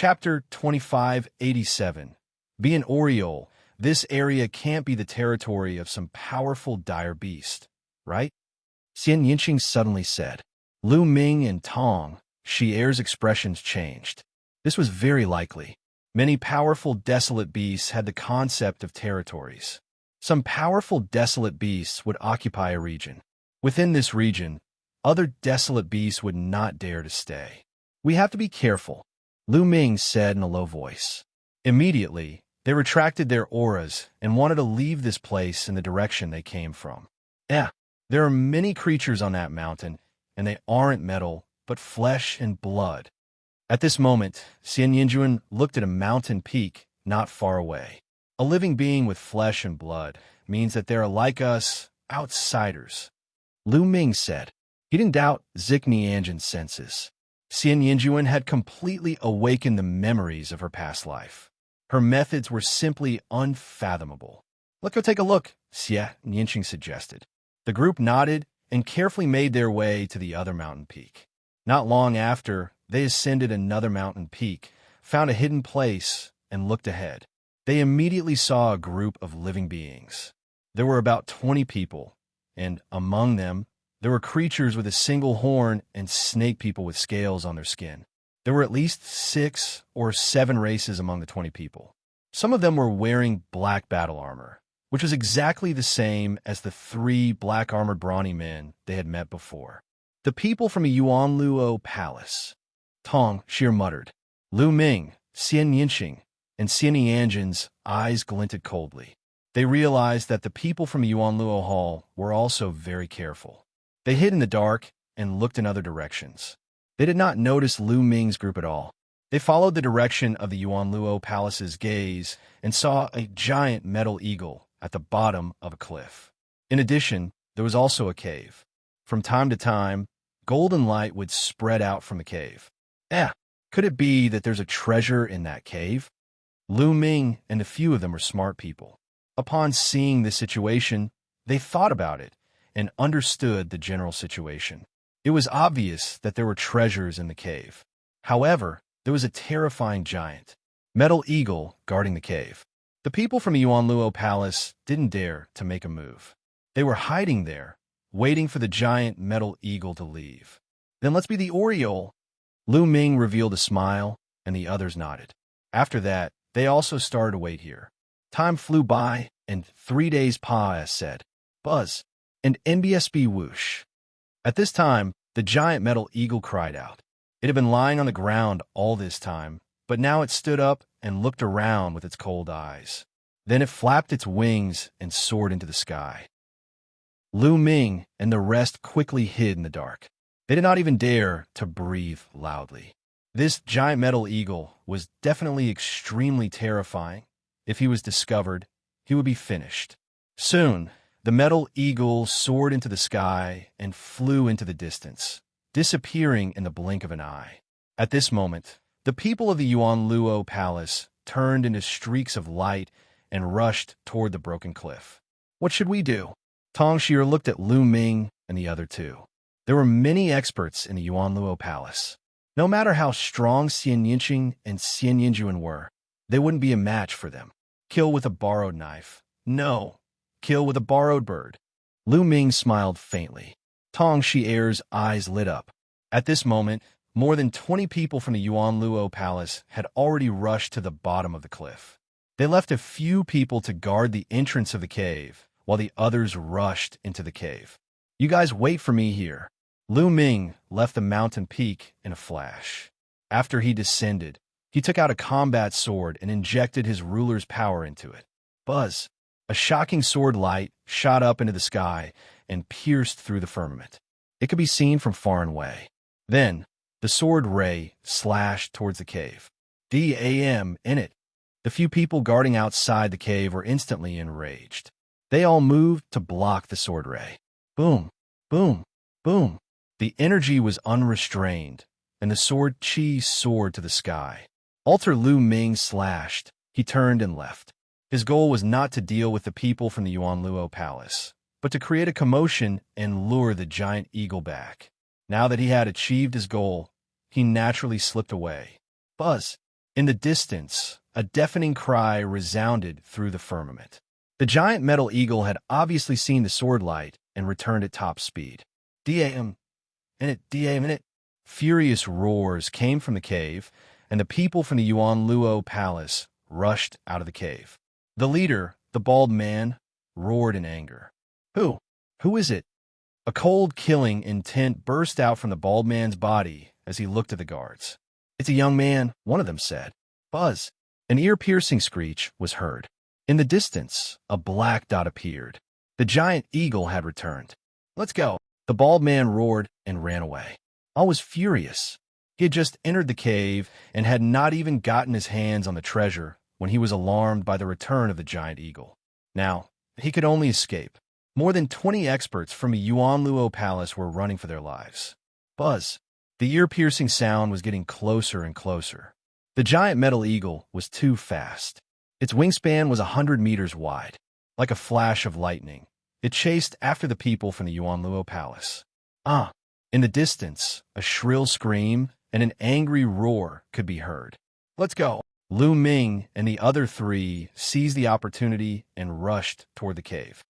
Chapter 2587. Be an Oriole. This area can't be the territory of some powerful dire beast, right? Xianxia suddenly said. Lu Ming and Tong, Xie's expressions changed. This was very likely. Many powerful desolate beasts had the concept of territories. Some powerful desolate beasts would occupy a region. Within this region, other desolate beasts would not dare to stay. We have to be careful, Lu Ming said in a low voice. Immediately, they retracted their auras and wanted to leave this place in the direction they came from. There are many creatures on that mountain, and they aren't metal, but flesh and blood. At this moment, Xianxia looked at a mountain peak not far away. A living being with flesh and blood means that they are like us, outsiders. Lu Ming said. He didn't doubt Xianxia's senses. Xianxia had completely awakened the memories of her past life. Her methods were simply unfathomable. Let's go take a look, Xianxia suggested. The group nodded and carefully made their way to the other mountain peak. Not long after, they ascended another mountain peak, found a hidden place, and looked ahead. They immediately saw a group of living beings. There were about 20 people, and among them, there were creatures with a single horn and snake people with scales on their skin. There were at least 6 or 7 races among the 20 people. Some of them were wearing black battle armor, which was exactly the same as the 3 black-armored brawny men they had met before. The people from a Yuanluo palace. Tong Xie muttered. Lu Ming, Xianxia, and Xianxia's eyes glinted coldly. They realized that the people from Yuanluo Hall were also very careful. They hid in the dark and looked in other directions. They did not notice Lu Ming's group at all. They followed the direction of the Yuanluo Palace's gaze and saw a giant metal eagle at the bottom of a cliff. In addition, there was also a cave. From time to time, golden light would spread out from the cave. Could it be that there's a treasure in that cave? Lu Ming and a few of them were smart people. Upon seeing this situation, they thought about it and understood the general situation. It was obvious that there were treasures in the cave. However, there was a terrifying giant, metal eagle, guarding the cave. The people from the Yuanluo Palace didn't dare to make a move. They were hiding there, waiting for the giant metal eagle to leave. Then let's be the Oriole. Lu Ming revealed a smile, and the others nodded. After that, they also started to wait here. Time flew by, and 3 days said, buzz, and NBSB whoosh. At this time, the giant metal eagle cried out. It had been lying on the ground all this time, but now it stood up and looked around with its cold eyes. Then it flapped its wings and soared into the sky. Lu Ming and the rest quickly hid in the dark. They did not even dare to breathe loudly. This giant metal eagle was definitely extremely terrifying. If he was discovered, he would be finished. Soon, the metal eagle soared into the sky and flew into the distance, disappearing in the blink of an eye. At this moment, the people of the Yuanluo Palace turned into streaks of light and rushed toward the broken cliff. What should we do? Tong Xie looked at Lu Ming and the other 2. There were many experts in the Yuanluo Palace. No matter how strong Xianxia and Xianxia were, they wouldn't be a match for them. Kill with a borrowed knife. No. Kill with a borrowed bird. Lu Ming smiled faintly. Tong Xie's eyes lit up. At this moment, more than 20 people from the Yuanluo Palace had already rushed to the bottom of the cliff. They left a few people to guard the entrance of the cave, while the others rushed into the cave. You guys wait for me here. Lu Ming left the mountain peak in a flash. After he descended, he took out a combat sword and injected his ruler's power into it. Buzz! A shocking sword light shot up into the sky and pierced through the firmament. It could be seen from far and away. Then, the sword ray slashed towards the cave. DAM in it. The few people guarding outside the cave were instantly enraged. They all moved to block the sword ray. Boom, boom, boom. The energy was unrestrained, and the sword chi soared to the sky. Alter Lu Ming slashed. He turned and left. His goal was not to deal with the people from the Yuanluo Palace, but to create a commotion and lure the giant eagle back. Now that he had achieved his goal, he naturally slipped away. Buzz! In the distance, a deafening cry resounded through the firmament. The giant metal eagle had obviously seen the sword light and returned at top speed. "Damn! Damn it!" Furious roars came from the cave, and the people from the Yuan Luo palace rushed out of the cave. The leader, the bald man, roared in anger. Who? Who is it?" A cold, killing intent burst out from the bald man's body as he looked at the guards. "It's a young man," one of them said. Buzz! An ear-piercing screech was heard. In the distance, a black dot appeared. The giant eagle had returned. "Let's go!" The bald man roared and ran away. All was furious. He had just entered the cave and had not even gotten his hands on the treasure when he was alarmed by the return of the giant eagle. Now, he could only escape. More than 20 experts from the Yuan Luo Palace were running for their lives. Buzz! The ear-piercing sound was getting closer and closer. The giant metal eagle was too fast. Its wingspan was 100 meters wide. Like a flash of lightning, it chased after the people from the Yuan Luo Palace. In the distance, a shrill scream and an angry roar could be heard. "Let's go!" Lu Ming and the other three seized the opportunity and rushed toward the cave.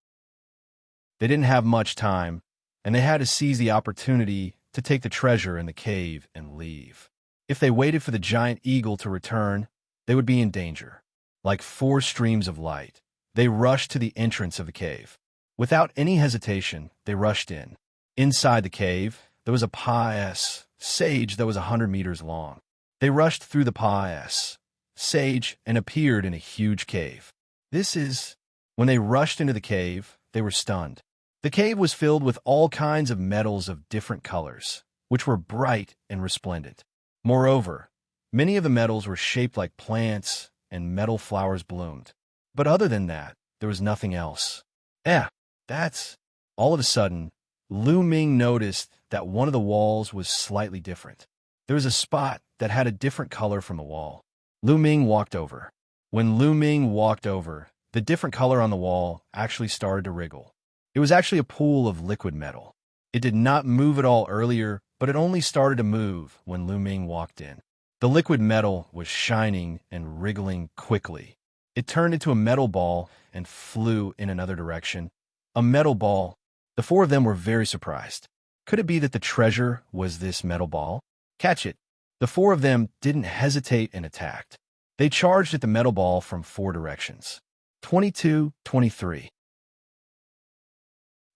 They didn't have much time, and they had to seize the opportunity to take the treasure in the cave and leave. If they waited for the giant eagle to return, they would be in danger. Like 4 streams of light, they rushed to the entrance of the cave. Without any hesitation, they rushed in. Inside the cave, there was a pass sage that was 100 meters long. They rushed through the pass sage and appeared in a huge cave. When they rushed into the cave, they were stunned. The cave was filled with all kinds of metals of different colors, which were bright and resplendent. Moreover, many of the metals were shaped like plants, and metal flowers bloomed. But other than that, there was nothing else. All of a sudden, Lu Ming noticed that one of the walls was slightly different. There was a spot that had a different color from the wall. Lu Ming walked over. When Lu Ming walked over, the different color on the wall actually started to wriggle. It was actually a pool of liquid metal. It did not move at all earlier, but it only started to move when Lu Ming walked in. The liquid metal was shining and wriggling quickly. It turned into a metal ball and flew in another direction. A metal ball. The 4 of them were very surprised. Could it be that the treasure was this metal ball? Catch it! The 4 of them didn't hesitate and attacked. They charged at the metal ball from 4 directions. 22-23.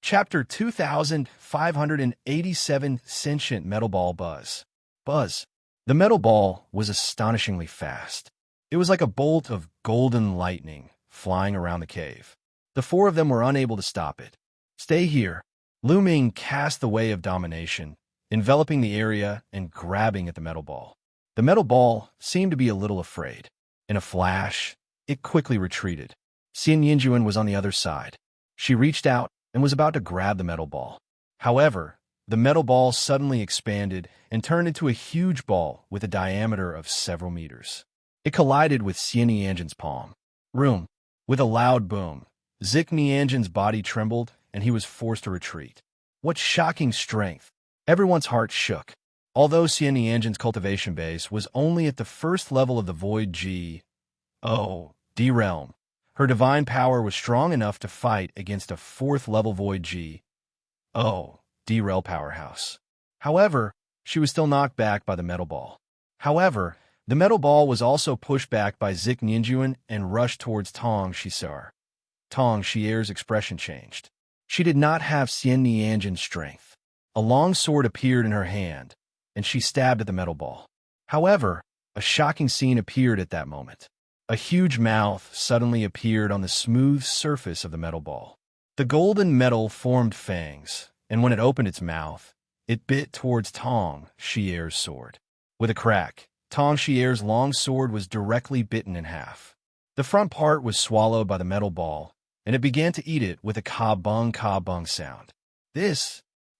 Chapter 2587 Sentient Metal Ball Buzz. Buzz! The metal ball was astonishingly fast. It was like a bolt of golden lightning flying around the cave. The 4 of them were unable to stop it. "Stay here." Lu Ming cast the Way of Domination, enveloping the area and grabbing at the metal ball. The metal ball seemed to be a little afraid. In a flash, it quickly retreated. Xianxia was on the other side. She reached out and was about to grab the metal ball. However, the metal ball suddenly expanded and turned into a huge ball with a diameter of several meters. It collided with Xianxia's palm. Room. With a loud boom, Xianxia's body trembled and he was forced to retreat. What shocking strength! Everyone's heart shook. Although Xianxia's cultivation base was only at the first level of the Void D realm, her divine power was strong enough to fight against a 4th level Void D realm powerhouse. However, she was still knocked back by the metal ball. However, the metal ball was also pushed back by Xianxia and rushed towards Tong Xisar. Tong Xier's expression changed. She did not have Xianxia's strength. A long sword appeared in her hand, and she stabbed at the metal ball. However, a shocking scene appeared at that moment. A huge mouth suddenly appeared on the smooth surface of the metal ball. The golden metal formed fangs, and when it opened its mouth, it bit towards Tong Xier's sword. With a crack, Tong Xier's long sword was directly bitten in half. The front part was swallowed by the metal ball, and it began to eat it with a ka-bung sound.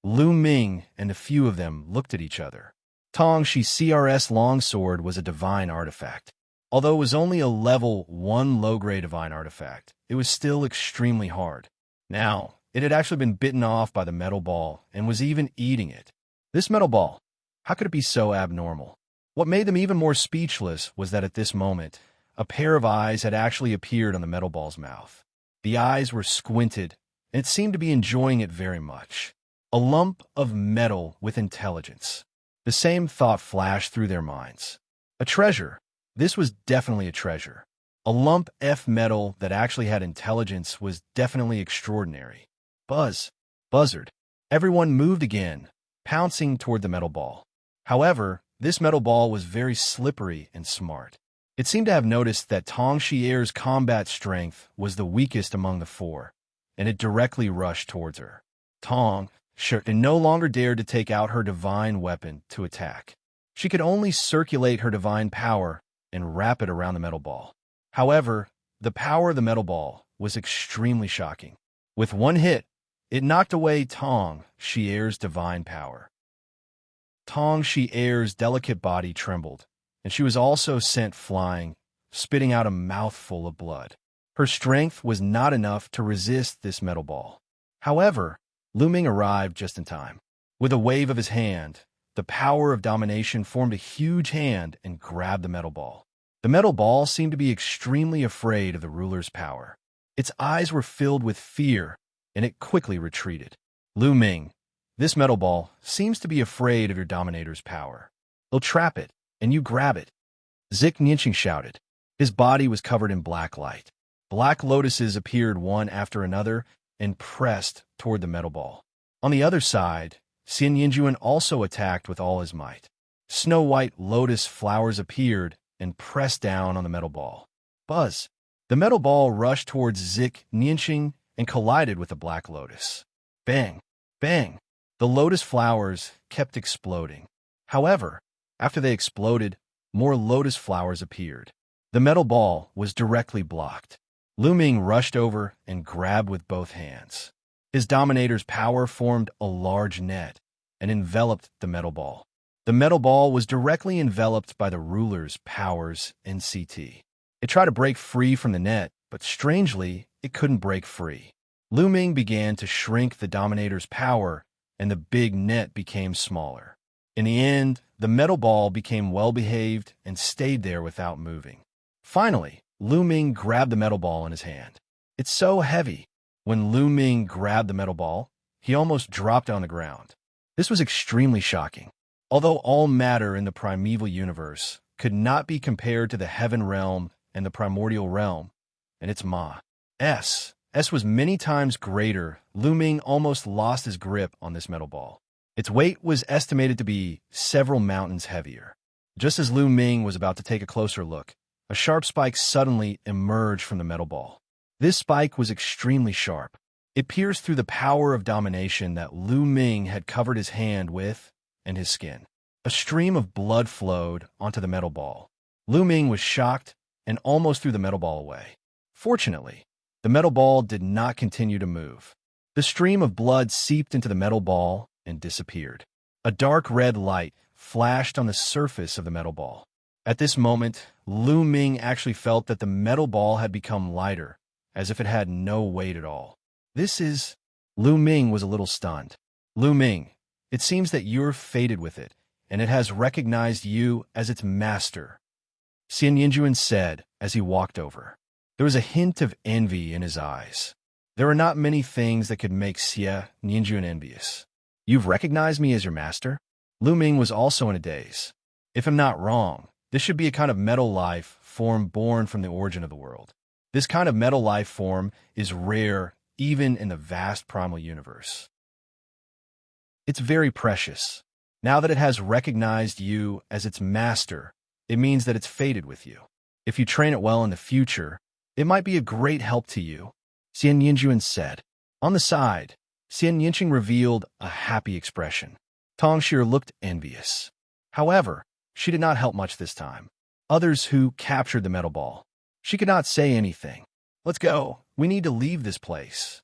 Lu Ming and a few of them looked at each other. Tong Xier's long sword was a divine artifact. Although it was only a level 1 low-grade divine artifact, it was still extremely hard. Now, it had actually been bitten off by the metal ball and was even eating it. This metal ball, how could it be so abnormal? What made them even more speechless was that at this moment, a pair of eyes had actually appeared on the metal ball's mouth. The eyes were squinted, and it seemed to be enjoying it very much. A lump of metal with intelligence. The same thought flashed through their minds. A treasure. This was definitely a treasure. A lump F metal that actually had intelligence was definitely extraordinary. Buzz. Buzzard. Everyone moved again, pouncing toward the metal ball. However, this metal ball was very slippery and smart. It seemed to have noticed that Xianxia's combat strength was the weakest among the four, and it directly rushed towards her. Xianxia no longer dared to take out her divine weapon to attack. She could only circulate her divine power and wrap it around the metal ball. However, the power of the metal ball was extremely shocking. With one hit, it knocked away Xianxia's divine power. Xianxia's delicate body trembled, and she was also sent flying, spitting out a mouthful of blood. Her strength was not enough to resist this metal ball. However, Lu Ming arrived just in time. With a wave of his hand, the power of domination formed a huge hand and grabbed the metal ball. The metal ball seemed to be extremely afraid of the ruler's power. Its eyes were filled with fear, and it quickly retreated. Lu Ming, this metal ball seems to be afraid of your dominator's power. He'll trap it, and you grab it. Xianxia shouted. His body was covered in black light. Black lotuses appeared one after another and pressed toward the metal ball. On the other side, Xianxia also attacked with all his might. Snow-white lotus flowers appeared and pressed down on the metal ball. Buzz! The metal ball rushed towards Xianxia and collided with the black lotus. Bang! Bang! The lotus flowers kept exploding. However, after they exploded, more lotus flowers appeared. The metal ball was directly blocked. Lu Ming rushed over and grabbed with both hands. His dominator's power formed a large net and enveloped the metal ball. The metal ball was directly enveloped by the ruler's powers NCT. It tried to break free from the net, but strangely, it couldn't break free. Lu Ming began to shrink the dominator's power, and the big net became smaller. In the end, the metal ball became well-behaved and stayed there without moving. Finally, Lu Ming grabbed the metal ball in his hand. It's so heavy. When Lu Ming grabbed the metal ball, he almost dropped on the ground. This was extremely shocking. Although all matter in the primeval universe could not be compared to the heaven realm and the primordial realm, and its S was many times greater, Lu Ming almost lost his grip on this metal ball. Its weight was estimated to be several mountains heavier. Just as Lu Ming was about to take a closer look, a sharp spike suddenly emerged from the metal ball. This spike was extremely sharp. It pierced through the power of domination that Lu Ming had covered his hand with and his skin. A stream of blood flowed onto the metal ball. Lu Ming was shocked and almost threw the metal ball away. Fortunately, the metal ball did not continue to move. The stream of blood seeped into the metal ball and disappeared. A dark red light flashed on the surface of the metal ball. At this moment, Lu Ming actually felt that the metal ball had become lighter, as if it had no weight at all. Lu Ming was a little stunned. Lu Ming, it seems that you're fated with it, and it has recognized you as its master, Xianxia said as he walked over. There was a hint of envy in his eyes. There are not many things that could make Xianxia envious. You've recognized me as your master? Lu Ming was also in a daze. If I'm not wrong, this should be a kind of metal life form born from the origin of the world. This kind of metal life form is rare even in the vast primal universe. It's very precious. Now that it has recognized you as its master, it means that it's fated with you. If you train it well in the future, it might be a great help to you, Xianxia said. On the side, Xianxia revealed a happy expression. Xianxia looked envious. However, she did not help much this time. Others who captured the metal ball. She could not say anything. Let's go. We need to leave this place.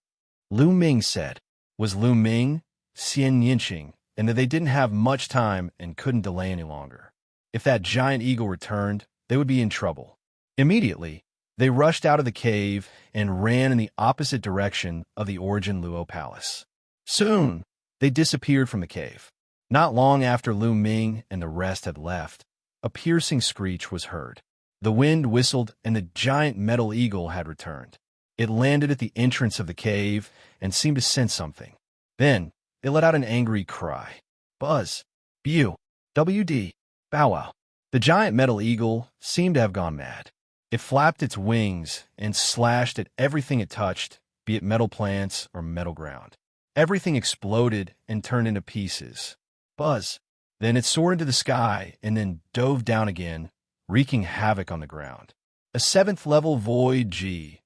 Lu Ming said. Was Lu Ming, Xianxia, and that they didn't have much time and couldn't delay any longer. If that giant eagle returned, they would be in trouble. Immediately, they rushed out of the cave and ran in the opposite direction of the Origin Luo Palace. Soon, they disappeared from the cave. Not long after Lu Ming and the rest had left, A piercing screech was heard. The wind whistled, and the giant metal eagle had returned. It landed at the entrance of the cave and seemed to sense something. Then, it let out an angry cry. Buzz! Bew! WD! Bow wow! The giant metal eagle seemed to have gone mad. It flapped its wings and slashed at everything it touched, be it metal plants or metal ground. Everything exploded and turned into pieces. Buzz! Then it soared into the sky and then dove down again, wreaking havoc on the ground. A 7th level Void G.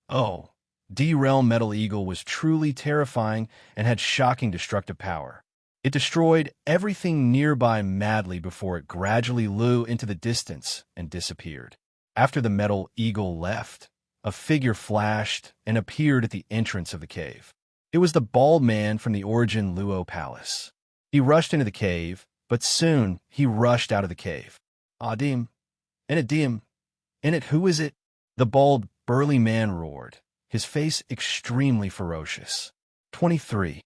Oh, D-Realm Metal Eagle was truly terrifying and had shocking destructive power. It destroyed everything nearby madly before it gradually flew into the distance and disappeared. After the Metal Eagle left, a figure flashed and appeared at the entrance of the cave. It was the bald man from the Origin Luo Palace. He rushed into the cave, but soon he rushed out of the cave. Adim, in it, who is it? The bald, burly man roared, his face extremely ferocious. 23.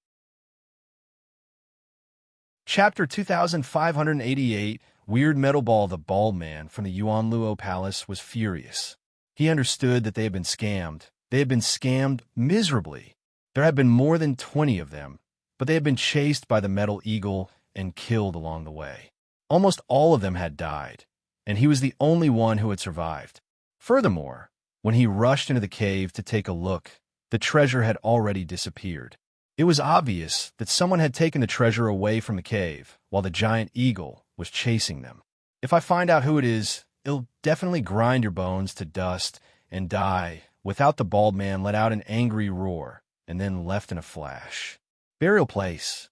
Chapter 2588, Weird Metal Ball. The bald man from the Yuan Luo Palace was furious. He understood that they had been scammed. They had been scammed miserably. There had been more than 20 of them, but they had been chased by the Metal Eagle and killed along the way. Almost all of them had died, and he was the only one who had survived. Furthermore, when he rushed into the cave to take a look, the treasure had already disappeared. It was obvious that someone had taken the treasure away from the cave while the giant eagle was chasing them. If I find out who it is, it'll definitely grind your bones to dust and die. Without the bald man let out an angry roar and then left in a flash. Burial place.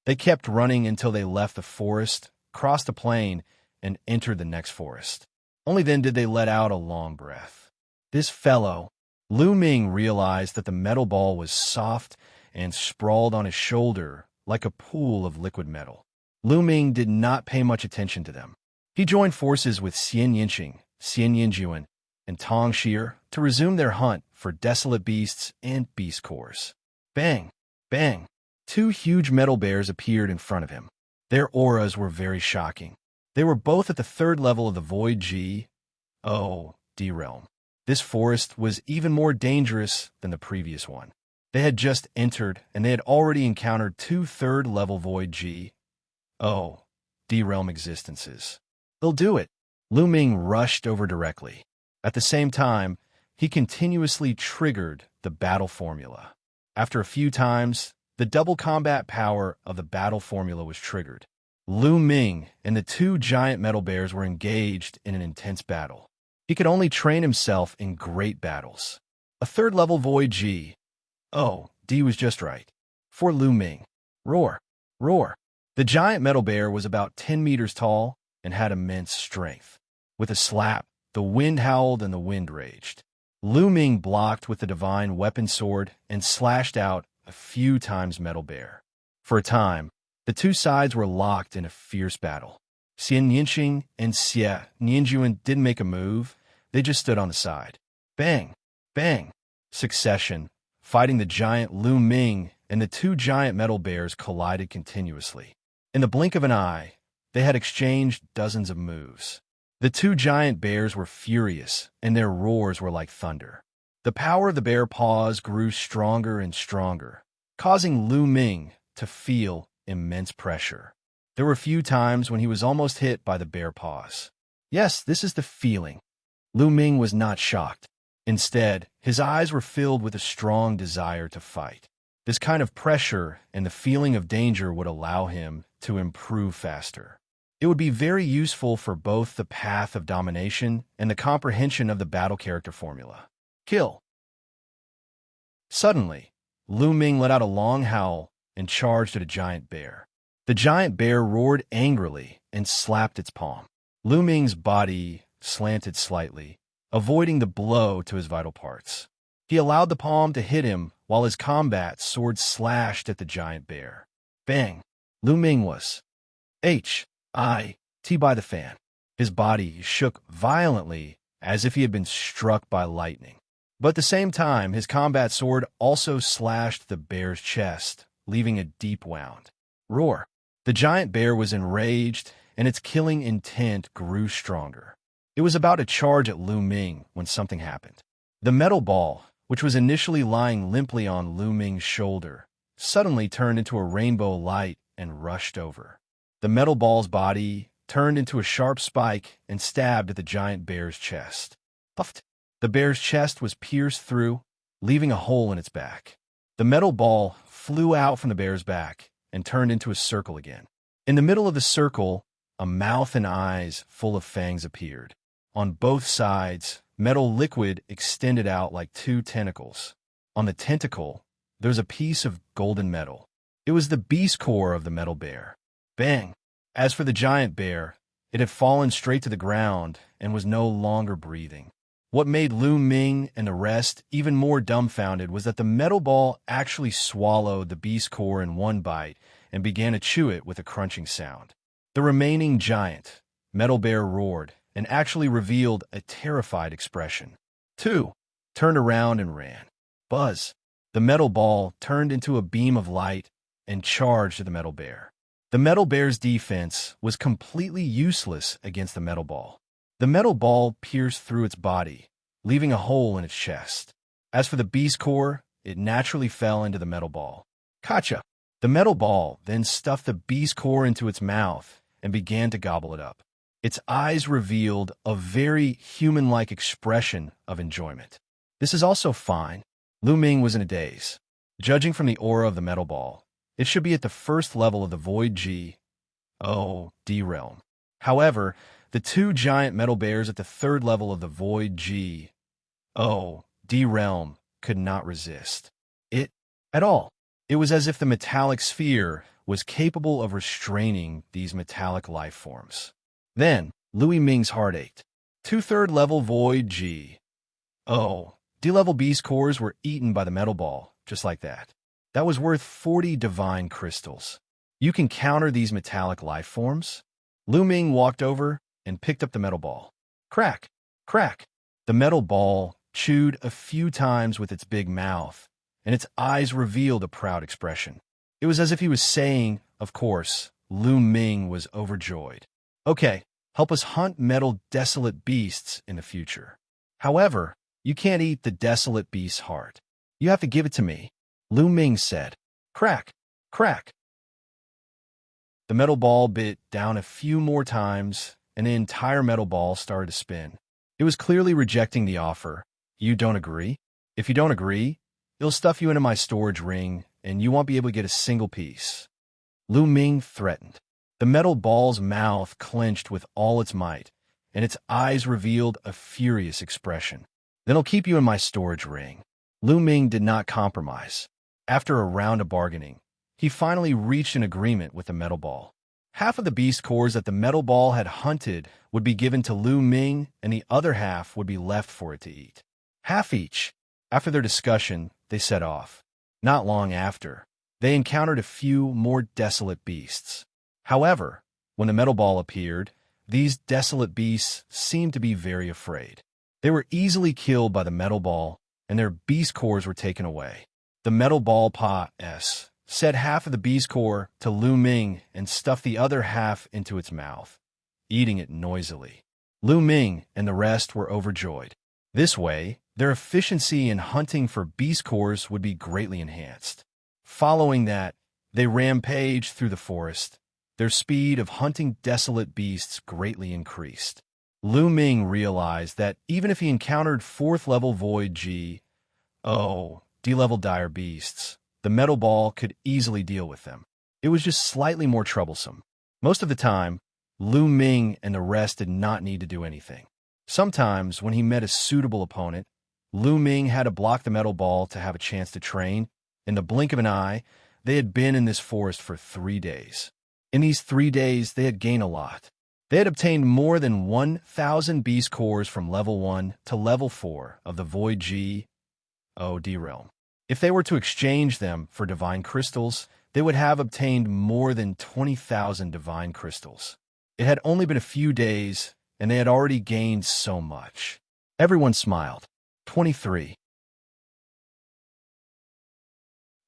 They kept running until they left the forest, crossed the plain, and entered the next forest. Only then did they let out a long breath. This fellow, Lu Ming, realized that the metal ball was soft and sprawled on his shoulder like a pool of liquid metal. Lu Ming did not pay much attention to them. He joined forces with Xianxia, Xianxia, and Tong Xie to resume their hunt for desolate beasts and beast cores. Bang! Bang! 2 huge metal bears appeared in front of him. Their auras were very shocking. They were both at the 3rd level of the Void G. Oh, D-Realm. This forest was even more dangerous than the previous one. They had just entered, and they had already encountered 2 3rd level Void G. Oh, D-Realm existences. They'll do it. Lu Ming rushed over directly. At the same time, he continuously triggered the battle formula. After a few times, the double combat power of the battle formula was triggered. Lu Ming and the 2 giant metal bears were engaged in an intense battle. He could only train himself in great battles. A 3rd level Void G. Oh, D was just right. For Lu Ming. Roar! Roar! The giant metal bear was about 10 meters tall and had immense strength. With a slap, the wind howled and the wind raged. Lu Ming blocked with the divine weapon sword and slashed out a few times Metal Bear. For a time, the 2 sides were locked in a fierce battle. Xianxia and Xianxia didn't make a move, they just stood on the side. Bang! Bang! Succession, fighting the giant Lu Ming and the 2 giant metal bears collided continuously. In the blink of an eye, they had exchanged dozens of moves. The 2 giant bears were furious, and their roars were like thunder. The power of the bear paws grew stronger and stronger, causing Lu Ming to feel immense pressure. There were few times when he was almost hit by the bear paws. Yes, this is the feeling. Lu Ming was not shocked. Instead, his eyes were filled with a strong desire to fight. This kind of pressure and the feeling of danger would allow him to improve faster. It would be very useful for both the path of domination and the comprehension of the battle character formula. Kill. Suddenly, Lu Ming let out a long howl and charged at a giant bear. The giant bear roared angrily and slapped its palm. Lu Ming's body slanted slightly, avoiding the blow to his vital parts. He allowed the palm to hit him while his combat sword slashed at the giant bear. Bang! Lu Ming was hit by the fan. His body shook violently as if he had been struck by lightning. But at the same time, his combat sword also slashed the bear's chest, leaving a deep wound. Roar! The giant bear was enraged and its killing intent grew stronger. It was about to charge at Lu Ming when something happened. The metal ball, which was initially lying limply on Lu Ming's shoulder, suddenly turned into a rainbow light and rushed over. The metal ball's body turned into a sharp spike and stabbed at the giant bear's chest. Puffed. The bear's chest was pierced through, leaving a hole in its back. The metal ball flew out from the bear's back and turned into a circle again. In the middle of the circle, a mouth and eyes full of fangs appeared. On both sides, metal liquid extended out like two tentacles. On the tentacle, there was a piece of golden metal. It was the beast core of the metal bear. Bang! As for the giant bear, it had fallen straight to the ground and was no longer breathing. What made Lu Ming and the rest even more dumbfounded was that the metal ball actually swallowed the beast core in one bite and began to chew it with a crunching sound. The remaining giant, metal bear roared and actually revealed a terrified expression. 2. Turned around and ran. Buzz! The metal ball turned into a beam of light and charged at the metal bear. The metal bear's defense was completely useless against the metal ball. The metal ball pierced through its body, leaving a hole in its chest. As for the beast core, it naturally fell into the metal ball. Gotcha! The metal ball then stuffed the beast core into its mouth and began to gobble it up. Its eyes revealed a very human-like expression of enjoyment. This is also fine. Lu Ming was in a daze. Judging from the aura of the metal ball, it should be at the first level of the Void G, D realm. However, the two giant metal bears at the third level of the Void G, D realm could not resist it at all. It was as if the metallic sphere was capable of restraining these metallic life forms. Then, Lu Ming's heart ached. Two third-level Void G, D-level beast cores were eaten by the metal ball, just like that. That was worth 40 divine crystals. You can counter these metallic life forms? Lu Ming walked over and picked up the metal ball. Crack! Crack! The metal ball chewed a few times with its big mouth, and its eyes revealed a proud expression. It was as if he was saying, of course. Lu Ming was overjoyed. Okay, help us hunt metal desolate beasts in the future. However, you can't eat the desolate beast's heart. You have to give it to me, Lu Ming said. Crack! Crack! The metal ball bit down a few more times, and the entire metal ball started to spin. It was clearly rejecting the offer. You don't agree? If you don't agree, it'll stuff you into my storage ring, and you won't be able to get a single piece. Lu Ming threatened. The metal ball's mouth clenched with all its might, and its eyes revealed a furious expression. Then I'll keep you in my storage ring. Lu Ming did not compromise. After a round of bargaining, he finally reached an agreement with the metal ball. Half of the beast cores that the metal ball had hunted would be given to Lu Ming, and the other half would be left for it to eat. Half each. After their discussion, they set off. Not long after, they encountered a few more desolate beasts. However, when the metal ball appeared, these desolate beasts seemed to be very afraid. They were easily killed by the metal ball, and their beast cores were taken away. The metal ball set half of the beast core to Lu Ming and stuffed the other half into its mouth, eating it noisily. Lu Ming and the rest were overjoyed. This way, their efficiency in hunting for beast cores would be greatly enhanced. Following that, they rampaged through the forest. Their speed of hunting desolate beasts greatly increased. Lu Ming realized that even if he encountered fourth-level Void G, D-level dire beasts, the metal ball could easily deal with them. It was just slightly more troublesome. Most of the time, Lu Ming and the rest did not need to do anything. Sometimes, when he met a suitable opponent, Lu Ming had to block the metal ball to have a chance to train. In the blink of an eye, they had been in this forest for 3 days. In these 3 days, they had gained a lot. They had obtained more than 1,000 beast cores from level 1 to level 4 of the Void G, D realm. If they were to exchange them for divine crystals, they would have obtained more than 20,000 divine crystals. It had only been a few days, and they had already gained so much. Everyone smiled. 23.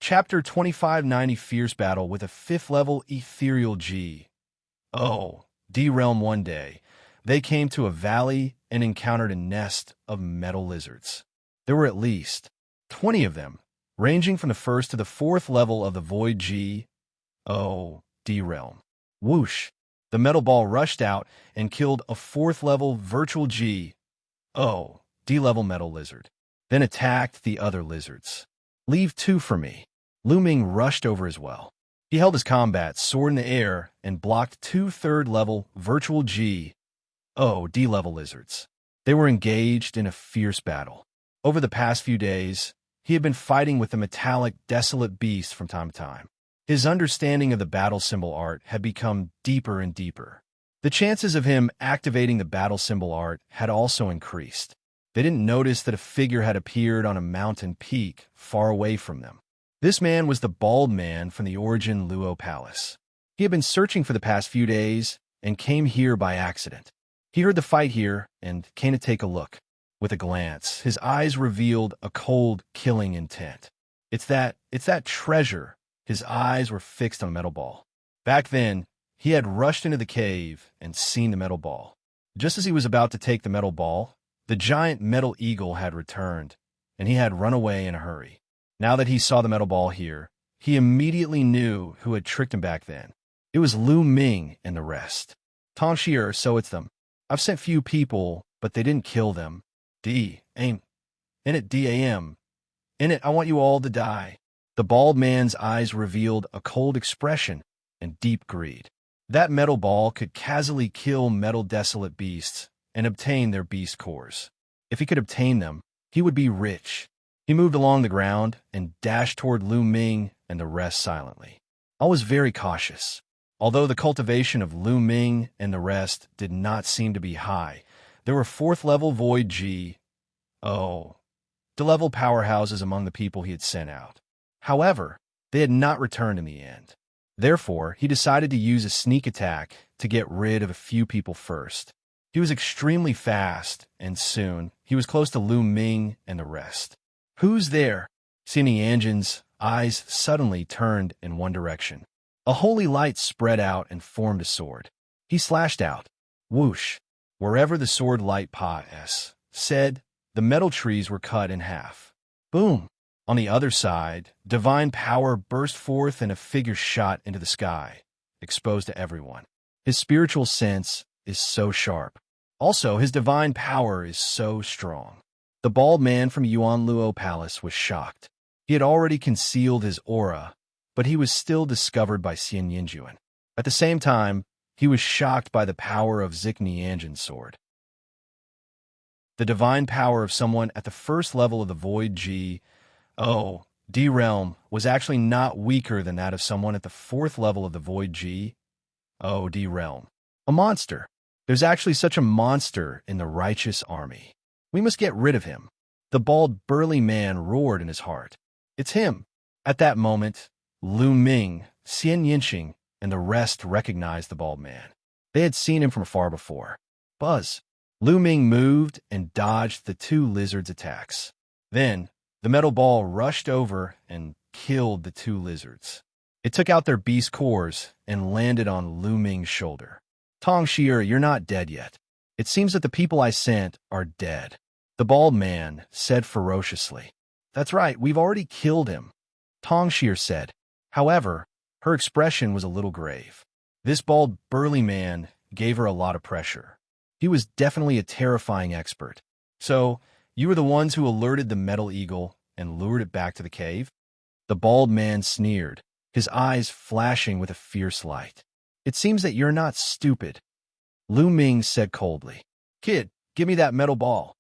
Chapter 2590 Fierce Battle with a 5th level Ethereal G, D realm one day, they came to a valley and encountered a nest of metal lizards. There were at least 20 of them, ranging from the first to the fourth level of the Void G, O, D realm. Whoosh! The metal ball rushed out and killed a fourth level virtual G, O, D level metal lizard, then attacked the other lizards. Leave two for me. Lu Ming rushed over as well. He held his combat sword in the air and blocked two third-level virtual G, O, D-level lizards. They were engaged in a fierce battle. Over the past few days, he had been fighting with the metallic, desolate beast from time to time. His understanding of the battle symbol art had become deeper and deeper. The chances of him activating the battle symbol art had also increased. They didn't notice that a figure had appeared on a mountain peak far away from them. This man was the bald man from the Origin Luo Palace. He had been searching for the past few days and came here by accident. He heard the fight here and came to take a look. With a glance, his eyes revealed a cold, killing intent. It's that treasure. His eyes were fixed on a metal ball. Back then, he had rushed into the cave and seen the metal ball. Just as he was about to take the metal ball, the giant metal eagle had returned, and he had run away in a hurry. Now that he saw the metal ball here, he immediately knew who had tricked him back then. It was Lu Ming and the rest. Xianxia, so it's them. I've sent few people, but they didn't kill them. In it, DAM. In it, I want you all to die. The bald man's eyes revealed a cold expression and deep greed. That metal ball could casually kill metal desolate beasts and obtain their beast cores. If he could obtain them, he would be rich. He moved along the ground and dashed toward Lu Ming and the rest silently. I was very cautious. Although the cultivation of Lu Ming and the rest did not seem to be high, there were fourth-level Void G, O, D-level powerhouses among the people he had sent out. However, they had not returned in the end. Therefore, he decided to use a sneak attack to get rid of a few people first. He was extremely fast, and soon he was close to Lu Ming and the rest. Who's there? Xianxia's eyes suddenly turned in one direction. A holy light spread out and formed a sword. He slashed out. Whoosh! Wherever the sword light said, the metal trees were cut in half. Boom! On the other side, divine power burst forth and a figure shot into the sky, exposed to everyone. His spiritual sense is so sharp. Also, his divine power is so strong. The bald man from Yuan Luo Palace was shocked. He had already concealed his aura, but he was still discovered by Xianxia. At the same time, he was shocked by the power of Xianxia's sword. The divine power of someone at the first level of the Void G, O, D realm was actually not weaker than that of someone at the fourth level of the Void G, O, D realm. A monster. There's actually such a monster in the righteous army. We must get rid of him. The bald, burly man roared in his heart. It's him. At that moment, Lu Ming, Xianxia, and the rest recognized the bald man. They had seen him from afar before. Buzz. Lu Ming moved and dodged the two lizards' attacks. Then, the metal ball rushed over and killed the two lizards. It took out their beast cores and landed on Lu Ming's shoulder. Xianxia, you're not dead yet. It seems that the people I sent are dead. The bald man said ferociously. That's right, we've already killed him. Xianxia said. However, her expression was a little grave. This bald, burly man gave her a lot of pressure. He was definitely a terrifying expert. So, you were the ones who alerted the metal eagle and lured it back to the cave? The bald man sneered, his eyes flashing with a fierce light. It seems that you're not stupid. Lu Ming said coldly. Kid, give me that metal ball.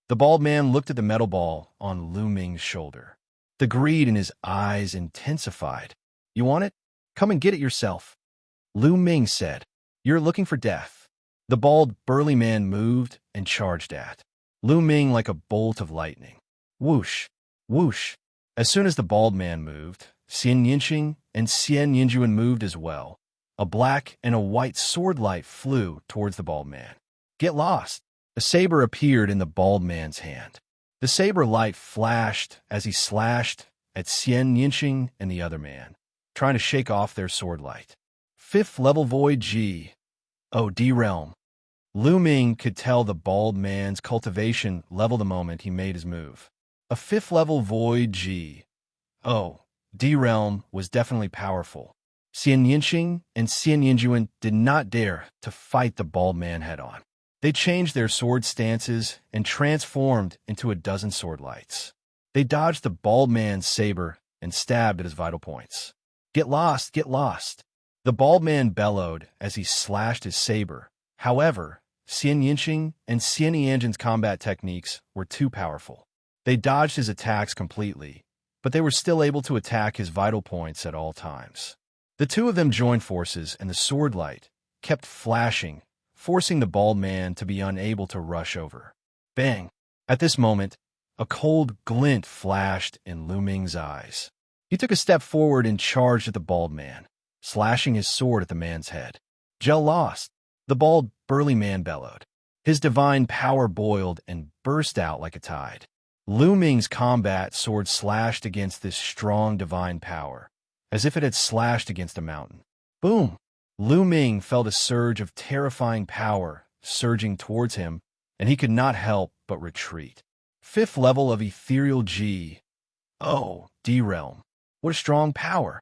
The bald man looked at the metal ball on Lu Ming's shoulder. The greed in his eyes intensified. You want it? Come and get it yourself. Lu Ming said. You're looking for death. The bald, burly man moved and charged at Lu Ming like a bolt of lightning. Whoosh! Whoosh! As soon as the bald man moved, Xianxia and Xianxia moved as well. A black and a white sword light flew towards the bald man. Get lost! A saber appeared in the bald man's hand. The saber light flashed as he slashed at Xianxia and the other man, trying to shake off their sword light. Fifth level Void G, D realm. Lu Ming could tell the bald man's cultivation level the moment he made his move. A 5th level void D realm was definitely powerful. Xianxia and Xianxia did not dare to fight the bald man head-on. They changed their sword stances and transformed into a dozen sword lights. They dodged the bald man's saber and stabbed at his vital points. Get lost, get lost. The bald man bellowed as he slashed his saber. However, Xianxia and Xianxia's combat techniques were too powerful. They dodged his attacks completely, but they were still able to attack his vital points at all times. The two of them joined forces, and the sword light kept flashing, forcing the bald man to be unable to rush over. Bang! At this moment, a cold glint flashed in Lu Ming's eyes. He took a step forward and charged at the bald man, slashing his sword at the man's head. Gel lost. The bald, burly man bellowed. His divine power boiled and burst out like a tide. Lu Ming's combat sword slashed against this strong divine power, as if it had slashed against a mountain. Boom! Lu Ming felt a surge of terrifying power surging towards him, and he could not help but retreat. 5th level of ethereal D realm. What a strong power!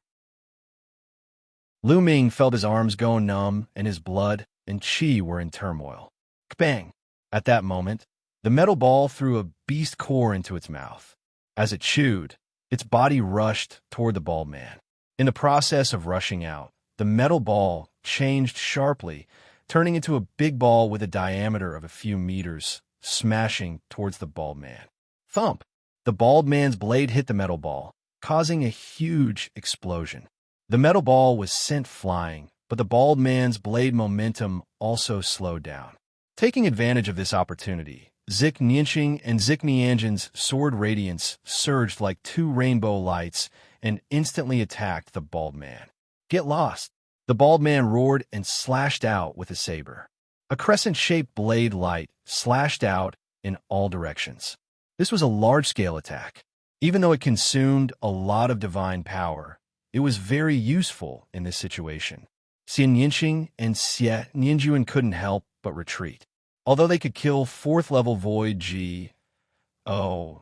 Lu Ming felt his arms go numb, and his blood and chi were in turmoil. Bang! At that moment, the metal ball threw a beast core into its mouth. As it chewed, its body rushed toward the bald man. In the process of rushing out, the metal ball changed sharply, turning into a big ball with a diameter of a few meters, smashing towards the bald man. Thump! The bald man's blade hit the metal ball, causing a huge explosion. The metal ball was sent flying, but the bald man's blade momentum also slowed down. Taking advantage of this opportunity, Xianxia and Xianxia's sword radiance surged like two rainbow lights and instantly attacked the bald man. Get lost! The bald man roared and slashed out with a saber. A crescent-shaped blade light slashed out in all directions. This was a large-scale attack. Even though it consumed a lot of divine power, it was very useful in this situation. Xianxia and Xianxia couldn't help but retreat. Although they could kill 4th level void D-level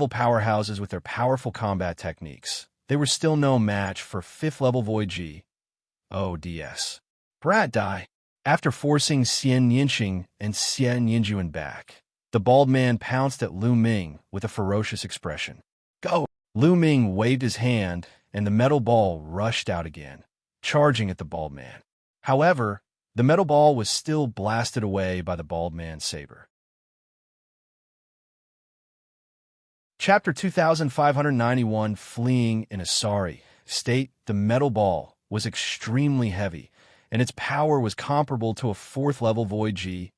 powerhouses with their powerful combat techniques, they were still no match for 5th level void DS. Brat die. After forcing Xianxia and Xianxia back, the bald man pounced at Lu Ming with a ferocious expression. Go! Lu Ming waved his hand, and the metal ball rushed out again, charging at the bald man. However, the metal ball was still blasted away by the bald man's saber. Chapter 2591. Fleeing in a sorry state. The metal ball was extremely heavy, and its power was comparable to a 4th level void D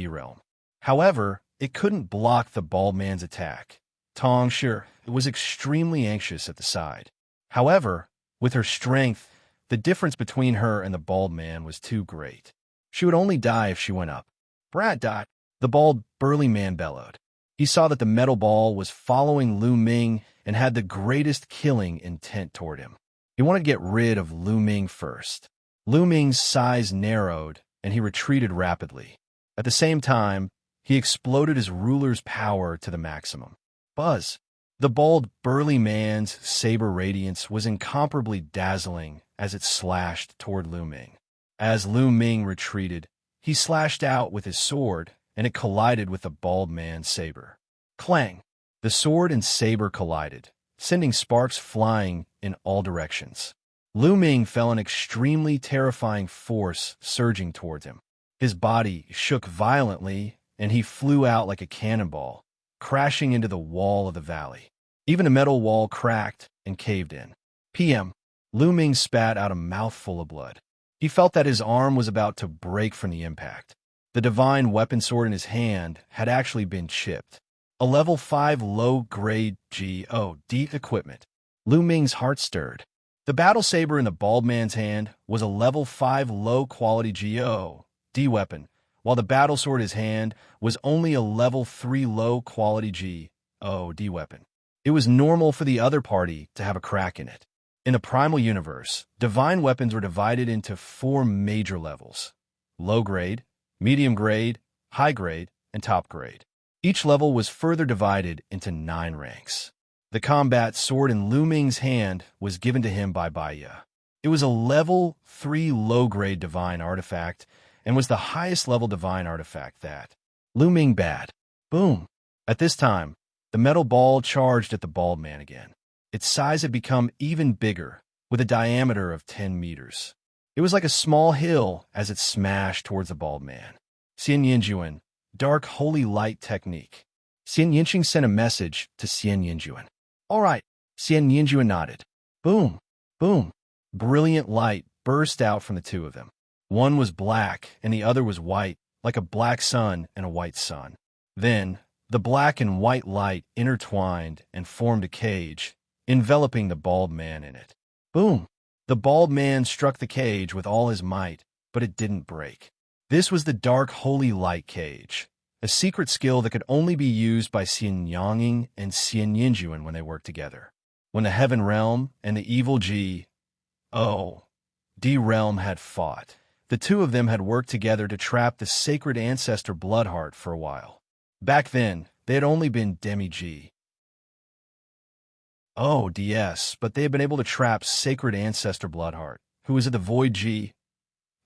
realm. However, it couldn't block the bald man's attack. Xianxia was extremely anxious at the side. However, with her strength, the difference between her and the bald man was too great. She would only die if she went up. Brat dot! The bald, burly man bellowed. He saw that the metal ball was following Lu Ming and had the greatest killing intent toward him. He wanted to get rid of Lu Ming first. Lu Ming's size narrowed, and he retreated rapidly. At the same time, he exploded his ruler's power to the maximum. Buzz! The bald, burly man's saber radiance was incomparably dazzling as it slashed toward Lu Ming. As Lu Ming retreated, he slashed out with his sword, and it collided with the bald man's saber. Clang! The sword and saber collided, sending sparks flying in all directions. Lu Ming felt an extremely terrifying force surging towards him. His body shook violently, and he flew out like a cannonball, crashing into the wall of the valley. Even the metal wall cracked and caved in. PM. Lu Ming spat out a mouthful of blood. He felt that his arm was about to break from the impact. The divine weapon sword in his hand had actually been chipped. A level 5 low-grade D equipment. Lu Ming's heart stirred. The battle saber in the bald man's hand was a level 5 low-quality D weapon, while the battle sword in his hand was only a level 3 low-quality D weapon. It was normal for the other party to have a crack in it. In the primal universe, divine weapons were divided into 4 major levels: low grade, medium grade, high grade, and top grade. Each level was further divided into 9 ranks. The combat sword in Lu Ming's hand was given to him by Baiya. It was a level 3 low-grade divine artifact and was the highest level divine artifact that Lu Ming bad. Boom! At this time, the metal ball charged at the bald man again. Its size had become even bigger, with a diameter of 10 meters. It was like a small hill as it smashed towards the bald man. Xianxia, Dark Holy Light Technique. Xianxia sent a message to Xianxia. All right, Xianxia nodded. Boom, boom. Brilliant light burst out from the two of them. One was black and the other was white, like a black sun and a white sun. Then, the black and white light intertwined and formed a cage, enveloping the bald man in it. Boom! The bald man struck the cage with all his might, but it didn't break. This was the Dark Holy Light Cage, a secret skill that could only be used by Xianyang and Xianxia when they worked together. When the Heaven Realm and the Evil D Realm had fought, the two of them had worked together to trap the sacred ancestor Bloodheart for a while. Back then, they had only been demi-G. DS, but they had been able to trap sacred ancestor Bloodheart, who was at the Void D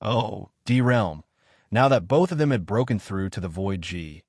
Realm. Now that both of them had broken through to the Void D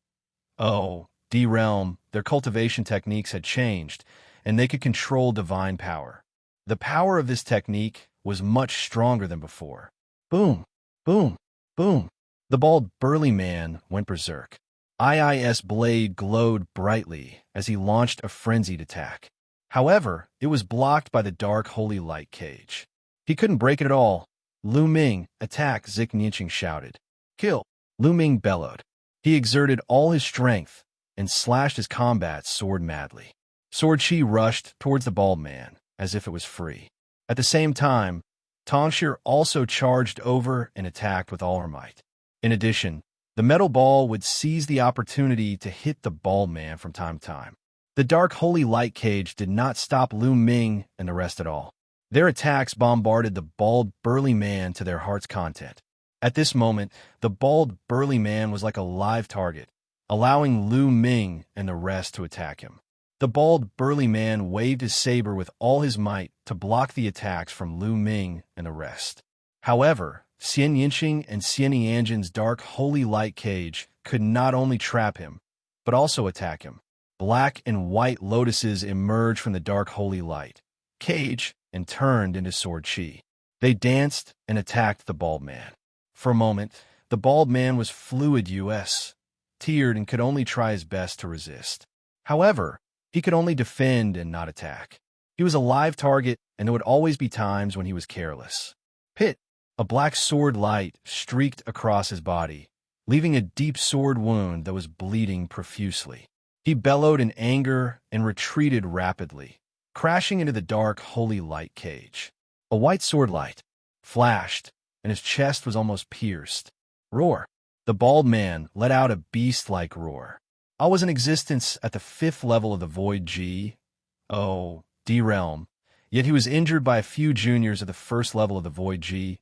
Realm, their cultivation techniques had changed, and they could control divine power. The power of this technique was much stronger than before. Boom, boom, boom. The bald, burly man went berserk. IIS blade glowed brightly as he launched a frenzied attack. However, it was blocked by the Dark Holy Light Cage. He couldn't break it at all. Lu Ming, attack, Xianxia shouted. Kill! Lu Ming bellowed. He exerted all his strength and slashed his combat sword madly. Sword Chi rushed towards the bald man, as if it was free. At the same time, Tongxia also charged over and attacked with all her might. In addition, the metal ball would seize the opportunity to hit the bald man from time to time. The Dark Holy Light Cage did not stop Lu Ming and the rest at all. Their attacks bombarded the bald, burly man to their heart's content. At this moment, the bald, burly man was like a live target, allowing Lu Ming and the rest to attack him. The bald, burly man waved his saber with all his might to block the attacks from Lu Ming and the rest. However, Xianxia and Xianyangin's Dark Holy Light Cage could not only trap him, but also attack him. Black and white lotuses emerged from the Dark Holy Light Cage and turned into Sword Chi. They danced and attacked the bald man. For a moment, the bald man was fluid teared and could only try his best to resist. However, he could only defend and not attack. He was a live target, and there would always be times when he was careless. Pit, a black sword light streaked across his body, leaving a deep sword wound that was bleeding profusely. He bellowed in anger and retreated rapidly, crashing into the Dark Holy Light Cage. A white sword light flashed, and his chest was almost pierced. Roar! The bald man let out a beast-like roar. I was in existence at the 5th level of the Void D Realm, yet he was injured by a few juniors at the 1st level of the Void D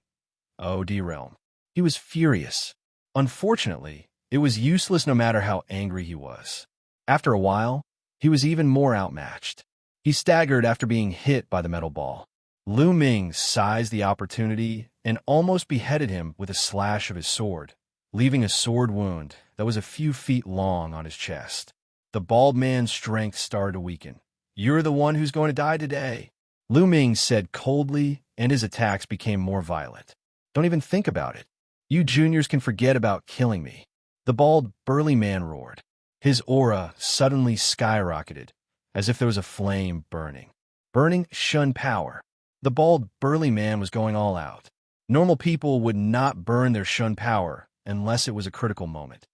Realm. He was furious. Unfortunately, it was useless no matter how angry he was. After a while, he was even more outmatched. He staggered after being hit by the metal ball. Lu Ming seized the opportunity and almost beheaded him with a slash of his sword, leaving a sword wound that was a few feet long on his chest. The bald man's strength started to weaken. "You're the one who's going to die today," Lu Ming said coldly, and his attacks became more violent. "Don't even think about it. You juniors can forget about killing me," the bald, burly man roared. His aura suddenly skyrocketed, as if there was a flame burning. Burning Shun power. The bald, burly man was going all out. Normal people would not burn their Shun power unless it was a critical moment.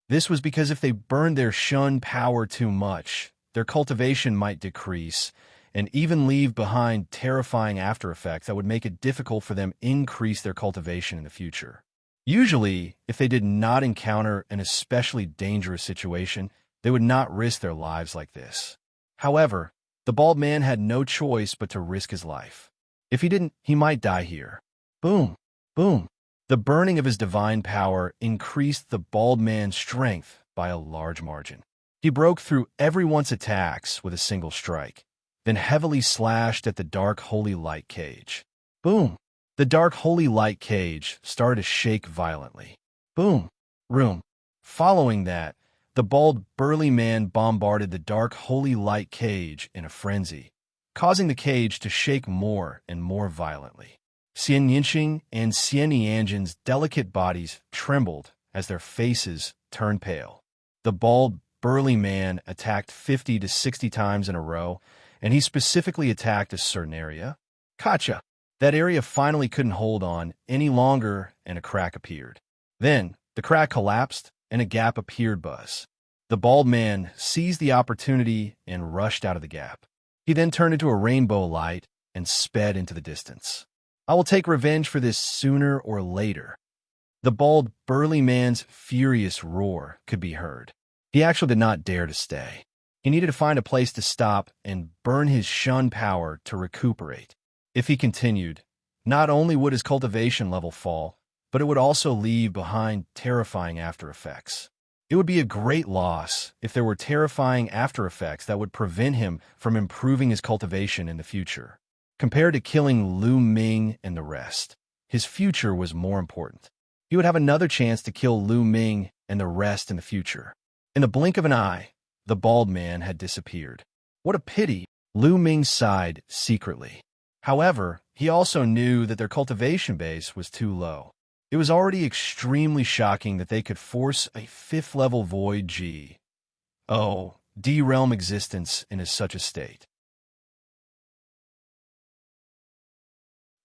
This was because if they burned their Shun power too much, their cultivation might decrease and even leave behind terrifying after effects that would make it difficult for them to increase their cultivation in the future. Usually, if they did not encounter an especially dangerous situation, they would not risk their lives like this. However, the bald man had no choice but to risk his life. If he didn't, he might die here. Boom! Boom! The burning of his divine power increased the bald man's strength by a large margin. He broke through everyone's attacks with a single strike, then heavily slashed at the dark holy light cage. Boom! The dark holy light cage started to shake violently. Boom! Room. Following that, the bald, burly man bombarded the dark holy light cage in a frenzy, causing the cage to shake more and more violently. Xianxia and Xianxia's delicate bodies trembled as their faces turned pale. The bald, burly man attacked 50 to 60 times in a row, and he specifically attacked a certain area. Gotcha! That area finally couldn't hold on any longer, and a crack appeared. Then, the crack collapsed, and a gap appeared. The bald man seized the opportunity and rushed out of the gap. He then turned into a rainbow light and sped into the distance. I will take revenge for this sooner or later. The bald, burly man's furious roar could be heard. He actually did not dare to stay. He needed to find a place to stop and burn his shun power to recuperate. If he continued, not only would his cultivation level fall, but it would also leave behind terrifying after effects. It would be a great loss if there were terrifying after effects that would prevent him from improving his cultivation in the future. Compared to killing Lu Ming and the rest, his future was more important. He would have another chance to kill Lu Ming and the rest in the future. In the blink of an eye, the bald man had disappeared. What a pity, Lu Ming sighed secretly. However, he also knew that their cultivation base was too low. It was already extremely shocking that they could force a 5th level void D realm existence in such a state.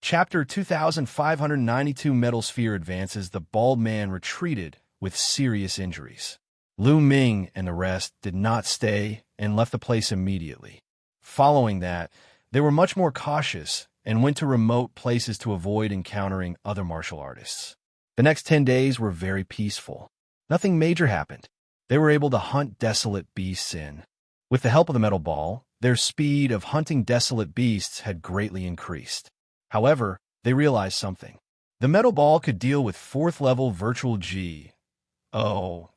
Chapter 2592 Metal Sphere advances. The bald man retreated with serious injuries. Lu Ming and the rest did not stay and left the place immediately. Following that, they were much more cautious and went to remote places to avoid encountering other martial artists. The next 10 days were very peaceful. Nothing major happened. They were able to hunt desolate beasts in. With the help of the metal ball, their speed of hunting desolate beasts had greatly increased. However, they realized something. The metal ball could deal with 4th level virtual D-level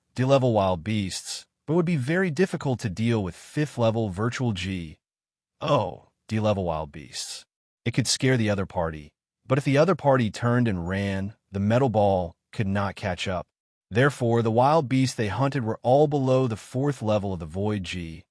wild beasts, but would be very difficult to deal with 5th level virtual D-level wild beasts. It could scare the other party, but if the other party turned and ran, the metal ball could not catch up. Therefore, the wild beasts they hunted were all below the 4th level of the void D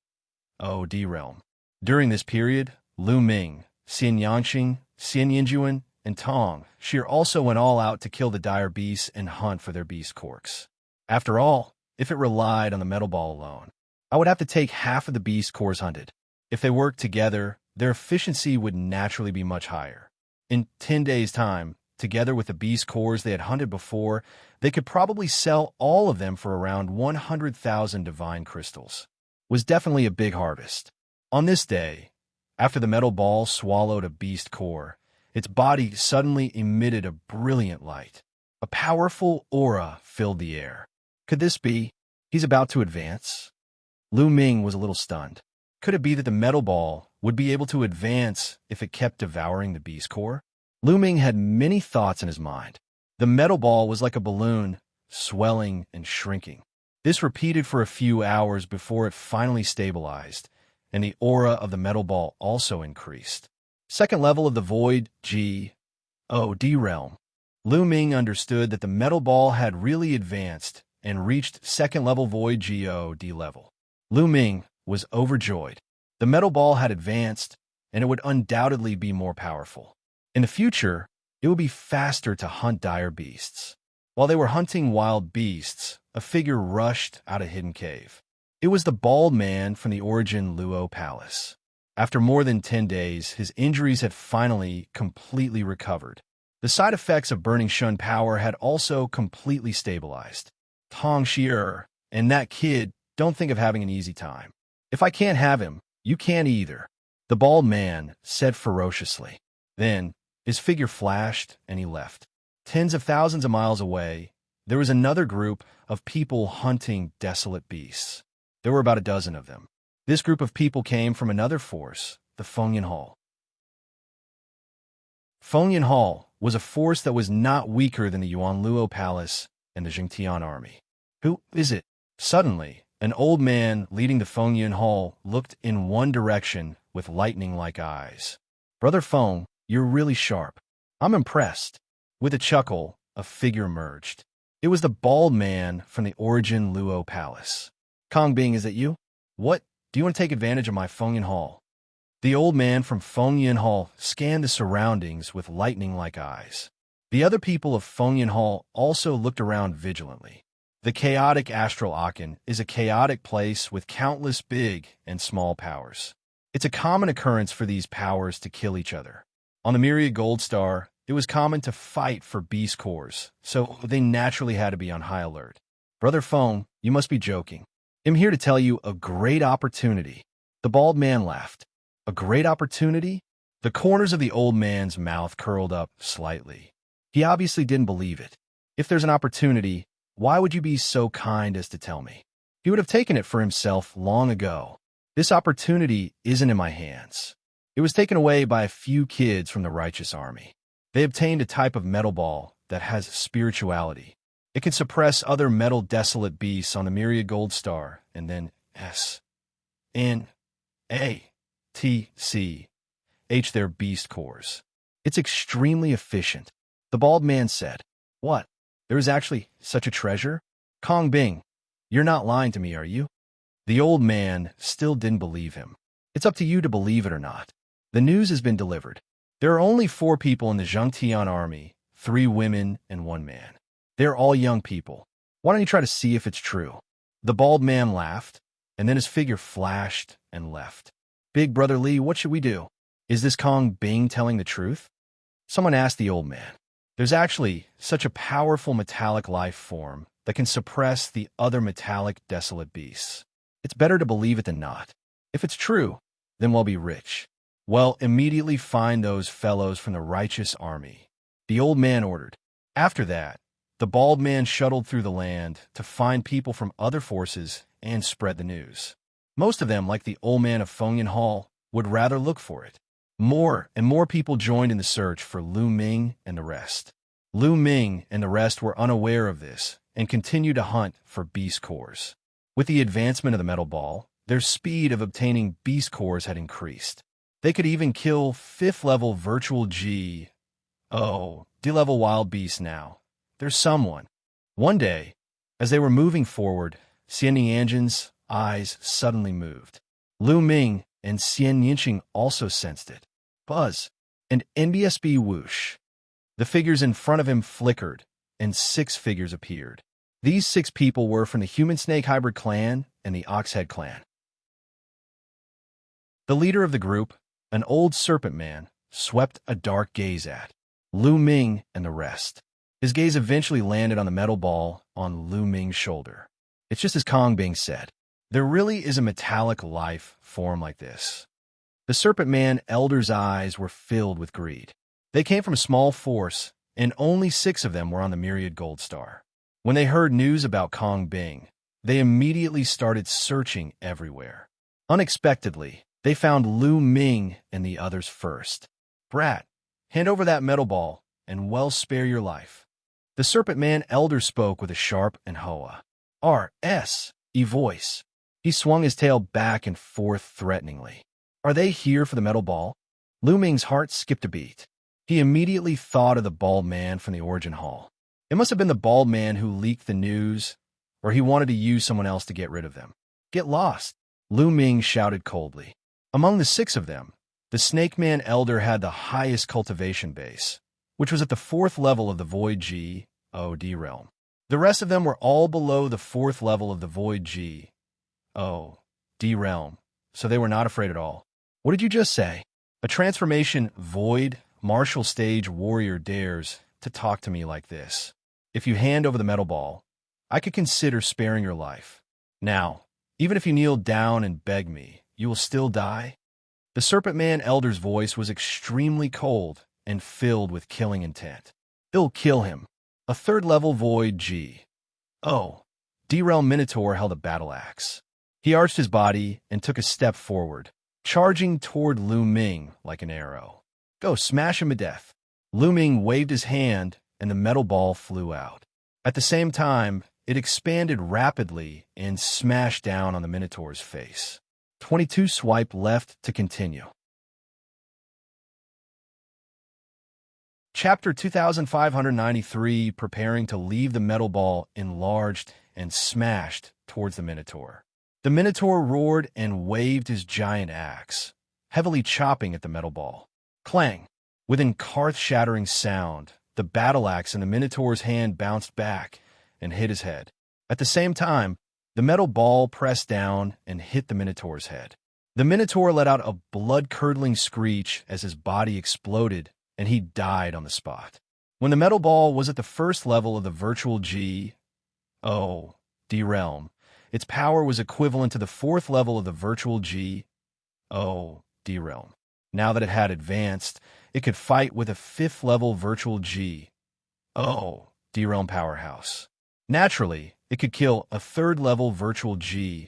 realm. During this period, Lu Ming, Xianxia, Xianxia, and Tong Shi also went all out to kill the dire beasts and hunt for their beast corks. After all, if it relied on the metal ball alone, I would have to take half of the beast cores hunted. If they worked together, their efficiency would naturally be much higher. In 10 days' time, together with the beast cores they had hunted before, they could probably sell all of them for around 100,000 divine crystals. It was definitely a big harvest. On this day, after the metal ball swallowed a beast core, its body suddenly emitted a brilliant light. A powerful aura filled the air. Could this be? He's about to advance? Lu Ming was a little stunned. Could it be that the metal ball would be able to advance if it kept devouring the beast core? Lu Ming had many thoughts in his mind. The metal ball was like a balloon, swelling and shrinking. This repeated for a few hours before it finally stabilized, and the aura of the metal ball also increased. 2nd level of the void D realm. Lu Ming understood that the metal ball had really advanced and reached 2nd level void D level. Lu Ming was overjoyed. The metal ball had advanced, and it would undoubtedly be more powerful. In the future, it would be faster to hunt dire beasts. While they were hunting wild beasts, a figure rushed out of a hidden cave. It was the bald man from the Origin Luo Palace. After more than 10 days, his injuries had finally completely recovered. The side effects of burning shun power had also completely stabilized. Tong Shi and that kid don't think of having an easy time. If I can't have him, you can't either, the bald man said ferociously. Then, his figure flashed and he left. Tens of thousands of miles away, there was another group of people hunting desolate beasts. There were about a dozen of them. This group of people came from another force, the Fengyan Hall. Fengyan Hall was a force that was not weaker than the Yuanluo Palace and the Jingtian army. Who is it? Suddenly, an old man leading the Fengyan Hall looked in one direction with lightning-like eyes. Brother Feng, you're really sharp. I'm impressed. With a chuckle, a figure emerged. It was the bald man from the Origin Luo Palace. Kong Bing, is it you? What? Do you want to take advantage of my Fengyan Hall? The old man from Fengyan Hall scanned the surroundings with lightning-like eyes. The other people of Fengyan Hall also looked around vigilantly. The chaotic astral Aken is a chaotic place with countless big and small powers. It's a common occurrence for these powers to kill each other. On the Myriad Gold Star, it was common to fight for beast cores, so they naturally had to be on high alert. Brother Feng, you must be joking. I'm here to tell you a great opportunity. The bald man laughed. A great opportunity? The corners of the old man's mouth curled up slightly. He obviously didn't believe it. If there's an opportunity, why would you be so kind as to tell me? He would have taken it for himself long ago. This opportunity isn't in my hands. It was taken away by a few kids from the righteous army. They obtained a type of metal ball that has spirituality. It can suppress other metal desolate beasts on the Myriad Gold Star, and then S-N-A-T-C-H their beast cores. It's extremely efficient. The bald man said, What? There is actually such a treasure? Kong Bing, you're not lying to me, are you? The old man still didn't believe him. It's up to you to believe it or not. The news has been delivered. There are only 4 people in the Zhangtian army, 3 women and 1 man. They're all young people. Why don't you try to see if it's true? The bald man laughed, and then his figure flashed and left. Big Brother Li, what should we do? Is this Kong Bing telling the truth? Someone asked the old man. There's actually such a powerful metallic life form that can suppress the other metallic desolate beasts. It's better to believe it than not. If it's true, then we'll be rich. Well, immediately find those fellows from the righteous army. The old man ordered. After that, the bald man shuttled through the land to find people from other forces and spread the news. Most of them, like the old man of Fengyan Hall, would rather look for it. More and more people joined in the search for Lu Ming and the rest. Lu Ming and the rest were unaware of this and continued to hunt for beast cores. With the advancement of the metal ball, their speed of obtaining beast cores had increased. They could even kill 5th-level virtual D-level wild beasts now. There's someone. One day, as they were moving forward, Xianxia's eyes suddenly moved. Lu Ming and Xianxia also sensed it. Buzz, and NBSB whoosh. The figures in front of him flickered, and 6 figures appeared. These 6 people were from the Human-Snake Hybrid clan and the Oxhead clan. The leader of the group, an old serpent man, swept a dark gaze at Lu Ming and the rest. His gaze eventually landed on the metal ball on Lu Ming's shoulder. It's just as Kong Bing said. There really is a metallic life form like this. The serpent man elder's eyes were filled with greed. They came from a small force, and only 6 of them were on the Myriad Gold Star. When they heard news about Kong Bing, they immediately started searching everywhere. Unexpectedly, they found Lu Ming and the others first. Brat, hand over that metal ball, and well spare your life. The serpent man elder spoke with a sharp and hoa. R.S.E. voice. He swung his tail back and forth threateningly. Are they here for the metal ball? Lu Ming's heart skipped a beat. He immediately thought of the bald man from the Origin Hall. It must have been the bald man who leaked the news, or he wanted to use someone else to get rid of them. Get lost, Lu Ming shouted coldly. Among the 6 of them, the Snake Man Elder had the highest cultivation base, which was at the 4th level of the Void G-O-D realm. The rest of them were all below the 4th level of the Void G-O-D realm, so they were not afraid at all. What did you just say? A transformation Void martial stage warrior dares to talk to me like this. If you hand over the metal ball, I could consider sparing your life. Now, even if you kneel down and beg me, you will still die? The Serpent Man Elder's voice was extremely cold and filled with killing intent. It'll kill him. A 3rd-level Void D-Realm Minotaur held a battle axe. He arched his body and took a step forward, charging toward Lu Ming like an arrow. Go smash him to death. Lu Ming waved his hand, and the metal ball flew out. At the same time, it expanded rapidly and smashed down on the Minotaur's face. 22 swipe left to continue. Chapter 2593, preparing to leave. The metal ball enlarged and smashed towards the Minotaur. The Minotaur roared and waved his giant axe, heavily chopping at the metal ball. Clang! With an earth-shattering sound, the battle axe in the Minotaur's hand bounced back and hit his head. At the same time, the metal ball pressed down and hit the Minotaur's head. The Minotaur let out a blood-curdling screech as his body exploded, and he died on the spot. When the metal ball was at the first level of the virtual G-O-D realm, its power was equivalent to the fourth level of the virtual G-O-D realm. Now that it had advanced, it could fight with a fifth-level virtual G-O-D realm powerhouse. Naturally, it could kill a third-level virtual G-O-D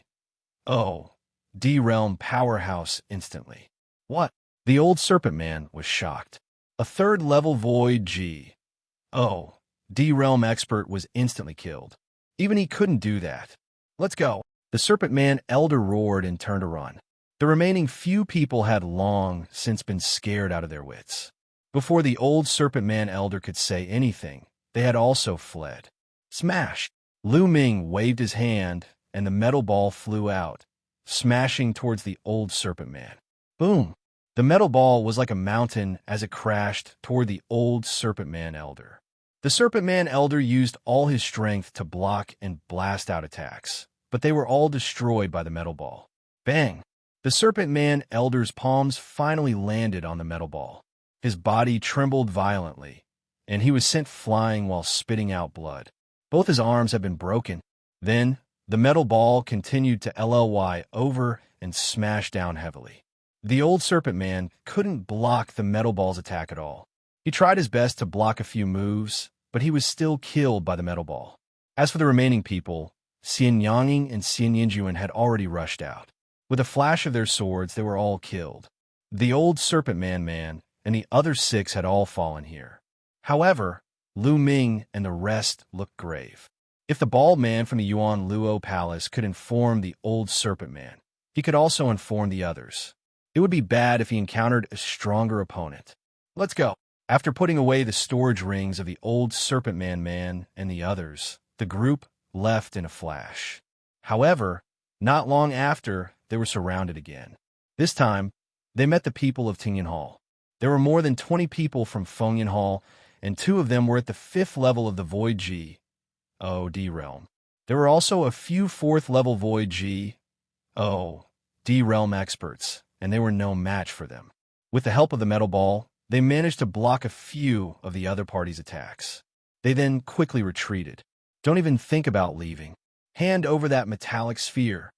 realm powerhouse instantly. What? The old Serpent Man was shocked. A third-level void G-O-D realm expert was instantly killed. Even he couldn't do that. Let's go. The Serpent Man elder roared and turned to run. The remaining few people had long since been scared out of their wits. Before the old Serpent Man elder could say anything, they had also fled. Smash! Lu Ming waved his hand, and the metal ball flew out, smashing towards the old Serpent Man. Boom! The metal ball was like a mountain as it crashed toward the old Serpent Man elder. The Serpent Man elder used all his strength to block and blast out attacks, but they were all destroyed by the metal ball. Bang! The Serpent Man elder's palms finally landed on the metal ball. His body trembled violently, and he was sent flying while spitting out blood. Both his arms had been broken. Then, the metal ball continued to LLY over and smash down heavily. The old Serpent Man couldn't block the metal ball's attack at all. He tried his best to block a few moves, but he was still killed by the metal ball. As for the remaining people, Xianxia and Xianxia had already rushed out. With a flash of their swords, they were all killed. The old Serpent Man and the other 6 had all fallen here. However, Lu Ming and the rest looked grave. If the bald man from the Yuan Luo Palace could inform the old Serpent Man, he could also inform the others. It would be bad if he encountered a stronger opponent. Let's go. After putting away the storage rings of the old Serpent Man and the others, the group left in a flash. However, not long after, they were surrounded again. This time, they met the people of Tingyan Hall. There were more than 20 people from Fengyan Hall, and 2 of them were at the 5th level of the Void G-O-D realm. There were also a few 4th-level Void G-O-D realm experts, and they were no match for them. With the help of the metal ball, they managed to block a few of the other party's attacks. They then quickly retreated. Don't even think about leaving. Hand over that metallic sphere.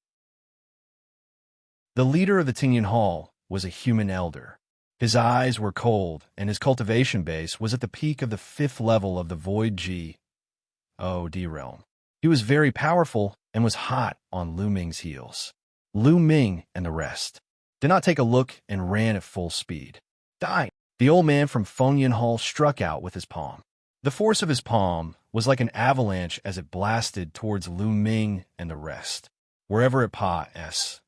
The leader of the Tingyan Hall was a human elder. His eyes were cold, and his cultivation base was at the peak of the 5th level of the Void G-O-D realm. He was very powerful and was hot on Lu Ming's heels. Lu Ming and the rest did not take a look and ran at full speed. Die! The old man from Fengyan Hall struck out with his palm. The force of his palm was like an avalanche as it blasted towards Lu Ming and the rest. Wherever it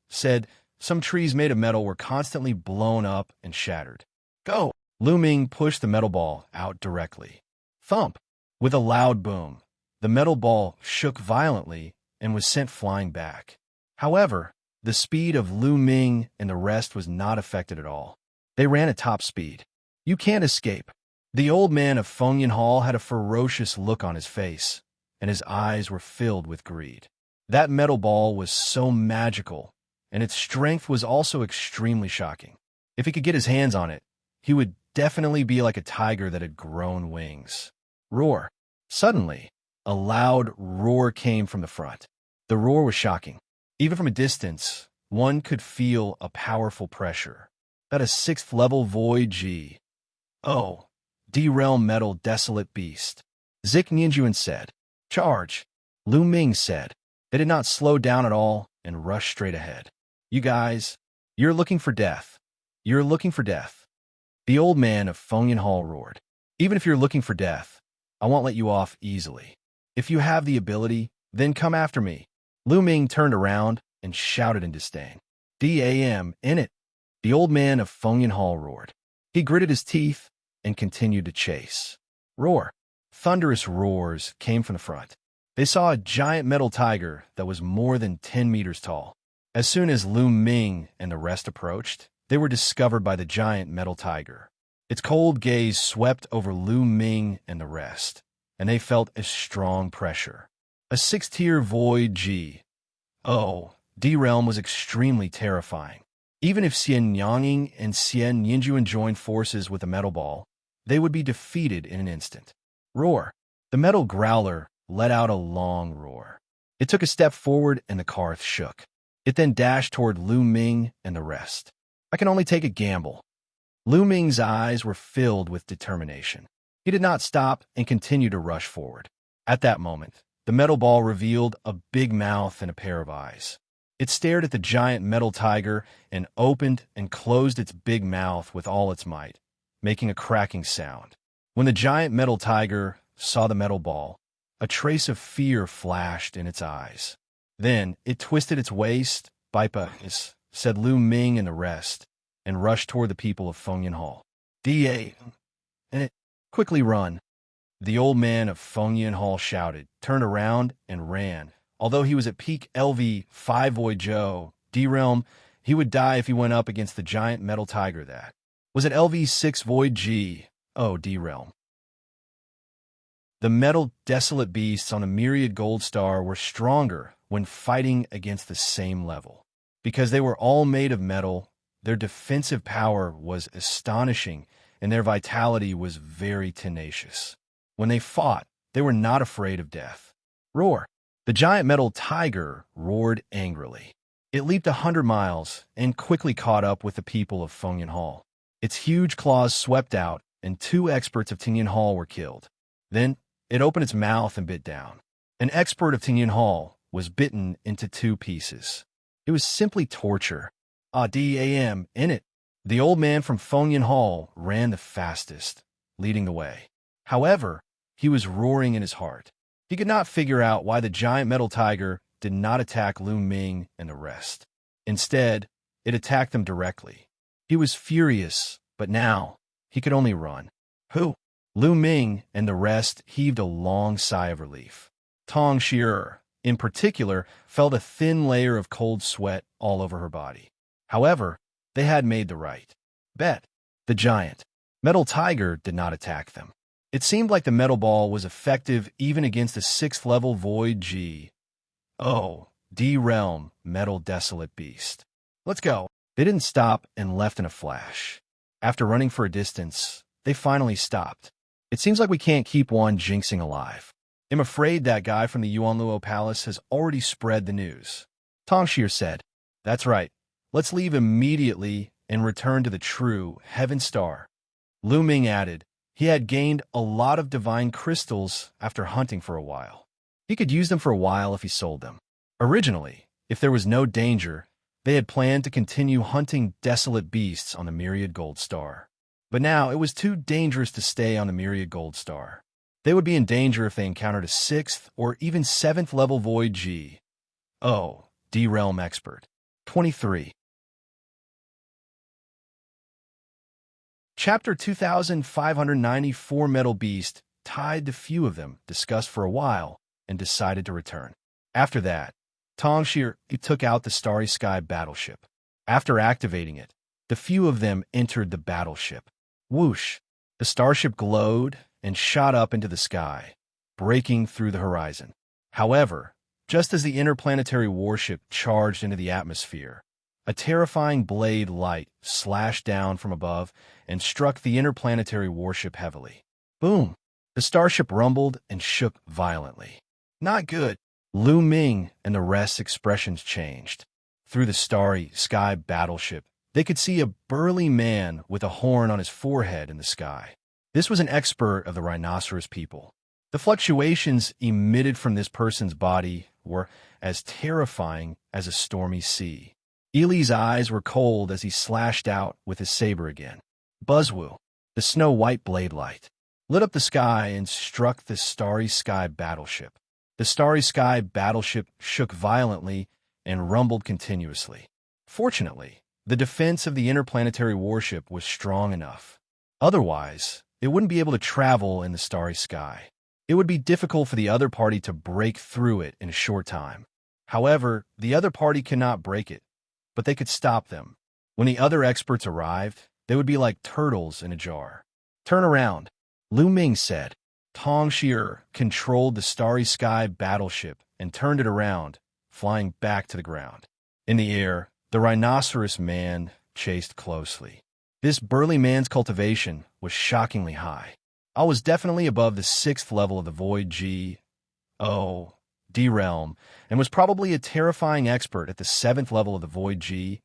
said, some trees made of metal were constantly blown up and shattered. Go! Lu Ming pushed the metal ball out directly. Thump! With a loud boom, the metal ball shook violently and was sent flying back. However, the speed of Lu Ming and the rest was not affected at all. They ran at top speed. You can't escape. The old man of Fengyan Hall had a ferocious look on his face, and his eyes were filled with greed. That metal ball was so magical, and its strength was also extremely shocking. If he could get his hands on it, he would definitely be like a tiger that had grown wings. Roar! Suddenly, a loud roar came from the front. The roar was shocking. Even from a distance, one could feel a powerful pressure. That a 6th-level Void G-O-D realm metal desolate beast. Zik Ninjuan said. Charge! Lu Ming said. They did not slow down at all and rushed straight ahead. You guys, you're looking for death. You're looking for death. The old man of Fengyan Hall roared. Even if you're looking for death, I won't let you off easily. If you have the ability, then come after me." Lu Ming turned around and shouted in disdain. "Damn, in it!" The old man of Fengyan Hall roared. He gritted his teeth and continued to chase. Roar! Thunderous roars came from the front. They saw a giant metal tiger that was more than 10 meters tall. As soon as Lu Ming and the rest approached, they were discovered by the giant metal tiger. Its cold gaze swept over Lu Ming and the rest, and they felt a strong pressure. A 6-tier void G. Oh, D-Realm was extremely terrifying. Even if Xianxia and Xianxia joined forces with a metal ball, they would be defeated in an instant. Roar! The metal growler let out a long roar. It took a step forward and the car shook. It then dashed toward Lu Ming and the rest. "I can only take a gamble." Lu Ming's eyes were filled with determination. He did not stop and continued to rush forward. At that moment, the metal ball revealed a big mouth and a pair of eyes. It stared at the giant metal tiger and opened and closed its big mouth with all its might, making a cracking sound. When the giant metal tiger saw the metal ball, a trace of fear flashed in its eyes. Then it twisted its waist, "Bipa," said Lu Ming and the rest, and rushed toward the people of Fengyan Hall. "Da! And it! Quickly run!" The old man of Fengyan Hall shouted, turned around, and ran. Although he was at peak LV5 Void Joe, D-Realm, he would die if he went up against the giant metal tiger that was at LV6 Void G. Oh, D-Realm. The metal desolate beasts on the Myriad Gold Star were stronger when fighting against the same level. Because they were all made of metal, their defensive power was astonishing and their vitality was very tenacious. When they fought, they were not afraid of death. Roar! The giant metal tiger roared angrily. It leaped 100 miles and quickly caught up with the people of Fengyan Hall. Its huge claws swept out, and 2 experts of Fengyan Hall were killed. Then it opened its mouth and bit down. An expert of Fengyan Hall was bitten into 2 pieces. It was simply torture. Damn, in it. The old man from Fengyan Hall ran the fastest, leading the way. However, he was roaring in his heart. He could not figure out why the giant metal tiger did not attack Lu Ming and the rest. Instead, it attacked them directly. He was furious, but now he could only run. Who? Lu Ming and the rest heaved a long sigh of relief. Xianxia, in particular, felt a thin layer of cold sweat all over her body. However, they had made the right bet. The giant metal tiger did not attack them. It seemed like the metal ball was effective even against a 6th level void G. Oh, D-Realm metal desolate beast. Let's go. They didn't stop and left in a flash. After running for a distance, they finally stopped. It seems like we can't keep one jinxing alive. I'm afraid that guy from the Yuanluo Palace has already spread the news. Xianxia said, "That's right. Let's leave immediately and return to the true Heaven Star." Lu Ming added, he had gained a lot of divine crystals after hunting for a while. He could use them for a while if he sold them. Originally, if there was no danger, they had planned to continue hunting desolate beasts on the Myriad Gold Star. But now it was too dangerous to stay on the Myriad Gold Star. They would be in danger if they encountered a 6th or even 7th level void G. Oh, D-Realm expert. 23. Chapter 2594 Metal Beast tied the few of them, discussed for a while, and decided to return. After that, Xianxia took out the Starry Sky battleship. After activating it, the few of them entered the battleship. Whoosh! The starship glowed and shot up into the sky, breaking through the horizon. However, just as the interplanetary warship charged into the atmosphere, a terrifying blade light slashed down from above and struck the interplanetary warship heavily. Boom! The starship rumbled and shook violently. Not good. Lu Ming and the rest's expressions changed. Through the Starry Sky battleship, they could see a burly man with a horn on his forehead in the sky. This was an expert of the rhinoceros people. The fluctuations emitted from this person's body were as terrifying as a stormy sea. Eli's eyes were cold as he slashed out with his saber again. Buzzwoo! The snow-white blade light. lit up the sky and struck the Starry Sky battleship. The Starry Sky battleship shook violently and rumbled continuously. Fortunately, the defense of the interplanetary warship was strong enough. Otherwise, it wouldn't be able to travel in the starry sky. It would be difficult for the other party to break through it in a short time. However, the other party cannot break it, but they could stop them. When the other experts arrived, they would be like turtles in a jar. "Turn around," Lu Ming said. Tong Xier controlled the Starry Sky battleship and turned it around, flying back to the ground. In the air, the rhinoceros man chased closely. This burly man's cultivation was shockingly high. I was definitely above the 6th level of the Void G. O. D realm, and was probably a terrifying expert at the 7th level of the Void G.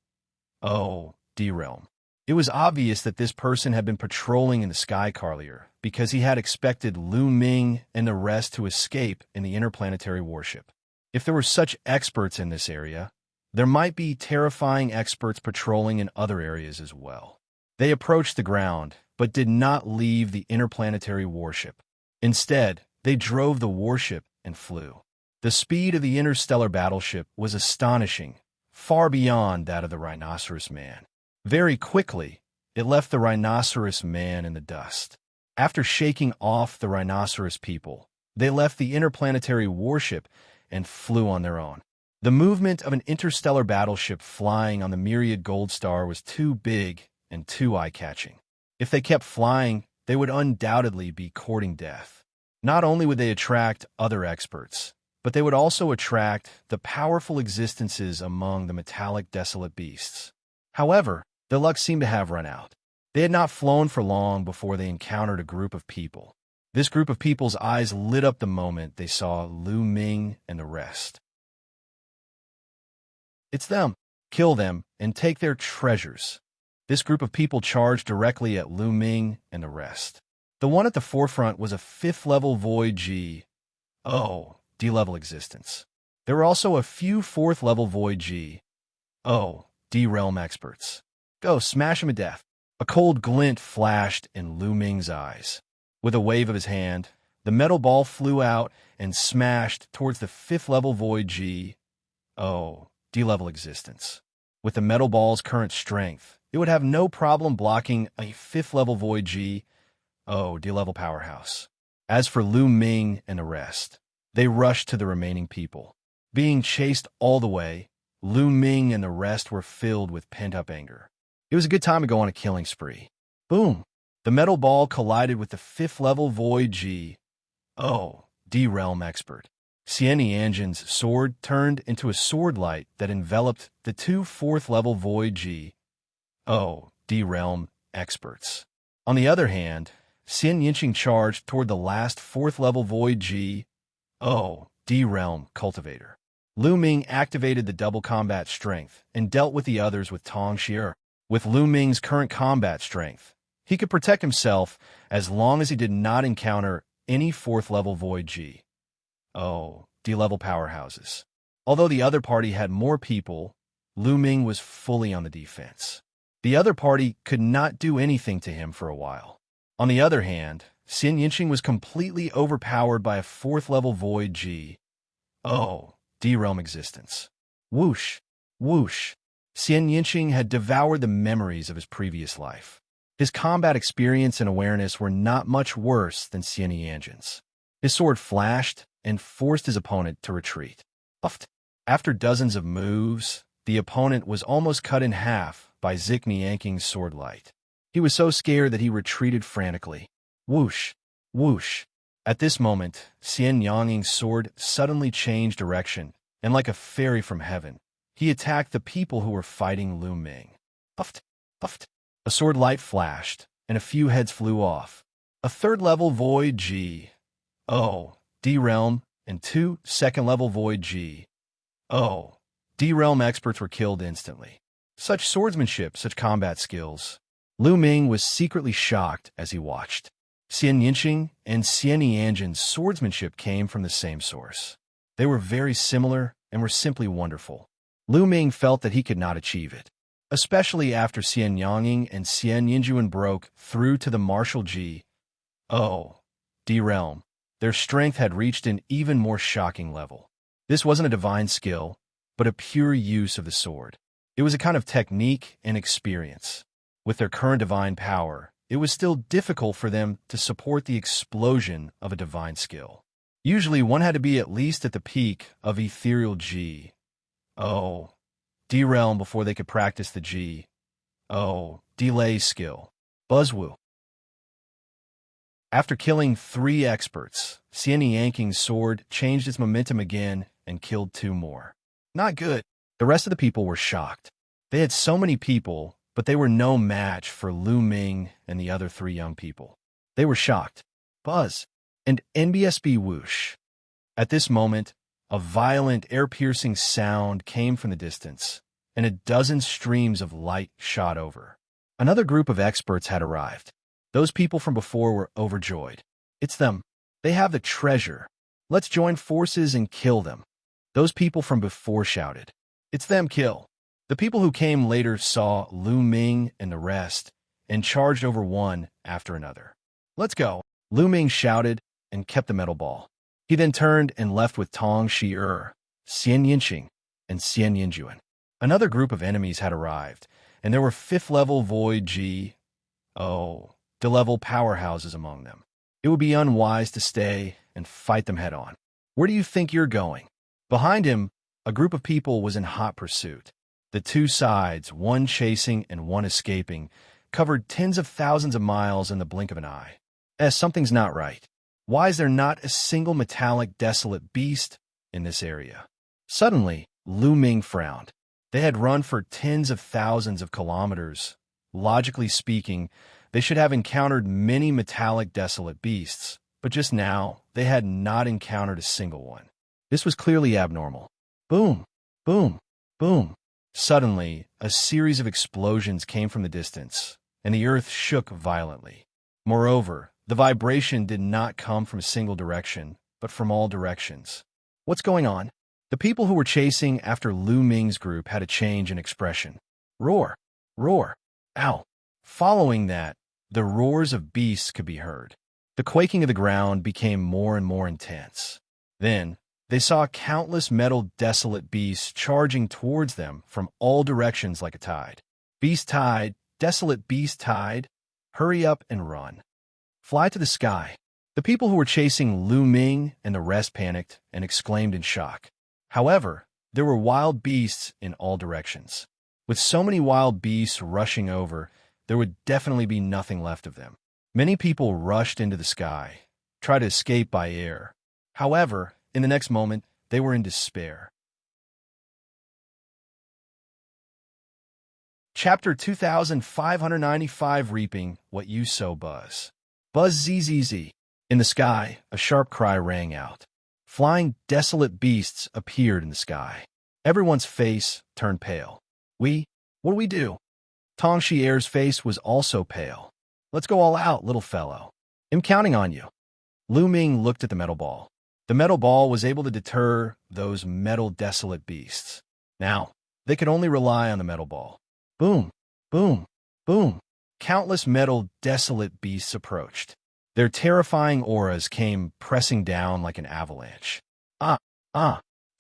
O. D realm. It was obvious that this person had been patrolling in the sky earlier, because he had expected Lu Ming and the rest to escape in the interplanetary warship. If there were such experts in this area, there might be terrifying experts patrolling in other areas as well. They approached the ground, but did not leave the interplanetary warship. Instead, they drove the warship and flew. The speed of the interstellar battleship was astonishing, far beyond that of the rhinoceros man. Very quickly, it left the rhinoceros man in the dust. After shaking off the rhinoceros people, they left the interplanetary warship and flew on their own. The movement of an interstellar battleship flying on the myriad gold star was too big and too eye-catching. If they kept flying, they would undoubtedly be courting death. Not only would they attract other experts, but they would also attract the powerful existences among the metallic desolate beasts. However, their luck seemed to have run out. They had not flown for long before they encountered a group of people. This group of people's eyes lit up the moment they saw Lu Ming and the rest. "It's them. Kill them and take their treasures." This group of people charged directly at Lu Ming and the rest. The one at the forefront was a 5th-level Void G. O. D-level existence. There were also a few 4th-level Void G. O. D-realm experts. "Go, smash him to death." A cold glint flashed in Lu Ming's eyes. With a wave of his hand, the metal ball flew out and smashed towards the 5th-level Void G. O. D-level existence. With the metal ball's current strength, it would have no problem blocking a 5th-level Void G. O. D-level powerhouse. As for Lu Ming and the rest, they rushed to the remaining people. Being chased all the way, Lu Ming and the rest were filled with pent-up anger. It was a good time to go on a killing spree. Boom! The metal ball collided with the 5th-level Void G. O. D-realm expert. Xianxia's sword turned into a sword light that enveloped the two 4th-level Void G. O. D-realm experts. On the other hand, Xianxia charged toward the last 4th-level Void G. O. D-realm cultivator. Lu Ming activated the double combat strength and dealt with the others with Tong Xier. With Lu Ming's current combat strength, he could protect himself as long as he did not encounter any 4th-level Void G. O. D-level powerhouses. Although the other party had more people, Lu Ming was fully on the defense. The other party could not do anything to him for a while. On the other hand, Xianxia was completely overpowered by a 4th-level Void G. O. D-realm existence. Whoosh! Whoosh! Xianxia had devoured the memories of his previous life. His combat experience and awareness were not much worse than Xianxia's. His sword flashed and forced his opponent to retreat. After dozens of moves, the opponent was almost cut in half by Xianxia's sword light. He was so scared that he retreated frantically. Whoosh! Whoosh! At this moment, Xianxia's sword suddenly changed direction, and like a fairy from heaven, he attacked the people who were fighting Lu Ming. Puffed! Puffed! A sword light flashed, and a few heads flew off. A 3rd-level Void G. O. D-realm and 2 2nd-level Void G. O. D-realm experts were killed instantly. Such swordsmanship, such combat skills. Lu Ming was secretly shocked as he watched. Xianxia and Xianxia's swordsmanship came from the same source. They were very similar and were simply wonderful. Lu Ming felt that he could not achieve it, especially after Xianxiang and Xianxia broke through to the martial G. Oh, D-Realm. Their strength had reached an even more shocking level. This wasn't a divine skill, but a pure use of the sword. It was a kind of technique and experience. With their current divine power, it was still difficult for them to support the explosion of a divine skill. Usually, one had to be at least at the peak of ethereal G. Oh, D-Realm before they could practice the G. Oh, delay skill. Buzzwoo. After killing 3 experts, Xianxia's sword changed its momentum again and killed 2 more. Not good. The rest of the people were shocked. They had so many people, but they were no match for Lu Ming and the other 3 young people. They were shocked. Buzz. And NBSB whoosh. At this moment, a violent, air-piercing sound came from the distance, and a dozen streams of light shot over. Another group of experts had arrived. Those people from before were overjoyed. It's them. They have the treasure. Let's join forces and kill them. Those people from before shouted. It's them, kill. The people who came later saw Lu Ming and the rest and charged over one after another. Let's go. Lu Ming shouted and kept the metal ball. He then turned and left with Tong Shi-er, Xianxia, and Xianxia. Another group of enemies had arrived, and there were 5th-level Void G. Oh, D-level powerhouses among them. It would be unwise to stay and fight them head-on. Where do you think you're going? Behind him, a group of people was in hot pursuit. The 2 sides, one chasing and one escaping, covered tens of thousands of miles in the blink of an eye. Something's not right. Why is there not a single metallic desolate beast in this area? Suddenly, Lu Ming frowned. They had run for tens of thousands of kilometers. Logically speaking, they should have encountered many metallic desolate beasts, but just now, they had not encountered a single one. This was clearly abnormal. Boom, boom, boom. Suddenly, a series of explosions came from the distance, and the earth shook violently. Moreover, the vibration did not come from a single direction, but from all directions. What's going on? The people who were chasing after Lu Ming's group had a change in expression. Roar, roar, ow. Following that, the roars of beasts could be heard. The quaking of the ground became more and more intense. Then, they saw countless metal desolate beasts charging towards them from all directions like a tide. Beast tide, desolate beast tide, hurry up and run. Fly to the sky. The people who were chasing Lu Ming and the rest panicked and exclaimed in shock. However, there were wild beasts in all directions. With so many wild beasts rushing over, there would definitely be nothing left of them. Many people rushed into the sky, tried to escape by air. However, in the next moment, they were in despair. Chapter 2595 Reaping What You Sow Buzz. Buzz zzz. In the sky, a sharp cry rang out. Flying desolate beasts appeared in the sky. Everyone's face turned pale. What do we do? Tong Shi-er's face was also pale. Let's go all out, little fellow. I'm counting on you. Lu Ming looked at the metal ball. The metal ball was able to deter those metal desolate beasts. Now, they could only rely on the metal ball. Boom, boom, boom. Countless metal desolate beasts approached. Their terrifying auras came pressing down like an avalanche.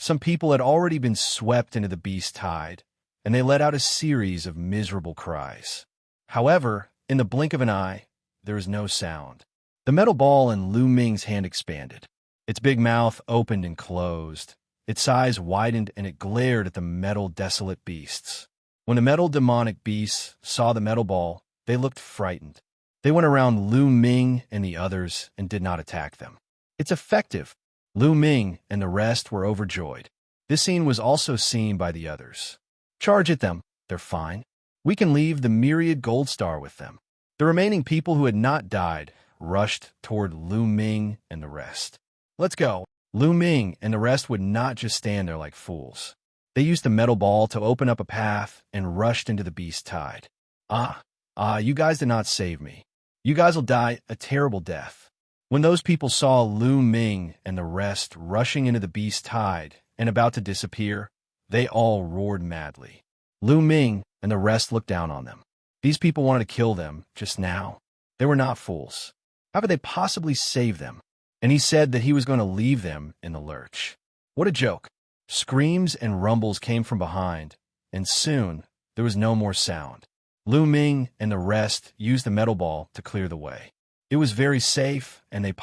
Some people had already been swept into the beast tide, and they let out a series of miserable cries. However, in the blink of an eye, there was no sound. The metal ball in Lu Ming's hand expanded. Its big mouth opened and closed. Its eyes widened and it glared at the metal desolate beasts. When the metal demonic beasts saw the metal ball, they looked frightened. They went around Lu Ming and the others and did not attack them. It's effective. Lu Ming and the rest were overjoyed. This scene was also seen by the others. Charge at them. They're fine. We can leave the myriad gold star with them. The remaining people who had not died rushed toward Lu Ming and the rest. Let's go. Lu Ming and the rest would not just stand there like fools. They used the metal ball to open up a path and rushed into the beast tide. You guys did not save me. You guys will die a terrible death. When those people saw Lu Ming and the rest rushing into the beast tide and about to disappear, they all roared madly. Lu Ming and the rest looked down on them. These people wanted to kill them just now. They were not fools. How could they possibly save them? And he said that he was going to leave them in the lurch. What a joke. Screams and rumbles came from behind, and soon there was no more sound. Lu Ming and the rest used the metal ball to clear the way. It was very safe, and they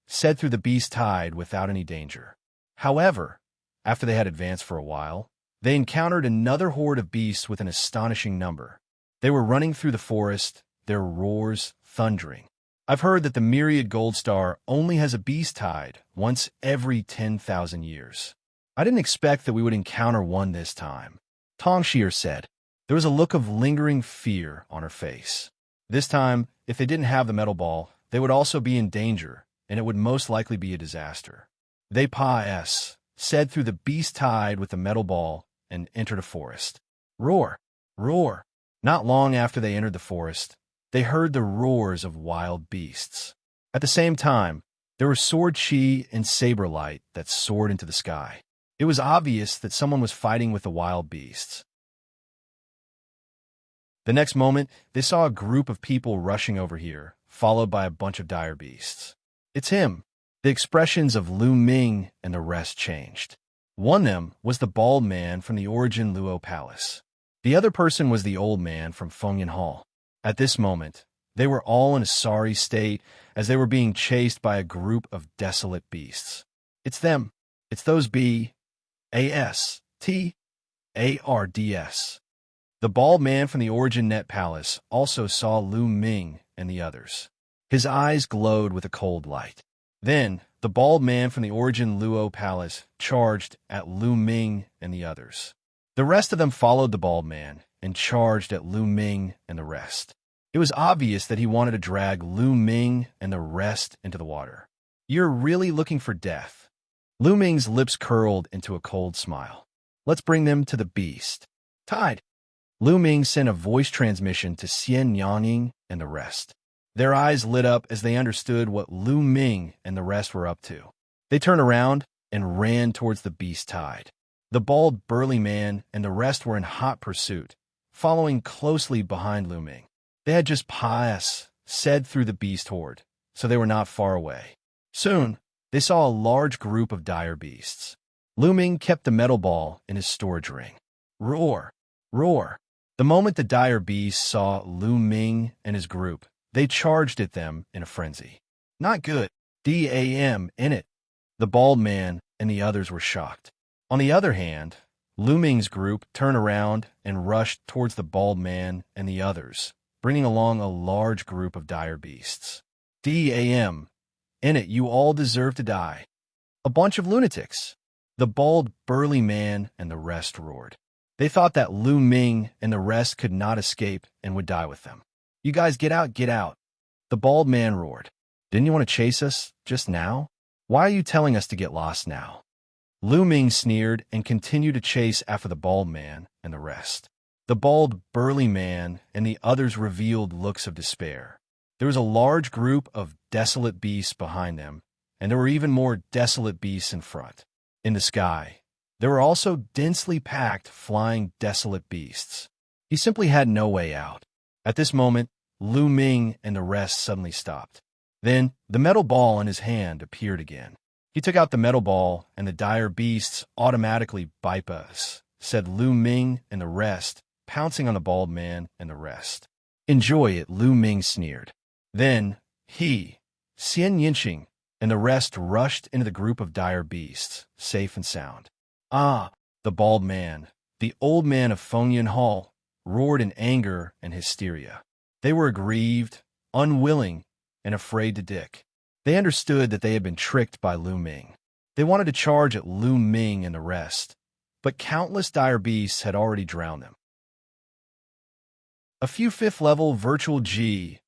said through the beast tide without any danger. However, after they had advanced for a while, they encountered another horde of beasts with an astonishing number. They were running through the forest, their roars thundering. I've heard that the myriad gold star only has a beast tide once every 10,000 years. I didn't expect that we would encounter one this time, Xianxia said. There was a look of lingering fear on her face. This time, if they didn't have the metal ball, they would also be in danger, and it would most likely be a disaster. They said through the beast tide with the metal ball and entered a forest. Roar! Roar! Not long after they entered the forest, they heard the roars of wild beasts. At the same time, there were sword chi and saber light that soared into the sky. It was obvious that someone was fighting with the wild beasts. The next moment, they saw a group of people rushing over here, followed by a bunch of dire beasts. It's him. The expressions of Lu Ming and the rest changed. One of them was the bald man from the Origin Luo Palace. The other person was the old man from Fengyan Hall. At this moment, they were all in a sorry state as they were being chased by a group of desolate beasts. It's them. It's those beasts. The bald man from the Origin Net Palace also saw Lu Ming and the others. His eyes glowed with a cold light. Then, the bald man from the Origin Luo Palace charged at Lu Ming and the others. The rest of them followed the bald man and charged at Lu Ming and the rest. It was obvious that he wanted to drag Lu Ming and the rest into the water. You're really looking for death. Lu Ming's lips curled into a cold smile. Let's bring them to the beast tide. Lu Ming sent a voice transmission to Xianxia and the rest. Their eyes lit up as they understood what Lu Ming and the rest were up to. They turned around and ran towards the beast tide. The bald, burly man and the rest were in hot pursuit, following closely behind Lu Ming. They had just said through the beast horde, so they were not far away. Soon, they saw a large group of dire beasts. Lu Ming kept the metal ball in his storage ring. Roar! Roar! The moment the dire beasts saw Lu Ming and his group, they charged at them in a frenzy. Not good. DAM in it. The bald man and the others were shocked. On the other hand, Lu Ming's group turned around and rushed towards the bald man and the others, bringing along a large group of dire beasts. DAM in it, you all deserve to die. A bunch of lunatics. The bald, burly man and the rest roared. They thought that Lu Ming and the rest could not escape and would die with them. You guys get out, get out. The bald man roared. Didn't you want to chase us just now? Why are you telling us to get lost now? Lu Ming sneered and continued to chase after the bald man and the rest. The bald, burly man and the others revealed looks of despair. There was a large group of desolate beasts behind them, and there were even more desolate beasts in front. In the sky, there were also densely packed, flying, desolate beasts. He simply had no way out. At this moment, Lu Ming and the rest suddenly stopped. Then, the metal ball in his hand appeared again. He took out the metal ball, and the dire beasts automatically bypass, said Lu Ming and the rest, pouncing on the bald man and the rest. Enjoy it, Lu Ming sneered. Then, Xianxia, and the rest rushed into the group of dire beasts, safe and sound. Ah, the bald man, the old man of Fengyan Hall, roared in anger and hysteria. They were aggrieved, unwilling, and afraid to dick. They understood that they had been tricked by Lu Ming. They wanted to charge at Lu Ming and the rest, but countless dire beasts had already drowned them. A few 5th-level virtual D-level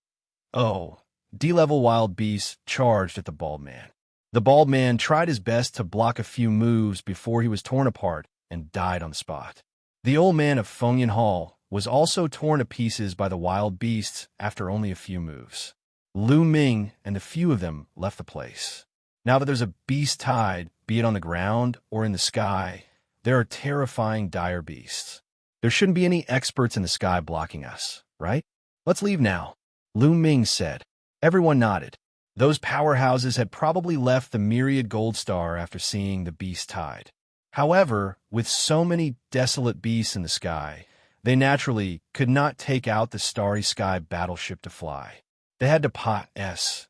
wild beasts charged at the bald man. The bald man tried his best to block a few moves before he was torn apart and died on the spot. The old man of Fengyan Hall was also torn to pieces by the wild beasts after only a few moves. Lu Ming and the few of them left the place. Now that there's a beast tide, be it on the ground or in the sky, there are terrifying dire beasts. There shouldn't be any experts in the sky blocking us, right? Let's leave now, Lu Ming said. Everyone nodded. Those powerhouses had probably left the myriad gold star after seeing the beast tide. However, with so many desolate beasts in the sky, they naturally could not take out the starry sky battleship to fly. They had to pass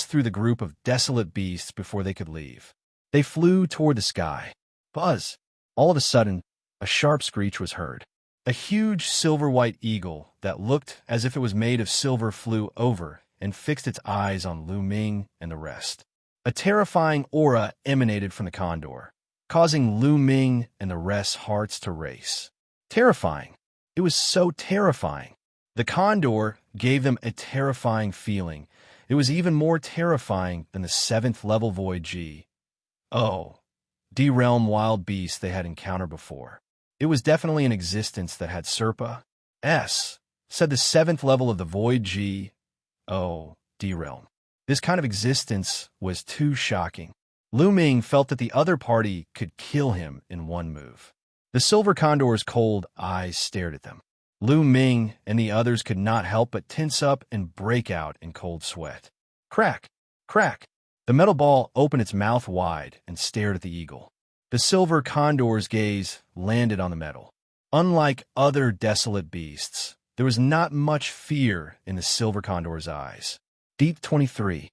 through the group of desolate beasts before they could leave. They flew toward the sky. Buzz! All of a sudden, a sharp screech was heard. A huge silver-white eagle that looked as if it was made of silver flew over and fixed its eyes on Lu Ming and the rest. A terrifying aura emanated from the condor, causing Lu Ming and the rest's hearts to race. Terrifying. It was so terrifying. The condor gave them a terrifying feeling. It was even more terrifying than the 7th level Void G. D-realm wild beast they had encountered before. It was definitely an existence that had Serpa said the 7th level of the Void G. D-realm. This kind of existence was too shocking. Lu Ming felt that the other party could kill him in one move. The silver condor's cold eyes stared at them. Lu Ming and the others could not help but tense up and break out in cold sweat. Crack! Crack! The metal ball opened its mouth wide and stared at the eagle. The silver condor's gaze landed on the metal. Unlike other desolate beasts, there was not much fear in the silver condor's eyes. Deep 23.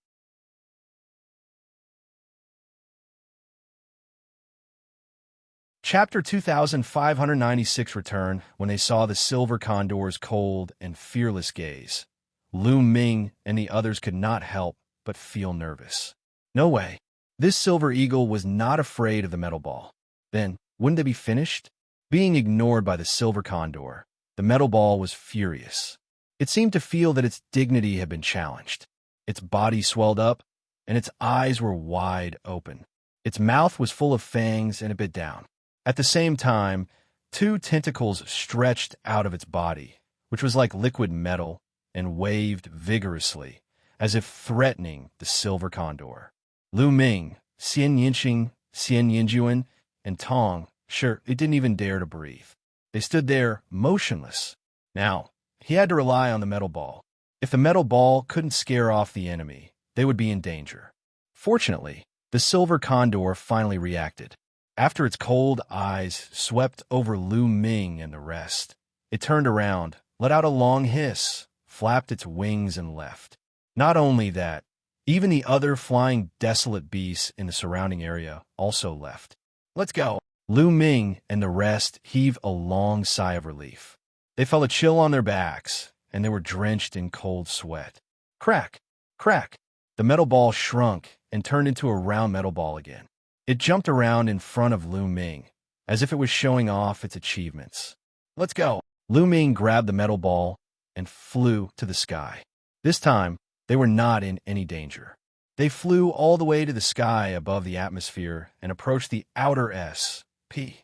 Chapter 2596 returned when they saw the silver condor's cold and fearless gaze. Lu Ming and the others could not help but feel nervous. No way. This silver eagle was not afraid of the metal ball. Then, wouldn't they be finished? Being ignored by the silver condor, the metal ball was furious. It seemed to feel that its dignity had been challenged. Its body swelled up, and its eyes were wide open. Its mouth was full of fangs, and it bit down. At the same time, 2 tentacles stretched out of its body, which was like liquid metal, and waved vigorously, as if threatening the silver condor. Lu Ming, Xianxia, Xianxia, and Tong, sure, it didn't even dare to breathe. They stood there, motionless. Now, he had to rely on the metal ball. If the metal ball couldn't scare off the enemy, they would be in danger. Fortunately, the silver condor finally reacted. After its cold eyes swept over Lu Ming and the rest, it turned around, let out a long hiss, flapped its wings, and left. Not only that, even the other flying desolate beasts in the surrounding area also left. Let's go. Lu Ming and the rest heaved a long sigh of relief. They felt a chill on their backs, and they were drenched in cold sweat. Crack! Crack! The metal ball shrunk and turned into a round metal ball again. It jumped around in front of Lu Ming, as if it was showing off its achievements. Let's go. Lu Ming grabbed the metal ball and flew to the sky. This time, they were not in any danger. They flew all the way to the sky above the atmosphere and approached the outer S.P.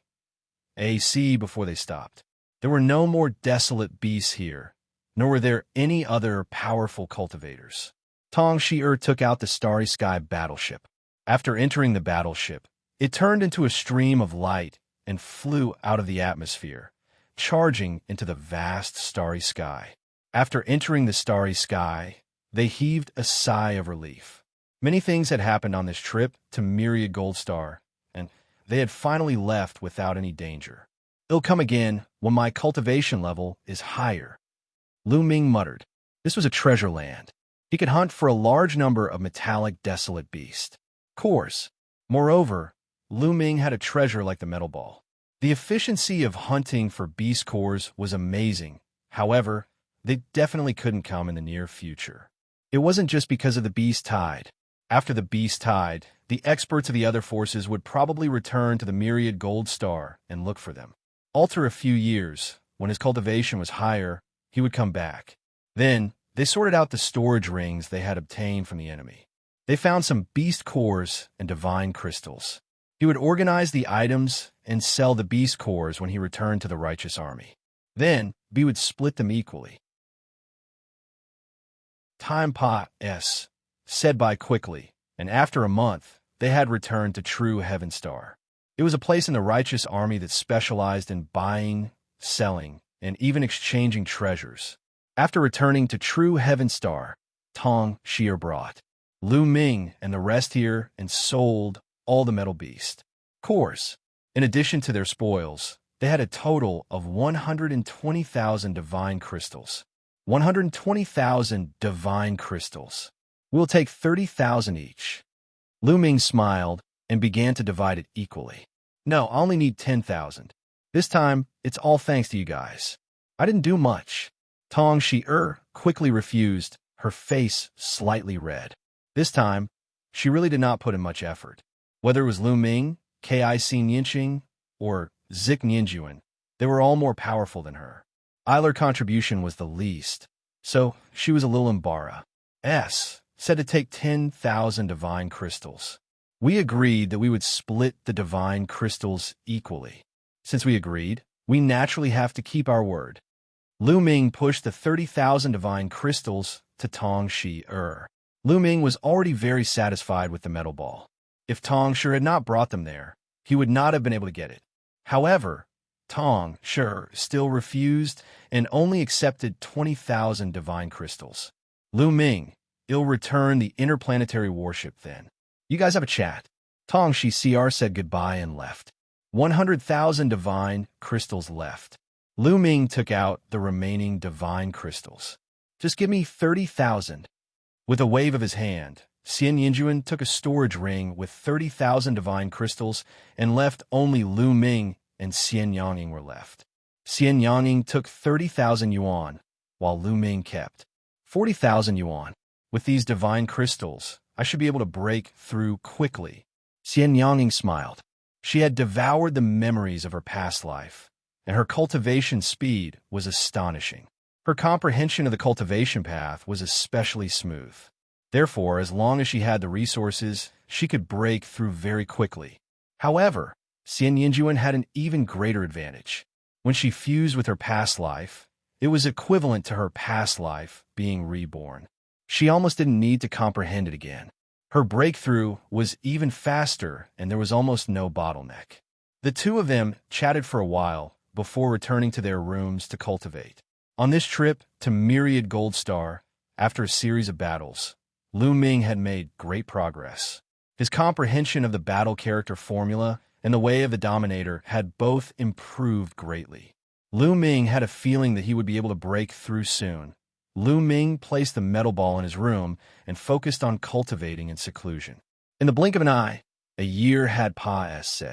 AC before they stopped. There were no more desolate beasts here, nor were there any other powerful cultivators. Tong Shi took out the starry sky battleship. After entering the battleship, it turned into a stream of light and flew out of the atmosphere, charging into the vast starry sky. After entering the starry sky, they heaved a sigh of relief. Many things had happened on this trip to Myriad Gold Star, and they had finally left without any danger. It'll come again when my cultivation level is higher. Lu Ming muttered. This was a treasure land. He could hunt for a large number of metallic desolate beasts. Cores. Moreover, Lu Ming had a treasure like the metal ball. The efficiency of hunting for beast cores was amazing. However, they definitely couldn't come in the near future. It wasn't just because of the beast tide. After the beast tide, the experts of the other forces would probably return to the Myriad Gold Star and look for them. After a few years, when his cultivation was higher, he would come back. Then, they sorted out the storage rings they had obtained from the enemy. They found some beast cores and divine crystals. He would organize the items and sell the beast cores when he returned to the righteous army. Then, B would split them equally. Time said by quickly, and after a month, they had returned to True Heaven Star. It was a place in the righteous army that specialized in buying, selling, and even exchanging treasures. After returning to True Heaven Star, Tong Xia brought Lu Ming and the rest here and sold all the metal beast. Of course, in addition to their spoils, they had a total of 120,000 divine crystals. 120,000 divine crystals. We'll take 30,000 each. Lu Ming smiled and began to divide it equally. No, I only need 10,000. This time, it's all thanks to you guys. I didn't do much. Tong Xia quickly refused, her face slightly red. This time, she really did not put in much effort. Whether it was Lu Ming, Ki Xianxia, or Zik Ninjuan, they were all more powerful than her. Eiler's contribution was the least, so she was a little embarrassed. Said to take 10,000 divine crystals. We agreed that we would split the divine crystals equally. Since we agreed, we naturally have to keep our word. Lu Ming pushed the 30,000 divine crystals to Tong Xia. Lu Ming was already very satisfied with the metal ball. If Tong Xia had not brought them there, he would not have been able to get it. However, Tong Xia still refused and only accepted 20,000 divine crystals. Lu Ming, you'll return the interplanetary warship then. You guys have a chat. Tong Xia said goodbye and left. 100,000 divine crystals left. Lu Ming took out the remaining divine crystals. Just give me 30,000. With a wave of his hand, Xianxia took a storage ring with 30,000 divine crystals and left only Lu Ming and Xianxia were left. Xianxia took 30,000 yuan, while Lu Ming kept 40,000 yuan. With these divine crystals, I should be able to break through quickly. Xianxia smiled. She had devoured the memories of her past life, and her cultivation speed was astonishing. Her comprehension of the cultivation path was especially smooth. Therefore, as long as she had the resources, she could break through very quickly. However, Xianxia had an even greater advantage. When she fused with her past life, it was equivalent to her past life being reborn. She almost didn't need to comprehend it again. Her breakthrough was even faster, and there was almost no bottleneck. The two of them chatted for a while before returning to their rooms to cultivate. On this trip to Myriad Gold Star, after a series of battles, Lu Ming had made great progress. His comprehension of the battle character formula and the way of the Dominator had both improved greatly. Lu Ming had a feeling that he would be able to break through soon. Lu Ming placed the metal ball in his room and focused on cultivating in seclusion. In the blink of an eye, a year had passed.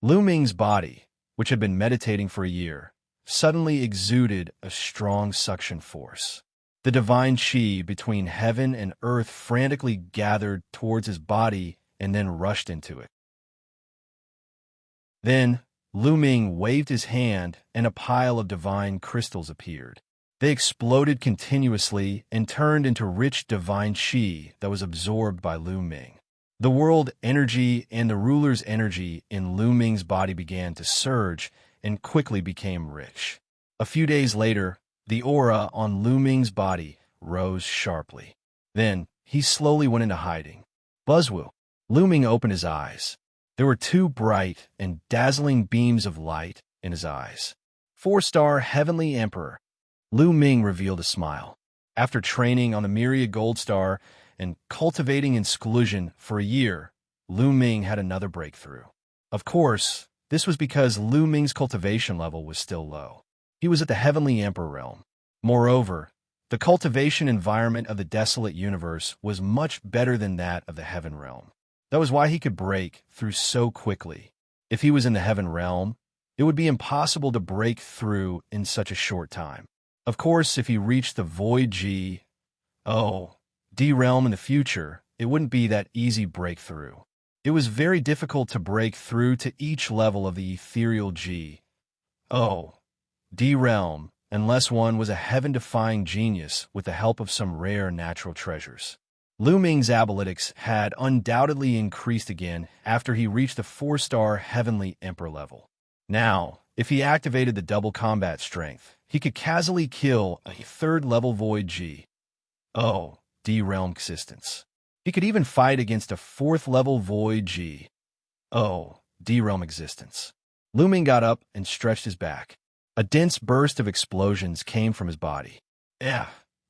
Lu Ming's body, which had been meditating for a year, suddenly exuded a strong suction force. The divine qi between heaven and earth frantically gathered towards his body and then rushed into it. Then, Lu Ming waved his hand and a pile of divine crystals appeared. They exploded continuously and turned into rich divine qi that was absorbed by Lu Ming. The world energy and the ruler's energy in Lu Ming's body began to surge and quickly became rich. A few days later, the aura on Lu Ming's body rose sharply. Then, he slowly went into hiding. Buzzwoo. Lu Ming opened his eyes. There were two bright and dazzling beams of light in his eyes. 4-star Heavenly Emperor. Lu Ming revealed a smile. After training on the Myriad Gold Star and cultivating in seclusion for a year, Lu Ming had another breakthrough. Of course, this was because Lu Ming's cultivation level was still low. He was at the Heavenly Emperor realm. Moreover, the cultivation environment of the desolate universe was much better than that of the Heaven realm. That was why he could break through so quickly. If he was in the Heaven realm, it would be impossible to break through in such a short time. Of course, if he reached the Void D realm in the future, it wouldn't be that easy breakthrough. It was very difficult to break through to each level of the ethereal D realm, unless one was a heaven-defying genius with the help of some rare natural treasures. Lu Ming's analytics had undoubtedly increased again after he reached the 4-star Heavenly Emperor level. Now, if he activated the double combat strength, he could casually kill a 3rd-level Void D realm existence. He could even fight against a 4th-level Void D realm existence. Lu Ming got up and stretched his back. A dense burst of explosions came from his body.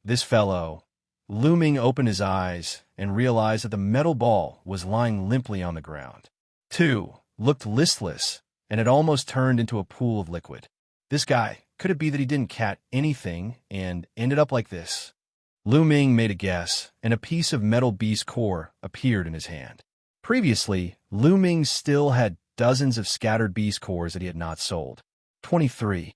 This fellow. Lu Ming opened his eyes and realized that the metal ball was lying limply on the ground. 2 looked listless, and it almost turned into a pool of liquid. This guy, could it be that he didn't catch anything and ended up like this? Lu Ming made a guess, and a piece of metal beast core appeared in his hand. Previously, Lu Ming still had dozens of scattered beast cores that he had not sold. 23.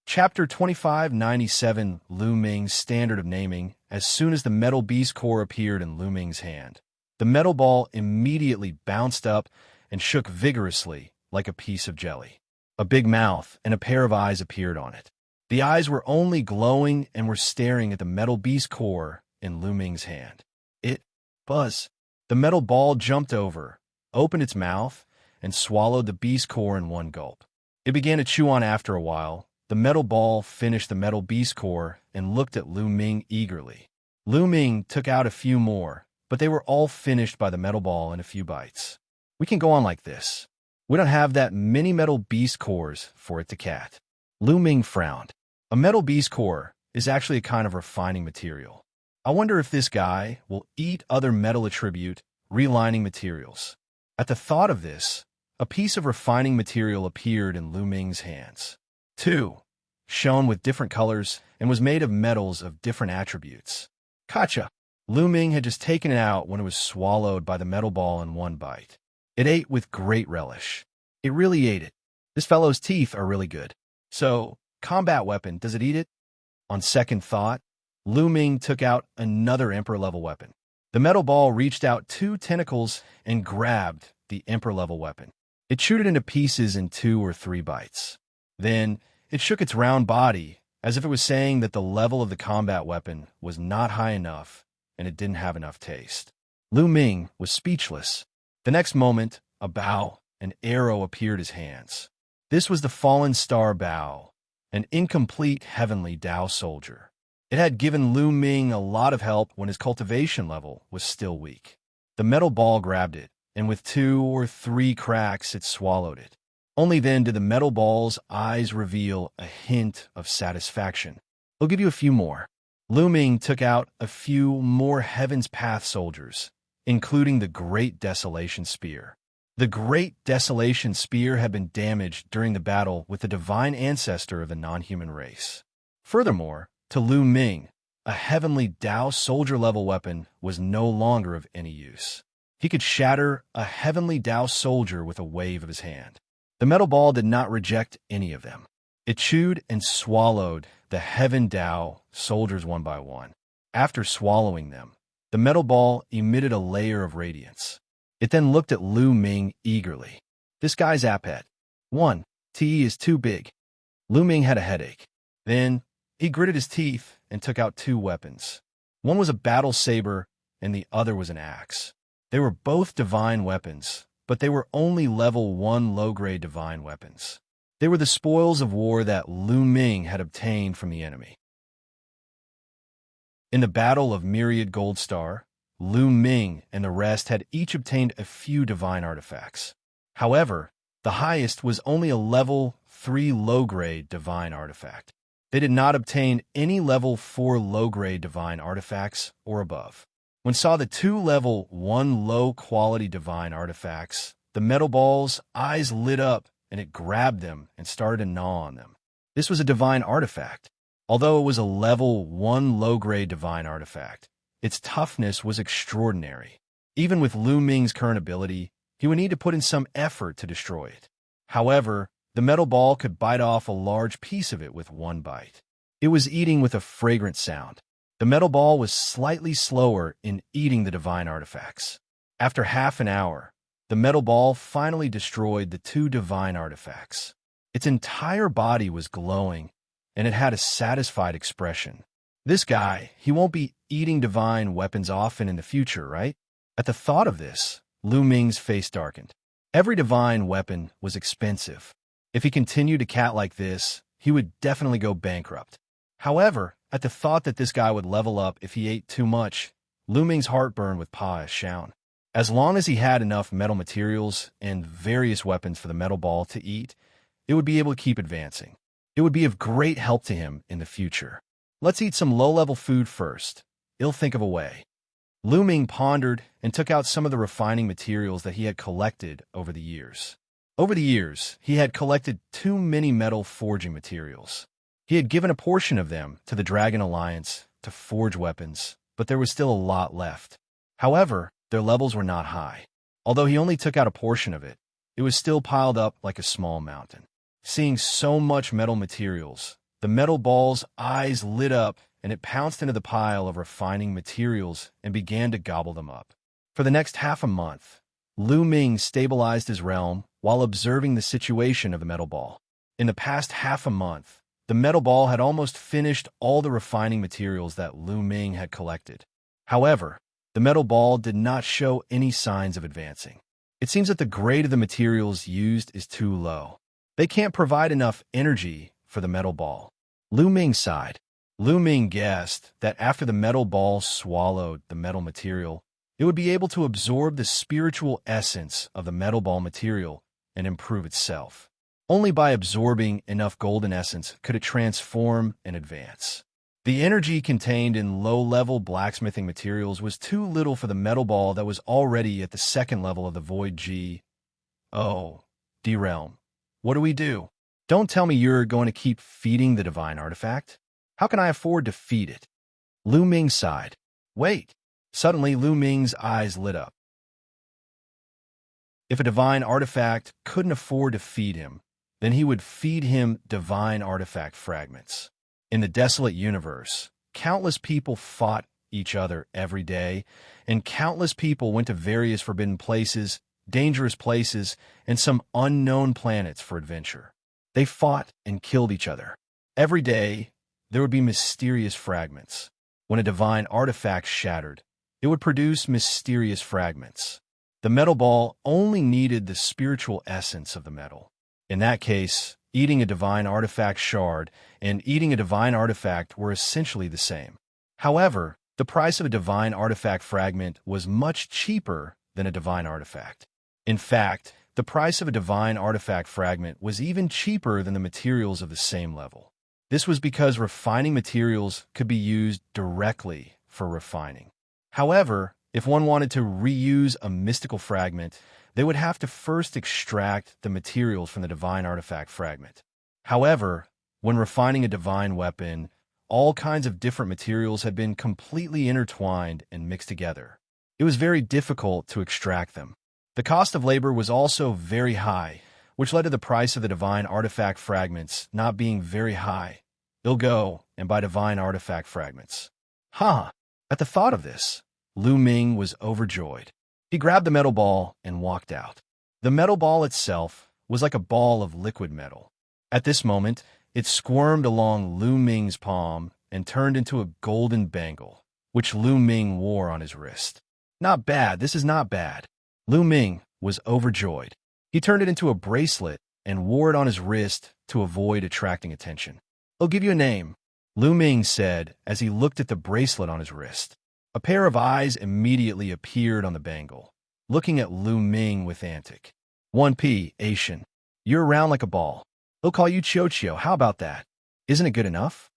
Chapter 2597, Lu Ming's Standard of Naming. As soon as the metal beast core appeared in Lu Ming's hand, the metal ball immediately bounced up and shook vigorously like a piece of jelly. A big mouth and a pair of eyes appeared on it. The eyes were only glowing and were staring at the metal beast core in Lu Ming's hand. Buzz. The metal ball jumped over, opened its mouth, and swallowed the beast core in one gulp. It began to chew on after a while. The metal ball finished the metal beast core and looked at Lu Ming eagerly. Lu Ming took out a few more, but they were all finished by the metal ball in a few bites. We can go on like this. We don't have that many metal beast cores for it to cat. Lu Ming frowned. A metal beast core is actually a kind of refining material. I wonder if this guy will eat other metal attribute relining materials. At the thought of this, a piece of refining material appeared in Lu Ming's hands. 2 shone with different colors and was made of metals of different attributes. Gotcha! Lu Ming had just taken it out when it was swallowed by the metal ball in one bite. It ate with great relish. It really ate it. This fellow's teeth are really good. So, combat weapon, does it eat it? On second thought, Lu Ming took out another Emperor-level weapon. The metal ball reached out 2 tentacles and grabbed the Emperor-level weapon. It chewed it into pieces in 2 or 3 bites. Then, it shook its round body as if it was saying that the level of the combat weapon was not high enough and it didn't have enough taste. Lu Ming was speechless. The next moment, a bow, an arrow appeared in his hands. This was the fallen star bow, an incomplete heavenly Dao soldier. It had given Lu Ming a lot of help when his cultivation level was still weak. The metal ball grabbed it, and with 2 or 3 cracks, it swallowed it. Only then did the metal ball's eyes reveal a hint of satisfaction. I'll give you a few more. Lu Ming took out a few more Heaven's Path soldiers, including the Great Desolation Spear. The Great Desolation Spear had been damaged during the battle with the divine ancestor of the non-human race. Furthermore, to Lu Ming, a heavenly Dao soldier-level weapon was no longer of any use. He could shatter a heavenly Dao soldier with a wave of his hand. The metal ball did not reject any of them. It chewed and swallowed the heaven Dao soldiers one by one. After swallowing them, the metal ball emitted a layer of radiance. It then looked at Lu Ming eagerly. This guy's appet. 1. TE is too big. Lu Ming had a headache. Then, he gritted his teeth and took out 2 weapons. One was a battle saber and the other was an axe. They were both divine weapons, but they were only level 1 low-grade divine weapons. They were the spoils of war that Lu Ming had obtained from the enemy. In the Battle of Myriad Gold Star, Lu Ming and the rest had each obtained a few divine artifacts. However, the highest was only a level 3 low-grade divine artifact. They did not obtain any level 4 low-grade divine artifacts or above. When saw the 2 level 1 low-quality divine artifacts, the metal ball's eyes lit up and it grabbed them and started to gnaw on them. This was a divine artifact. Although it was a level 1 low-grade divine artifact, its toughness was extraordinary. Even with Lu Ming's current ability, he would need to put in some effort to destroy it. However, the metal ball could bite off a large piece of it with 1 bite. It was eating with a fragrant sound. The metal ball was slightly slower in eating the divine artifacts. After half an hour, the metal ball finally destroyed the 2 divine artifacts. Its entire body was glowing, and it had a satisfied expression. This guy, he won't be eating divine weapons often in the future, right? At the thought of this, Lu Ming's face darkened. Every divine weapon was expensive. If he continued to cat like this, he would definitely go bankrupt. However, at the thought that this guy would level up if he ate too much, Lu Ming's heart burned with Pa Xian. As long as he had enough metal materials and various weapons for the metal ball to eat, it would be able to keep advancing. It would be of great help to him in the future. Let's eat some low-level food first. He'll think of a way. Lu Ming pondered and took out some of the refining materials that he had collected over the years. Over the years, he had collected too many metal forging materials. He had given a portion of them to the Dragon Alliance to forge weapons, but there was still a lot left. However, their levels were not high. Although he only took out a portion of it, it was still piled up like a small mountain. Seeing so much metal materials, the metal ball's eyes lit up and it pounced into the pile of refining materials and began to gobble them up. For the next half a month, Lu Ming stabilized his realm while observing the situation of the metal ball. In the past half a month, the metal ball had almost finished all the refining materials that Lu Ming had collected. However, the metal ball did not show any signs of advancing. It seems that the grade of the materials used is too low. They can't provide enough energy for the metal ball. Lu Ming sighed. Lu Ming guessed that after the metal ball swallowed the metal material, it would be able to absorb the spiritual essence of the metal ball material and improve itself. Only by absorbing enough golden essence could it transform and advance. The energy contained in low-level blacksmithing materials was too little for the metal ball that was already at the second level of the Void G. Oh, D-Realm, what do we do? Don't tell me you're going to keep feeding the divine artifact. How can I afford to feed it? Lu Ming sighed. Wait. Suddenly, Lu Ming's eyes lit up. If a divine artifact couldn't afford to feed him, then he would feed him divine artifact fragments. In the desolate universe, countless people fought each other every day, and countless people went to various forbidden places, dangerous places, and some unknown planets for adventure. They fought and killed each other. Every day, there would be mysterious fragments. When a divine artifact shattered, it would produce mysterious fragments. The metal ball only needed the spiritual essence of the metal. In that case, eating a divine artifact shard and eating a divine artifact were essentially the same. However, the price of a divine artifact fragment was much cheaper than a divine artifact. In fact, the price of a divine artifact fragment was even cheaper than the materials of the same level. This was because refining materials could be used directly for refining. However, if one wanted to reuse a mystical fragment, they would have to first extract the materials from the divine artifact fragment. However, when refining a divine weapon, all kinds of different materials had been completely intertwined and mixed together. It was very difficult to extract them. The cost of labor was also very high, which led to the price of the divine artifact fragments not being very high. They'll go and buy divine artifact fragments. At the thought of this, Lu Ming was overjoyed. He grabbed the metal ball and walked out. The metal ball itself was like a ball of liquid metal. At this moment, it squirmed along Lu Ming's palm and turned into a golden bangle, which Lu Ming wore on his wrist. Not bad, this is not bad. Lu Ming was overjoyed. He turned it into a bracelet and wore it on his wrist to avoid attracting attention. I'll give you a name, Lu Ming said as he looked at the bracelet on his wrist. A pair of eyes immediately appeared on the bangle, looking at Lu Ming with antic. 1P, Asian. You're round like a ball. They'll call you Chio. How about that? Isn't it good enough?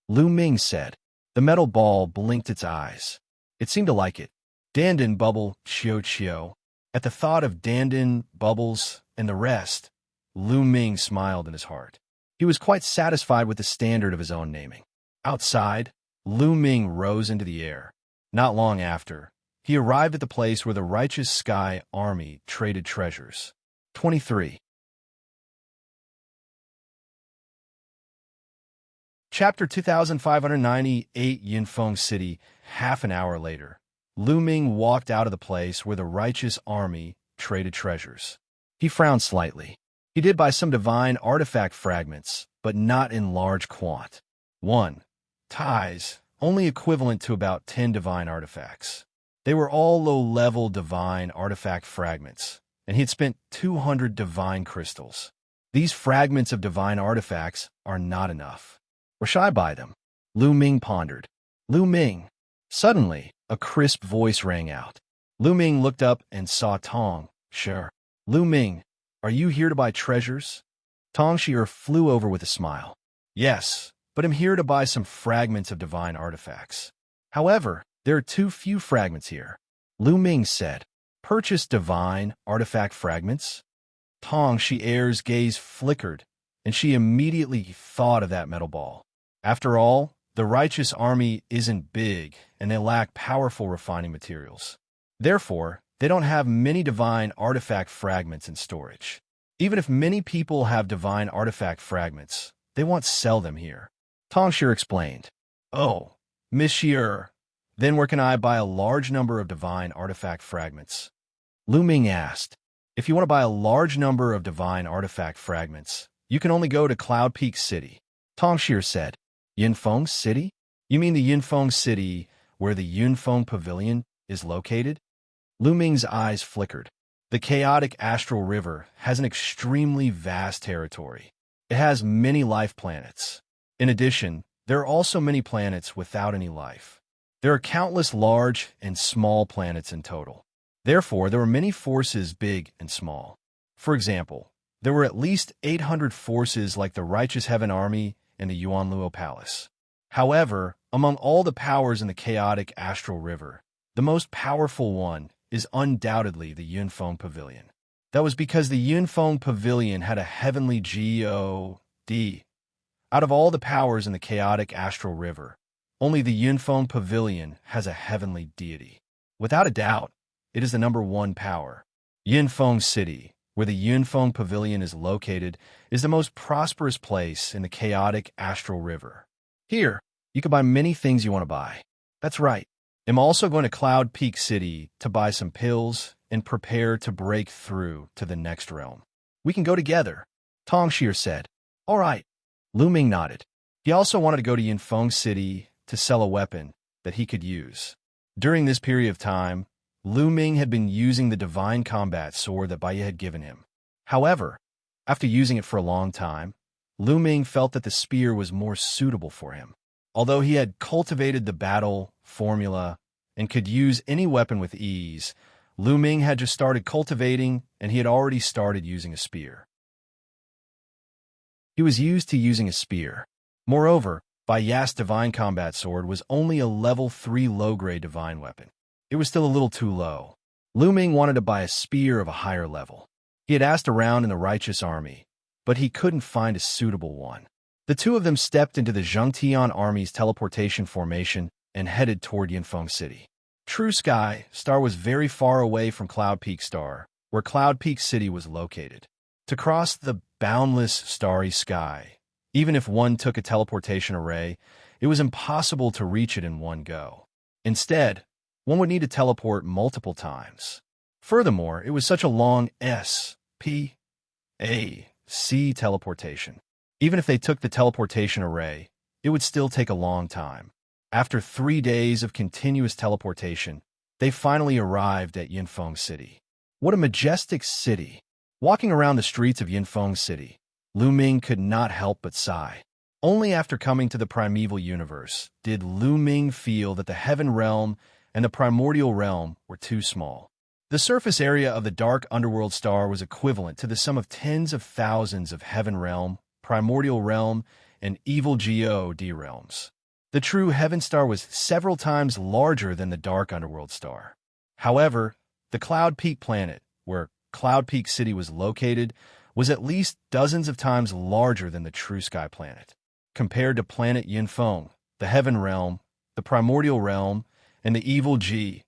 Lu Ming said. The metal ball blinked its eyes. It seemed to like it. Dandan, Bubble, Chio. At the thought of Dandan, Bubbles, and the rest, Lu Ming smiled in his heart. He was quite satisfied with the standard of his own naming. Outside, Lu Ming rose into the air. Not long after, he arrived at the place where the Righteous Sky Army traded treasures. 23. Chapter 2598 Yinfeng City. Half an hour later, Lu Ming walked out of the place where the Righteous Army traded treasures. He frowned slightly. He did buy some divine artifact fragments, but not in large quant. 1. Ties, only equivalent to about 10 divine artifacts. They were all low-level divine artifact fragments, and he had spent 200 divine crystals. These fragments of divine artifacts are not enough. Or should I buy them? Lu Ming pondered. Lu Ming. Suddenly, a crisp voice rang out. Lu Ming looked up and saw Tong. Sure. Lu Ming, are you here to buy treasures? Tong Shi flew over with a smile. Yes, but I'm here to buy some fragments of divine artifacts. However, there are too few fragments here. Lu Ming said, purchase divine artifact fragments? Tong Xiao's gaze flickered, and she immediately thought of that metal ball. After all, the righteous army isn't big, and they lack powerful refining materials. Therefore, they don't have many divine artifact fragments in storage. Even if many people have divine artifact fragments, they won't sell them here. Tong Xia explained. Oh, Monsieur, then where can I buy a large number of divine artifact fragments? Lu Ming asked. If you want to buy a large number of divine artifact fragments, you can only go to Cloud Peak City. Tong Xia said. Yunfeng City? You mean the Yunfeng City where the Yunfeng Pavilion is located? Lu Ming's eyes flickered. The chaotic astral river has an extremely vast territory. It has many life planets. In addition, there are also many planets without any life. There are countless large and small planets in total. Therefore, there are many forces big and small. For example, there were at least 800 forces like the Righteous Heaven Army and the Yuanluo Palace. However, among all the powers in the chaotic astral river, the most powerful one is undoubtedly the Yunfeng Pavilion. That was because the Yunfeng Pavilion had a heavenly God. Out of all the powers in the chaotic astral river, only the Yunfeng Pavilion has a heavenly deity. Without a doubt, it is the number one power. Yunfeng City, where the Yunfeng Pavilion is located, is the most prosperous place in the chaotic astral river. Here, you can buy many things you want to buy. That's right. I'm also going to Cloud Peak City to buy some pills and prepare to break through to the next realm. We can go together, Tong Xia said. All right. Lu Ming nodded. He also wanted to go to Yunfeng City to sell a weapon that he could use. During this period of time, Lu Ming had been using the divine combat sword that Bai Ye had given him. However, after using it for a long time, Lu Ming felt that the spear was more suitable for him. Although he had cultivated the battle formula and could use any weapon with ease, Lu Ming had just started cultivating and he had already started using a spear. He was used to using a spear. Moreover, Bai Ya's divine combat sword was only a level 3 low-grade divine weapon. It was still a little too low. Lu Ming wanted to buy a spear of a higher level. He had asked around in the righteous army, but he couldn't find a suitable one. The two of them stepped into the Xianxia army's teleportation formation and headed toward Yunfeng City. True Sky Star was very far away from Cloud Peak Star, where Cloud Peak City was located. To cross the boundless starry sky, even if one took a teleportation array, it was impossible to reach it in one go. Instead, one would need to teleport multiple times. Furthermore, it was such a long SPAC teleportation. Even if they took the teleportation array, it would still take a long time. After 3 days of continuous teleportation, they finally arrived at Yunfeng City. What a majestic city! Walking around the streets of Yunfeng City, Lu Ming could not help but sigh. Only after coming to the primeval universe did Lu Ming feel that the heaven realm and the primordial realm were too small. The surface area of the dark underworld star was equivalent to the sum of tens of thousands of heaven realm, primordial realm, and evil God realms. The true heaven star was several times larger than the dark underworld star. However, the Cloud Peak planet, where Cloud Peak City was located, was at least dozens of times larger than the True Sky planet. Compared to planet Yunfeng, the heaven realm, the primordial realm, and the evil God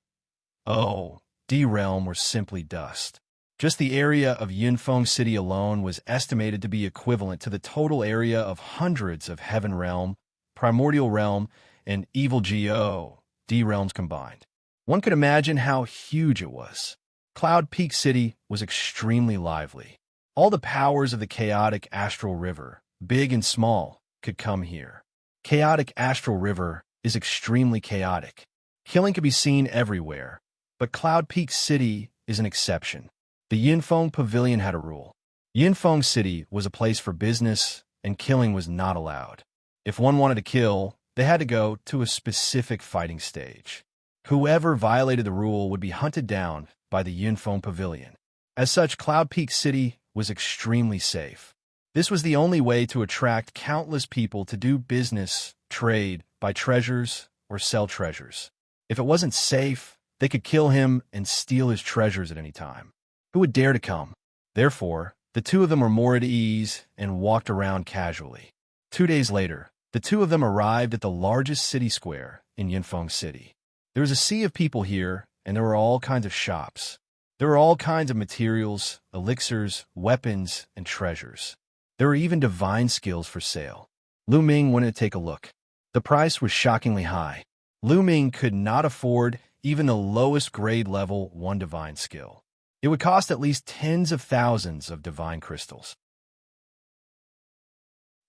realm were simply dust. Just the area of Yunfeng City alone was estimated to be equivalent to the total area of hundreds of heaven realm, primordial realm, and evil God realms combined. One could imagine how huge it was. Cloud Peak City was extremely lively. All the powers of the chaotic astral river, big and small, could come here. Chaotic astral river is extremely chaotic. Killing can be seen everywhere, but Cloud Peak City is an exception. The Yunfeng Pavilion had a rule. Yunfeng City was a place for business, and killing was not allowed. If one wanted to kill, they had to go to a specific fighting stage. Whoever violated the rule would be hunted down by the Yunfeng Pavilion. As such, Cloud Peak City was extremely safe. This was the only way to attract countless people to do business, trade, buy treasures, or sell treasures. If it wasn't safe, they could kill him and steal his treasures at any time. Who would dare to come? Therefore, the two of them were more at ease and walked around casually. 2 days later, the two of them arrived at the largest city square in Yinfeng City. There was a sea of people here, and there were all kinds of shops. There were all kinds of materials, elixirs, weapons, and treasures. There were even divine skills for sale. Lu Ming went to take a look. The price was shockingly high. Lu Ming could not afford even the lowest grade level 1 divine skill. It would cost at least tens of thousands of divine crystals.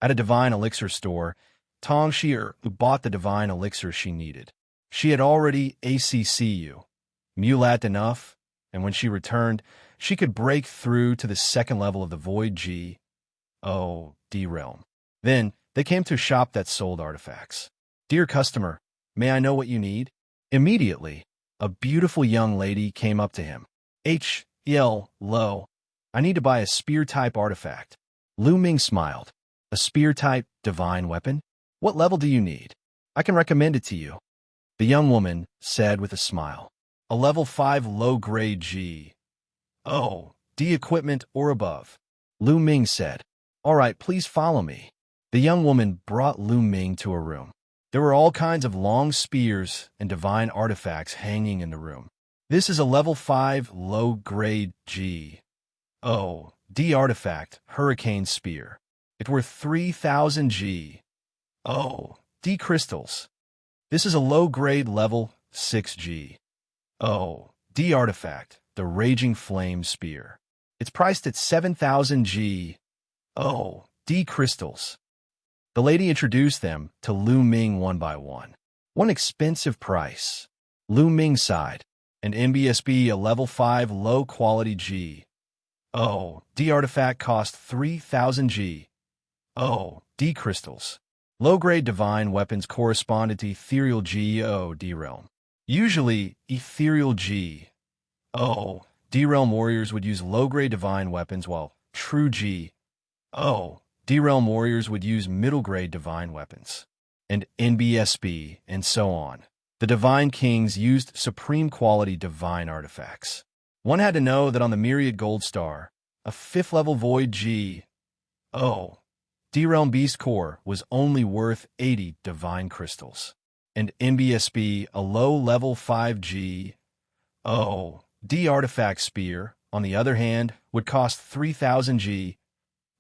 At a divine elixir store, Tong Xier bought the divine elixir she needed. She had already ACCU, Mulat enough, and when she returned, she could break through to the second level of the Void G, O, D realm. Then, they came to a shop that sold artifacts. "Dear customer, may I know what you need?" Immediately, a beautiful young lady came up to him. Lo, I need to buy a spear-type artifact. Lu Ming smiled. A spear-type divine weapon? What level do you need? I can recommend it to you. The young woman said with a smile. A level 5 low-grade G. O, D equipment or above. Lu Ming said. All right, please follow me. The young woman brought Lu Ming to a room. There were all kinds of long spears and divine artifacts hanging in the room. This is a level 5 low-grade G. O, D artifact, Hurricane Spear. It's worth 3,000 G. O, D crystals. This is a low-grade level 6 G. O, D artifact, the Raging Flame Spear. It's priced at 7,000 G. O, D crystals. The lady introduced them to Lu Ming one by one. One expensive price. Lu Ming sighed. An NBSB, a level 5 low-quality G. O, D artifact cost 3,000 G. O, D crystals. Low-grade divine weapons corresponded to ethereal G. O, D realm. Usually, ethereal G. O, D realm warriors would use low-grade divine weapons, while true G. O, D realm warriors would use middle-grade divine weapons. And NBSB, and so on. The divine kings used supreme-quality divine artifacts. One had to know that on the Myriad Gold Star, a 5th-level Void G. O, D realm beast core was only worth 80 divine crystals. And NBSB, a low-level 5 G. O, D artifact spear, on the other hand, would cost 3,000 G.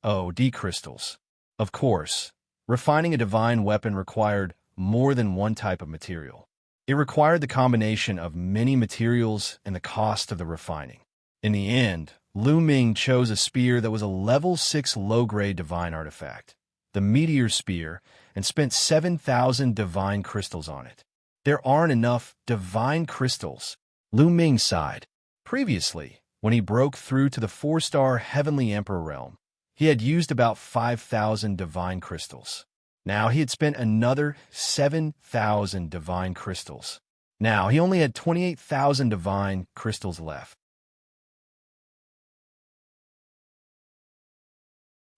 O, D crystals. Of course, refining a divine weapon required more than one type of material. It required the combination of many materials and the cost of the refining. In the end, Lu Ming chose a spear that was a level 6 low-grade divine artifact, the Meteor Spear, and spent 7,000 divine crystals on it. There aren't enough divine crystals. Lu Ming sighed. Previously, when he broke through to the 4-star Heavenly Emperor realm, he had used about 5,000 divine crystals. Now he had spent another 7,000 divine crystals. Now he only had 28,000 divine crystals left.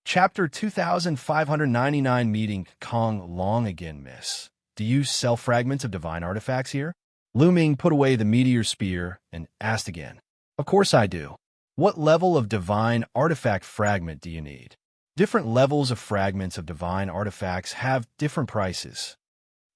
Chapter 2599 Meeting Kong Long again, miss. Do you sell fragments of divine artifacts here? Lu Ming put away the meteor spear and asked again. Of course I do. What level of divine artifact fragment do you need? Different levels of fragments of divine artifacts have different prices.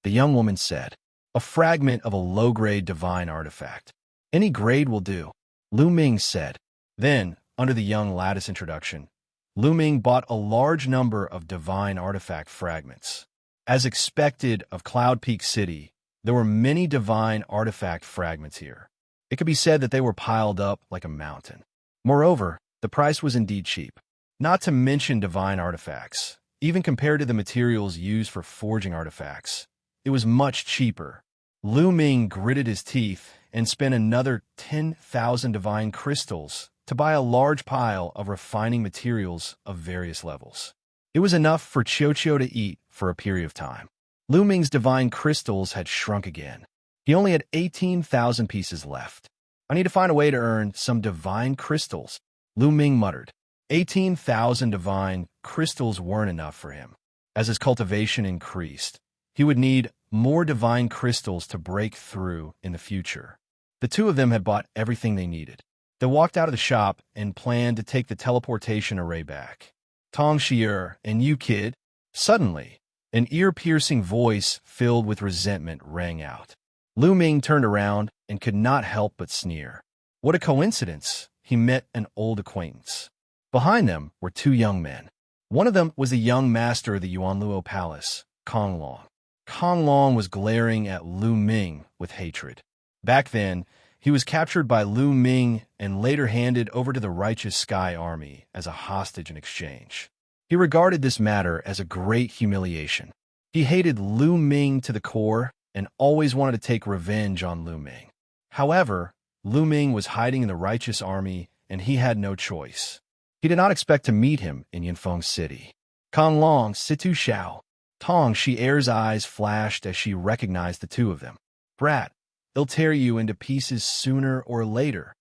The young woman said, a fragment of a low-grade divine artifact. Any grade will do. Lu Ming said. Then, under the young lattice introduction, Lu Ming bought a large number of divine artifact fragments. As expected of Cloud Peak City, there were many divine artifact fragments here. It could be said that they were piled up like a mountain. Moreover, the price was indeed cheap. Not to mention divine artifacts, even compared to the materials used for forging artifacts, it was much cheaper. Lu Ming gritted his teeth and spent another 10,000 divine crystals to buy a large pile of refining materials of various levels. It was enough for Xianxia to eat for a period of time. Lu Ming's divine crystals had shrunk again. He only had 18,000 pieces left. I need to find a way to earn some divine crystals, Lu Ming muttered. 18,000 divine crystals weren't enough for him. As his cultivation increased, he would need more divine crystals to break through in the future. The two of them had bought everything they needed. They walked out of the shop and planned to take the teleportation array back. Xianxia, and you, kid. Suddenly, an ear-piercing voice filled with resentment rang out. Lu Ming turned around and could not help but sneer. What a coincidence! He met an old acquaintance. Behind them were two young men. One of them was the young master of the Yuanluo Palace, Kong Long. Kong Long was glaring at Lu Ming with hatred. Back then, he was captured by Lu Ming and later handed over to the Righteous Sky Army as a hostage in exchange. He regarded this matter as a great humiliation. He hated Lu Ming to the core and always wanted to take revenge on Lu Ming. However, Lu Ming was hiding in the Righteous Army and he had no choice. He did not expect to meet him in Yinfeng City. Kong Long, Situ Xiao. Tong Xier's eyes flashed as she recognized the two of them. Brat, they'll tear you into pieces sooner or later.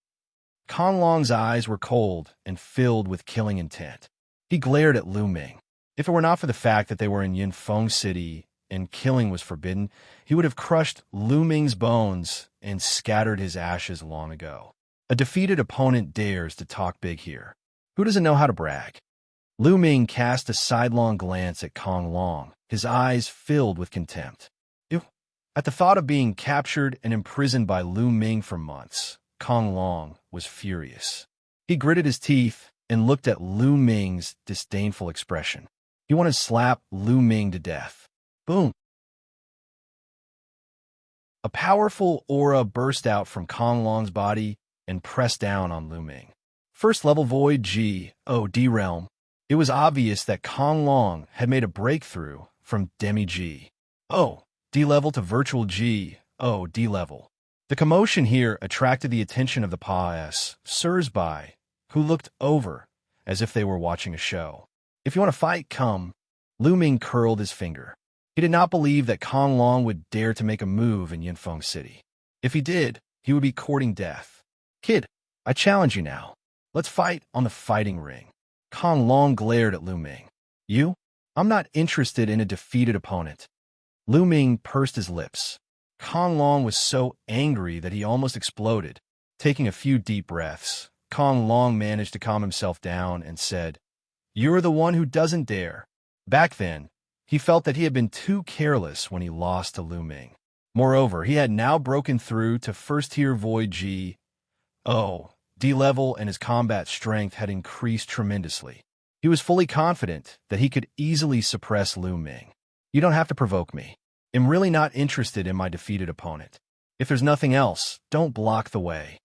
Kong Long's eyes were cold and filled with killing intent. He glared at Lu Ming. If it were not for the fact that they were in Yinfeng City and killing was forbidden, he would have crushed Lu Ming's bones and scattered his ashes long ago. A defeated opponent dares to talk big here. Who doesn't know how to brag? Lu Ming cast a sidelong glance at Kong Long, his eyes filled with contempt. Ew. At the thought of being captured and imprisoned by Lu Ming for months, Kong Long was furious. He gritted his teeth and looked at Lu Ming's disdainful expression. He wanted to slap Lu Ming to death. Boom! A powerful aura burst out from Kong Long's body and pressed down on Lu Ming. First level Void G.O.D realm. It was obvious that Kong Long had made a breakthrough from Demi G.O.D level to virtual G.O.D level. The commotion here attracted the attention of the passers-by, who looked over as if they were watching a show. If you want to fight, come. Lu Ming curled his finger. He did not believe that Kong Long would dare to make a move in Yinfeng City. If he did, he would be courting death. Kid, I challenge you now. Let's fight on the fighting ring. Kong Long glared at Lu Ming. You? I'm not interested in a defeated opponent. Lu Ming pursed his lips. Kong Long was so angry that he almost exploded. Taking a few deep breaths, Kong Long managed to calm himself down and said, You're the one who doesn't dare. Back then, he felt that he had been too careless when he lost to Lu Ming. Moreover, he had now broken through to first-tier Void G.O.D level and his combat strength had increased tremendously. He was fully confident that he could easily suppress Lu Ming. You don't have to provoke me. I'm really not interested in my defeated opponent. If there's nothing else, don't block the way.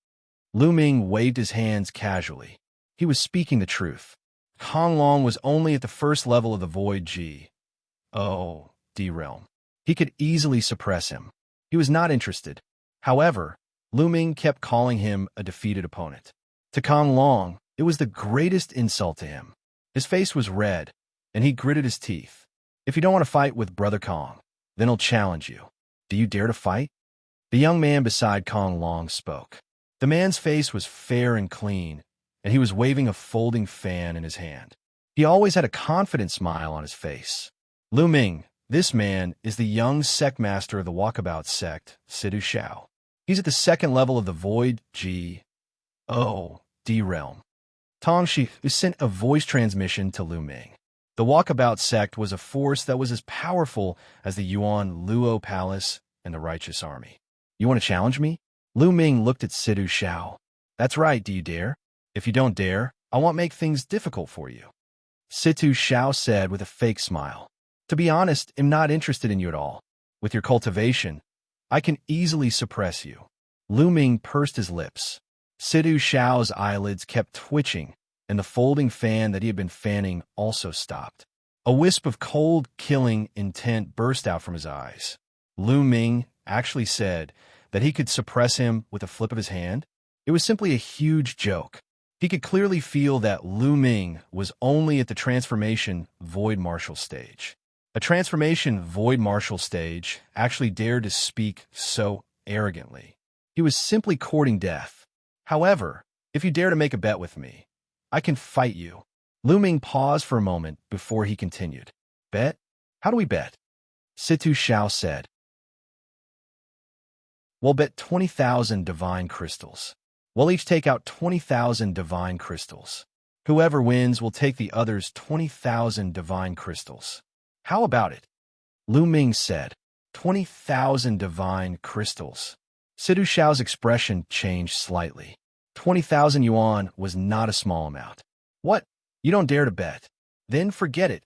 Lu Ming waved his hands casually. He was speaking the truth. Kong Long was only at the first level of the Void G.O.D realm. He could easily suppress him. He was not interested. However, Lu Ming kept calling him a defeated opponent. To Kong Long, it was the greatest insult to him. His face was red, and he gritted his teeth. If you don't want to fight with Brother Kong, then I'll challenge you. Do you dare to fight? The young man beside Kong Long spoke. The man's face was fair and clean, and he was waving a folding fan in his hand. He always had a confident smile on his face. Lu Ming, this man is the young sect master of the Walkabout sect, Situ Xiao. He's at the second level of the Void G.O.D realm. Tong Shi sent a voice transmission to Lu Ming. The Walkabout sect was a force that was as powerful as the Yuan Luo Palace and the Righteous Army. You want to challenge me? Lu Ming looked at Situ Xiao. That's right, do you dare? If you don't dare, I won't make things difficult for you. Situ Xiao said with a fake smile. To be honest, I'm not interested in you at all. With your cultivation, I can easily suppress you. Lu Ming pursed his lips. Situ Xiao's eyelids kept twitching, and the folding fan that he had been fanning also stopped. A wisp of cold, killing intent burst out from his eyes. Lu Ming actually said that he could suppress him with a flip of his hand. It was simply a huge joke. He could clearly feel that Lu Ming was only at the transformation Void Martial stage. A transformation Void Martial stage actually dared to speak so arrogantly. He was simply courting death. However, if you dare to make a bet with me, I can fight you. Lu Ming paused for a moment before he continued. Bet? How do we bet? Situ Xiao said. We'll bet 20,000 divine crystals. We'll each take out 20,000 divine crystals. Whoever wins will take the other's 20,000 divine crystals. How about it? Lu Ming said. 20,000 divine crystals. Situ Xiao's expression changed slightly. 20,000 yuan was not a small amount. What? You don't dare to bet? Then forget it.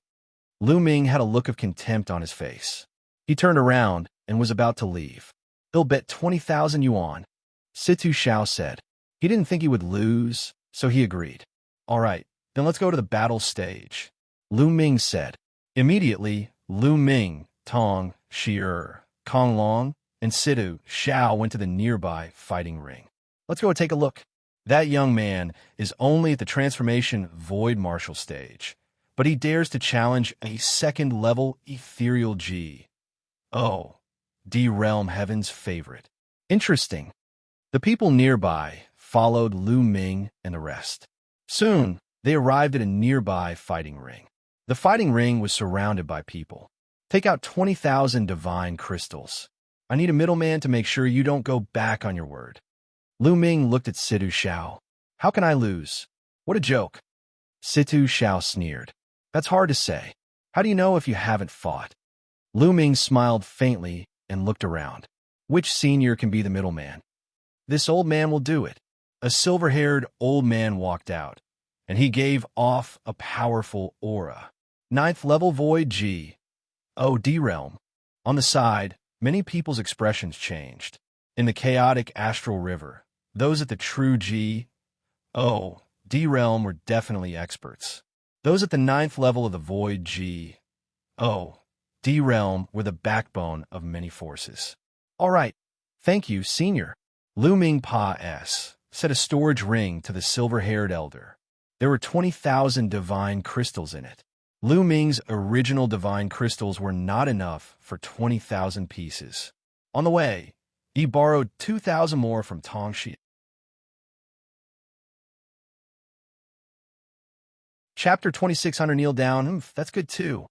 Lu Ming had a look of contempt on his face. He turned around and was about to leave. He'll bet 20,000 yuan, Situ Xiao said. He didn't think he would lose, so he agreed. All right, then let's go to the battle stage, Lu Ming said. Immediately, Lu Ming, Tong, Shi, Kong Long, and Situ Xiao went to the nearby fighting ring. Let's go take a look. That young man is only at the transformation void martial stage, but he dares to challenge a second-level ethereal G. Oh, D-Realm Heaven's favorite. Interesting. The people nearby followed Lu Ming and the rest. Soon, they arrived at a nearby fighting ring. The fighting ring was surrounded by people. Take out 20,000 divine crystals. I need a middleman to make sure you don't go back on your word. Lu Ming looked at Situ Xiao. How can I lose? What a joke. Situ Xiao sneered. That's hard to say. How do you know if you haven't fought? Lu Ming smiled faintly and looked around. Which senior can be the middleman? This old man will do it. A silver-haired old man walked out, and he gave off a powerful aura. 9th level Void G. Oh, D-Realm. On the side, many people's expressions changed. In the chaotic astral river, those at the true G. Oh, D-Realm were definitely experts. Those at the 9th level of the Void G. Oh, D-Realm were the backbone of many forces. All right. Thank you, Senior. Lu Ming Pa S. set a storage ring to the silver-haired elder. There were 20,000 divine crystals in it. Lu Ming's original divine crystals were not enough for 20,000 pieces. On the way, he borrowed 2,000 more from Tongxi. Chapter 2600 Kneel down. That's good too.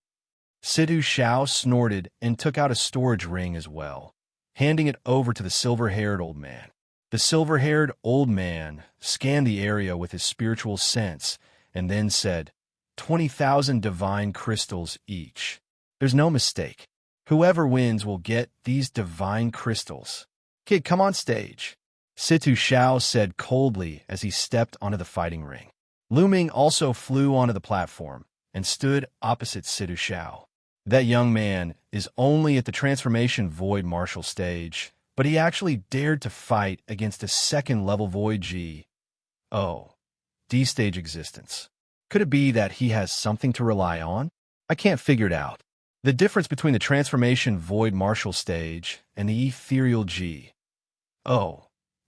Situ Xiao snorted and took out a storage ring as well, handing it over to the silver-haired old man. The silver-haired old man scanned the area with his spiritual sense and then said, 20,000 divine crystals each. There's no mistake. Whoever wins will get these divine crystals. Kid, come on stage, Situ Xiao said coldly as he stepped onto the fighting ring. Lu Ming also flew onto the platform and stood opposite Situ Xiao. That young man is only at the transformation void martial stage, but he actually dared to fight against a second-level Void G. Oh, D-stage existence. Could it be that he has something to rely on? I can't figure it out. The difference between the transformation void martial stage and the ethereal G. Oh,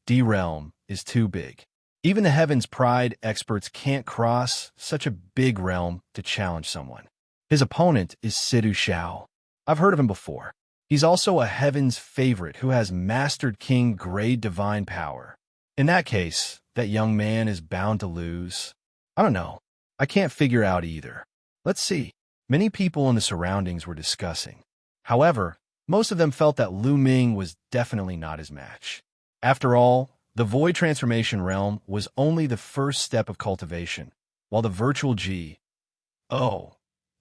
D-Realm is too big. Even the Heaven's Pride experts can't cross such a big realm to challenge someone. His opponent is Situ Xiao. I've heard of him before. He's also a Heaven's favorite who has mastered King-grade divine power. In that case, that young man is bound to lose. I don't know. I can't figure out either. Let's see. Many people in the surroundings were discussing. However, most of them felt that Lu Ming was definitely not his match. After all, the Void Transformation Realm was only the first step of cultivation, while the virtual G. Oh,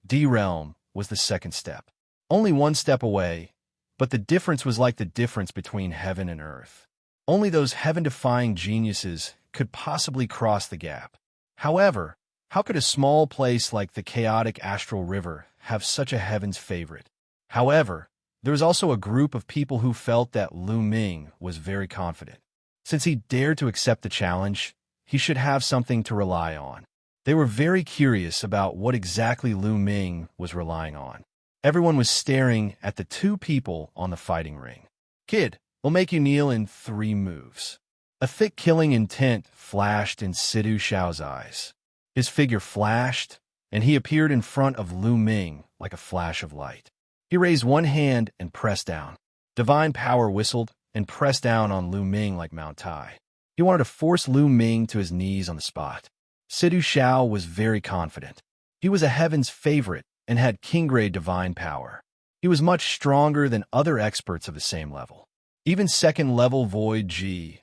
D-Realm was the second step. Only one step away, but the difference was like the difference between heaven and earth. Only those heaven-defying geniuses could possibly cross the gap. However, how could a small place like the chaotic astral river have such a Heaven's favorite? However, there was also a group of people who felt that Lu Ming was very confident. Since he dared to accept the challenge, he should have something to rely on. They were very curious about what exactly Lu Ming was relying on. Everyone was staring at the two people on the fighting ring. Kid, we'll make you kneel in 3 moves. A thick killing intent flashed in Situ Xiao's eyes. His figure flashed, and he appeared in front of Lu Ming like a flash of light. He raised one hand and pressed down. Divine power whistled and pressed down on Lu Ming like Mount Tai. He wanted to force Lu Ming to his knees on the spot. Situ Xiao was very confident. He was a heaven's favorite and had king-grade divine power. He was much stronger than other experts of the same level. Even second-level Void D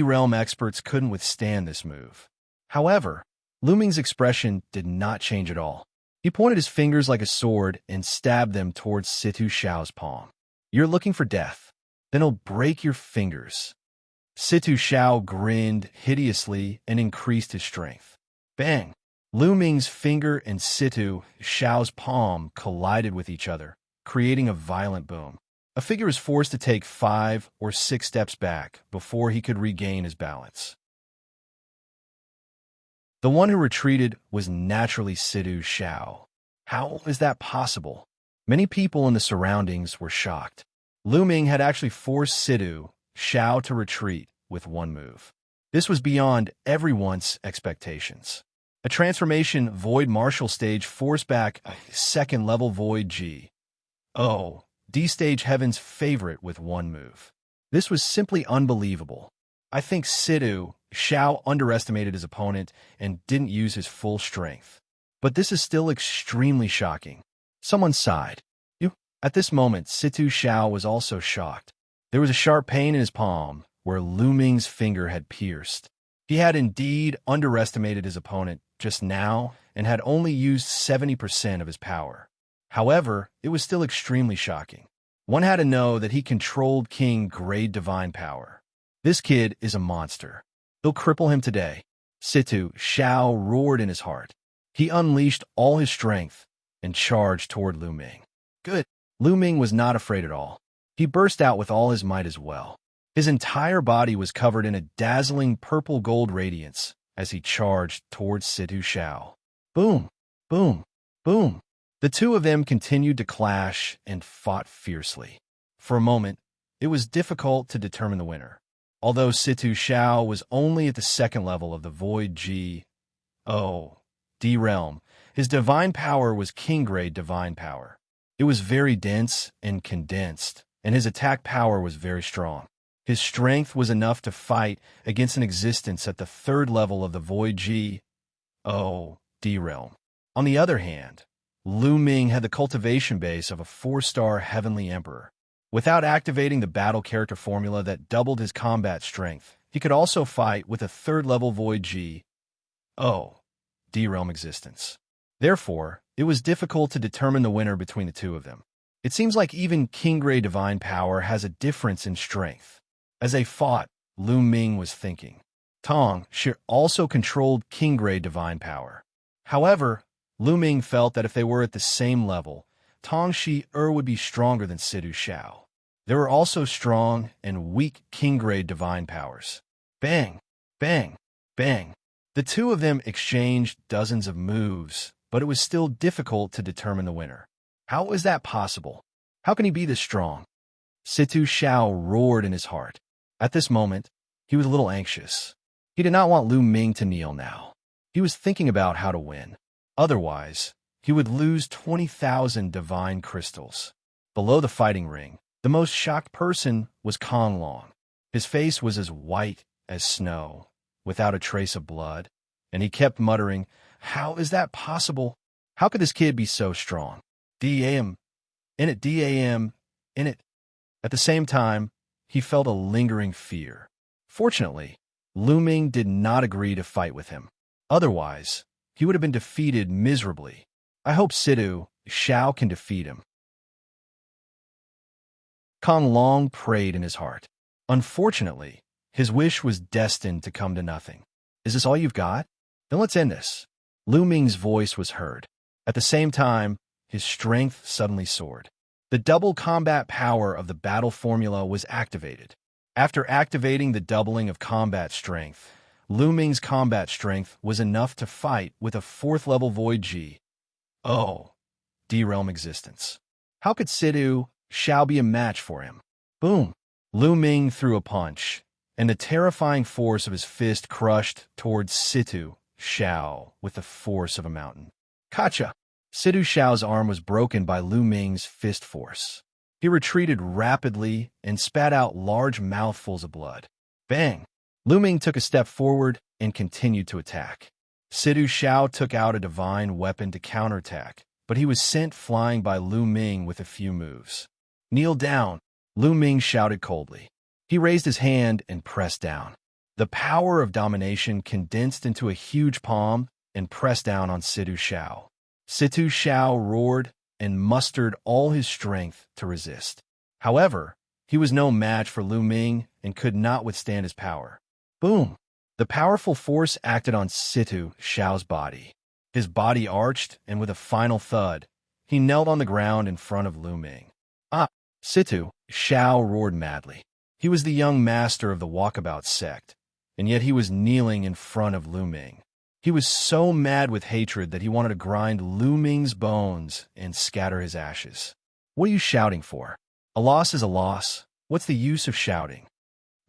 realm experts couldn't withstand this move. However, Lu Ming's expression did not change at all. He pointed his fingers like a sword and stabbed them towards Situ Xiao's palm. You're looking for death. Then he'll break your fingers. Situ Xiao grinned hideously and increased his strength. Bang! Lu Ming's finger and Situ Xiao's palm collided with each other, creating a violent boom. A figure was forced to take 5 or 6 steps back before he could regain his balance. The one who retreated was naturally Situ Xiao. How is that possible? Many people in the surroundings were shocked. Lu Ming had actually forced Situ Xiao to retreat with one move. This was beyond everyone's expectations. A transformation Void Martial stage forced back a second-level Void D stage Heaven's favorite with one move. This was simply unbelievable. I think Situ Xiao underestimated his opponent and didn't use his full strength. But this is still extremely shocking. Someone sighed. At this moment, Situ Xiao was also shocked. There was a sharp pain in his palm where Lu Ming's finger had pierced. He had indeed underestimated his opponent just now and had only used 70% of his power. However, it was still extremely shocking. One had to know that he controlled king-grade divine power. This kid is a monster. He'll cripple him today. Situ Xiao roared in his heart. He unleashed all his strength and charged toward Lu Ming. Good. Lu Ming was not afraid at all. He burst out with all his might as well. His entire body was covered in a dazzling purple-gold radiance as he charged towards Situ Xiao. Boom! Boom! Boom! The two of them continued to clash and fought fiercely. For a moment, it was difficult to determine the winner. Although Situ Xiao was only at the second level of the Void D realm, his divine power was king-grade divine power. It was very dense and condensed, and his attack power was very strong. His strength was enough to fight against an existence at the third level of the Void D realm. On the other hand, Lu Ming had the cultivation base of a 4-star heavenly emperor. Without activating the battle character formula that doubled his combat strength, he could also fight with a third-level Void D realm existence. Therefore, it was difficult to determine the winner between the two of them. It seems like even king-grade divine power has a difference in strength. As they fought, Lu Ming was thinking. Tong Shi also controlled king-grade divine power. However, Lu Ming felt that if they were at the same level, Tong Shi would be stronger than Situ Xiao. There were also strong and weak king-grade divine powers. Bang! Bang! Bang! The two of them exchanged dozens of moves, but it was still difficult to determine the winner. How is that possible? How can he be this strong? Situ Xiao roared in his heart. At this moment, he was a little anxious. He did not want Lu Ming to kneel now. He was thinking about how to win. Otherwise, he would lose 20,000 divine crystals. Below the fighting ring, the most shocked person was Kong Long. His face was as white as snow, without a trace of blood, and he kept muttering, "How is that possible? How could this kid be so strong? D.A.M. in it, D.A.M. in it." At the same time, he felt a lingering fear. Fortunately, Lu Ming did not agree to fight with him. Otherwise, he would have been defeated miserably. I hope Situ Xiao can defeat him. Kong Long prayed in his heart. Unfortunately, his wish was destined to come to nothing. Is this all you've got? Then let's end this. Lu Ming's voice was heard. At the same time, his strength suddenly soared. The double combat power of the battle formula was activated. After activating the doubling of combat strength, Lu Ming's combat strength was enough to fight with a 4th-level Void D realm existence. How could Situ Xiao be a match for him? Boom! Lu Ming threw a punch, and the terrifying force of his fist crushed towards Situ Xiao with the force of a mountain. Gotcha! Situ Xiao's arm was broken by Lu Ming's fist force. He retreated rapidly and spat out large mouthfuls of blood. Bang! Lu Ming took a step forward and continued to attack. Sidu Xiao took out a divine weapon to counterattack, but he was sent flying by Lu Ming with a few moves. "Kneel down," Lu Ming shouted coldly. He raised his hand and pressed down. The power of domination condensed into a huge palm and pressed down on Sidu Xiao. Sidu Xiao roared and mustered all his strength to resist. However, he was no match for Lu Ming and could not withstand his power. Boom! The powerful force acted on Sidu Xiao's body. His body arched, and with a final thud, he knelt on the ground in front of Lu Ming. "Ah!" Sidu Xiao roared madly. He was the young master of the Walkabout sect, and yet he was kneeling in front of Lu Ming. He was so mad with hatred that he wanted to grind Lu Ming's bones and scatter his ashes. "What are you shouting for? A loss is a loss. What's the use of shouting?"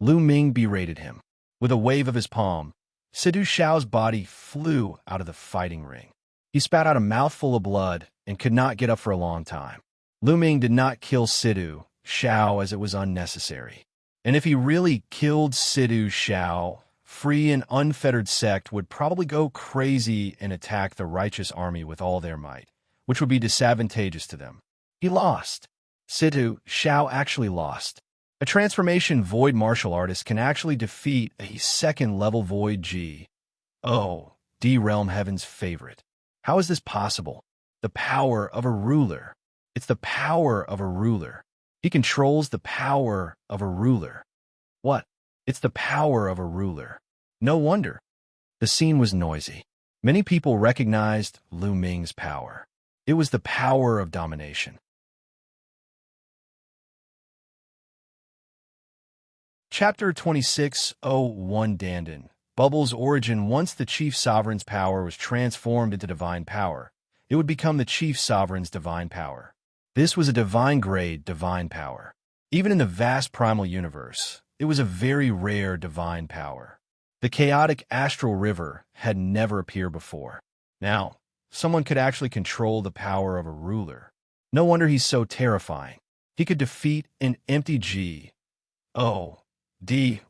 Lu Ming berated him. With a wave of his palm, Sidu Xiao's body flew out of the fighting ring. He spat out a mouthful of blood and could not get up for a long time. Lu Ming did not kill Sidu Xiao as it was unnecessary. And if he really killed Sidu Xiao, free and unfettered sect would probably go crazy and attack the righteous army with all their might, which would be disadvantageous to them. He lost. Sidu Xiao actually lost. A transformation void martial artist can actually defeat a second-level void D Realm Heaven's favorite. How is this possible? The power of a ruler. It's the power of a ruler. He controls the power of a ruler. What? It's the power of a ruler. No wonder. The scene was noisy. Many people recognized Lu Ming's power. It was the power of domination. Chapter 26:01 Dandan. Bubble's origin. Once the chief sovereign's power was transformed into divine power, it would become the chief sovereign's divine power. This was a divine-grade divine power. Even in the vast primal universe, it was a very rare divine power. The chaotic astral river had never appeared before. Now, someone could actually control the power of a ruler. No wonder he's so terrifying. He could defeat an empty D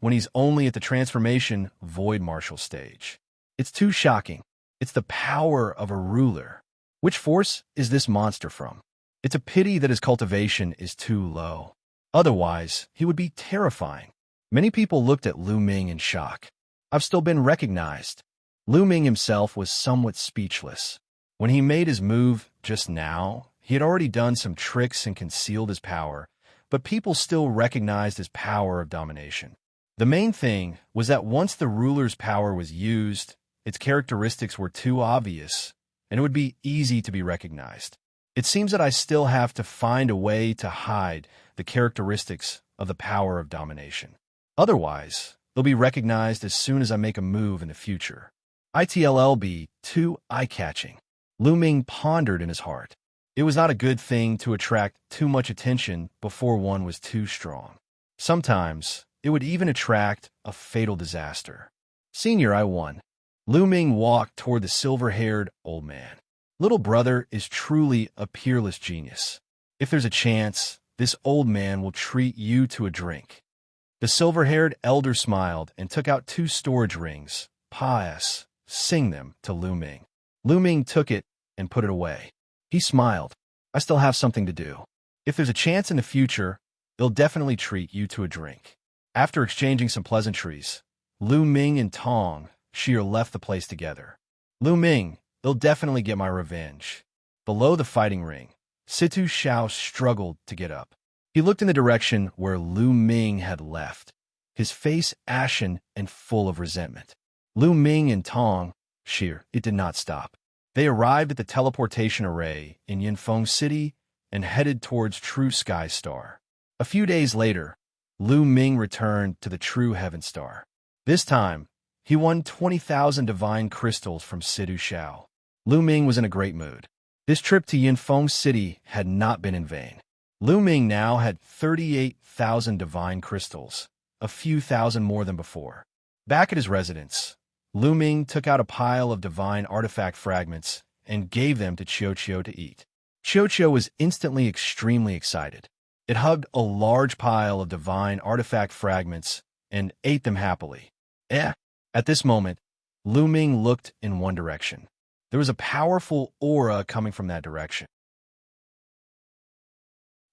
when he's only at the transformation void martial stage. It's too shocking. It's the power of a ruler. Which force is this monster from? It's a pity that his cultivation is too low. Otherwise, he would be terrifying. Many people looked at Lu Ming in shock. I've still been recognized. Lu Ming himself was somewhat speechless. When he made his move just now, he had already done some tricks and concealed his power, but people still recognized his power of domination. The main thing was that once the ruler's power was used, its characteristics were too obvious, and it would be easy to be recognized. It seems that I still have to find a way to hide the characteristics of the power of domination. Otherwise, they'll be recognized as soon as I make a move in the future. ITLLB, too eye-catching. Lu Ming pondered in his heart. It was not a good thing to attract too much attention before one was too strong. Sometimes, it would even attract a fatal disaster. Senior, I won. Lu Ming walked toward the silver-haired old man. Little brother is truly a peerless genius. If there's a chance, this old man will treat you to a drink. The silver-haired elder smiled and took out 2 storage rings. Pious, sing them to Lu Ming. Lu Ming took it and put it away. He smiled. I still have something to do. If there's a chance in the future, they'll definitely treat you to a drink. After exchanging some pleasantries, Lu Ming and Tong Xia left the place together. Lu Ming, they'll definitely get my revenge. Below the fighting ring, Sidu Xiao struggled to get up. He looked in the direction where Lu Ming had left, his face ashen and full of resentment. Lu Ming and Tong Xia, it did not stop. They arrived at the teleportation array in Yinfeng City and headed towards True Sky Star. A few days later, Lu Ming returned to the True Heaven Star. This time, he won 20,000 divine crystals from Sidu Xiao. Lu Ming was in a great mood. This trip to Yinfeng City had not been in vain. Lu Ming now had 38,000 divine crystals, a few thousand more than before. Back at his residence, Lu Ming took out a pile of divine artifact fragments and gave them to Xiao to eat. Xiao was instantly extremely excited. It hugged a large pile of divine artifact fragments and ate them happily. Eh. At this moment, Lu Ming looked in one direction. There was a powerful aura coming from that direction.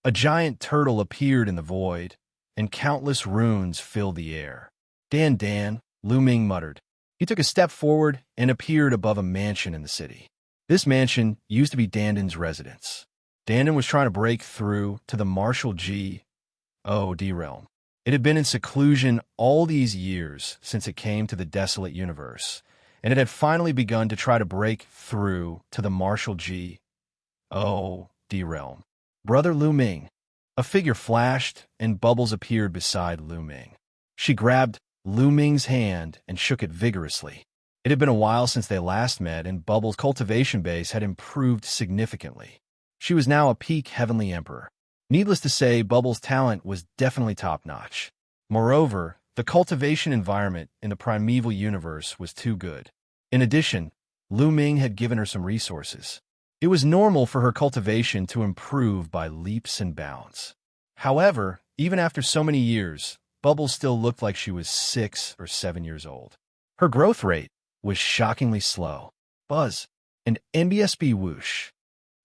A giant turtle appeared in the void, and countless runes filled the air. Dan, Lu Ming muttered. He took a step forward and appeared above a mansion in the city. This mansion used to be Danden's residence. Danden was trying to break through to the Martial G.O.D. realm. It had been in seclusion all these years since it came to the desolate universe, and it had finally begun to try to break through to the Martial G.O.D. realm. Brother Lu Ming. A figure flashed, and Bubbles appeared beside Lu Ming. She grabbed Lu Ming's hand and shook it vigorously. It had been a while since they last met, and Bubbles' cultivation base had improved significantly. She was now a peak Heavenly Emperor. Needless to say, Bubbles' talent was definitely top-notch. Moreover, the cultivation environment in the primeval universe was too good. In addition, Lu Ming had given her some resources. It was normal for her cultivation to improve by leaps and bounds. However, even after so many years, Bubbles still looked like she was 6 or 7 years old. Her growth rate was shockingly slow. Buzz, and NBSB whoosh.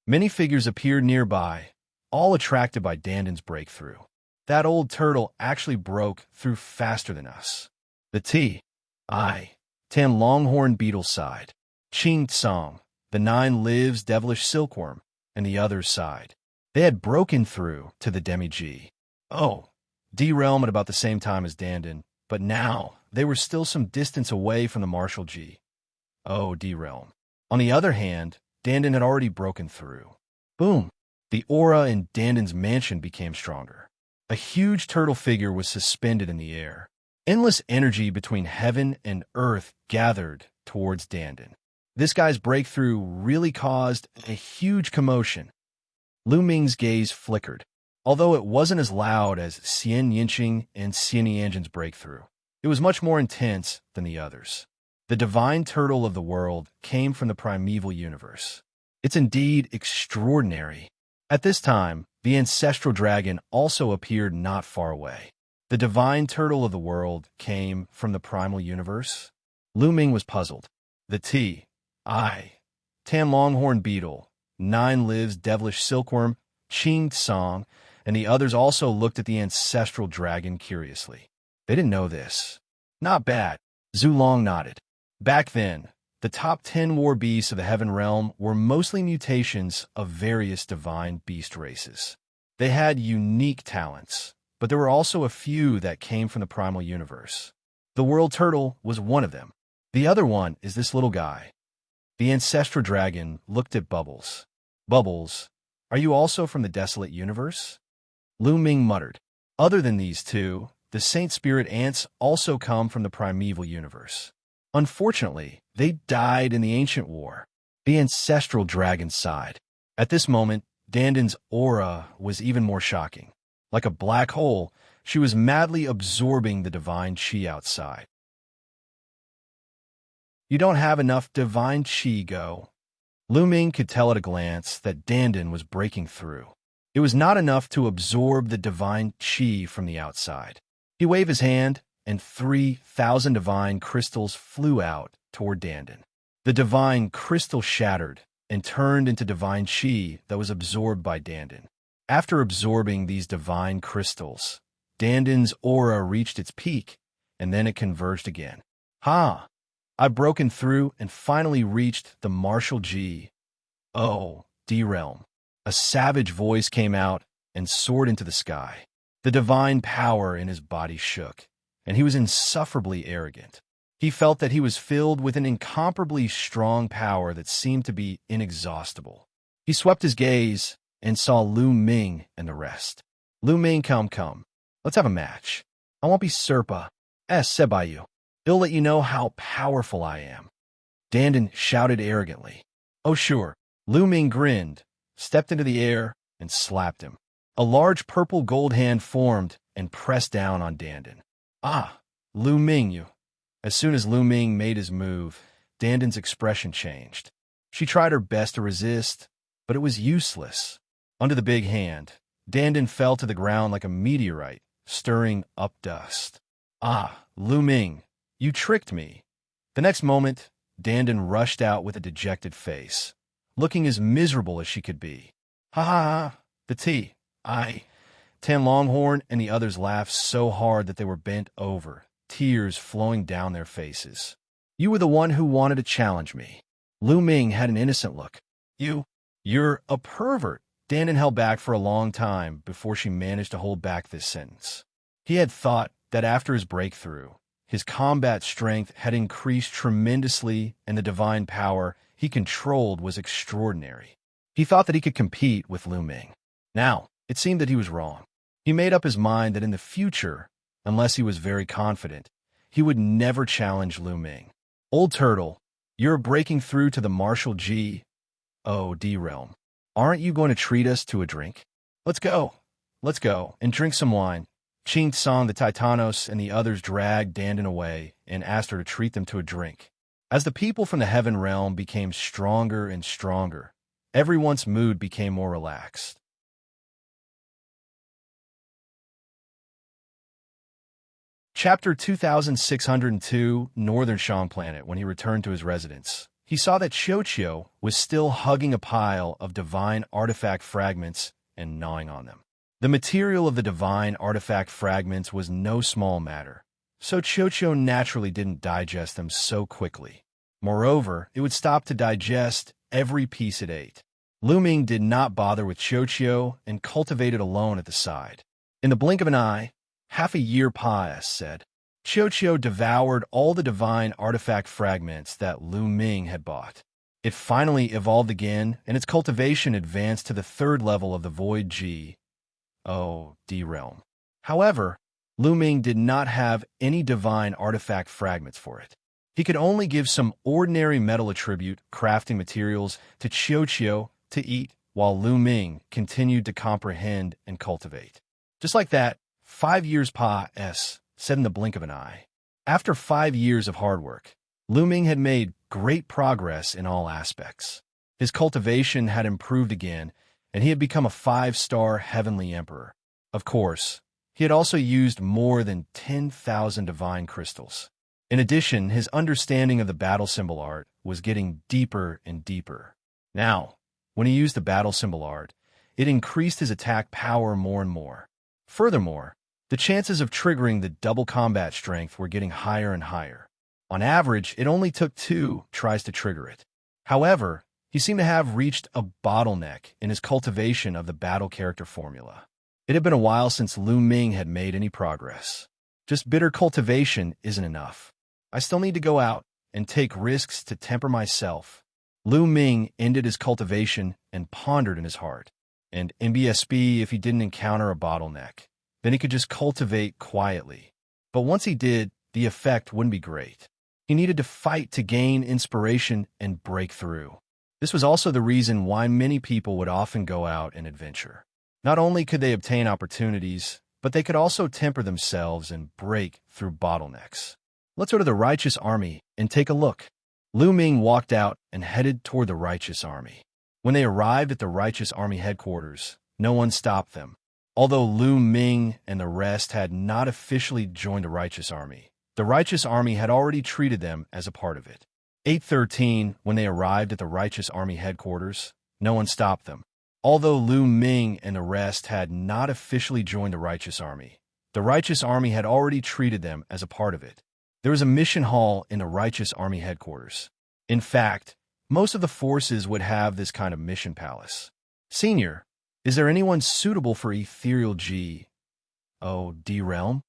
Many figures appeared nearby, all attracted by Danden's breakthrough. That old turtle actually broke through faster than us. The Tan longhorn beetle sighed. Ching Tsong, the 9 lives devilish silkworm, and the others sighed. They had broken through to the Demi-G.O.D. realm at about the same time as Danden, but now they were still some distance away from the Martial G.O.D. realm. On the other hand, Danden had already broken through. Boom! The aura in Danden's mansion became stronger. A huge turtle figure was suspended in the air. Endless energy between heaven and earth gathered towards Danden. This guy's breakthrough really caused a huge commotion. Lu Ming's gaze flickered. Although it wasn't as loud as Xianxia and Xianyanjin's breakthrough, it was much more intense than the others. The divine turtle of the world came from the primeval universe. It's indeed extraordinary. At this time, the ancestral dragon also appeared not far away. The divine turtle of the world came from the primal universe? Lu Ming was puzzled. The Tan longhorn beetle, 9 lives devilish silkworm, Ching Tsong, and the others also looked at the ancestral dragon curiously. They didn't know this. Not bad. Zulong nodded. Back then, the top 10 war beasts of the Heaven Realm were mostly mutations of various divine beast races. They had unique talents, but there were also a few that came from the primal universe. The world turtle was one of them. The other one is this little guy. The ancestral dragon looked at Bubbles. Bubbles, are you also from the desolate universe? Lu Ming muttered. Other than these two, the Saint Spirit ants also come from the primeval universe. Unfortunately, they died in the ancient war. The ancestral dragon sighed. At this moment, Danden's aura was even more shocking. Like a black hole, she was madly absorbing the divine chi outside. You don't have enough divine chi, go. Lu Ming could tell at a glance that Danden was breaking through. It was not enough to absorb the divine chi from the outside. He waved his hand, and 3,000 divine crystals flew out toward Danden. The divine crystal shattered and turned into divine chi that was absorbed by Danden. After absorbing these divine crystals, Danden's aura reached its peak, and then it converged again. Ha! I've broken through and finally reached the Martial G.O.D. realm. A savage voice came out and soared into the sky. The divine power in his body shook, and he was insufferably arrogant. He felt that he was filled with an incomparably strong power that seemed to be inexhaustible. He swept his gaze and saw Lu Ming and the rest. Lu Ming, come. Let's have a match. I won't be Serpa. Said by you. It'll let you know how powerful I am. Danden shouted arrogantly. Oh, sure. Lu Ming grinned, stepped into the air, and slapped him. A large purple gold hand formed and pressed down on Danden. Lu Ming, you. As soon as Lu Ming made his move, Danden's expression changed. She tried her best to resist, but it was useless. Under the big hand, Danden fell to the ground like a meteorite, stirring up dust. Lu Ming, You tricked me." The next moment, Dandin rushed out with a dejected face, looking as miserable as she could be. "Ha ha ha, the tea. Tan Longhorn and the others laughed so hard that they were bent over, tears flowing down their faces. "You were the one who wanted to challenge me." Lu Ming had an innocent look. You're a pervert." Dandin held back for a long time before she managed to hold back this sentence. He had thought that after his breakthrough, his combat strength had increased tremendously and the divine power he controlled was extraordinary. He thought that he could compete with Lu Ming. Now, it seemed that he was wrong. He made up his mind that in the future, unless he was very confident, he would never challenge Lu Ming. "Old Turtle, you're breaking through to the Martial G. O. D. realm. Aren't you going to treat us to a drink? Let's go, and drink some wine." Qing Tsang, the Titanos, and the others dragged Dandin away and asked her to treat them to a drink. As the people from the Heaven Realm became stronger and stronger, everyone's mood became more relaxed. Chapter 2602, Northern Shang Planet. When he returned to his residence, he saw that Xianxia was still hugging a pile of divine artifact fragments and gnawing on them. The material of the divine artifact fragments was no small matter, so Xianxia naturally didn't digest them so quickly. Moreover, it would stop to digest every piece it ate. Lu Ming did not bother with Xianxia and cultivated alone at the side. In the blink of an eye, half a year passed. Xianxia devoured all the divine artifact fragments that Lu Ming had bought. It finally evolved again, and its cultivation advanced to the 3rd level of the Void G. O. D. realm. However, Lu Ming did not have any divine artifact fragments for it. He could only give some ordinary metal attribute crafting materials to Xianxia to eat, while Lu Ming continued to comprehend and cultivate. Just like that, 5 years passed, said in the blink of an eye. After 5 years of hard work, Lu Ming had made great progress in all aspects. His cultivation had improved again, and he had become a 5-star heavenly emperor. Of course, he had also used more than 10,000 divine crystals. In addition, his understanding of the battle symbol art was getting deeper and deeper. Now, when he used the battle symbol art, it increased his attack power more and more. Furthermore, the chances of triggering the double combat strength were getting higher and higher. On average, it only took 2 tries to trigger it. However, he seemed to have reached a bottleneck in his cultivation of the battle character formula. It had been a while since Lu Ming had made any progress. Just bitter cultivation isn't enough. I still need to go out and take risks to temper myself. Lu Ming ended his cultivation and pondered in his heart. And MBSB, if he didn't encounter a bottleneck, then he could just cultivate quietly. But once he did, the effect wouldn't be great. He needed to fight to gain inspiration and break through. This was also the reason why many people would often go out and adventure. Not only could they obtain opportunities, but they could also temper themselves and break through bottlenecks. Let's go to the Righteous Army and take a look. Lu Ming walked out and headed toward the Righteous Army. When they arrived at the Righteous Army headquarters, no one stopped them. Although Lu Ming and the rest had not officially joined the Righteous Army, the Righteous Army had already treated them as a part of it. 8:13, when they arrived at the Righteous Army headquarters, no one stopped them. Although Lu Ming and the rest had not officially joined the Righteous Army, the Righteous Army had already treated them as a part of it. There was a mission hall in the Righteous Army headquarters. In fact, most of the forces would have this kind of mission palace. "Senior, is there anyone suitable for Ethereal G. O. D. realm?"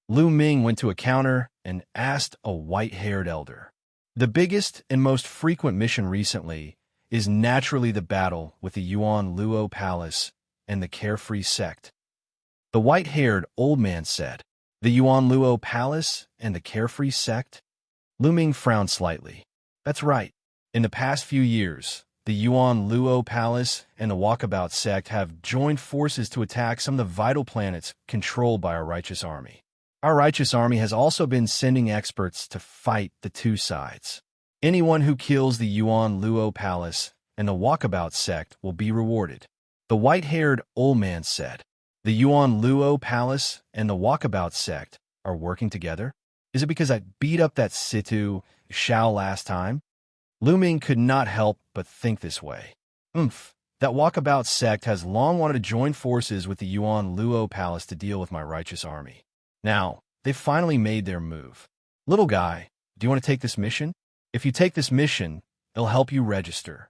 Lu Ming went to a counter and asked a white-haired elder. The biggest and most frequent mission recently is naturally the battle with the Yuan Luo Palace and the Carefree Sect. The white-haired old man said, "The Yuan Luo Palace and the Carefree Sect?" Lu Ming frowned slightly. "That's right. In the past few years, the Yuan Luo Palace and the Walkabout Sect have joined forces to attack some of the vital planets controlled by our Righteous Army. Our Righteous Army has also been sending experts to fight the two sides. Anyone who kills the Yuan Luo Palace and the Walkabout Sect will be rewarded." The white-haired old man said, "The Yuan Luo Palace and the Walkabout Sect are working together? Is it because I beat up that Situ Xiao last time? Lu Ming could not help but think this way. That walkabout sect has long wanted to join forces with the Yuan Luo Palace to deal with my righteous army. Now, they've finally made their move. Little guy, do you want to take this mission? If you take this mission, it'll help you register.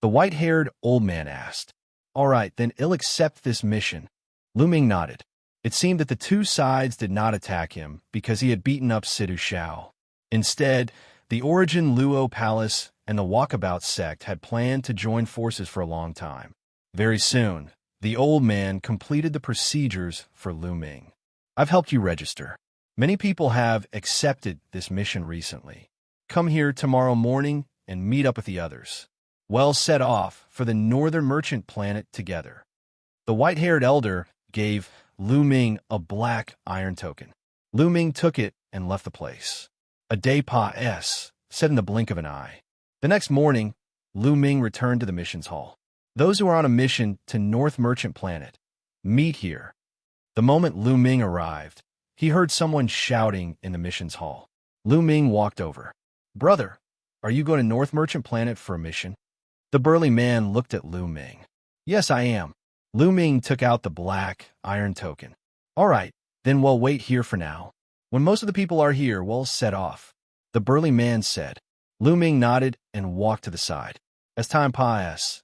The white-haired old man asked. All right, then I'll accept this mission. Lu Ming nodded. It seemed that the two sides did not attack him because he had beaten up Situ Xiao. Instead, the Origin Luo Palace and the Walkabout sect had planned to join forces for a long time. Very soon, the old man completed the procedures for Lu Ming. I've helped you register. Many people have accepted this mission recently. Come here tomorrow morning and meet up with the others. Well, set off for the northern merchant planet together. The white-haired elder gave Lu Ming a black iron token. Lu Ming took it and left the place. A day passed, said in the blink of an eye. The next morning, Lu Ming returned to the missions hall. Those who are on a mission to North Merchant Planet, meet here. The moment Lu Ming arrived, he heard someone shouting in the missions hall. Lu Ming walked over. Brother, are you going to North Merchant Planet for a mission? The burly man looked at Lu Ming. Yes, I am. Lu Ming took out the black iron token. All right, then we'll wait here for now. When most of the people are here, we'll set off. The burly man said. Lu Ming nodded and walked to the side. As time passed,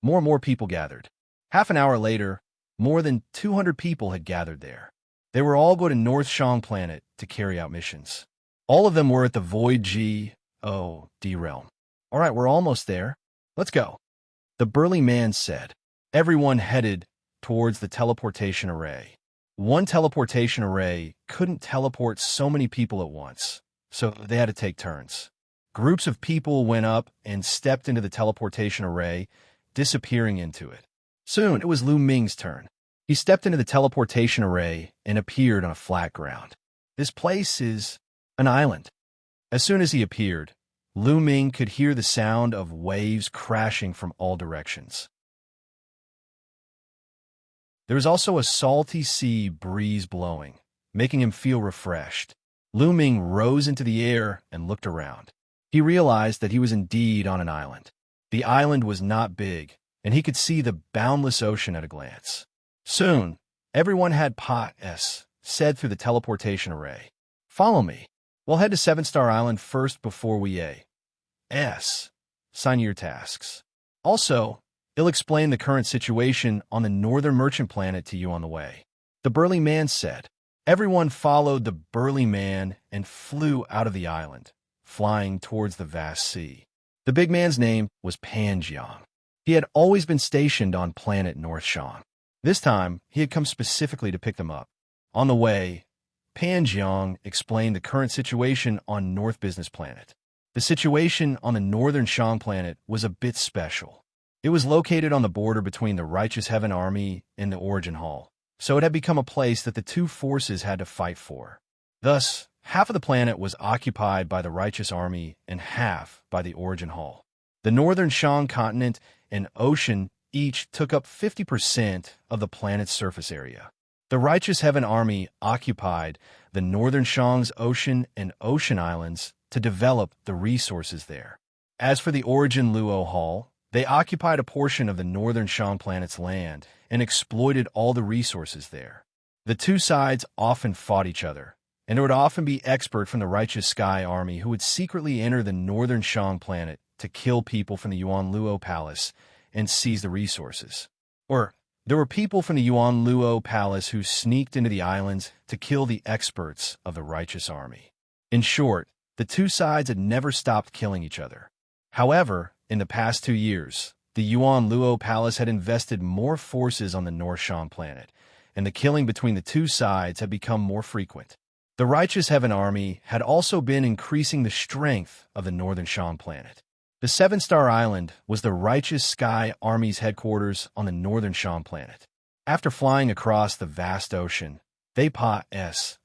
more and more people gathered. Half an hour later, more than 200 people had gathered there. They were all going to North Shang Planet to carry out missions. All of them were at the Void G.O.D. realm. All right, we're almost there. Let's go. The burly man said. Everyone headed towards the teleportation array. One teleportation array couldn't teleport so many people at once, so they had to take turns. Groups of people went up and stepped into the teleportation array, disappearing into it. Soon, it was Lu Ming's turn. He stepped into the teleportation array and appeared on a flat ground. This place is an island. As soon as he appeared, Lu Ming could hear the sound of waves crashing from all directions. There was also a salty sea breeze blowing, making him feel refreshed. Lu Ming rose into the air and looked around. He realized that he was indeed on an island. The island was not big, and he could see the boundless ocean at a glance. Soon, everyone had said through the teleportation array. Follow me. We'll head to 7-Star Island first before we sign your tasks. Also, I'll explain the current situation on the northern merchant planet to you on the way. The burly man said. Everyone followed the burly man and flew out of the island, flying towards the vast sea. The big man's name was Pan Jiang. He had always been stationed on planet North Shang. This time, he had come specifically to pick them up. On the way, Pan Jiang explained the current situation on North Business Planet. The situation on the northern Shang planet was a bit special. It was located on the border between the Righteous Heaven Army and the Origin Hall, so it had become a place that the two forces had to fight for. Thus, half of the planet was occupied by the Righteous Army and half by the Origin Hall. The northern Shang continent and ocean each took up 50% of the planet's surface area. The Righteous Heaven Army occupied the northern Shang's ocean and ocean islands to develop the resources there. As for the Origin Luo Hall, they occupied a portion of the northern Shang planet's land and exploited all the resources there. The two sides often fought each other, and there would often be experts from the Righteous Sky Army who would secretly enter the northern Shang planet to kill people from the Yuan Luo Palace and seize the resources. Or there were people from the Yuan Luo Palace who sneaked into the islands to kill the experts of the Righteous Army. In short, the two sides had never stopped killing each other. However, in the past 2 years, the Yuan Luo Palace had invested more forces on the North Shang planet, and the killing between the two sides had become more frequent. The Righteous Heaven Army had also been increasing the strength of the Northern Shang planet. The 7-Star Island was the Righteous Sky Army's headquarters on the Northern Shang planet. After flying across the vast ocean, they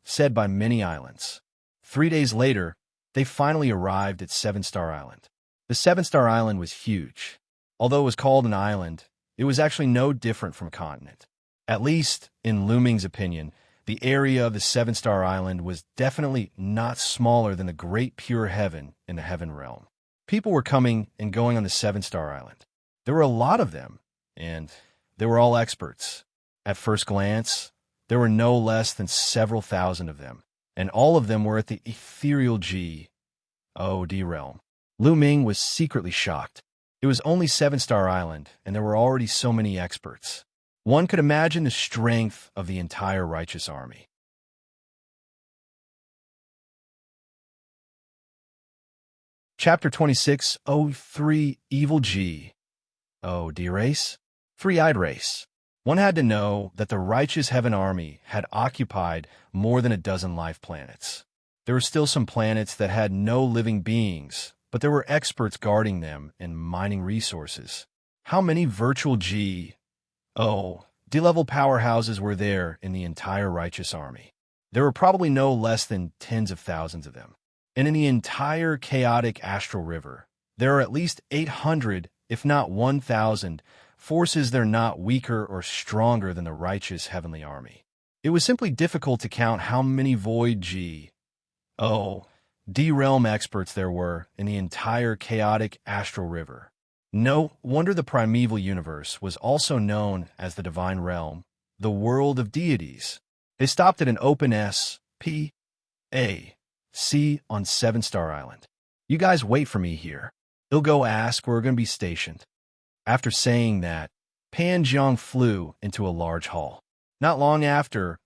said by many islands. 3 days later, they finally arrived at 7-Star Island. The 7-Star Island was huge. Although it was called an island, it was actually no different from a continent. At least, in Lu Ming's opinion, The area of the seven-star island was definitely not smaller than the great pure heaven in the heaven realm. People were coming and going on the seven-star island. There were a lot of them, and they were all experts. At first glance, there were no less than several thousand of them, and all of them were at the ethereal G.O.D. realm. Lu Ming was secretly shocked. It was only seven-star island, and there were already so many experts. One could imagine the strength of the entire righteous army. Chapter 26, 03, Evil G.O.D. Race? Three-eyed race. One had to know that the righteous heaven army had occupied more than a dozen life planets. There were still some planets that had no living beings, but there were experts guarding them and mining resources. How many virtual D-level powerhouses were there in the entire righteous army? There were probably no less than tens of thousands of them. And in the entire chaotic astral river, there are at least 800, if not 1,000, forces that are not weaker or stronger than the righteous heavenly army. It was simply difficult to count how many void D-realm experts there were in the entire chaotic astral river. No wonder the primeval universe was also known as the divine realm, the world of deities. They stopped at an open S.P.A.C. on Seven-Star Island. You guys wait for me here. They'll go ask where we're going to be stationed. After saying that, Pan Jiang flew into a large hall. Not long after,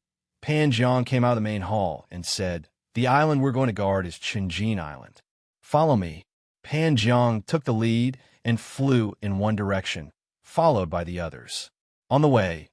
Pan Jiang came out of the main hall and said, "The island we're going to guard is Qinjin Island. Follow me." Pan Jiang took the lead and flew in one direction, followed by the others. On the way,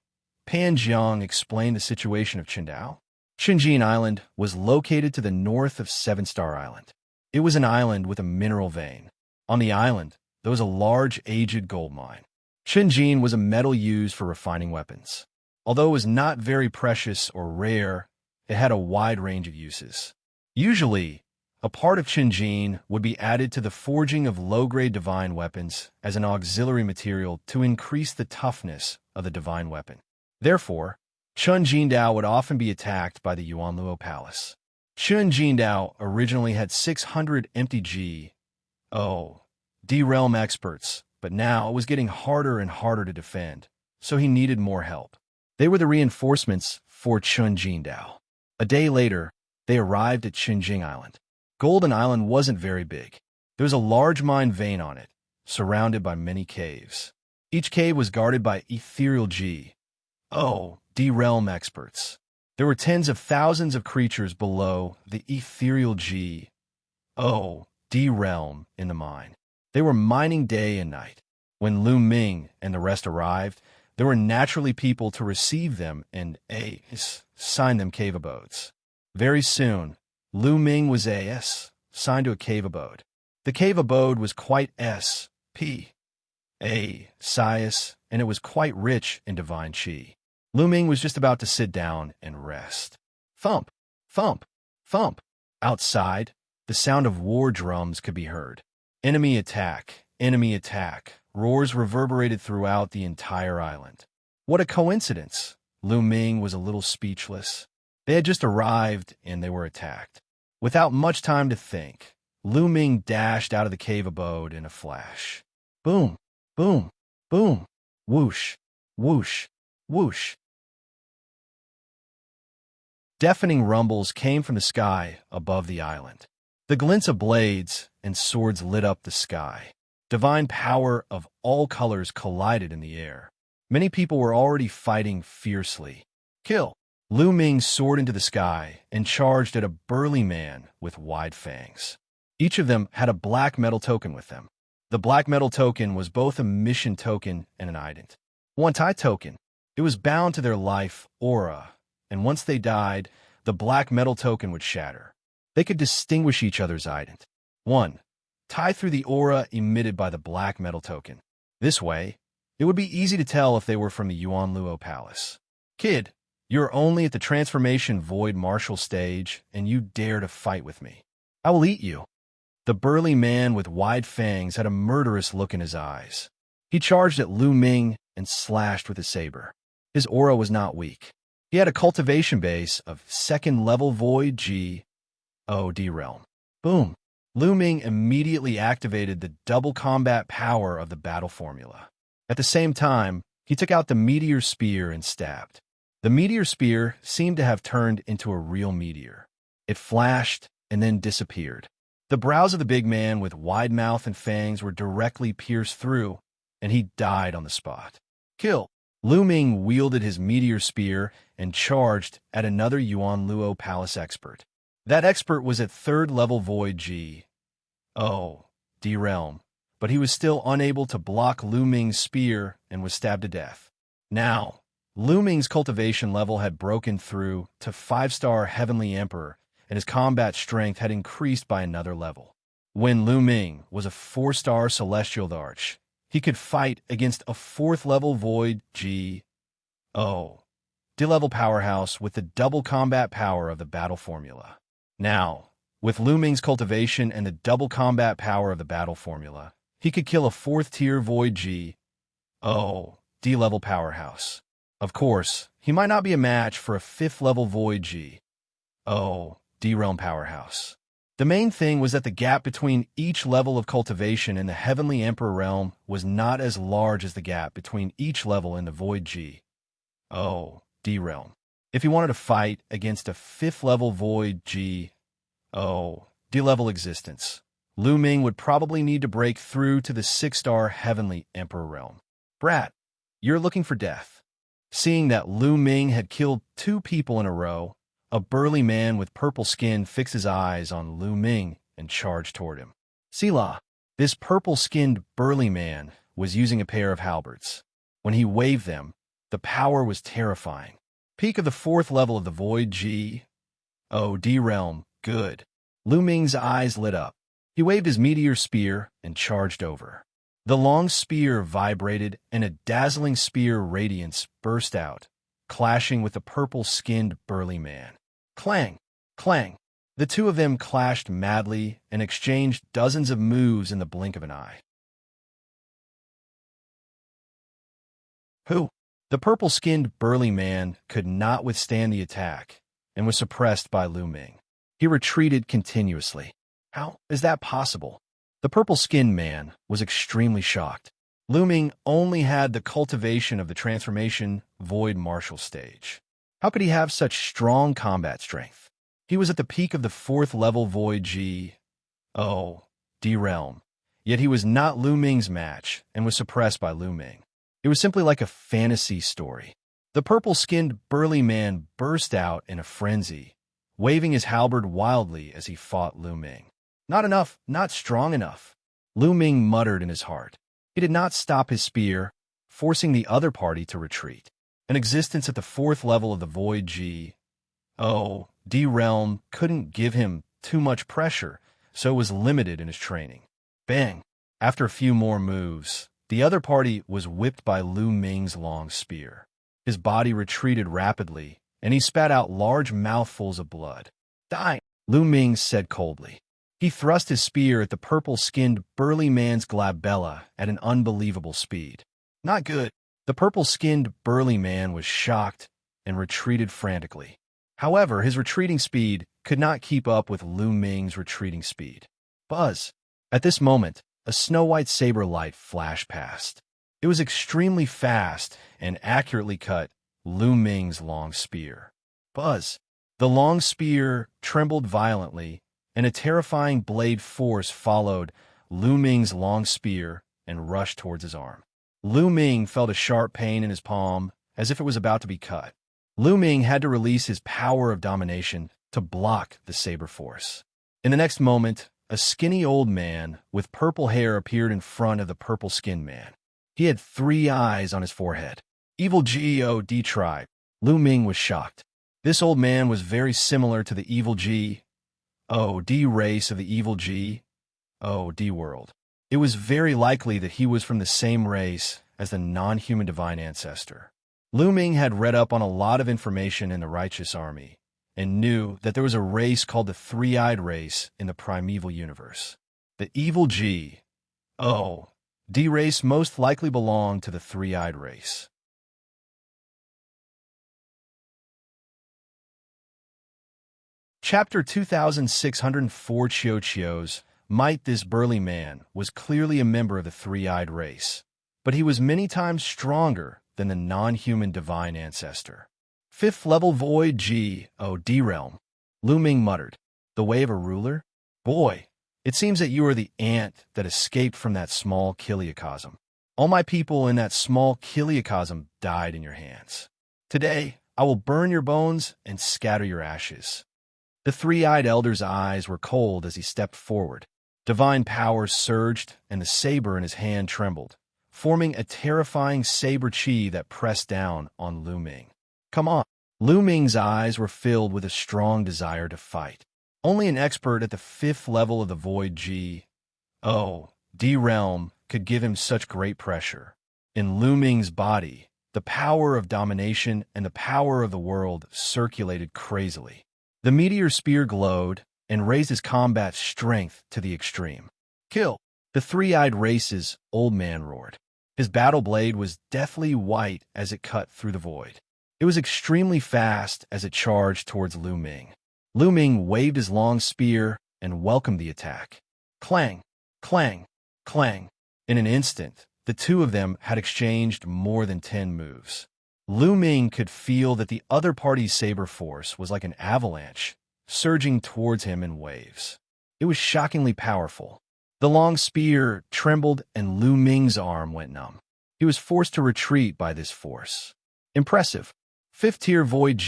Pan Jiang explained the situation of Qingdao. Qinjin Island was located to the north of Seven-Star Island. It was an island with a mineral vein. On the island, there was a large aged gold mine. Qinjin was a metal used for refining weapons. Although it was not very precious or rare, it had a wide range of uses. Usually, a part of Qinjin would be added to the forging of low-grade divine weapons as an auxiliary material to increase the toughness of the divine weapon. Therefore, Qinjindao would often be attacked by the Yuanluo Palace. Qinjindao originally had 600 empty D-realm experts, but now it was getting harder and harder to defend, so he needed more help. They were the reinforcements for Qinjindao. A day later, they arrived at Qinjing Island. Golden Island wasn't very big. There was a large mine vein on it, surrounded by many caves. Each cave was guarded by ethereal D-realm experts. There were tens of thousands of creatures below the ethereal D-realm in the mine. They were mining day and night. When Lu Ming and the rest arrived, there were naturally people to receive them and assign them cave abodes. Very soon, Lu Ming was assigned to a cave abode. The cave abode was quite size, and it was quite rich in divine qi. Lu Ming was just about to sit down and rest. Thump, thump, thump. Outside, the sound of war drums could be heard. Enemy attack, enemy attack. Roars reverberated throughout the entire island. What a coincidence! Lu Ming was a little speechless. They had just arrived, and they were attacked. Without much time to think, Lu Ming dashed out of the cave abode in a flash. Boom, boom, boom, whoosh, whoosh, whoosh. Deafening rumbles came from the sky above the island. The glints of blades and swords lit up the sky. Divine power of all colors collided in the air. Many people were already fighting fiercely. Kill! Lu Ming soared into the sky and charged at a burly man with wide fangs. Each of them had a black metal token with them. The black metal token was both a mission token and an ident. One tie token. It was bound to their life aura, and once they died, the black metal token would shatter. They could distinguish each other's ident. 1. Tie through the aura emitted by the black metal token. This way, it would be easy to tell if they were from the Yuanluo Palace. Kid, you're only at the transformation void martial stage, and you dare to fight with me. I will eat you. The burly man with wide fangs had a murderous look in his eyes. He charged at Lu Ming and slashed with his saber. His aura was not weak. He had a cultivation base of second-level void G.O.D. realm. Boom! Lu Ming immediately activated the double combat power of the battle formula. At the same time, he took out the meteor spear and stabbed. The meteor spear seemed to have turned into a real meteor. It flashed and then disappeared. The brows of the big man with wide mouth and fangs were directly pierced through, and he died on the spot. Kill! Lu Ming wielded his meteor spear and charged at another Yuan Luo palace expert. That expert was at third-level void G.O.D. realm, but he was still unable to block Lu Ming's spear and was stabbed to death. Now, Lu Ming's cultivation level had broken through to 5-star Heavenly Emperor, and his combat strength had increased by another level. When Lu Ming was a 4-star Celestial Arch, he could fight against a 4th-level Void G.O.D. level powerhouse with the double combat power of the battle formula. Now, with Lu Ming's cultivation and the double combat power of the battle formula, he could kill a 4th-tier Void G.O.D. level powerhouse. Of course, he might not be a match for a 5th-level Void G.O.D. realm powerhouse. The main thing was that the gap between each level of cultivation in the Heavenly Emperor realm was not as large as the gap between each level in the Void G.O.D. realm. If he wanted to fight against a 5th-level Void G.O.D. level existence, Lu Ming would probably need to break through to the 6-star Heavenly Emperor realm. Brat, you're looking for death. Seeing that Lu Ming had killed 2 people in a row, a burly man with purple skin fixed his eyes on Lu Ming and charged toward him. Sila, this purple-skinned burly man was using a pair of halberds. When he waved them, the power was terrifying. Peak of the 4th level of the Void G.O.D. realm, good. Lu Ming's eyes lit up. He waved his meteor spear and charged over. The long spear vibrated and a dazzling spear radiance burst out, clashing with the purple-skinned burly man. Clang! Clang! The two of them clashed madly and exchanged dozens of moves in the blink of an eye. Who? The purple-skinned burly man could not withstand the attack and was suppressed by Lu Ming. He retreated continuously. How is that possible? The purple-skinned man was extremely shocked. Lu Ming only had the cultivation of the transformation Void Martial stage. How could he have such strong combat strength? He was at the peak of the 4th-level Void G.O.D. realm, yet he was not Lu Ming's match and was suppressed by Lu Ming. It was simply like a fantasy story. The purple-skinned burly man burst out in a frenzy, waving his halberd wildly as he fought Lu Ming. Not enough, not strong enough. Lu Ming muttered in his heart. He did not stop his spear, forcing the other party to retreat. An existence at the 4th level of the Void G.O.D. realm couldn't give him too much pressure, so was limited in his training. Bang! After a few more moves, the other party was whipped by Lu Ming's long spear. His body retreated rapidly, and he spat out large mouthfuls of blood. Die! Lu Ming said coldly. He thrust his spear at the purple-skinned burly man's glabella at an unbelievable speed. Not good. The purple-skinned burly man was shocked and retreated frantically. However, his retreating speed could not keep up with Lu Ming's retreating speed. Buzz! At this moment, a snow-white saber light flashed past. It was extremely fast and accurately cut Lu Ming's long spear. Buzz! The long spear trembled violently, and a terrifying blade force followed Lu Ming's long spear and rushed towards his arm. Lu Ming felt a sharp pain in his palm, as if it was about to be cut. Lu Ming had to release his power of domination to block the saber force. In the next moment, a skinny old man with purple hair appeared in front of the purple-skinned man. He had 3 eyes on his forehead. Evil G.O.D. tribe. Lu Ming was shocked. This old man was very similar to the evil G.O.D. race of the evil G.O.D. world. It was very likely that he was from the same race as the non-human divine ancestor. Lu Ming had read up on a lot of information in the Righteous Army and knew that there was a race called the Three-Eyed Race in the primeval universe. The evil G.O.D. race most likely belonged to the Three-Eyed Race. Chapter 2604 Xiaoqiu's Might. This burly man was clearly a member of the three-eyed race, but he was many times stronger than the non-human divine ancestor. Fifth level Void God realm, Lu Ming muttered. The way of a ruler? Boy, it seems that you are the ant that escaped from that small kiliacosm. All my people in that small kiliacosm died in your hands. Today, I will burn your bones and scatter your ashes. The three-eyed elder's eyes were cold as he stepped forward. Divine power surged, and the saber in his hand trembled, forming a terrifying saber chi that pressed down on Lu Ming. Come on. Lu Ming's eyes were filled with a strong desire to fight. Only an expert at the fifth level of the Void God realm could give him such great pressure. In Lu Ming's body, the power of domination and the power of the world circulated crazily. The meteor spear glowed and raised his combat strength to the extreme. Kill! The three-eyed race's old man roared. His battle blade was deathly white as it cut through the void. It was extremely fast as it charged towards Lu Ming. Lu Ming waved his long spear and welcomed the attack. Clang! Clang! Clang! In an instant, the two of them had exchanged more than 10 moves. Lu Ming could feel that the other party's saber force was like an avalanche, surging towards him in waves. It was shockingly powerful. The long spear trembled and Lu Ming's arm went numb. He was forced to retreat by this force. Impressive. Fifth-tier Void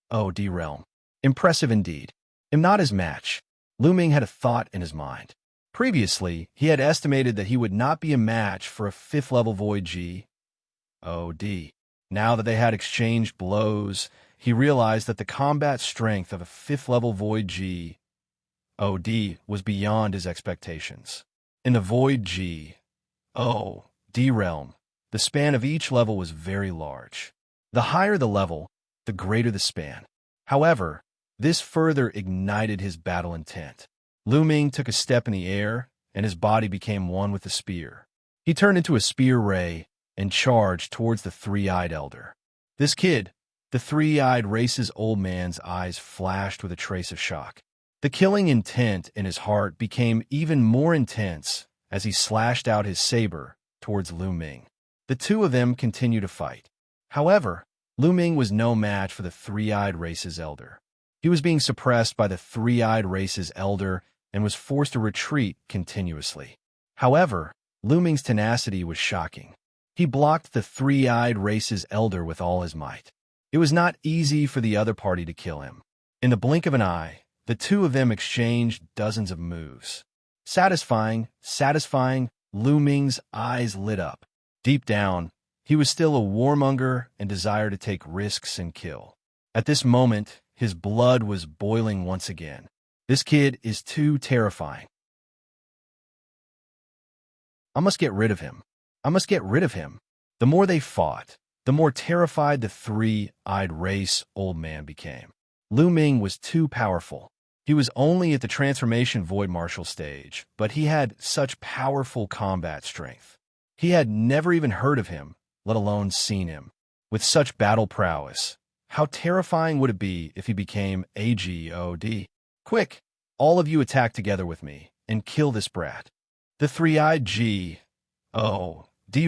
God realm. Impressive indeed. Am not his match. Lu Ming had a thought in his mind. Previously, he had estimated that he would not be a match for a fifth-level Void God. Now that they had exchanged blows, he realized that the combat strength of a fifth-level Void God was beyond his expectations. In the Void God realm, the span of each level was very large. The higher the level, the greater the span. However, this further ignited his battle intent. Lu Ming took a step in the air, and his body became one with the spear. He turned into a spear ray and charged towards the three-eyed elder. This kid, the three-eyed race's old man's eyes flashed with a trace of shock. The killing intent in his heart became even more intense as he slashed out his saber towards Lu Ming. The two of them continued to fight. However, Lu Ming was no match for the three-eyed race's elder. He was being suppressed by the three-eyed race's elder and was forced to retreat continuously. However, Lu Ming's tenacity was shocking. He blocked the three-eyed race's elder with all his might. It was not easy for the other party to kill him. In the blink of an eye, the two of them exchanged dozens of moves. Satisfying, Lu Ming's eyes lit up. Deep down, he was still a warmonger and desired to take risks and kill. At this moment, his blood was boiling once again. This kid is too terrifying. I must get rid of him. I must get rid of him. The more they fought, the more terrified the three-eyed race old man became. Lu Ming was too powerful. He was only at the transformation void martial stage, but he had such powerful combat strength. He had never even heard of him, let alone seen him. With such battle prowess, how terrifying would it be if he became a God? Quick, all of you attack together with me and kill this brat. The three-eyed God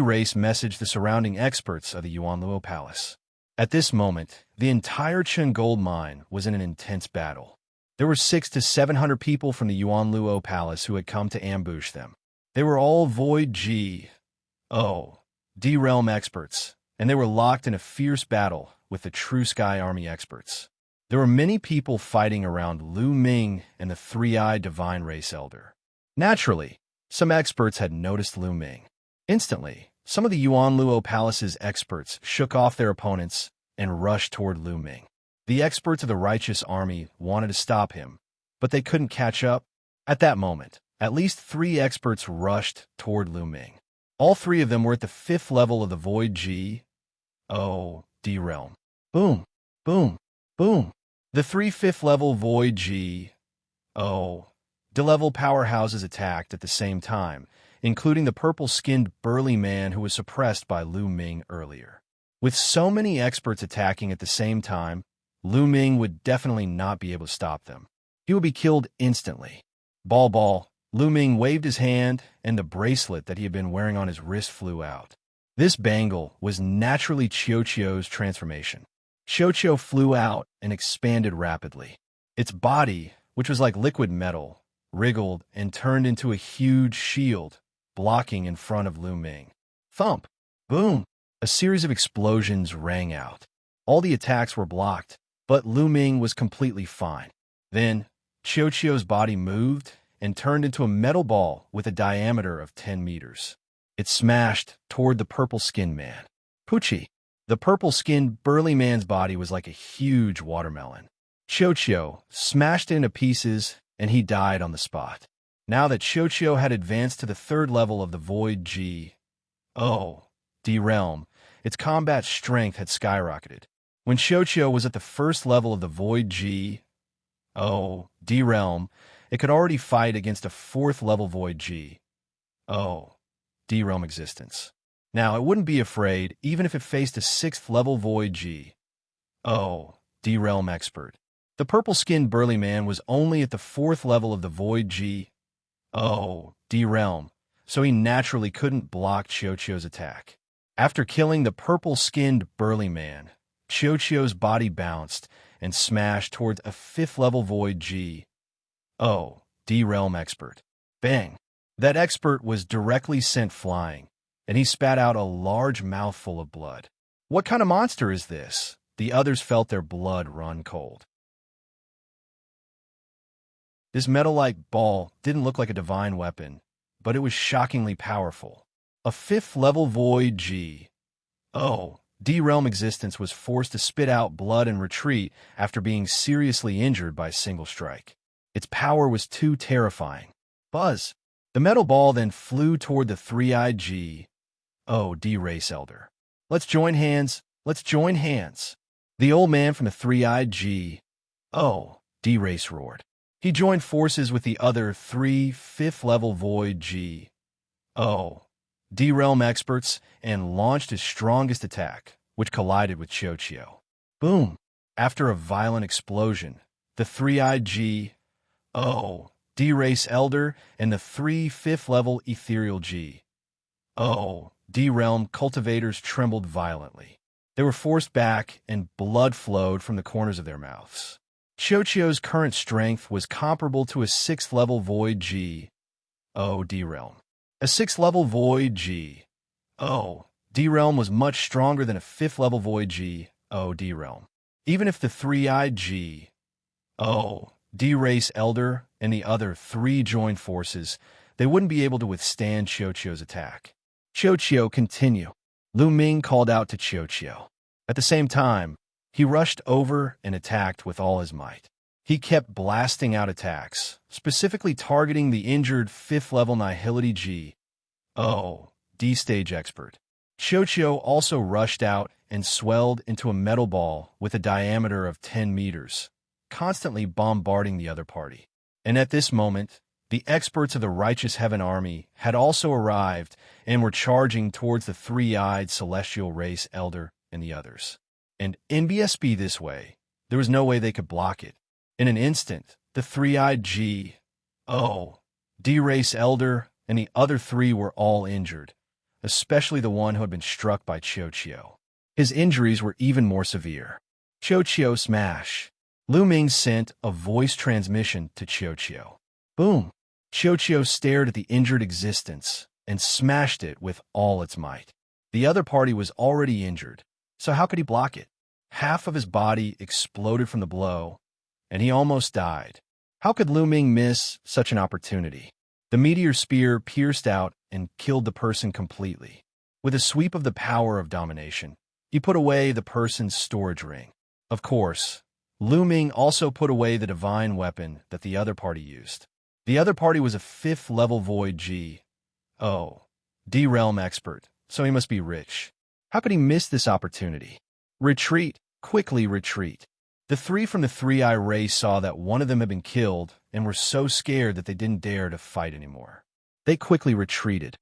race messaged the surrounding experts of the Yuanluo Palace. At this moment, the entire Chen gold mine was in an intense battle. There were 600 to 700 people from the Yuanluo Palace who had come to ambush them. They were all Void God-realm experts, and they were locked in a fierce battle with the True Sky Army experts. There were many people fighting around Lu Ming and the three-eyed divine race elder. Naturally, some experts had noticed Lu Ming. Instantly, some of the Yuanluo Palace's experts shook off their opponents and rushed toward Lu Ming. The experts of the righteous army wanted to stop him, but they couldn't catch up. At that moment, at least 3 experts rushed toward Lu Ming. All 3 of them were at the 5th level of the Void God realm. Boom, boom, boom. The 3 5th-level Void God-level powerhouses attacked at the same time, including the purple-skinned burly man who was suppressed by Lu Ming earlier. With so many experts attacking at the same time, Lu Ming would definitely not be able to stop them. He would be killed instantly. Ball. Lu Ming waved his hand, and the bracelet that he had been wearing on his wrist flew out. This bangle was naturally Xiaoqiu's transformation. Xiaoqiu flew out and expanded rapidly. Its body, which was like liquid metal, wriggled and turned into a huge shield, blocking in front of Lu Ming. Thump! Boom! A series of explosions rang out. All the attacks were blocked, but Lu Ming was completely fine. Then, Xiaoqiu's body moved and turned into a metal ball with a diameter of 10 meters. It smashed toward the purple-skinned man. Poochie! The purple-skinned, burly man's body was like a huge watermelon. Xiaoqiu smashed it into pieces, and he died on the spot. Now that Xiaoqiu had advanced to the third level of the Void G, D realm, its combat strength had skyrocketed. When Xiaoqiu was at the first level of the Void G, D realm, it could already fight against a fourth level Void G, D realm existence. Now, it wouldn't be afraid even if it faced a sixth level Void G, D realm expert. The purple-skinned burly man was only at the fourth level of the Void G, D realm, so he naturally couldn't block Xiaoqiu's attack. After killing the purple-skinned burly man, Xiaoqiu's body bounced and smashed towards a fifth-level Void G, D realm expert. Bang! That expert was directly sent flying, and he spat out a large mouthful of blood. What kind of monster is this? The others felt their blood run cold. This metal-like ball didn't look like a divine weapon, but it was shockingly powerful. A fifth-level Void G, D realm existence was forced to spit out blood and retreat after being seriously injured by a single strike. Its power was too terrifying. Buzz! The metal ball then flew toward the three-eyed G, D race elder. Let's join hands. Let's join hands. The old man from the three-eyed G, D race roared. He joined forces with the other three fifth-level Void G, D realm experts and launched his strongest attack, which collided with Xiaoqiu. Boom! After a violent explosion, the three-eyed G, D race elder and the three fifth-level ethereal G, D realm cultivators trembled violently. They were forced back and blood flowed from the corners of their mouths. Xiaoqiu's current strength was comparable to a sixth-level Void G, D realm. A sixth-level Void G, D realm was much stronger than a fifth-level Void G, D realm. Even if the three-eyed G, D race elder and the other three joined forces, they wouldn't be able to withstand Xiaoqiu's attack. Xiaoqiu, continue. Lu Ming called out to Xiaoqiu. At the same time, he rushed over and attacked with all his might. He kept blasting out attacks, specifically targeting the injured fifth-level Nihility G, D stage expert. Xiaoqiu also rushed out and swelled into a metal ball with a diameter of 10 meters, constantly bombarding the other party. And at this moment, the experts of the Righteous Heaven Army had also arrived and were charging towards the three-eyed celestial race elder and the others. And in BSB this way, there was no way they could block it. In an instant, the three-eyed G, D race elder and the other three were all injured, especially the one who had been struck by Xiaoqiu. His injuries were even more severe. Xiaoqiu smash. Lu Ming sent a voice transmission to Xiaoqiu. Boom! Xiaoqiu stared at the injured existence and smashed it with all its might. The other party was already injured, so how could he block it? Half of his body exploded from the blow, and he almost died. How could Lu Ming miss such an opportunity? The meteor spear pierced out and killed the person completely. With a sweep of the power of domination, he put away the person's storage ring. Of course, Lu Ming also put away the divine weapon that the other party used. The other party was a fifth-level Void G, D realm expert, so he must be rich. How could he miss this opportunity? Retreat, quickly retreat. The three from the three-eye race saw that one of them had been killed and were so scared that they didn't dare to fight anymore. They quickly retreated.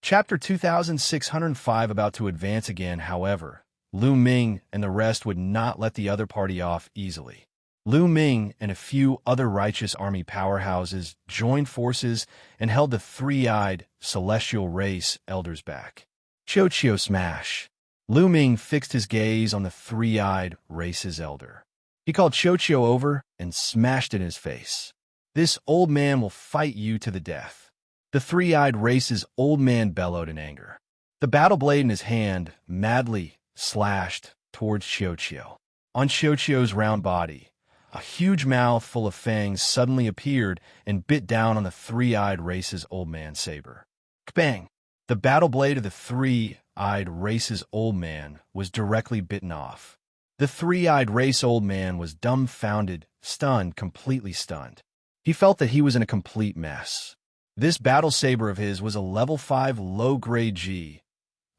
Chapter 2605 about to advance again, however. Lu Ming and the rest would not let the other party off easily. Lu Ming and a few other righteous army powerhouses joined forces and held the three-eyed celestial race elders back. Xianxia smash. Lu Ming fixed his gaze on the three-eyed race's elder. He called Xianxia over and smashed it in his face. This old man will fight you to the death. The three-eyed race's old man bellowed in anger. The battle blade in his hand madly slashed towards Xianxia. On Xianxia's round body, a huge mouth full of fangs suddenly appeared and bit down on the three-eyed race's old man's saber. Bang! The battle blade of the three-eyed race's old man was directly bitten off. The three-eyed race old man was dumbfounded, stunned, completely stunned. He felt that he was in a complete mess. This battle saber of his was a level 5 low-grade G.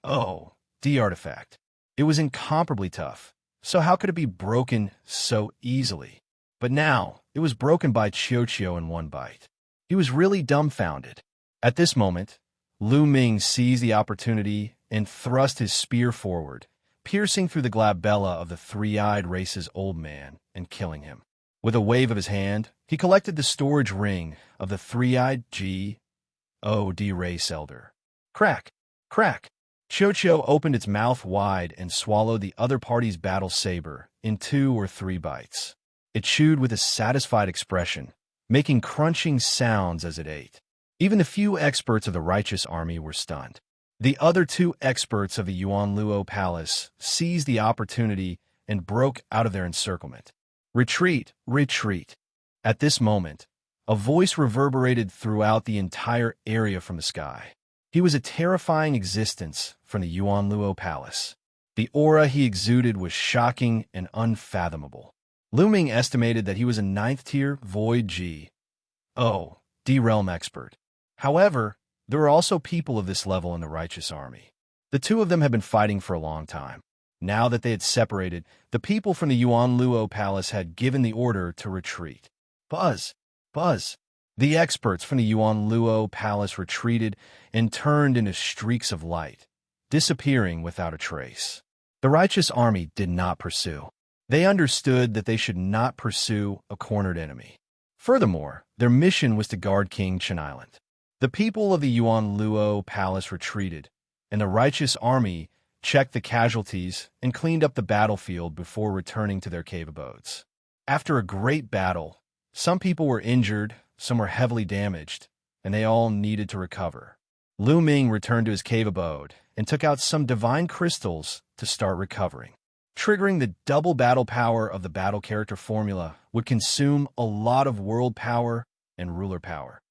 Oh, D artifact. It was incomparably tough, so how could it be broken so easily? But now, it was broken by Xianxia in one bite. He was really dumbfounded. At this moment, Lu Ming seized the opportunity and thrust his spear forward, piercing through the glabella of the three-eyed race's old man and killing him. With a wave of his hand, he collected the storage ring of the three-eyed G.O.D. race elder. Crack! Crack! Xianxia opened its mouth wide and swallowed the other party's battle saber in 2 or 3 bites. It chewed with a satisfied expression, making crunching sounds as it ate. Even the few experts of the righteous army were stunned. The other 2 experts of the Yuanluo Palace seized the opportunity and broke out of their encirclement. Retreat! Retreat! At this moment, a voice reverberated throughout the entire area from the sky. He was a terrifying existence from the Yuanluo Palace. The aura he exuded was shocking and unfathomable. Lu Ming estimated that he was a 9th-tier Void G.O.D. realm expert. However, there were also people of this level in the righteous army. The 2 of them had been fighting for a long time. Now that they had separated, the people from the Yuanluo Palace had given the order to retreat. Buzz! Buzz! The experts from the Yuanluo Palace retreated and turned into streaks of light, disappearing without a trace. The righteous army did not pursue. They understood that they should not pursue a cornered enemy. Furthermore, their mission was to guard King Chen Island. The people of the Yuanluo Palace retreated, and the righteous army checked the casualties and cleaned up the battlefield before returning to their cave abodes. After a great battle, some people were injured, some were heavily damaged, and they all needed to recover. Lu Ming returned to his cave abode and took out some divine crystals to start recovering. Triggering the double battle power of the battle character formula would consume a lot of world power and ruler power.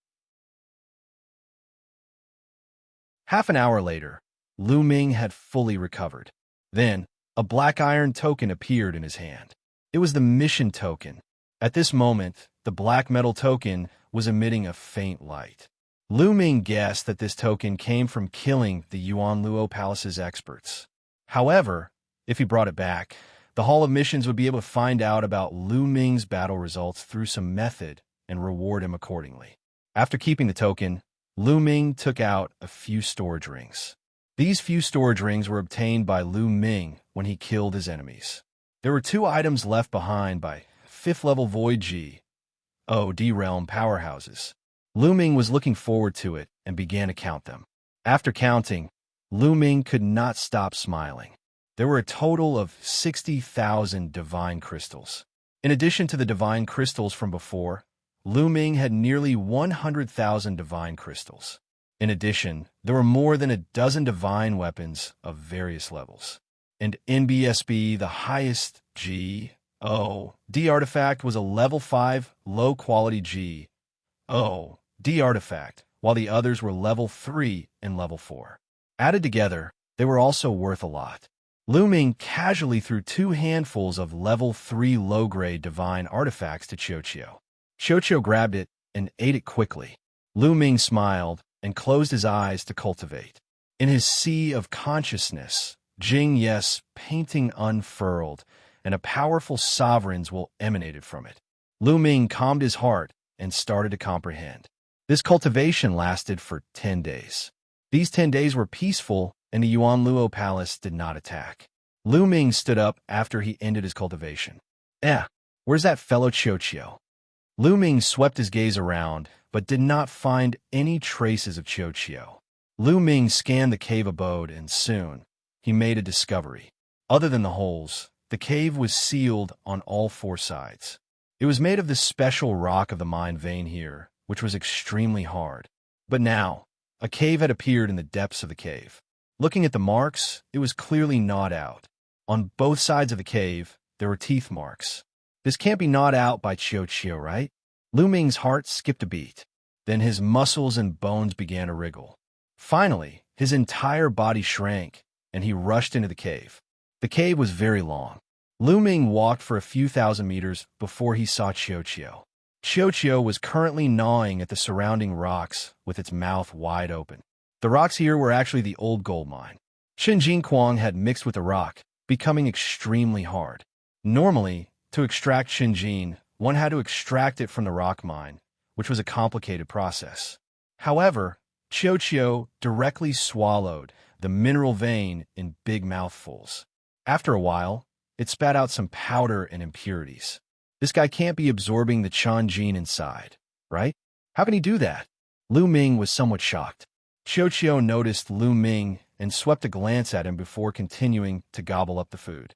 Half an hour later, Lu Ming had fully recovered. Then, a black iron token appeared in his hand. It was the mission token. At this moment, the black metal token was emitting a faint light. Lu Ming guessed that this token came from killing the Yuanluo Palace's experts. However, if he brought it back, the Hall of Missions would be able to find out about Lu Ming's battle results through some method and reward him accordingly. After keeping the token, Lu Ming took out a few storage rings. These few storage rings were obtained by Lu Ming when he killed his enemies. There were 2 items left behind by 5th-level Void G.O.D. realm powerhouses. Lu Ming was looking forward to it and began to count them. After counting, Lu Ming could not stop smiling. There were a total of 60,000 divine crystals. In addition to the divine crystals from before, Lu Ming had nearly 100,000 divine crystals. In addition, there were more than a dozen divine weapons of various levels. And NBSB, the highest G.O.D. artifact, was a level 5 low-quality G.O.D. artifact, while the others were level 3 and level 4. Added together, they were also worth a lot. Lu Ming casually threw 2 handfuls of level 3 low-grade divine artifacts to Xianxia. Xianxia grabbed it and ate it quickly. Lu Ming smiled and closed his eyes to cultivate. In his sea of consciousness, Jing Yes painting unfurled, and a powerful sovereign's will emanated from it. Lu Ming calmed his heart and started to comprehend. This cultivation lasted for 10 days. These 10 days were peaceful, and the Yuan Luo Palace did not attack. Lu Ming stood up after he ended his cultivation. Where's that fellow Xianxia? Lu Ming swept his gaze around, but did not find any traces of Xianxia. Lu Ming scanned the cave abode, and soon he made a discovery. Other than the holes, the cave was sealed on all 4 sides. It was made of the special rock of the mine vein here, which was extremely hard. But now, a cave had appeared in the depths of the cave. Looking at the marks, it was clearly gnawed out. On both sides of the cave, there were teeth marks. This can't be gnawed out by Xianxia, right? Lu Ming's heart skipped a beat. Then his muscles and bones began to wriggle. Finally, his entire body shrank, and he rushed into the cave. The cave was very long. Lu Ming walked for a few thousand meters before he saw Xianxia. Xianxia was currently gnawing at the surrounding rocks with its mouth wide open. The rocks here were actually the old gold mine. Shenjin Kuang had mixed with the rock, becoming extremely hard. Normally, to extract Shenjin, one had to extract it from the rock mine, which was a complicated process. However, Xianxia directly swallowed the mineral vein in big mouthfuls. After a while, it spat out some powder and impurities. This guy can't be absorbing the Shenjin inside, right? How can he do that? Lu Ming was somewhat shocked. Xianxia noticed Lu Ming and swept a glance at him before continuing to gobble up the food.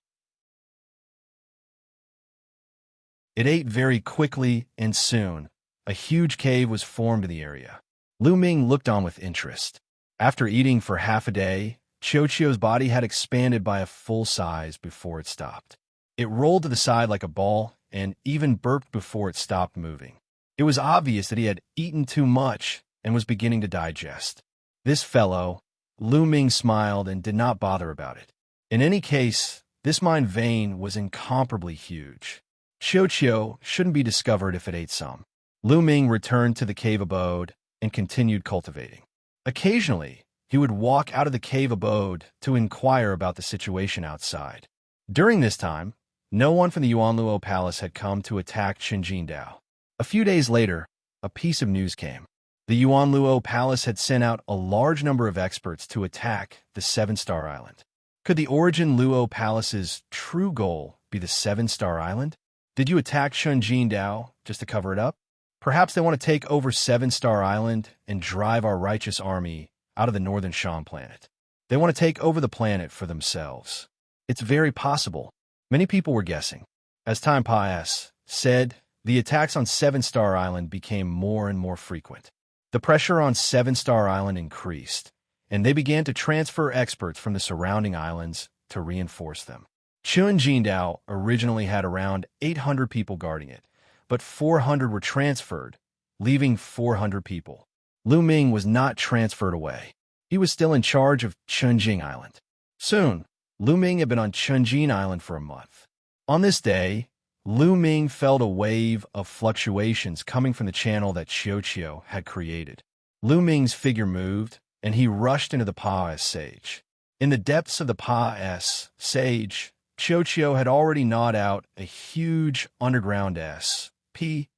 It ate very quickly, and soon, a huge cave was formed in the area. Lu Ming looked on with interest. After eating for half a day, Xianxia's body had expanded by a full size before it stopped. It rolled to the side like a ball and even burped before it stopped moving. It was obvious that he had eaten too much and was beginning to digest. This fellow, Lu Ming smiled and did not bother about it. In any case, this mine vein was incomparably huge. Xianxia shouldn't be discovered if it ate some. Lu Ming returned to the cave abode and continued cultivating. Occasionally, he would walk out of the cave abode to inquire about the situation outside. During this time, no one from the Yuanluo Palace had come to attack Qinjindao. A few days later, a piece of news came. The Yuanluo Palace had sent out a large number of experts to attack the 7-Star Island. Could the Origin Luo Palace's true goal be the 7-Star Island? Did you attack Qinjindao just to cover it up? Perhaps they want to take over 7-Star Island and drive our righteous army out of the northern Shan planet. They want to take over the planet for themselves. It's very possible. Many people were guessing. As time passed, the attacks on 7-Star Island became more and more frequent. The pressure on 7-Star Island increased, and they began to transfer experts from the surrounding islands to reinforce them. Qinjindao originally had around 800 people guarding it, but 400 were transferred, leaving 400 people. Lu Ming was not transferred away. He was still in charge of Chunjing Island. Soon, Lu Ming had been on Chunjing Island for a month. On this day, Lu Ming felt a wave of fluctuations coming from the channel that Xianxia had created. Lu Ming's figure moved, and he rushed into the Pa-S Sage. In the depths of the Pa-S Sage, Xianxia had already gnawed out a huge underground S.P.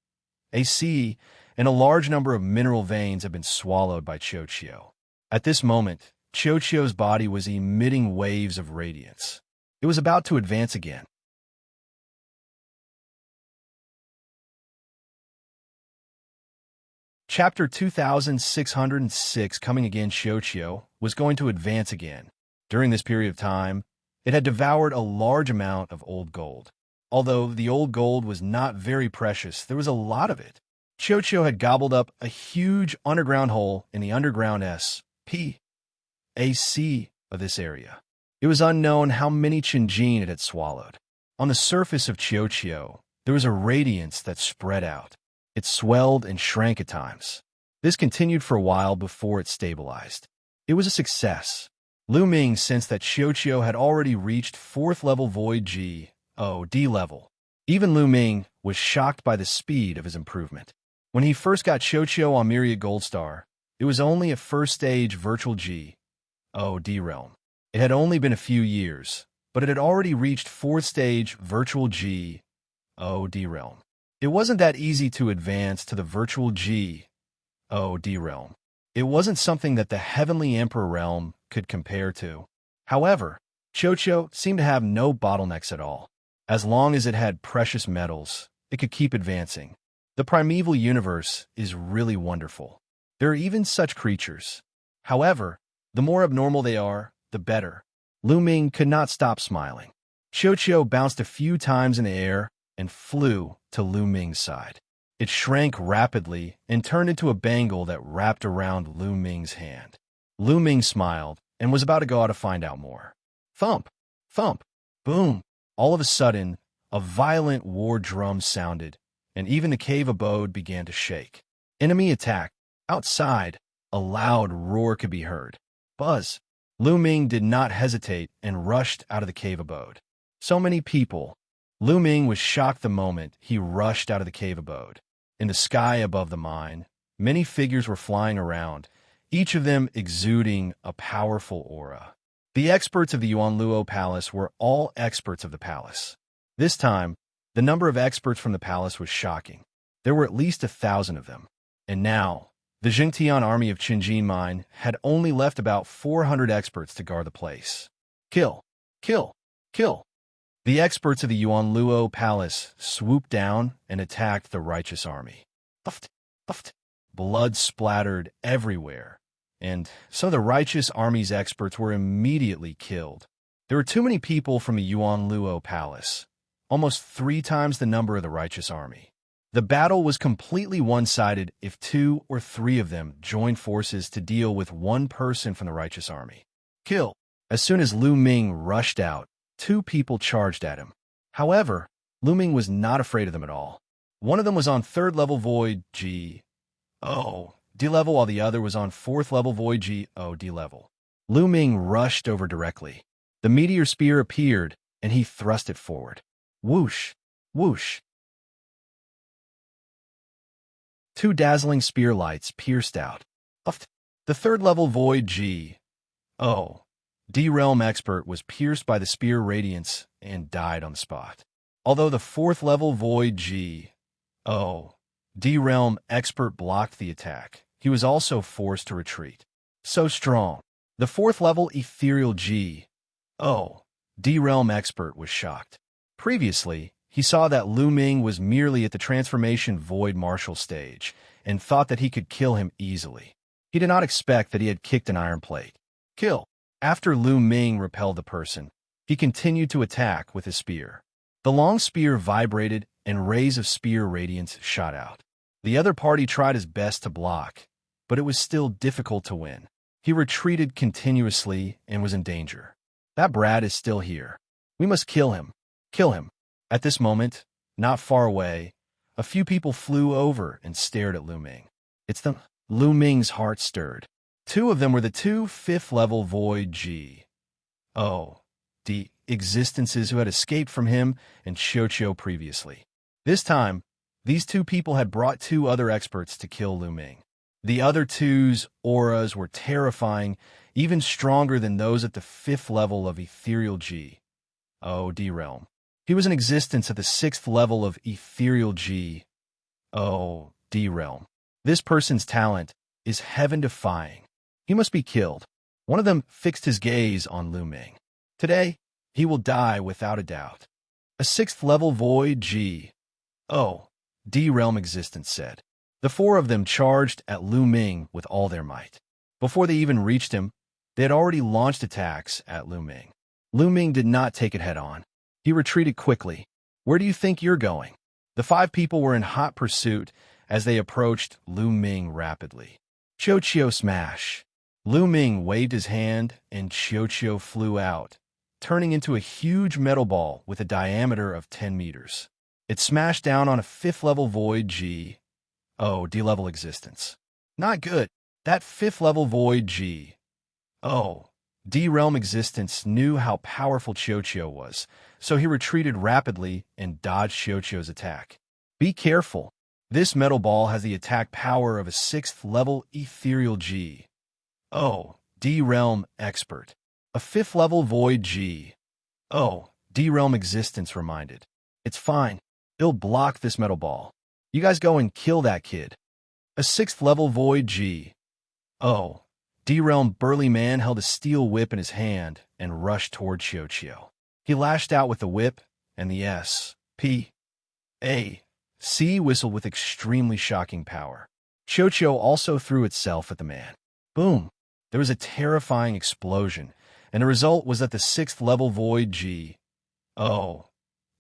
A C, and a large number of mineral veins had been swallowed by Xianxia. At this moment, Xianxia's body was emitting waves of radiance. It was about to advance again. Chapter 2606 Coming Again. Xianxia was going to advance again. During this period of time, it had devoured a large amount of old gold. Although the old gold was not very precious, there was a lot of it. Xianxia had gobbled up a huge underground hole in the underground S.P. A C of this area. It was unknown how many Qinjin it had swallowed. On the surface of Xianxia, there was a radiance that spread out. It swelled and shrank at times. This continued for a while before it stabilized. It was a success. Lu Ming sensed that Xianxia had already reached 4th level Void G.O.D. level. Even Lu Ming was shocked by the speed of his improvement. When he first got Xianxia on Myriad Gold Star, it was only a first stage virtual G.O.D. realm. It had only been a few years, but it had already reached 4th stage virtual G.O.D. realm. It wasn't that easy to advance to the virtual G.O.D. realm. It wasn't something that the Heavenly Emperor realm could compare to. However, Xianxia seemed to have no bottlenecks at all. As long as it had precious metals, it could keep advancing. The primeval universe is really wonderful. There are even such creatures. However, the more abnormal they are, the better. Lu Ming could not stop smiling. Xianxia bounced a few times in the air and flew to Lu Ming's side. It shrank rapidly and turned into a bangle that wrapped around Lu Ming's hand. Lu Ming smiled and was about to go out to find out more. Thump! Thump! Boom! All of a sudden, a violent war drum sounded, and even the cave abode began to shake. Enemy attack! Outside, a loud roar could be heard. Buzz! Lu Ming did not hesitate and rushed out of the cave abode. So many people. Lu Ming was shocked the moment he rushed out of the cave abode. In the sky above the mine, many figures were flying around, each of them exuding a powerful aura. The experts of the Yuanluo Palace were all experts of the palace. This time, the number of experts from the palace was shocking. There were at least 1,000 of them. And now, the Jingtian army of Qinjin Mine had only left about 400 experts to guard the place. Kill! Kill! Kill! The experts of the Yuanluo Palace swooped down and attacked the righteous army. Thuft! Thuft! Blood splattered everywhere, and some of the righteous army's experts were immediately killed. There were too many people from the Yuanluo Palace, almost 3 times the number of the righteous army. The battle was completely one-sided if 2 or 3 of them joined forces to deal with one person from the righteous army. Kill! As soon as Lu Ming rushed out, 2 people charged at him. However, Lu Ming was not afraid of them at all. One of them was on 3rd level void G. O. D level, while the other was on 4th level void G. O. D level. Lu Ming rushed over directly. The meteor spear appeared, and he thrust it forward. Whoosh! Whoosh! 2 dazzling spear lights pierced out. The 3rd level void G. O. D realm expert was pierced by the spear radiance and died on the spot. Although the 4th level void G. O. D realm expert blocked the attack, he was also forced to retreat. So strong. The 4th level ethereal G. O. D realm expert was shocked. Previously, he saw that Lu Ming was merely at the transformation void martial stage and thought that he could kill him easily. He did not expect that he had kicked an iron plate. Kill! After Lu Ming repelled the person, he continued to attack with his spear. The long spear vibrated and rays of spear radiance shot out. The other party tried his best to block, but it was still difficult to win. He retreated continuously and was in danger. That brat is still here. We must kill him. Kill him. At this moment, not far away, a few people flew over and stared at Lu Ming. It's them. Lu Ming's heart stirred. 2 of them were the 2 5th level void G. O. D existences who had escaped from him and Xianxia previously. This time, these 2 people had brought 2 other experts to kill Lu Ming. The other 2's auras were terrifying, even stronger than those at the 5th level of ethereal G. O. D realm. He was an existence at the 6th level of ethereal G. O. D realm. This person's talent is heaven-defying. He must be killed. One of them fixed his gaze on Lu Ming. Today, he will die without a doubt. A 6th level void G. O. D realm existence said. The 4 of them charged at Lu Ming with all their might. Before they even reached him, they had already launched attacks at Lu Ming. Lu Ming did not take it head-on. He retreated quickly. Where do you think you're going? The 5 people were in hot pursuit as they approached Lu Ming rapidly. Xianxia smash. Lu Ming waved his hand and Xianxia flew out, turning into a huge metal ball with a diameter of 10 meters. It smashed down on a 5th level void G. O. D level existence. Not good. That 5th level void G. O. D realm existence knew how powerful Xianxia was, so he retreated rapidly and dodged Xianxia's attack. Be careful. This metal ball has the attack power of a 6th level ethereal G. O. D realm expert. A 5th level void G. O. D realm existence reminded. It's fine. It'll block this metal ball. You guys go and kill that kid. A 6th level void G. Oh, D-Realm burly man held a steel whip in his hand and rushed toward Xianxia. He lashed out with the whip, and the S.P.A.C. whistled with extremely shocking power. Xianxia also threw itself at the man. Boom! There was a terrifying explosion, and the result was that the 6th level void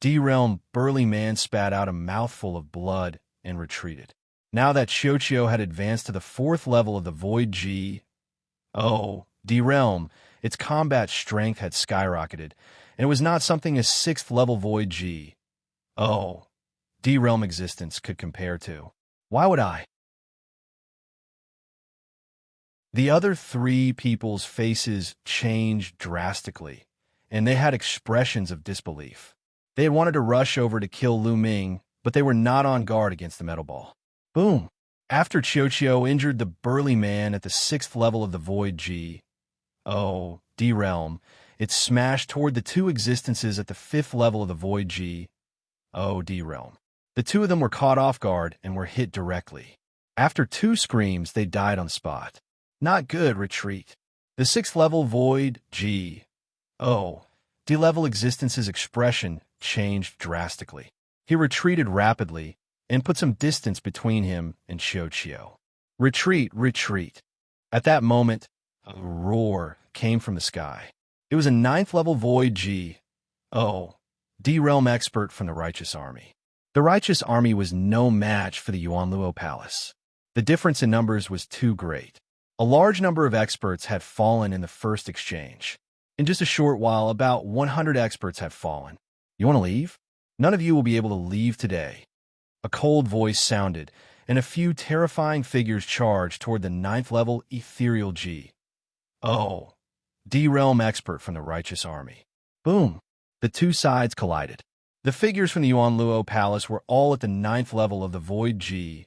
D-Realm burly man spat out a mouthful of blood and retreated. Now that Xianxia had advanced to the 4th level of the void D-Realm, its combat strength had skyrocketed, and it was not something a 6th level void D-Realm existence could compare to. Why would I? The other 3 people's faces changed drastically, and they had expressions of disbelief. They had wanted to rush over to kill Lu Ming, but they were not on guard against the metal ball. Boom! After Xianxia injured the burly man at the 6th level of the void D-Realm, it smashed toward the 2 existences at the 5th level of the void D-Realm. The 2 of them were caught off guard and were hit directly. After 2 screams, they died on the spot. Not good, retreat. The 6th level void D-level existence's expression changed drastically. He retreated rapidly and put some distance between him and Xianxia. Retreat, retreat. At that moment, a roar came from the sky. It was a 9th level void D-Realm expert from the Righteous Army. The Righteous Army was no match for the Yuanluo Palace. The difference in numbers was too great. A large number of experts had fallen in the first exchange. In just a short while, about 100 experts had fallen. You want to leave? None of you will be able to leave today. A cold voice sounded, and a few terrifying figures charged toward the 9th level ethereal D-Realm expert from the Righteous Army. Boom! The 2 sides collided. The figures from the Yuanluo Palace were all at the 9th level of the void D-Realm,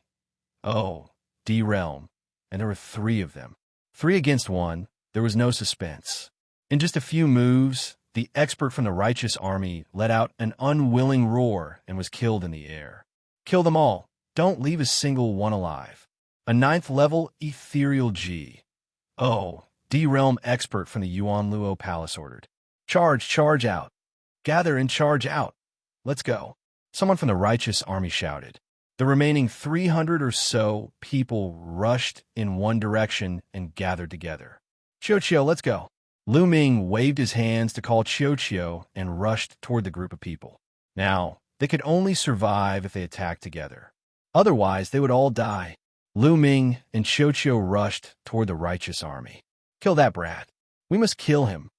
and there were 3 of them. 3 against 1, there was no suspense. In just a few moves, the expert from the Righteous Army let out an unwilling roar and was killed in the air. Kill them all. Don't leave a single one alive. A 9th level ethereal D-Realm expert from the Yuanluo Palace ordered. Charge out. Gather and charge out. Let's go. Someone from the Righteous Army shouted. The remaining 300 or so people rushed in one direction and gathered together. Xianxia, let's go. Lu Ming waved his hands to call Xianxia and rushed toward the group of people. Now, they could only survive if they attacked together. Otherwise, they would all die. Lu Ming and Xianxia rushed toward the Righteous Army. Kill that brat. We must kill him.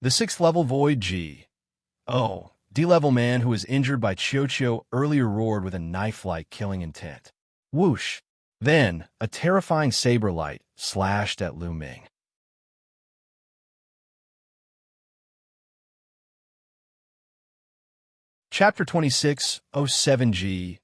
The 6th level void D-level man who was injured by Xianxia earlier roared with a knife-like killing intent. Whoosh! Then, a terrifying saber light slashed at Lu Ming. Chapter 26, 07G.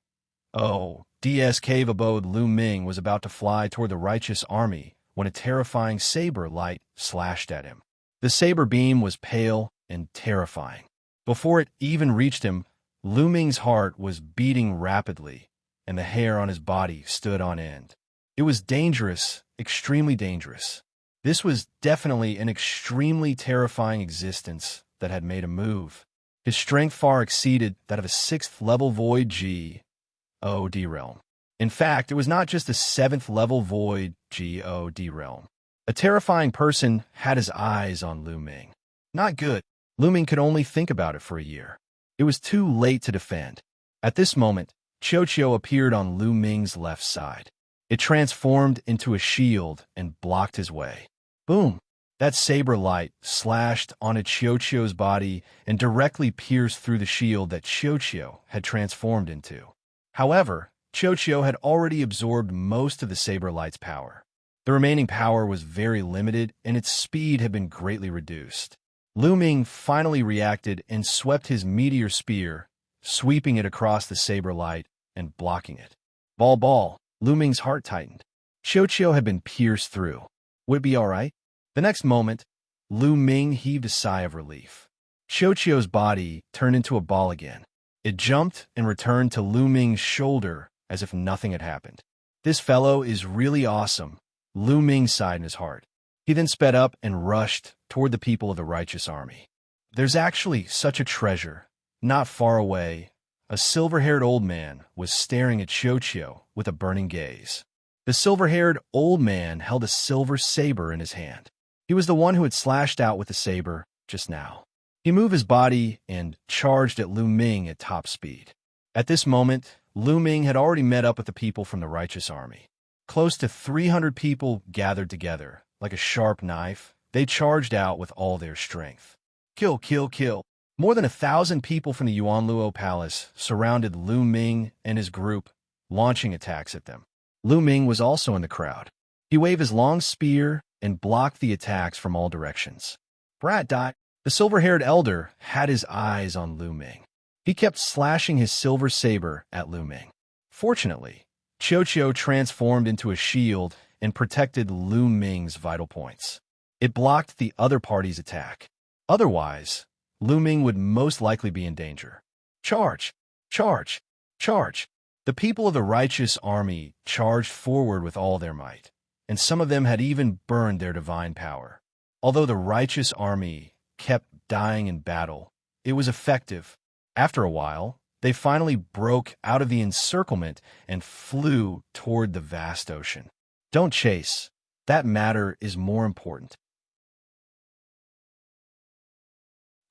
DS cave abode Lu Ming was about to fly toward the Righteous Army when a terrifying saber light slashed at him. The saber beam was pale and terrifying. Before it even reached him, Lu Ming's heart was beating rapidly, and the hair on his body stood on end. It was dangerous, extremely dangerous. This was definitely an extremely terrifying existence that had made a move. His strength far exceeded that of a 6th level void D-Realm. In fact, it was not just a 7th level void D-Realm. A terrifying person had his eyes on Lu Ming. Not good. Lu Ming could only think about it for a year. It was too late to defend. At this moment, Xianxia appeared on Lu Ming's left side. It transformed into a shield and blocked his way. Boom! That saber light slashed onto Xianxia's body and directly pierced through the shield that Xianxia had transformed into. However, Xianxia had already absorbed most of the saber light's power. The remaining power was very limited, and its speed had been greatly reduced. Lu Ming finally reacted and swept his meteor spear, sweeping it across the saber light and blocking it. Ball, Lu Ming's heart tightened. Xianxia had been pierced through. Would it be all right? The next moment, Lu Ming heaved a sigh of relief. Xianxia's body turned into a ball again. It jumped and returned to Lu Ming's shoulder as if nothing had happened. This fellow is really awesome, Lu Ming sighed in his heart. He then sped up and rushed toward the people of the righteous army. There's actually such a treasure. Not far away, a silver-haired old man was staring at Xianxia with a burning gaze. The silver-haired old man held a silver saber in his hand. He was the one who had slashed out with the saber just now. He moved his body and charged at Lu Ming at top speed. At this moment, Lu Ming had already met up with the people from the righteous army. Close to 300 people gathered together. Like a sharp knife, they charged out with all their strength. Kill, kill, kill. More than 1,000 people from the Yuanluo Palace surrounded Lu Ming and his group, launching attacks at them. Lu Ming was also in the crowd. He waved his long spear and blocked the attacks from all directions. Brat dot. The silver-haired elder had his eyes on Lu Ming. He kept slashing his silver saber at Lu Ming. Fortunately, Xianxia transformed into a shield and protected Lu Ming's vital points. It blocked the other party's attack. Otherwise, Lu Ming would most likely be in danger. Charge! Charge! Charge! The people of the righteous army charged forward with all their might, and some of them had even burned their divine power. Although the righteous army kept dying in battle, it was effective. After a while, they finally broke out of the encirclement and flew toward the vast ocean. Don't chase. That matter is more important.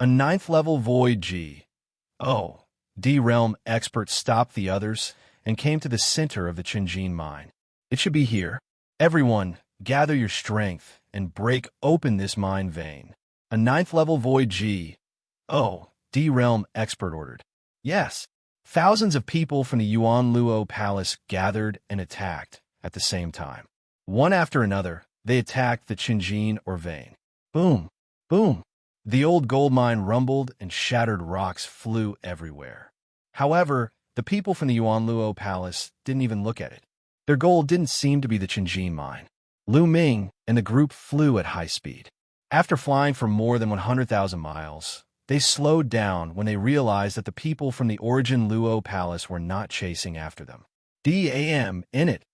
A 9th level Void G. Oh, D-Realm expert stopped the others and came to the center of the Qinjin mine. It should be here. Everyone, gather your strength and break open this mine vein. A 9th level Void G. Oh, D-Realm expert ordered. Yes. Thousands of people from the Yuanluo Palace gathered and attacked at the same time. One after another, they attacked the Qinjin or vein. Boom! Boom! The old gold mine rumbled and shattered rocks flew everywhere. However, the people from the Yuanluo Palace didn't even look at it. Their goal didn't seem to be the Qinjin mine. Lu Ming and the group flew at high speed. After flying for more than 100,000 miles, they slowed down when they realized that the people from the Origin Luo Palace were not chasing after them. Damn in it!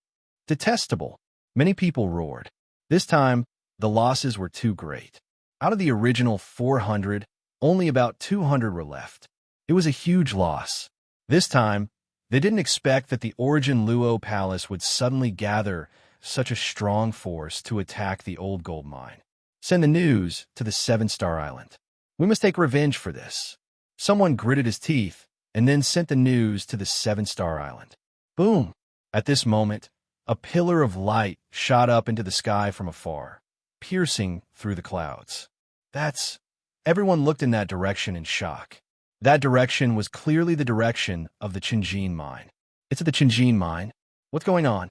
Detestable! Many people roared. This time, the losses were too great. Out of the original 400, only about 200 were left. It was a huge loss. This time, they didn't expect that the Origin Luo Palace would suddenly gather such a strong force to attack the old gold mine. Send the news to the 7-Star Island. We must take revenge for this. Someone gritted his teeth and then sent the news to the 7-Star Island. Boom! At this moment, a pillar of light shot up into the sky from afar, piercing through the clouds. Everyone looked in that direction in shock. That direction was clearly the direction of the Qinjin mine. It's at the Qinjin mine. What's going on?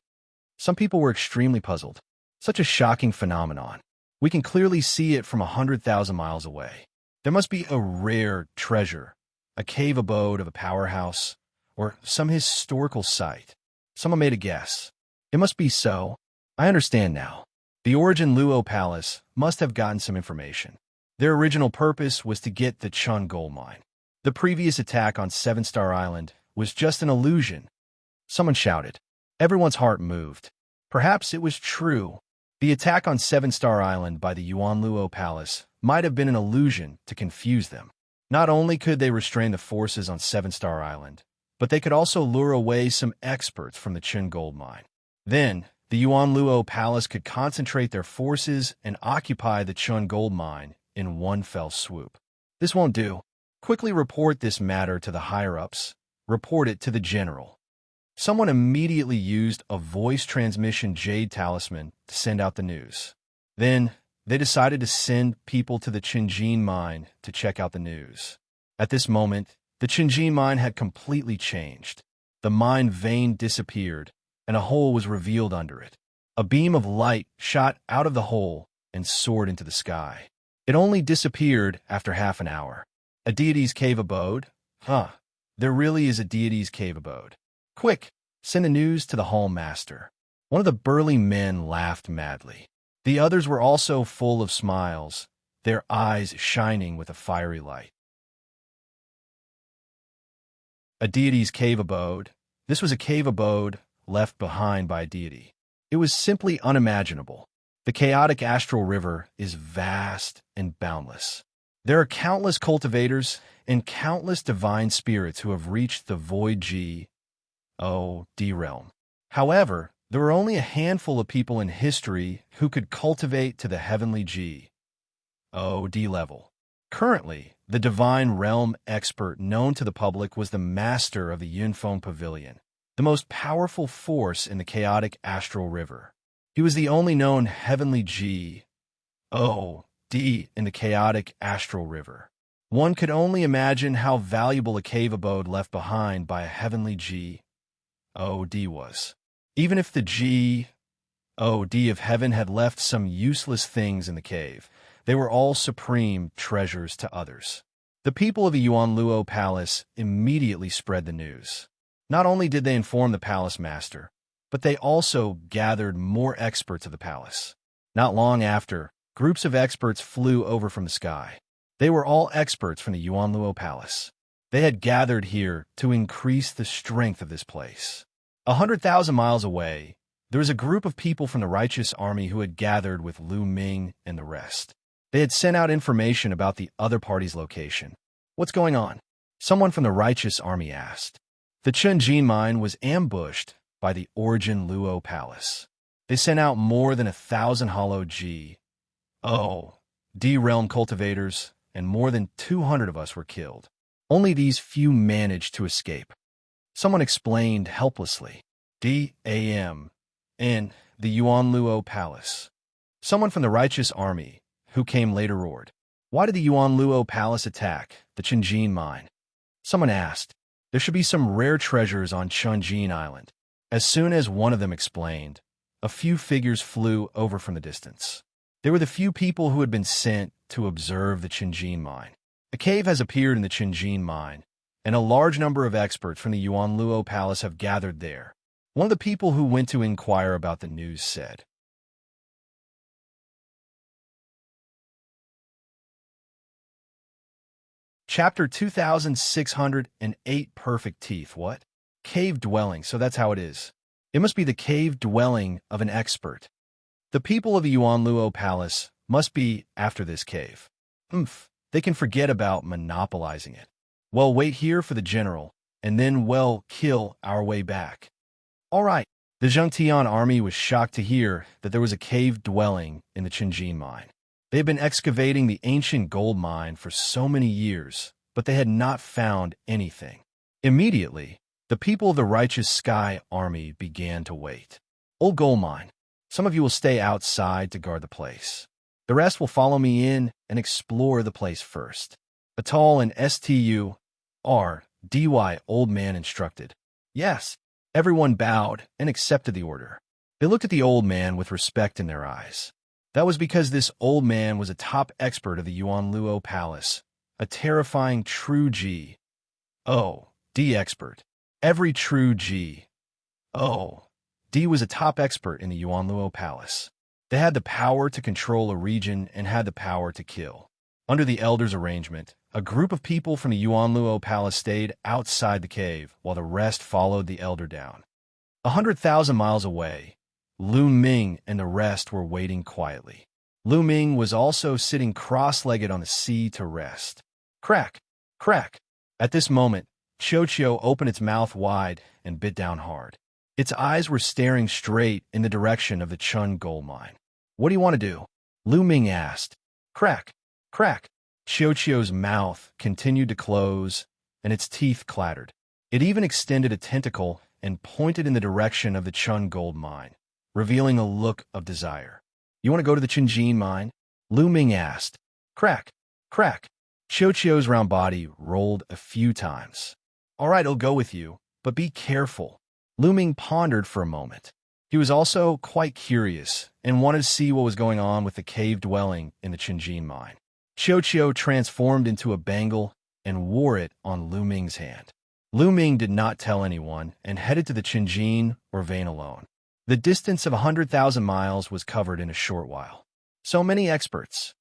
Some people were extremely puzzled. Such a shocking phenomenon. We can clearly see it from 100,000 miles away. There must be a rare treasure, a cave abode of a powerhouse, or some historical site. Someone made a guess. It must be so. I understand now. The Origin Luo Palace must have gotten some information. Their original purpose was to get the Chun gold mine. The previous attack on 7-Star Island was just an illusion. Someone shouted. Everyone's heart moved. Perhaps it was true. The attack on 7-Star Island by the Yuanluo Palace might have been an illusion to confuse them. Not only could they restrain the forces on 7-Star Island, but they could also lure away some experts from the Chun gold mine. Then, the Yuanluo Palace could concentrate their forces and occupy the Chun gold mine in one fell swoop. This won't do. Quickly report this matter to the higher-ups. Report it to the general. Someone immediately used a voice transmission jade talisman to send out the news. Then, they decided to send people to the Qinjin mine to check out the news. At this moment, the Qinjin mine had completely changed. The mine vein disappeared, and a hole was revealed under it. A beam of light shot out of the hole and soared into the sky. It only disappeared after half an hour. A deity's cave abode? Huh. There really is a deity's cave abode. Quick, send the news to the hall master. One of the burly men laughed madly. The others were also full of smiles, their eyes shining with a fiery light. A deity's cave abode. This was a cave abode left behind by a deity. It was simply unimaginable. The chaotic astral river is vast and boundless. There are countless cultivators and countless divine spirits who have reached the void G-O-D realm. However, there were only a handful of people in history who could cultivate to the heavenly G-O-D level. Currently, the divine realm expert known to the public was the master of the Yunfeng Pavilion, the most powerful force in the chaotic astral river. He was the only known heavenly G-O-D in the chaotic astral river. One could only imagine how valuable a cave abode left behind by a heavenly G-O-D was. Even if the G-O-D of heaven had left some useless things in the cave, they were all supreme treasures to others. The people of the Yuanluo Palace immediately spread the news. Not only did they inform the palace master, but they also gathered more experts of the palace. Not long after, groups of experts flew over from the sky. They were all experts from the Yuanluo Palace. They had gathered here to increase the strength of this place. 100,000 miles away, there was a group of people from the righteous army who had gathered with Lu Ming and the rest. They had sent out information about the other party's location. "What's going on?" someone from the righteous army asked. The Chunjin mine was ambushed by the Origin Luo Palace. They sent out more than 1,000 hollow G-O-D realm cultivators, and more than 200 of us were killed. Only these few managed to escape. Someone explained helplessly. D.A.M. in the Yuanluo Palace. Someone from the righteous army, who came later, roared, "Why did the Yuanluo Palace attack the Chunjin mine?" Someone asked. There should be some rare treasures on Chunjin Island. As soon as one of them explained, a few figures flew over from the distance. They were the few people who had been sent to observe the Chunjin mine. A cave has appeared in the Chunjin mine, and a large number of experts from the Yuanluo Palace have gathered there. One of the people who went to inquire about the news said, Chapter 2608 Perfect Teeth. What? Cave dwelling, so that's how it is. It must be the cave dwelling of an expert. The people of the Yuanluo Palace must be after this cave. They can forget about monopolizing it. Well, wait here for the general, and then, well, kill our way back. All right. The Xianxia army was shocked to hear that there was a cave dwelling in the Chunjin mine. They had been excavating the ancient gold mine for so many years, but they had not found anything. Immediately, the people of the Righteous Sky Army began to wait. Old gold mine. Some of you will stay outside to guard the place. The rest will follow me in and explore the place first. A tall and STURDY old man instructed. Yes. Everyone bowed and accepted the order. They looked at the old man with respect in their eyes. That was because this old man was a top expert of the Yuanluo Palace, a terrifying true G-O-D expert. Every true G-O-D was a top expert in the Yuanluo Palace. They had the power to control a region and had the power to kill. Under the Elder's arrangement, a group of people from the Yuanluo Palace stayed outside the cave while the rest followed the Elder down. 100,000 miles away, Lu Ming and the rest were waiting quietly. Lu Ming was also sitting cross-legged on the sea to rest. Crack! Crack! At this moment, Xianxia opened its mouth wide and bit down hard. Its eyes were staring straight in the direction of the Chun gold mine. "What do you want to do?" Lu Ming asked. Crack! Crack! Xianxia's mouth continued to close, and its teeth clattered. It even extended a tentacle and pointed in the direction of the Chun gold mine, revealing a look of desire. "You want to go to the Chunjin mine?" Lu Ming asked. Crack! Crack! Xianxia's round body rolled a few times. "All right, I'll go with you, but be careful." Lu Ming pondered for a moment. He was also quite curious and wanted to see what was going on with the cave dwelling in the Chunjin mine. Xianxia transformed into a bangle and wore it on Lu Ming's hand. Lu Ming did not tell anyone and headed to the Chunjin or vein alone. The distance of 100,000 miles was covered in a short while. So many experts.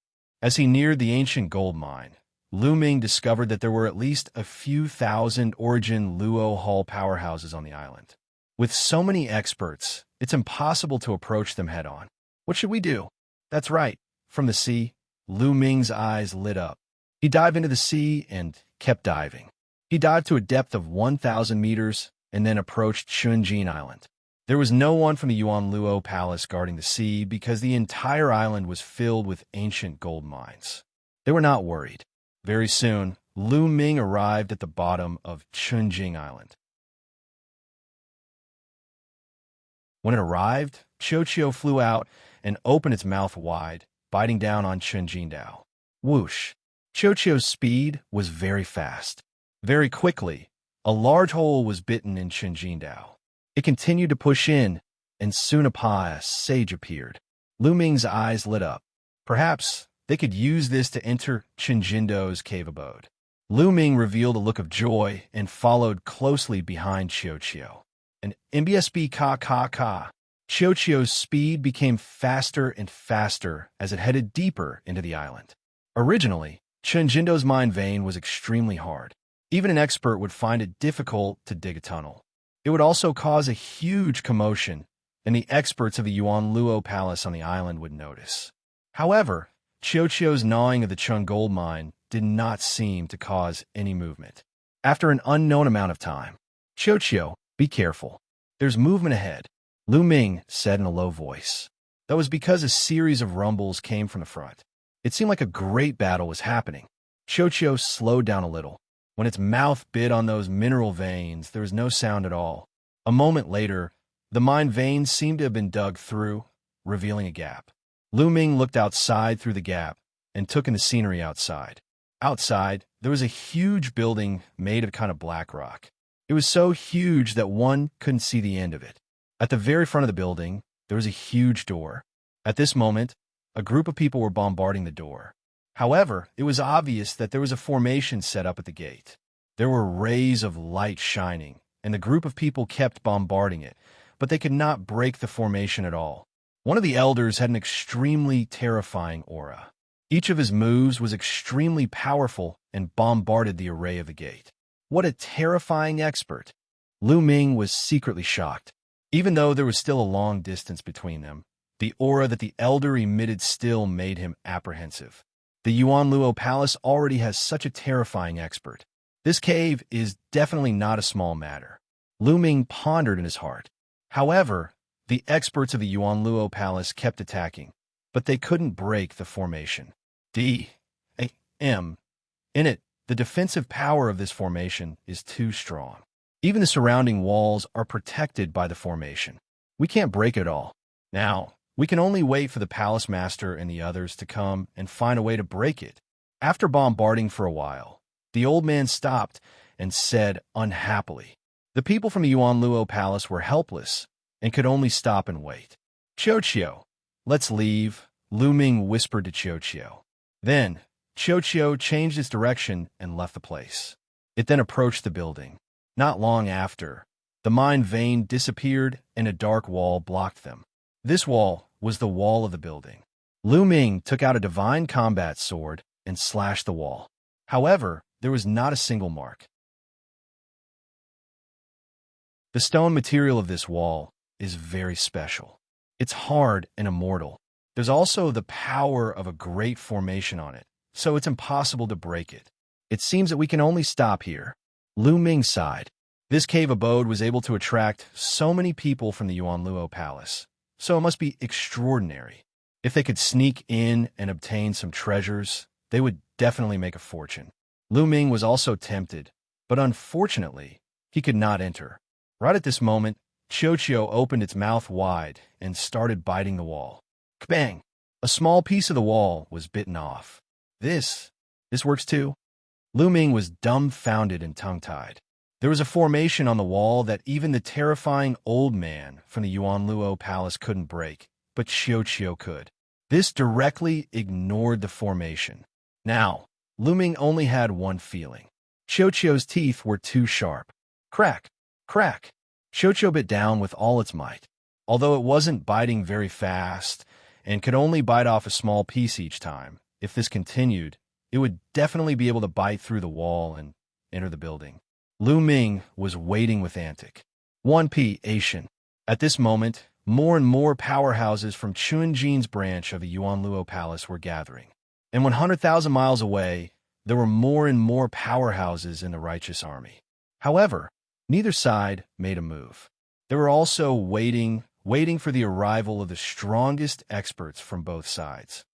As he neared the ancient gold mine, Lu Ming discovered that there were at least a few thousand Origin Luo Hall powerhouses on the island. With so many experts, it's impossible to approach them head-on. What should we do? That's right. From the sea, Lu Ming's eyes lit up. He dived into the sea and kept diving. He dived to a depth of 1,000 meters and then approached Chunjin Island. There was no one from the Yuanluo Palace guarding the sea because the entire island was filled with ancient gold mines. They were not worried. Very soon, Lu Ming arrived at the bottom of Chunjing Island. When it arrived, Xianxia flew out and opened its mouth wide, biting down on Chunjingdao. Whoosh! Xianxia's speed was very fast. Very quickly, a large hole was bitten in Chunjingdao. It continued to push in, and soon a sage appeared. Lu Ming's eyes lit up. Perhaps they could use this to enter Chunjindao's cave abode. Lu Ming revealed a look of joy and followed closely behind Xianxia. And MBSB ka. Xianxia's speed became faster and faster as it headed deeper into the island. Originally, Chunjindao's mine vein was extremely hard. Even an expert would find it difficult to dig a tunnel. It would also cause a huge commotion, and the experts of the Yuanluo Palace on the island would notice. However, Xianxia's gnawing of the Chun gold mine did not seem to cause any movement. After an unknown amount of time, Xianxia, be careful. There's movement ahead, Lu Ming said in a low voice. That was because a series of rumbles came from the front. It seemed like a great battle was happening. Xianxia slowed down a little. When its mouth bit on those mineral veins, there was no sound at all. A moment later, the mine veins seemed to have been dug through, revealing a gap. Lu Ming looked outside through the gap and took in the scenery outside. Outside, there was a huge building made of kind of black rock. It was so huge that one couldn't see the end of it. At the very front of the building, there was a huge door. At this moment, a group of people were bombarding the door. However, it was obvious that there was a formation set up at the gate. There were rays of light shining, and the group of people kept bombarding it, but they could not break the formation at all. One of the elders had an extremely terrifying aura. Each of his moves was extremely powerful and bombarded the array of the gate. What a terrifying expert! Lu Ming was secretly shocked. Even though there was still a long distance between them, the aura that the elder emitted still made him apprehensive. The Yuanluo Palace already has such a terrifying expert. This cave is definitely not a small matter. Lu Ming pondered in his heart. However, the experts of the Yuanluo Palace kept attacking, but they couldn't break the formation. In it, the defensive power of this formation is too strong. Even the surrounding walls are protected by the formation. We can't break it all. Now, we can only wait for the palace master and the others to come and find a way to break it. After bombarding for a while, the old man stopped and said unhappily, the people from the Yuanluo Palace were helpless and could only stop and wait. Xianxia, let's leave, Lu Ming whispered to Xianxia. Then, Xianxia changed its direction and left the place. It then approached the building. Not long after, the mine vein disappeared and a dark wall blocked them. This wall was the wall of the building. Lu Ming took out a divine combat sword and slashed the wall. However, there was not a single mark. The stone material of this wall is very special. It's hard and immortal. There's also the power of a great formation on it, so it's impossible to break it. It seems that we can only stop here. Lu Ming sighed. This cave abode was able to attract so many people from the Yuanluo Palace, so it must be extraordinary. If they could sneak in and obtain some treasures, they would definitely make a fortune. Lu Ming was also tempted, but unfortunately, he could not enter. Right at this moment, Xianxia opened its mouth wide and started biting the wall. Kabang! A small piece of the wall was bitten off. This works too? Lu Ming was dumbfounded and tongue-tied. There was a formation on the wall that even the terrifying old man from the Yuanluo Palace couldn't break, but Xianxia could. This directly ignored the formation. Now, Lu Ming only had one feeling. Xianxia's teeth were too sharp. Crack! Crack! Xianxia bit down with all its might. Although it wasn't biting very fast and could only bite off a small piece each time, if this continued, it would definitely be able to bite through the wall and enter the building. Lu Ming was waiting with antic. 1p Asian. At this moment, more and more powerhouses from Chuanjin's branch of the Yuanluo Palace were gathering. And 100,000 miles away, there were more and more powerhouses in the righteous army. However, neither side made a move. They were also waiting for the arrival of the strongest experts from both sides.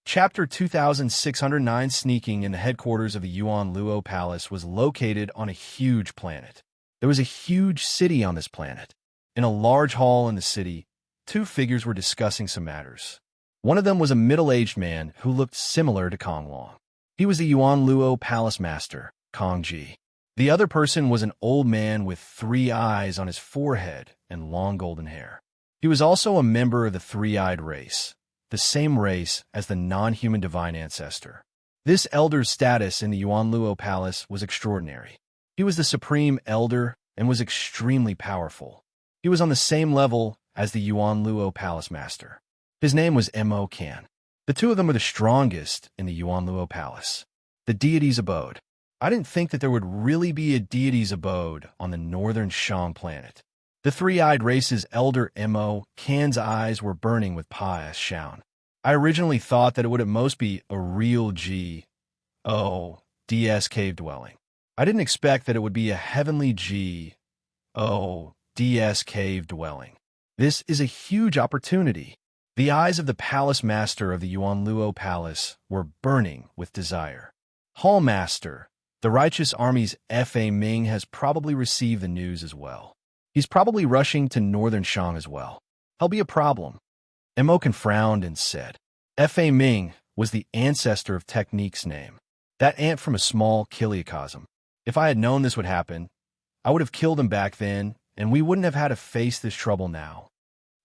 Chapter 2609 Sneaking in the headquarters of the Yuan Luo Palace was located on a huge planet. There was a huge city on this planet. In a large hall in the city, two figures were discussing some matters. One of them was a middle-aged man who looked similar to Kong Long. He was the Yuan Luo Palace Master, Kong Ji. The other person was an old man with 3 eyes on his forehead and long golden hair. He was also a member of the three-eyed race, the same race as the non-human divine ancestor. This elder's status in the Yuan Luo Palace was extraordinary. He was the supreme elder and was extremely powerful. He was on the same level as the Yuan Luo Palace Master. His name was Mo Kan. The two of them were the strongest in the Yuan Luo Palace. The deity's abode. I didn't think that there would really be a deity's abode on the northern Shang planet. The three-eyed race's elder Mo Kan's eyes were burning with pious Shaun. I originally thought that it would at most be a real G-O-D-S cave dwelling. I didn't expect that it would be a heavenly G-O-D-S cave dwelling. This is a huge opportunity. The eyes of the palace master of the Yuan Luo Palace were burning with desire. Hall Master, the righteous army's Fa Ming has probably received the news as well. He's probably rushing to northern Shang as well. He'll be a problem. Emokan frowned and said, Fa Ming was the ancestor of Technique's name. That ant from a small kiliocosm. If I had known this would happen, I would have killed him back then, and we wouldn't have had to face this trouble now.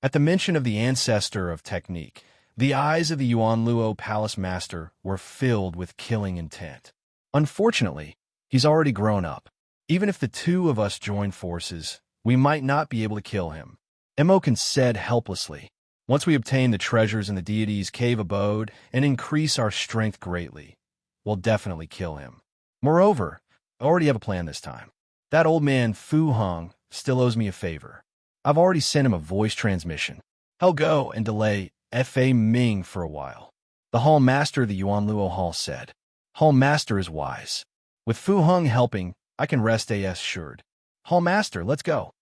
At the mention of the ancestor of Technique, the eyes of the Yuan Luo Palace Master were filled with killing intent. Unfortunately, he's already grown up. Even if the two of us join forces, we might not be able to kill him. Emokan said helplessly. Once we obtain the treasures in the deity's cave abode and increase our strength greatly, we'll definitely kill him. Moreover, I already have a plan this time. That old man Fu Hong still owes me a favor. I've already sent him a voice transmission. He'll go and delay Fa Ming for a while. The Hall Master of the Yuan Luo Hall said. Hall Master is wise. With Fu Hong helping, I can rest assured. Hall Master, let's go.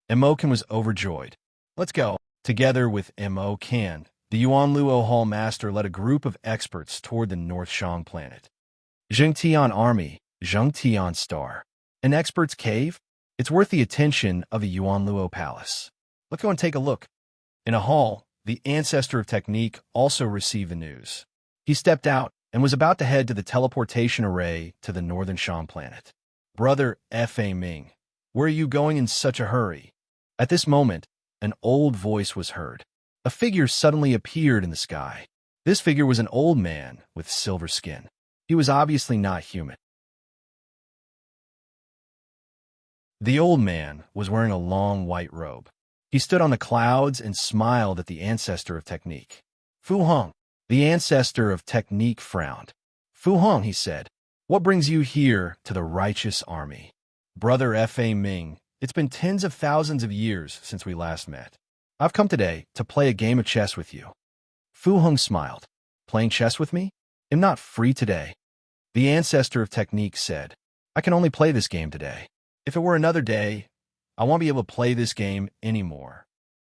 Emokan was overjoyed. Let's go. Together with Mo Kan, the Yuan Luo Hall Master led a group of experts toward the North Shang planet. Xianxia Army, Xianxia Star. An expert's cave? It's worth the attention of the Yuan Luo Palace. Let's go and take a look. In a hall, the ancestor of Technique also received the news. He stepped out and was about to head to the teleportation array to the northern Shang planet. Brother Fa Ming, where are you going in such a hurry? At this moment, an old voice was heard. A figure suddenly appeared in the sky. This figure was an old man with silver skin. He was obviously not human. The old man was wearing a long white robe. He stood on the clouds and smiled at the ancestor of Technique. Fu Hong, the ancestor of Technique, frowned. Fu Hong, he said, what brings you here to the righteous army? Brother Fa Ming, it's been tens of thousands of years since we last met. I've come today to play a game of chess with you. Fu Hong smiled. Playing chess with me? I'm not free today. The ancestor of Technique said, I can only play this game today. If it were another day, I won't be able to play this game anymore.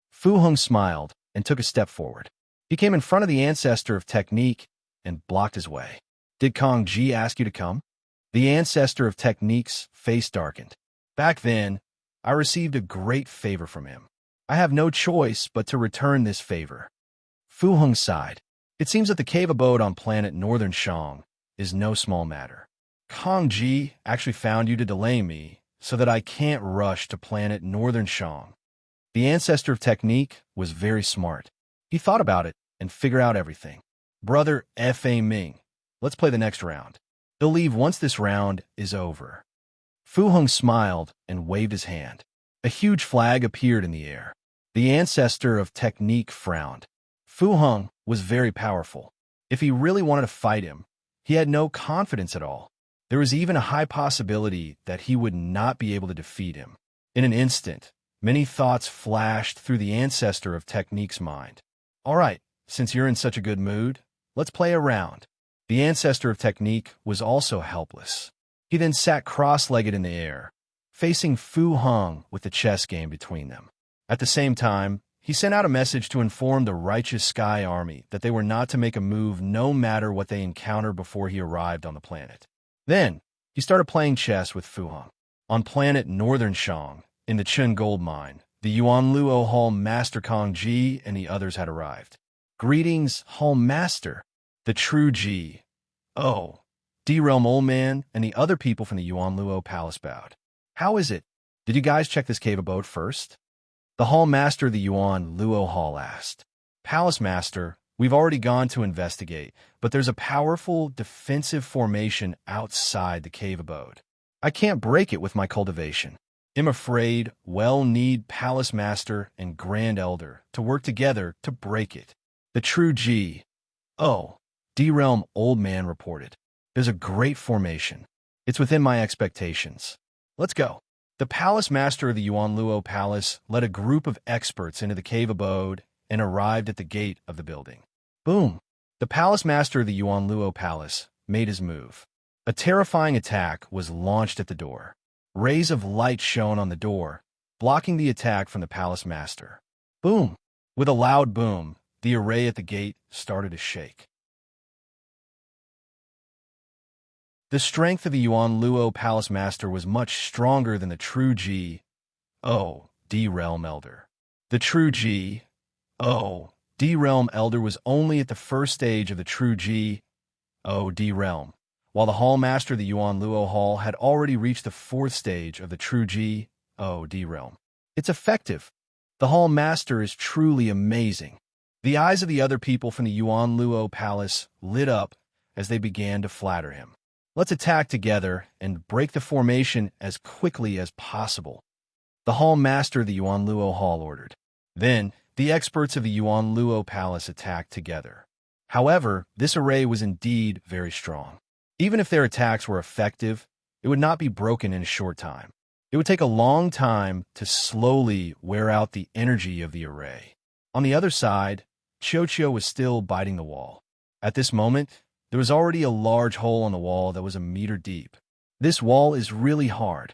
Fu Hong smiled and took a step forward. He came in front of the ancestor of Technique and blocked his way. Did Kong Ji ask you to come? The ancestor of Technique's face darkened. Back then, I received a great favor from him. I have no choice but to return this favor. Fu Hong sighed. It seems that the cave abode on planet Northern Shang is no small matter. Kong Ji actually found you to delay me so that I can't rush to planet Northern Shang. The ancestor of Technique was very smart. He thought about it and figured out everything. Brother Fa Ming, let's play the next round. He'll leave once this round is over. Fu Hong smiled and waved his hand. A huge flag appeared in the air. The ancestor of Technique frowned. Fu Hong was very powerful. If he really wanted to fight him, He had no confidence at all. There was even a high possibility that he would not be able to defeat him. In an instant, many thoughts flashed through the ancestor of Technique's mind. All right, since you're in such a good mood, let's play a round. The ancestor of Technique was also helpless. He then sat cross-legged in the air, facing Fu Hong with the chess game between them. At the same time, he sent out a message to inform the righteous Sky Army that they were not to make a move no matter what they encountered before he arrived on the planet. Then, he started playing chess with Fu Hong. On planet Northern Shang, in the Chun gold mine, the Yuan Luo Hall Master Kong Ji and the others had arrived. Greetings, Hall Master, the true Ji. Oh, D-Realm Old Man and the other people from the Yuan Luo Palace bowed. How is it? Did you guys check this cave abode first? The Hall Master of the Yuan Luo Hall asked. Palace Master, we've already gone to investigate, but there's a powerful defensive formation outside the cave abode. I can't break it with my cultivation. I'm afraid we'll need Palace Master and Grand Elder to work together to break it. The true G. Oh, D-Realm Old Man reported. There's a great formation. It's within my expectations. Let's go. The Palace Master of the Yuan Luo Palace led a group of experts into the cave abode and arrived at the gate of the building. Boom! The Palace Master of the Yuan Luo Palace made his move. A terrifying attack was launched at the door. Rays of light shone on the door, blocking the attack from the Palace Master. Boom! With a loud boom, the array at the gate started to shake. The strength of the Yuan Luo Palace Master was much stronger than the true G. Oh, D-Realm Elder. The true G. Oh, D-Realm Elder was only at the first stage of the true G. Oh, D-Realm. While the Hall Master of the Yuan Luo Hall had already reached the fourth stage of the true G. Oh, D-Realm. It's effective. The Hall Master is truly amazing. The eyes of the other people from the Yuan Luo Palace lit up as they began to flatter him. Let's attack together and break the formation as quickly as possible. The Hall Master of the Yuan Luo Hall ordered. Then, the experts of the Yuan Luo Palace attacked together. However, this array was indeed very strong. Even if their attacks were effective, it would not be broken in a short time. It would take a long time to slowly wear out the energy of the array. On the other side, Xianxia was still biting the wall. At this moment, there was already a large hole on the wall that was a meter deep. This wall is really hard.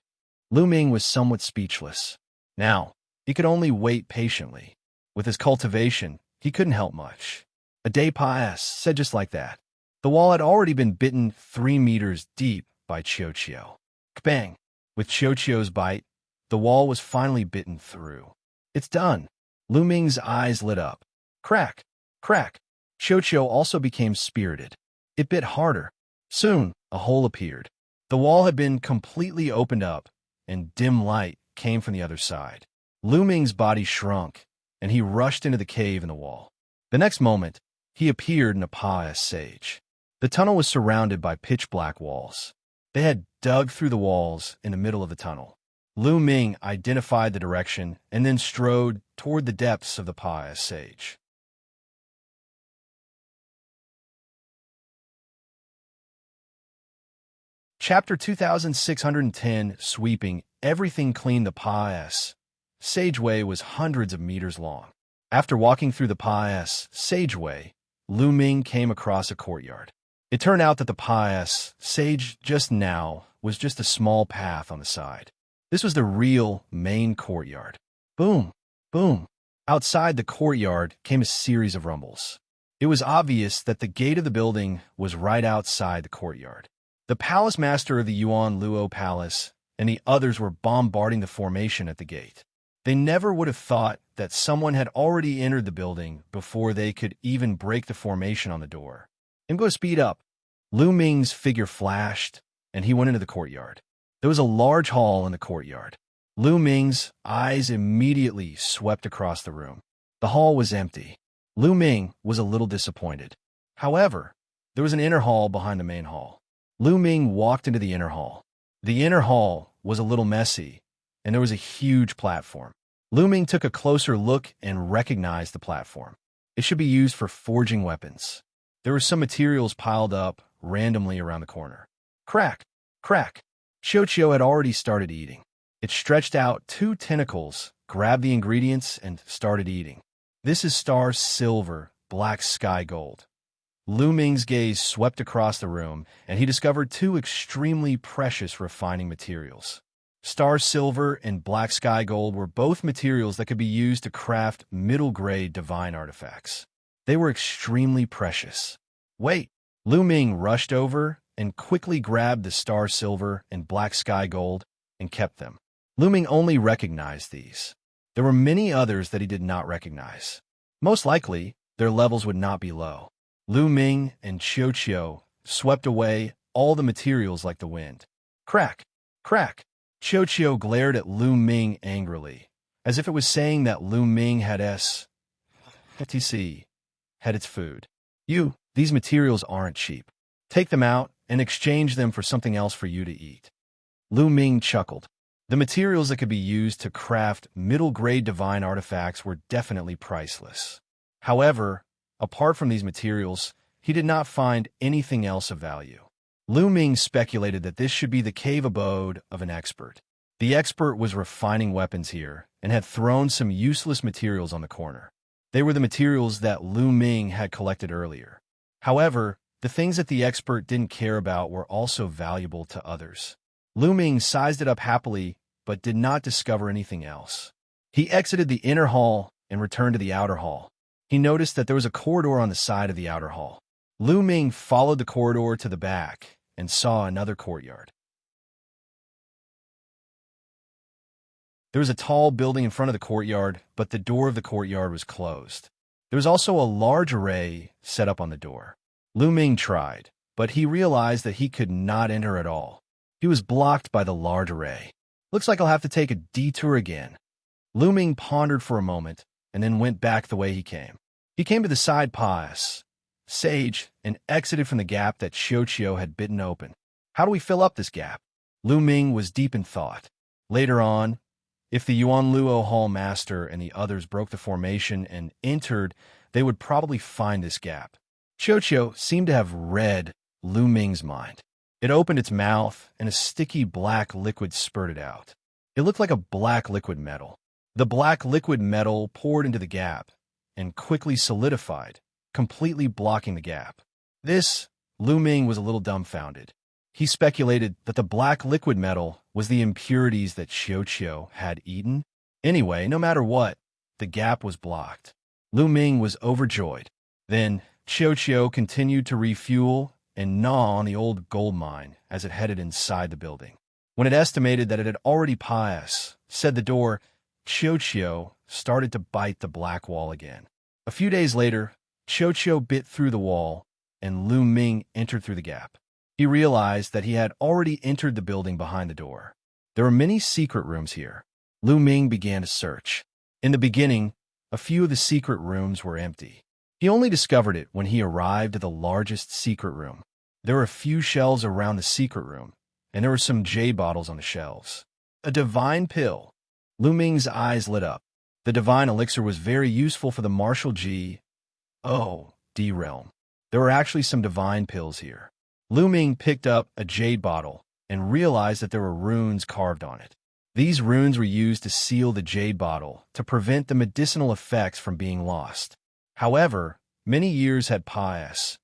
Lu Ming was somewhat speechless. Now, he could only wait patiently. With his cultivation, he couldn't help much. A day passed, said just like that. The wall had already been bitten 3 meters deep by Xianxia. Bang! With Xianxia's bite, the wall was finally bitten through. It's done. Lu Ming's eyes lit up. Crack! Crack! Xianxia also became spirited. It bit harder. Soon, a hole appeared. The wall had been completely opened up, and dim light came from the other side. Lu Ming's body shrunk, and he rushed into the cave in the wall. The next moment, he appeared in a pious sage. The tunnel was surrounded by pitch-black walls. They had dug through the walls in the middle of the tunnel. Lu Ming identified the direction and then strode toward the depths of the pious sage. Chapter 2610, Sweeping Everything Clean. The pious sageway was hundreds of meters long. After walking through the pious sageway, Lu Ming came across a courtyard. It turned out that the pious sage just now was just a small path on the side. This was the real main courtyard. Boom! Boom! Outside the courtyard came a series of rumbles. It was obvious that the gate of the building was right outside the courtyard. The Palace Master of the Yuan Luo Palace and the others were bombarding the formation at the gate. They never would have thought that someone had already entered the building before they could even break the formation on the door. I'm going to speed up. Lu Ming's figure flashed, and he went into the courtyard. There was a large hall in the courtyard. Lu Ming's eyes immediately swept across the room. The hall was empty. Lu Ming was a little disappointed. However, there was an inner hall behind the main hall. Lu Ming walked into the inner hall. The inner hall was a little messy, and there was a huge platform. Lu Ming took a closer look and recognized the platform. It should be used for forging weapons. There were some materials piled up randomly around the corner. Crack! Crack! Xianxia had already started eating. It stretched out 2 tentacles, grabbed the ingredients, and started eating. This is star silver, black sky gold. Lu Ming's gaze swept across the room, and he discovered 2 extremely precious refining materials. Star silver and black sky gold were both materials that could be used to craft middle-grade divine artifacts. They were extremely precious. Wait! Lu Ming rushed over and quickly grabbed the star silver and black sky gold and kept them. Lu Ming only recognized these. There were many others that he did not recognize. Most likely, their levels would not be low. Lu Ming and Xianxia swept away all the materials like the wind. Crack! Crack! Xianxia glared at Lu Ming angrily, as if it was saying that Lu Ming had its food. These materials aren't cheap. Take them out and exchange them for something else for you to eat. Lu Ming chuckled. The materials that could be used to craft middle-grade divine artifacts were definitely priceless. However, apart from these materials, he did not find anything else of value. Lu Ming speculated that this should be the cave abode of an expert. The expert was refining weapons here and had thrown some useless materials on the corner. They were the materials that Lu Ming had collected earlier. However, the things that the expert didn't care about were also valuable to others. Lu Ming sized it up happily, but did not discover anything else. He exited the inner hall and returned to the outer hall. He noticed that there was a corridor on the side of the outer hall. Lu Ming followed the corridor to the back and saw another courtyard. There was a tall building in front of the courtyard, but the door of the courtyard was closed. There was also a large array set up on the door. Lu Ming tried, but he realized that he could not enter at all. He was blocked by the large array. Looks like I'll have to take a detour again. Lu Ming pondered for a moment and then went back the way he came. He came to the side pass, sage, and exited from the gap that Xianxia had bitten open. How do we fill up this gap? Lu Ming was deep in thought. Later on, if the Yuan Luo Hall Master and the others broke the formation and entered, they would probably find this gap. Xianxia seemed to have read Lu Ming's mind. It opened its mouth, and a sticky black liquid spurted out. It looked like a black liquid metal. The black liquid metal poured into the gap and quickly solidified, completely blocking the gap. Lu Ming was a little dumbfounded. He speculated that the black liquid metal was the impurities that Xianxia had eaten. Anyway, no matter what, the gap was blocked. Lu Ming was overjoyed. Then Xianxia continued to refuel and gnaw on the old gold mine as it headed inside the building. When it estimated that it had already said the door, Xianxia started to bite the black wall again. A few days later, Xianxia bit through the wall, and Lu Ming entered through the gap. He realized that he had already entered the building behind the door. There were many secret rooms here. Lu Ming began to search. In the beginning, a few of the secret rooms were empty. He only discovered it when he arrived at the largest secret room. There were a few shelves around the secret room, and there were some jade bottles on the shelves. A divine pill. Lu Ming's eyes lit up. The divine elixir was very useful for the martial D realm. There were actually some divine pills here. Lu Ming picked up a jade bottle and realized that there were runes carved on it. These runes were used to seal the jade bottle to prevent the medicinal effects from being lost. However, many years had passed,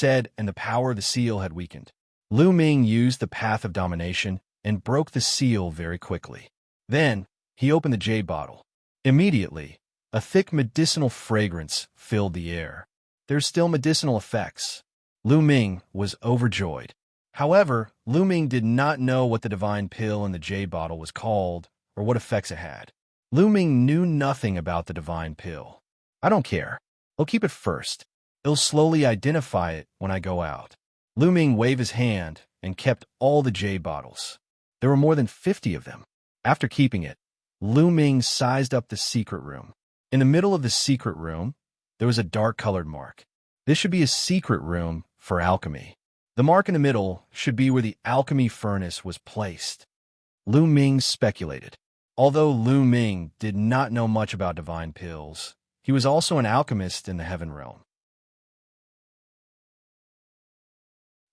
and the power of the seal had weakened. Lu Ming used the path of domination and broke the seal very quickly. Then, he opened the jade bottle. Immediately, a thick medicinal fragrance filled the air. There's still medicinal effects. Lu Ming was overjoyed. However, Lu Ming did not know what the divine pill in the jade bottle was called or what effects it had. Lu Ming knew nothing about the divine pill. I don't care. I'll keep it first. It'll slowly identify it when I go out. Lu Ming waved his hand and kept all the jade bottles. There were more than 50 of them. After keeping it, Lu Ming sized up the secret room. In the middle of the secret room, there was a dark-colored mark. This should be a secret room for alchemy. The mark in the middle should be where the alchemy furnace was placed. Lu Ming speculated. Although Lu Ming did not know much about divine pills, he was also an alchemist in the heaven realm.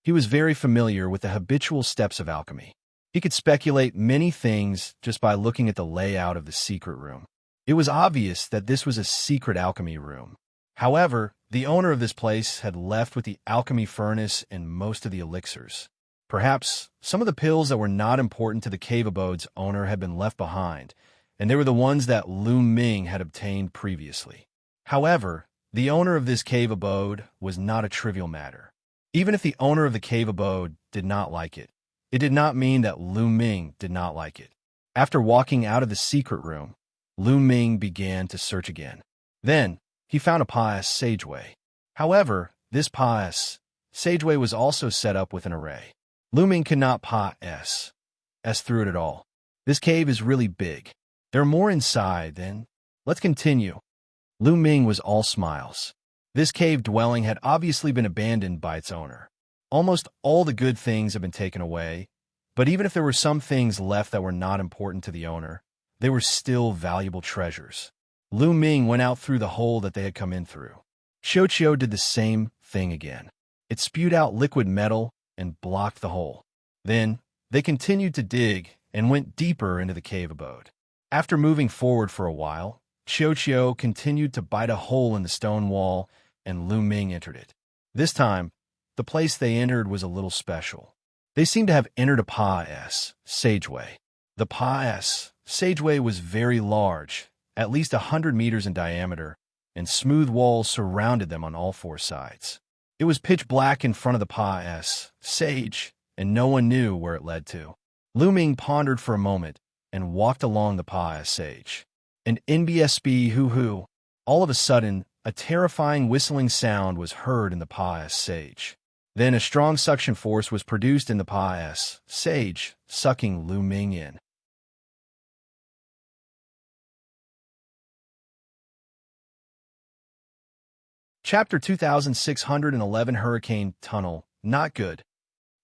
He was very familiar with the habitual steps of alchemy. He could speculate many things just by looking at the layout of the secret room. It was obvious that this was a secret alchemy room. However, the owner of this place had left with the alchemy furnace and most of the elixirs. Perhaps some of the pills that were not important to the cave abode's owner had been left behind, and they were the ones that Lu Ming had obtained previously. However, the owner of this cave abode was not a trivial matter. Even if the owner of the cave abode did not like it, it did not mean that Lu Ming did not like it. After walking out of the secret room, Lu Ming began to search again. Then, he found a pious sageway. However, this pious sageway was also set up with an array. Lu Ming could not pass through it at all. This cave is really big. There are more inside, then. Let's continue. Lu Ming was all smiles. This cave dwelling had obviously been abandoned by its owner. Almost all the good things had been taken away, but even if there were some things left that were not important to the owner, they were still valuable treasures. Lu Ming went out through the hole that they had come in through. Xianxia did the same thing again. It spewed out liquid metal and blocked the hole. Then, they continued to dig and went deeper into the cave abode. After moving forward for a while, Xianxia continued to bite a hole in the stone wall, and Lu Ming entered it. This time, the place they entered was a little special. They seemed to have entered a pious sageway. The pious sageway was very large, at least 100 meters in diameter, and smooth walls surrounded them on all four sides. It was pitch black in front of the pious sage, and no one knew where it led to. Lu Ming pondered for a moment and walked along the pious sage. And NBSB hoo-hoo. All of a sudden, a terrifying whistling sound was heard in the pious sage. Then a strong suction force was produced in the pious sage, sucking Lu Ming in. Chapter 2611 Hurricane Tunnel. Not good.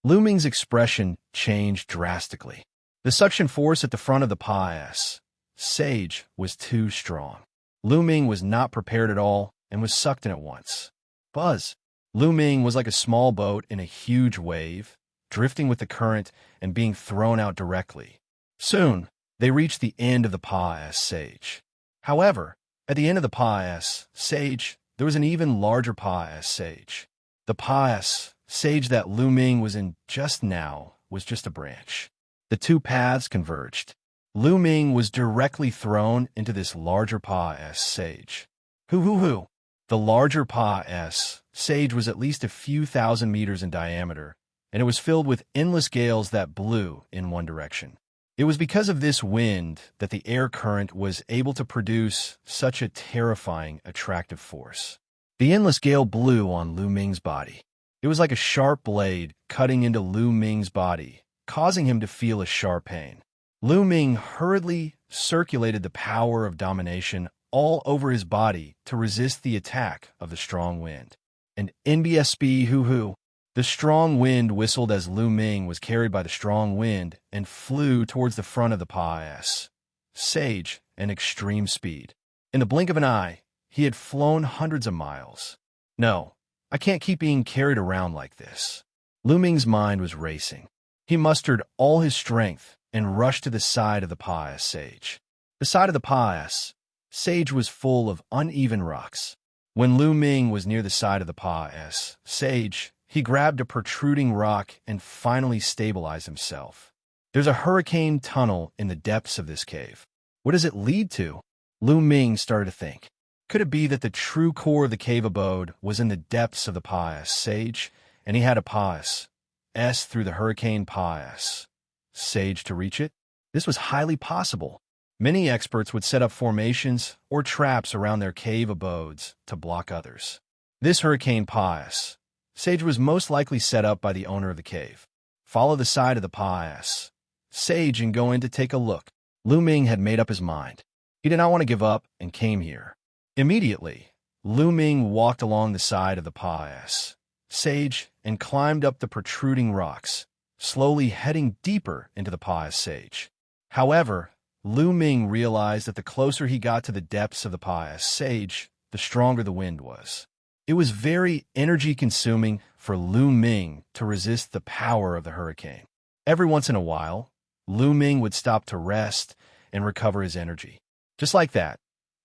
Lu Ming's expression changed drastically. The suction force at the front of the pious sage was too strong. Lu Ming was not prepared at all and was sucked in at once. Buzz. Lu Ming was like a small boat in a huge wave, drifting with the current and being thrown out directly. Soon, they reached the end of the pious sage. However, at the end of the pious sage, there was an even larger pious sage. The pious sage that Lu Ming was in just now was just a branch. The two paths converged. Lu Ming was directly thrown into this larger pious sage. Hoo-hoo-hoo. The larger pious sage was at least a few thousand meters in diameter, and it was filled with endless gales that blew in one direction. It was because of this wind that the air current was able to produce such a terrifying, attractive force. The endless gale blew on Lu Ming's body. It was like a sharp blade cutting into Lu Ming's body, causing him to feel a sharp pain. Lu Ming hurriedly circulated the power of domination all over his body to resist the attack of the strong wind. And NBSB hoo-hoo. The strong wind whistled as Lu Ming was carried by the strong wind and flew towards the front of the pious sage at extreme speed. In the blink of an eye, he had flown hundreds of miles. No, I can't keep being carried around like this. Lu Ming's mind was racing. He mustered all his strength and rushed to the side of the pious sage. The side of the pious sage was full of uneven rocks. When Lu Ming was near the side of the pious sage, he grabbed a protruding rock and finally stabilized himself. There's a hurricane tunnel in the depths of this cave. What does it lead to? Lu Ming started to think. Could it be that the true core of the cave abode was in the depths of the pious sage, and he had to pass through the hurricane pious sage to reach it? This was highly possible. Many experts would set up formations or traps around their cave abodes to block others. This hurricane pious sage was most likely set up by the owner of the cave. Follow the side of the pious sage and go in to take a look. Lu Ming had made up his mind. He did not want to give up and came here. Immediately, Lu Ming walked along the side of the pious sage and climbed up the protruding rocks, slowly heading deeper into the pious sage. However, Lu Ming realized that the closer he got to the depths of the pious sage, the stronger the wind was. It was very energy-consuming for Lu Ming to resist the power of the hurricane. Every once in a while, Lu Ming would stop to rest and recover his energy. Just like that,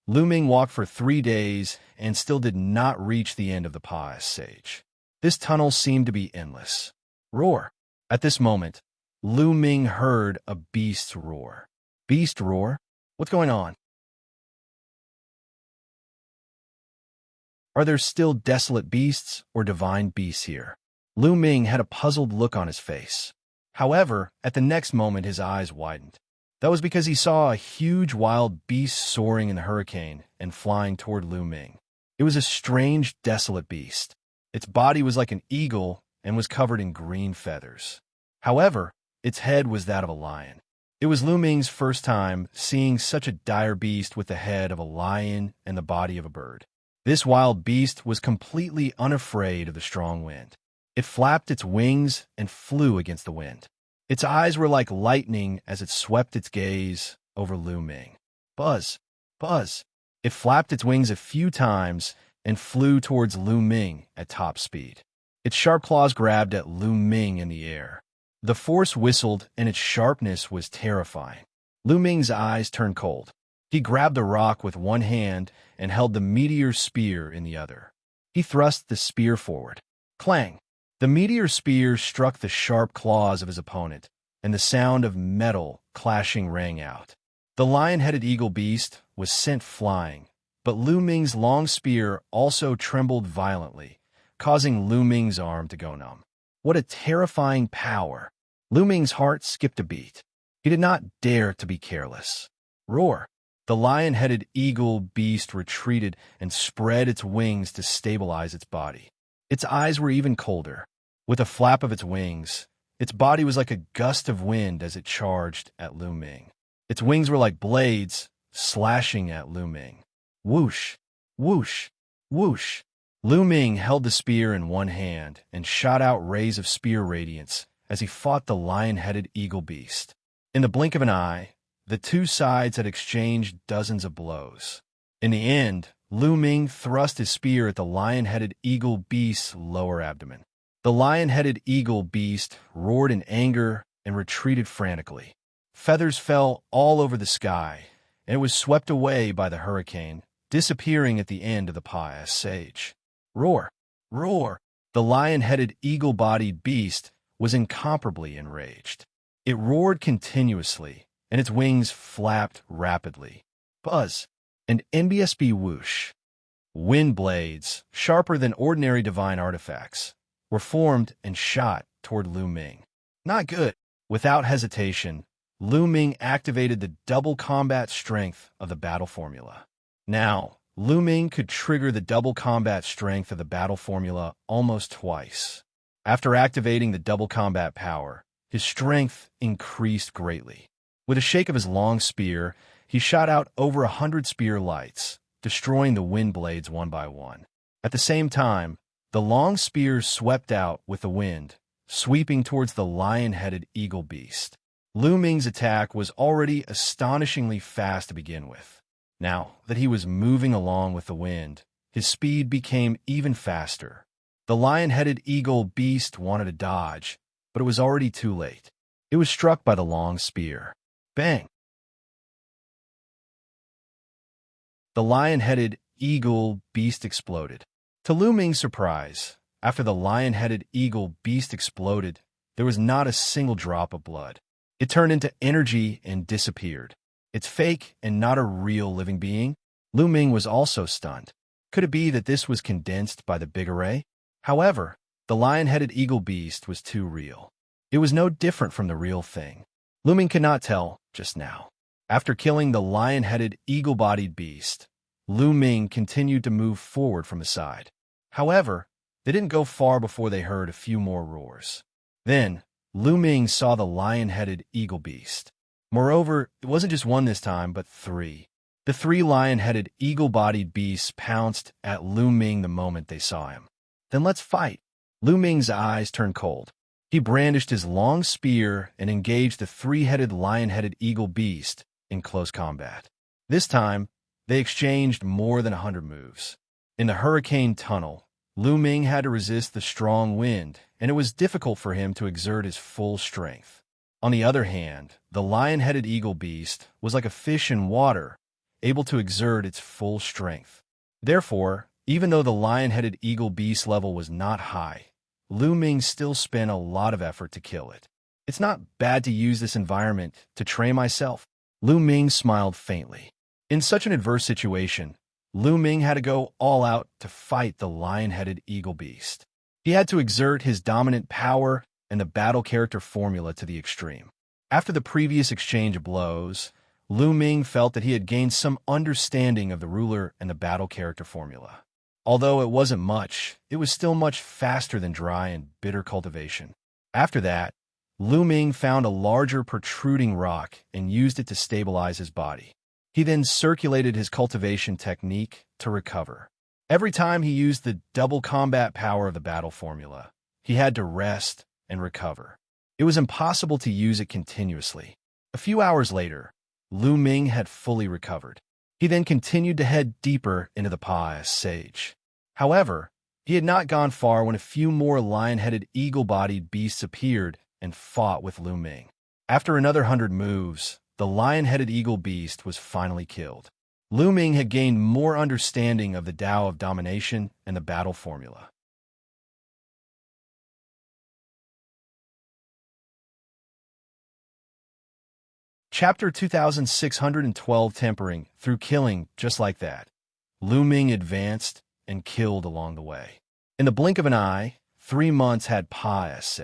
Lu Ming walked for 3 days and still did not reach the end of the passage. This tunnel seemed to be endless. Roar! At this moment, Lu Ming heard a beast's roar. Beast roar? What's going on? Are there still desolate beasts or divine beasts here? Lu Ming had a puzzled look on his face. However, at the next moment his eyes widened. That was because he saw a huge wild beast soaring in the hurricane and flying toward Lu Ming. It was a strange, desolate beast. Its body was like an eagle and was covered in green feathers. However, its head was that of a lion. It was Lu Ming's first time seeing such a dire beast with the head of a lion and the body of a bird. This wild beast was completely unafraid of the strong wind. It flapped its wings and flew against the wind. Its eyes were like lightning as it swept its gaze over Lu Ming. Buzz! Buzz! It flapped its wings a few times and flew towards Lu Ming at top speed. Its sharp claws grabbed at Lu Ming in the air. The force whistled and its sharpness was terrifying. Lu Ming's eyes turned cold. He grabbed the rock with one hand and held the meteor spear in the other. He thrust the spear forward. Clang! The meteor spear struck the sharp claws of his opponent, and the sound of metal clashing rang out. The lion-headed eagle beast was sent flying, but Lu Ming's long spear also trembled violently, causing Lu Ming's arm to go numb. What a terrifying power! Lu Ming's heart skipped a beat. He did not dare to be careless. Roar! The lion-headed eagle beast retreated and spread its wings to stabilize its body. Its eyes were even colder. With a flap of its wings, its body was like a gust of wind as it charged at Lu Ming. Its wings were like blades slashing at Lu Ming. Whoosh! Whoosh! Whoosh! Lu Ming held the spear in one hand and shot out rays of spear radiance as he fought the lion-headed eagle beast. In the blink of an eye, the two sides had exchanged dozens of blows. In the end, Lu Ming thrust his spear at the lion-headed eagle beast's lower abdomen. The lion-headed eagle beast roared in anger and retreated frantically. Feathers fell all over the sky, and it was swept away by the hurricane, disappearing at the end of the passage. Roar! Roar! The lion-headed eagle-bodied beast was incomparably enraged. It roared continuously, and its wings flapped rapidly. Buzz! And NBSB whoosh. Wind blades, sharper than ordinary divine artifacts, were formed and shot toward Lu Ming. Not good. Without hesitation, Lu Ming activated the double combat strength of the battle formula. Now, Lu Ming could trigger the double combat strength of the battle formula almost twice. After activating the double combat power, his strength increased greatly. With a shake of his long spear, he shot out over 100 spear lights, destroying the wind blades one by one. At the same time, the long spear swept out with the wind, sweeping towards the lion-headed eagle beast. Lu Ming's attack was already astonishingly fast to begin with. Now that he was moving along with the wind, his speed became even faster. The lion-headed eagle beast wanted to dodge, but it was already too late. It was struck by the long spear. Bang! The lion-headed eagle beast exploded. To Lu Ming's surprise, after the lion-headed eagle beast exploded, there was not a single drop of blood. It turned into energy and disappeared. It's fake and not a real living being. Lu Ming was also stunned. Could it be that this was condensed by the big array? However, the lion-headed eagle beast was too real. It was no different from the real thing. Lu Ming could not tell just now. After killing the lion-headed eagle-bodied beast, Lu Ming continued to move forward from the side. However, they didn't go far before they heard a few more roars. Then, Lu Ming saw the lion-headed eagle beast. Moreover, it wasn't just one this time, but 3. The 3 lion-headed eagle-bodied beasts pounced at Lu Ming the moment they saw him. Then let's fight. Lu Ming's eyes turned cold. He brandished his long spear and engaged the 3-headed lion-headed eagle beast in close combat. This time, they exchanged more than 100 moves. In the hurricane tunnel, Lu Ming had to resist the strong wind, and it was difficult for him to exert his full strength. On the other hand, the lion-headed eagle beast was like a fish in water, able to exert its full strength. Therefore, even though the lion-headed eagle beast level was not high, Lu Ming still spent a lot of effort to kill it. It's not bad to use this environment to train myself. Lu Ming smiled faintly. In such an adverse situation, Lu Ming had to go all out to fight the lion-headed eagle beast. He had to exert his dominant power and the battle character formula to the extreme. After the previous exchange of blows, Lu Ming felt that he had gained some understanding of the ruler and the battle character formula. Although it wasn't much, it was still much faster than dry and bitter cultivation. After that, Lu Ming found a larger protruding rock and used it to stabilize his body. He then circulated his cultivation technique to recover. Every time he used the double combat power of the battle formula, he had to rest and recover. It was impossible to use it continuously. A few hours later, Lu Ming had fully recovered. He then continued to head deeper into the Pa's Sage. However, he had not gone far when a few more lion-headed eagle-bodied beasts appeared and fought with Lu Ming. After another 100 moves, the lion-headed eagle beast was finally killed. Lu Ming had gained more understanding of the Tao of domination and the battle formula. Chapter 2612 Tempering. Through killing, just like that, Lu Ming advanced and killed along the way. In the blink of an eye, 3 months had passed.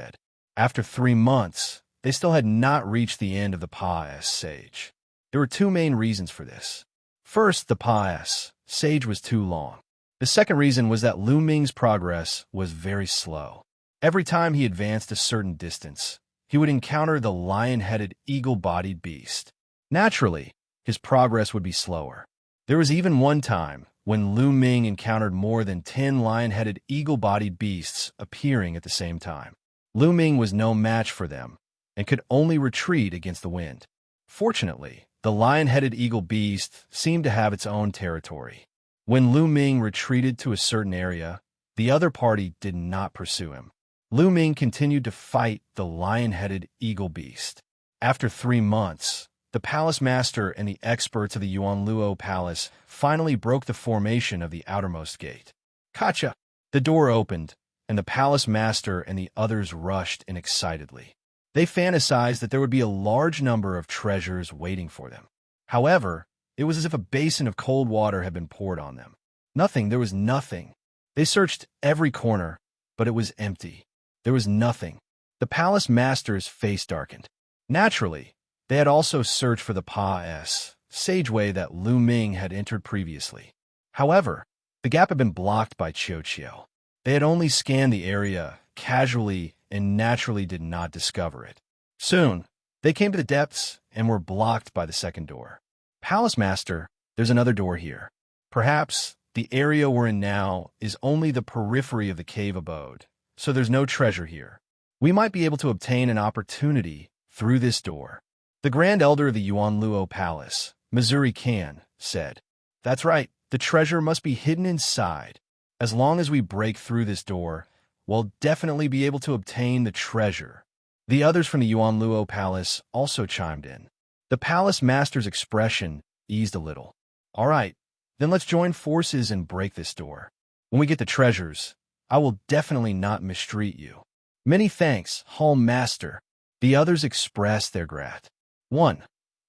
After 3 months, they still had not reached the end of the Pa's Sage. There were 2 main reasons for this. First, the Pa's Sage was too long. The second reason was that Lu Ming's progress was very slow. Every time he advanced a certain distance, he would encounter the lion-headed, eagle-bodied beast. Naturally, his progress would be slower. There was even one time when Lu Ming encountered more than 10 lion-headed, eagle-bodied beasts appearing at the same time. Lu Ming was no match for them and could only retreat against the wind. Fortunately, the lion-headed eagle beast seemed to have its own territory. When Lu Ming retreated to a certain area, the other party did not pursue him. Lu Ming continued to fight the lion-headed eagle beast. After 3 months, the palace master and the experts of the Yuanluo Palace finally broke the formation of the outermost gate. Kacha! The door opened, and the palace master and the others rushed in excitedly. They fantasized that there would be a large number of treasures waiting for them. However, it was as if a basin of cold water had been poured on them. There was nothing. They searched every corner, but it was empty. There was nothing. The palace master's face darkened. Naturally, they had also searched for the Pa's Sageway that Lu Ming had entered previously. However, the gap had been blocked by Xianxia. They had only scanned the area casually and naturally did not discover it. Soon, they came to the depths and were blocked by the second door. Palace Master, there's another door here. Perhaps the area we're in now is only the periphery of the cave abode, so there's no treasure here. We might be able to obtain an opportunity through this door. The Grand Elder of the Yuanluo Palace, Missouri Kan, said, "That's right, the treasure must be hidden inside. As long as we break through this door, we'll definitely be able to obtain the treasure." The others from the Yuanluo Palace also chimed in. The palace master's expression eased a little. "All right, then let's join forces and break this door. When we get the treasures, I will definitely not mistreat you." "Many thanks, Hall Master." The others expressed their grat. 1,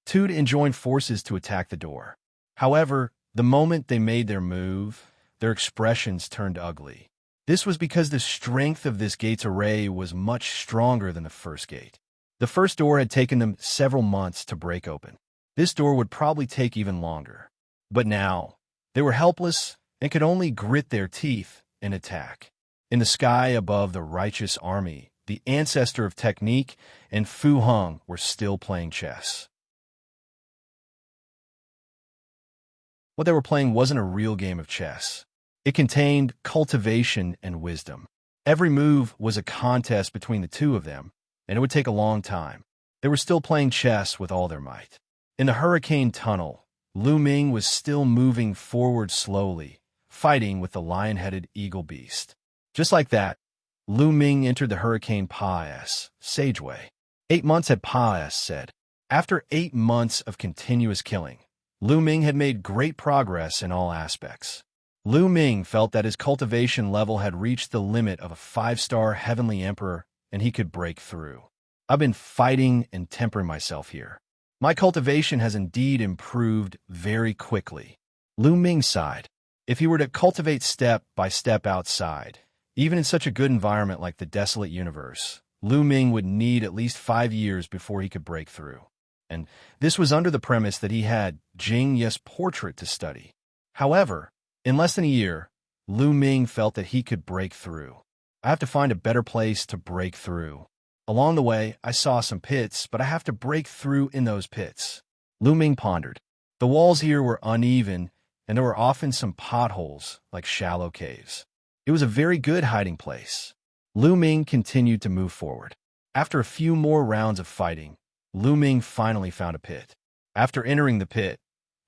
2 and joined forces to attack the door. However, the moment they made their move, their expressions turned ugly. This was because the strength of this gate's array was much stronger than the first gate. The first door had taken them several months to break open. This door would probably take even longer. But now, they were helpless and could only grit their teeth and attack. In the sky above the righteous army, the ancestor of technique and Fu Hong were still playing chess. What they were playing wasn't a real game of chess. It contained cultivation and wisdom. Every move was a contest between the two of them, and it would take a long time. They were still playing chess with all their might. In the hurricane tunnel, Lu Ming was still moving forward slowly, fighting with the lion-headed eagle beast. Just like that, Lu Ming entered the Hurricane Pa's sageway. 8 months had passed, said. After 8 months of continuous killing, Lu Ming had made great progress in all aspects. Lu Ming felt that his cultivation level had reached the limit of a 5-star heavenly emperor, and he could break through. I've been fighting and tempering myself here. My cultivation has indeed improved very quickly. Lu Ming sighed. If he were to cultivate step by step outside, even in such a good environment like the desolate universe, Lu Ming would need at least 5 years before he could break through. And this was under the premise that he had Xianxia's portrait to study. However, in less than a year, Lu Ming felt that he could break through. I have to find a better place to break through. Along the way, I saw some pits, but I have to break through in those pits. Lu Ming pondered. The walls here were uneven, and there were often some potholes, like shallow caves. It was a very good hiding place. Lu Ming continued to move forward. After a few more rounds of fighting, Lu Ming finally found a pit. After entering the pit,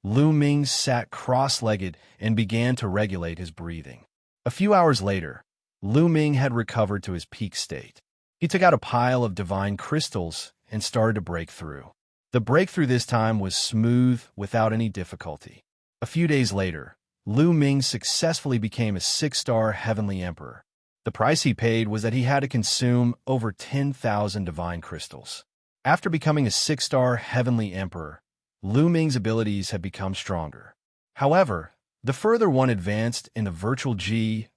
Lu Ming sat cross-legged and began to regulate his breathing. A few hours later, Lu Ming had recovered to his peak state. He took out a pile of divine crystals and started to break through. The breakthrough this time was smooth without any difficulty. A few days later, Lu Ming successfully became a 6-star heavenly emperor. The price he paid was that he had to consume over 10,000 divine crystals. After becoming a 6-star heavenly emperor, Lu Ming's abilities had become stronger. However, the further one advanced in the virtual G-O-D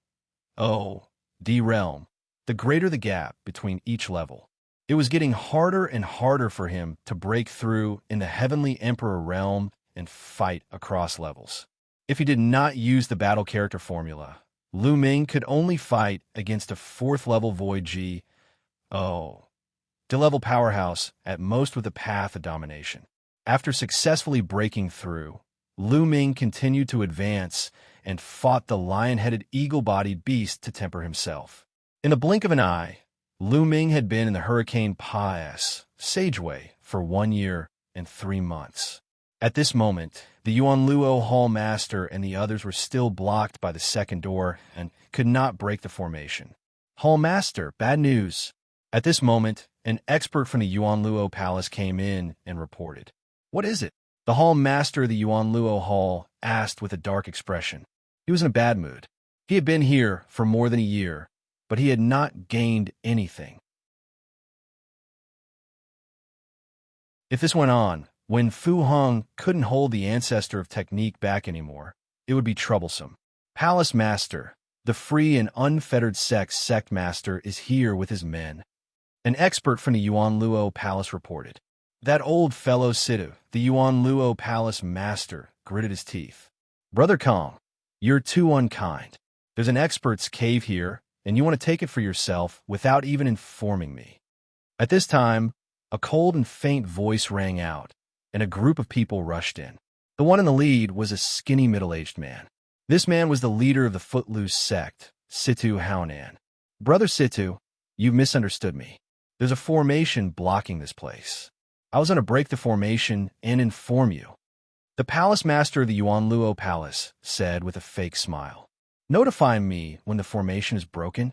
realm, the greater the gap between each level. It was getting harder and harder for him to break through in the Heavenly Emperor realm and fight across levels. If he did not use the battle character formula, Lu Ming could only fight against a 4th-level Void G-O-D-level powerhouse, at most with a path of domination. After successfully breaking through, Lu Ming continued to advance and fought the lion-headed eagle-bodied beast to temper himself. In the blink of an eye, Lu Ming had been in the Hurricane Pa's sageway for 1 year and 3 months. At this moment, the Yuan Luo Hall Master and the others were still blocked by the second door and could not break the formation. Hall Master, bad news. At this moment, an expert from the Yuan Luo Palace came in and reported. What is it? The Hall Master of the Yuan Luo Hall asked with a dark expression. He was in a bad mood. He had been here for more than a year, but he had not gained anything. If this went on, when Fu Hong couldn't hold the ancestor of technique back anymore, it would be troublesome. Palace Master, the free and unfettered sect master, is here with his men. An expert from the Yuan Luo Palace reported. That old fellow Situ, the Yuan Luo Palace Master, gritted his teeth. Brother Kong, you're too unkind. There's an expert's cave here, and you want to take it for yourself without even informing me. At this time, a cold and faint voice rang out, and a group of people rushed in. The one in the lead was a skinny middle-aged man. This man was the leader of the Footloose sect, Situ Haonan. Brother Situ, you've misunderstood me. There's a formation blocking this place. I was going to break the formation and inform you. The Palace Master of the Yuan Luo Palace said with a fake smile. Notify me when the formation is broken.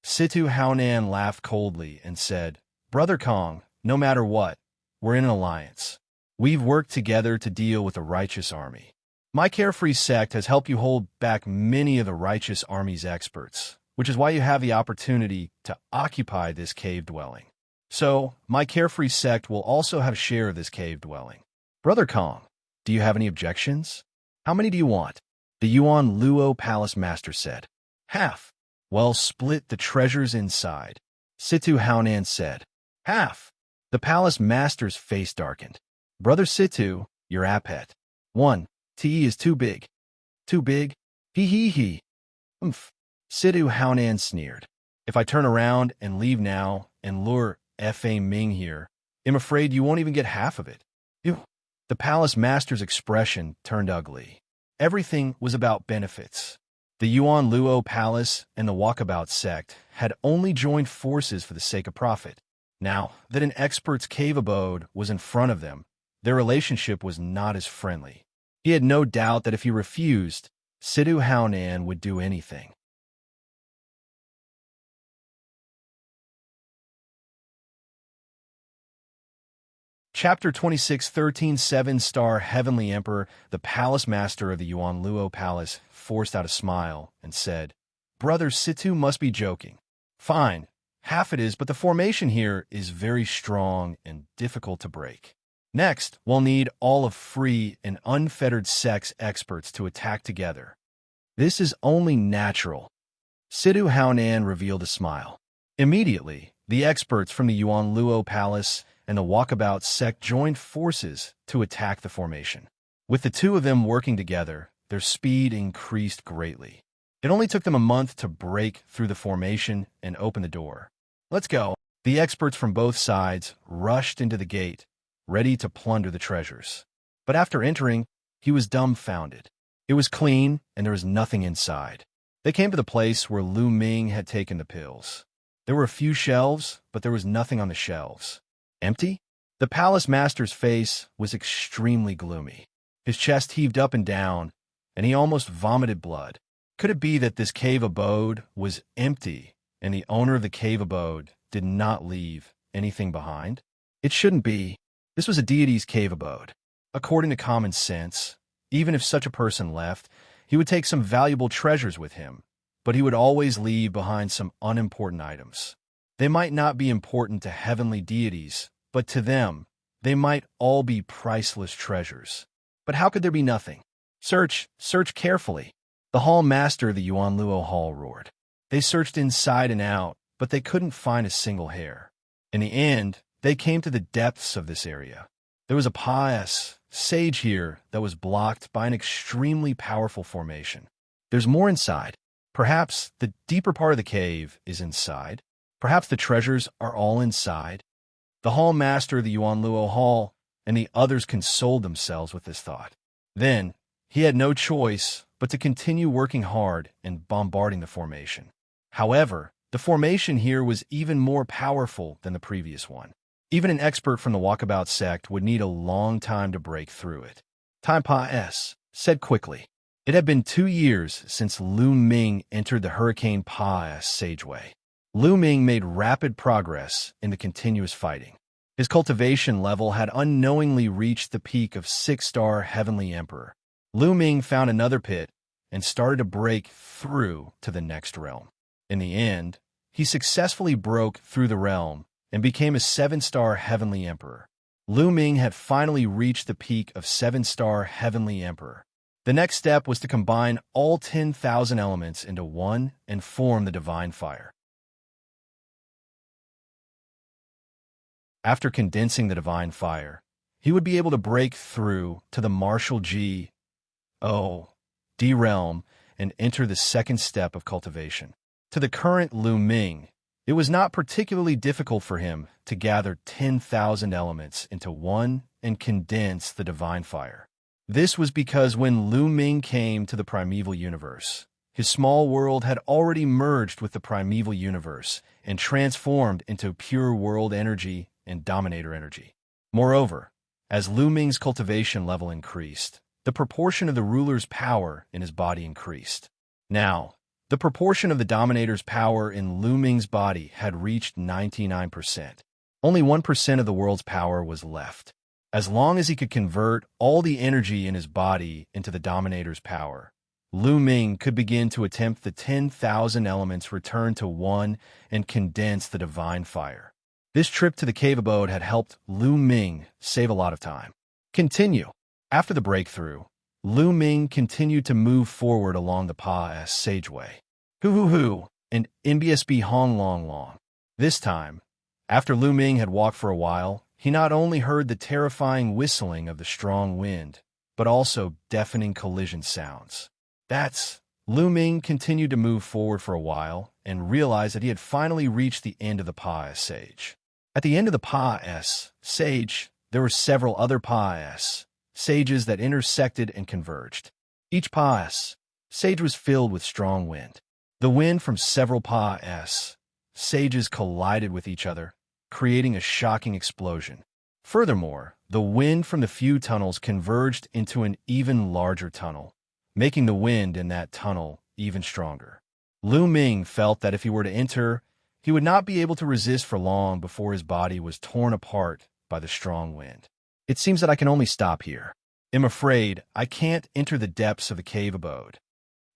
Situ Haonan laughed coldly and said, Brother Kong, no matter what, we're in an alliance. We've worked together to deal with the righteous army. My carefree sect has helped you hold back many of the righteous army's experts, which is why you have the opportunity to occupy this cave dwelling. So, my carefree sect will also have a share of this cave dwelling. Brother Kong, do you have any objections? How many do you want? The Yuan Luo Palace Master said. Half. Well, split the treasures inside. Situ Haonan said. Half. The Palace Master's face darkened. Brother Situ, you're apet. 1. Te is too big. Too big? He. Situ Haonan sneered. If I turn around and leave now and lure Fa Ming here, I'm afraid you won't even get half of it. Ew. The Palace Master's expression turned ugly. Everything was about benefits. The Yuan Luo Palace and the Walkabout sect had only joined forces for the sake of profit. Now that an expert's cave abode was in front of them, their relationship was not as friendly. He had no doubt that if he refused, Sidhu Haonan would do anything. Chapter 26, 13, 7-star Heavenly Emperor. The palace master of the Yuan Luo Palace forced out a smile and said, Brother Situ must be joking. Fine, half it is, but the formation here is very strong and difficult to break. Next, we'll need all of free and unfettered sex experts to attack together. This is only natural. Sidhu Haonan revealed a smile. Immediately, the experts from the Yuan Luo Palace and the Walkabout sect joined forces to attack the formation. With the two of them working together, their speed increased greatly. It only took them a month to break through the formation and open the door. Let's go. The experts from both sides rushed into the gate, ready to plunder the treasures. But after entering, he was dumbfounded. It was clean, and there was nothing inside. They came to the place where Lu Ming had taken the pills. There were a few shelves, but there was nothing on the shelves. Empty? The palace master's face was extremely gloomy. His chest heaved up and down, and he almost vomited blood. Could it be that this cave abode was empty, and the owner of the cave abode did not leave anything behind? It shouldn't be. This was a deity's cave abode. According to common sense, even if such a person left, he would take some valuable treasures with him, but he would always leave behind some unimportant items. They might not be important to heavenly deities, but to them, they might all be priceless treasures. But how could there be nothing? Search carefully. The hall master of the Yuan Luo Hall roared. They searched inside and out, but they couldn't find a single hair. In the end, they came to the depths of this area. There was a pious sage here that was blocked by an extremely powerful formation. There's more inside. Perhaps the deeper part of the cave is inside. Perhaps the treasures are all inside. The hall master of the Yuan Luo Hall and the others consoled themselves with this thought. Then, he had no choice but to continue working hard and bombarding the formation. However, the formation here was even more powerful than the previous one. Even an expert from the Walkabout sect would need a long time to break through it. Time Pa-S said quickly. It had been 2 years since Lu Ming entered the Hurricane Pa-S Sageway. Lu Ming made rapid progress in the continuous fighting. His cultivation level had unknowingly reached the peak of 6-star Heavenly Emperor. Lu Ming found another pit and started to break through to the next realm. In the end, he successfully broke through the realm and became a 7-star Heavenly Emperor. Lu Ming had finally reached the peak of 7-star Heavenly Emperor. The next step was to combine all 10,000 elements into one and form the Divine Fire. After condensing the Divine Fire, he would be able to break through to the Martial G-O-D realm and enter the second step of cultivation. To the current Lu Ming, it was not particularly difficult for him to gather 10,000 elements into one and condense the Divine Fire. This was because when Lu Ming came to the primeval universe, his small world had already merged with the primeval universe and transformed into pure world energy and dominator energy. Moreover, as Lu Ming's cultivation level increased, the proportion of the ruler's power in his body increased. Now, the proportion of the dominator's power in Lu Ming's body had reached 99%. Only 1% of the world's power was left. As long as he could convert all the energy in his body into the dominator's power, Lu Ming could begin to attempt the 10,000 elements return to one and condense the Divine Fire. This trip to the cave abode had helped Lu Ming save a lot of time. Continue. After the breakthrough, Lu Ming continued to move forward along the Pa-S Sageway. Hoo-hoo-hoo, and MBSB Hong Long Long. This time, after Lu Ming had walked for a while, he not only heard the terrifying whistling of the strong wind, but also deafening collision sounds. Lu Ming continued to move forward for a while and realized that he had finally reached the end of the Pa-S Sage. At the end of the Pa-S Sage, there were several other Pa-S Sages that intersected and converged. Each Pa-S Sage was filled with strong wind. The wind from several Pa-S Sages collided with each other, creating a shocking explosion. Furthermore, the wind from the few tunnels converged into an even larger tunnel, making the wind in that tunnel even stronger. Lu Ming felt that if he were to enter, he would not be able to resist for long before his body was torn apart by the strong wind. It seems that I can only stop here. I'm afraid I can't enter the depths of the cave abode.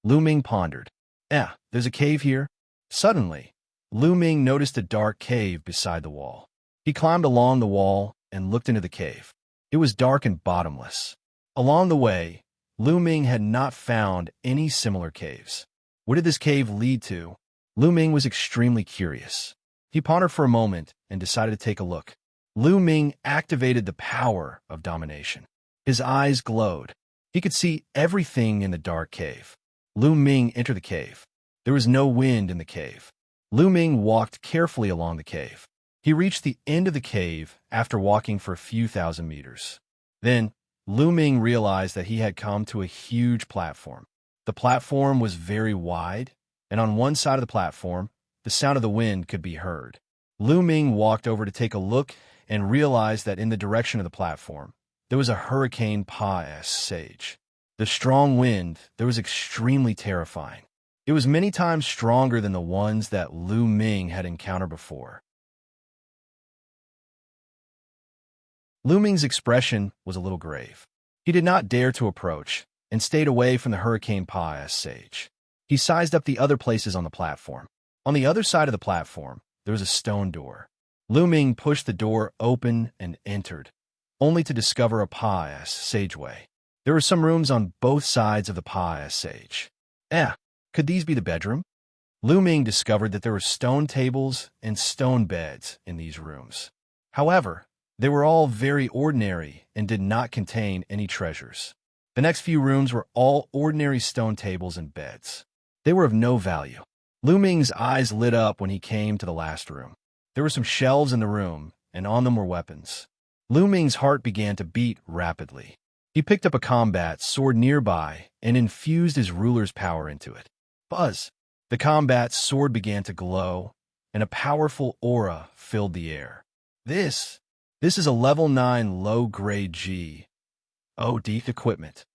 Lu Ming pondered. There's a cave here. Suddenly, Lu Ming noticed a dark cave beside the wall. He climbed along the wall and looked into the cave. It was dark and bottomless. Along the way, Lu Ming had not found any similar caves. What did this cave lead to? Lu Ming was extremely curious. He pondered for a moment and decided to take a look. Lu Ming activated the power of domination. His eyes glowed. He could see everything in the dark cave. Lu Ming entered the cave. There was no wind in the cave. Lu Ming walked carefully along the cave. He reached the end of the cave after walking for a few thousand meters. Then, Lu Ming realized that he had come to a huge platform. The platform was very wide, and on one side of the platform, the sound of the wind could be heard. Lu Ming walked over to take a look and realized that in the direction of the platform, there was a hurricane passage. The strong wind there was extremely terrifying. It was many times stronger than the ones that Lu Ming had encountered before. Lu Ming's expression was a little grave. He did not dare to approach and stayed away from the hurricane passage. He sized up the other places on the platform. On the other side of the platform, there was a stone door. Lu Ming pushed the door open and entered, only to discover a passageway. There were some rooms on both sides of the passage. Could these be the bedroom? Lu Ming discovered that there were stone tables and stone beds in these rooms. However, they were all very ordinary and did not contain any treasures. The next few rooms were all ordinary stone tables and beds. They were of no value. Lu Ming's eyes lit up when he came to the last room. There were some shelves in the room, and on them were weapons. Lu Ming's heart began to beat rapidly. He picked up a combat sword nearby and infused his ruler's power into it. Buzz! The combat sword began to glow, and a powerful aura filled the air. This is a level 9 low-grade G.O.D. equipment.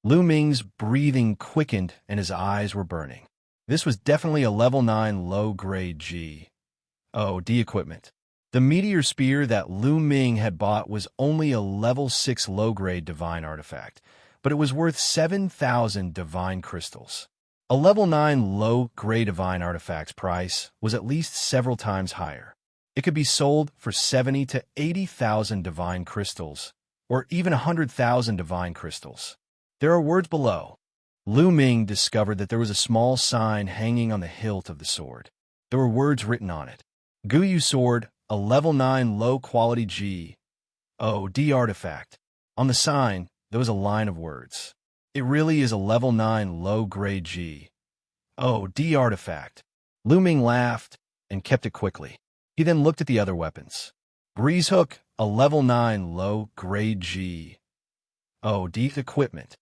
Lu Ming's breathing quickened and his eyes were burning. This was definitely a level 9 low-grade G.O.D. equipment. The meteor spear that Lu Ming had bought was only a level 6 low-grade divine artifact, but it was worth 7,000 divine crystals. A level 9 low-grade divine artifact's price was at least several times higher. It could be sold for 70 to 80,000 divine crystals, or even 100,000 divine crystals. There are words below. Lu Ming discovered that there was a small sign hanging on the hilt of the sword. There were words written on it. Guyu Sword, a level 9 low-quality G.O.D. artifact. On the sign, there was a line of words. It really is a level 9 low-grade G.O.D. artifact. Lu Ming laughed and kept it quickly. He then looked at the other weapons. Breeze Hook, a level 9 low-grade G.O.D. equipment.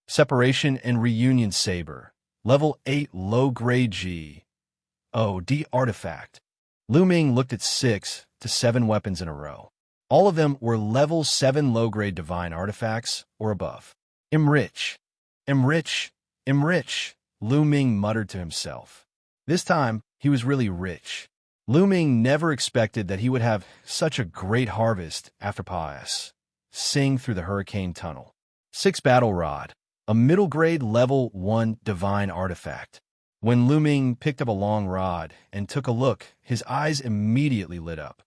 Separation and Reunion Saber, level 8 low-grade G.O.D. artifact. Lu Ming looked at 6 to 7 weapons in a row. All of them were level 7 low-grade divine artifacts or above. I'm rich. Lu Ming muttered to himself. This time, he was really rich. Lu Ming never expected that he would have such a great harvest after passing through the hurricane tunnel. 6 Battle Rod, a middle-grade level 1 divine artifact. When Lu Ming picked up a long rod and took a look, his eyes immediately lit up.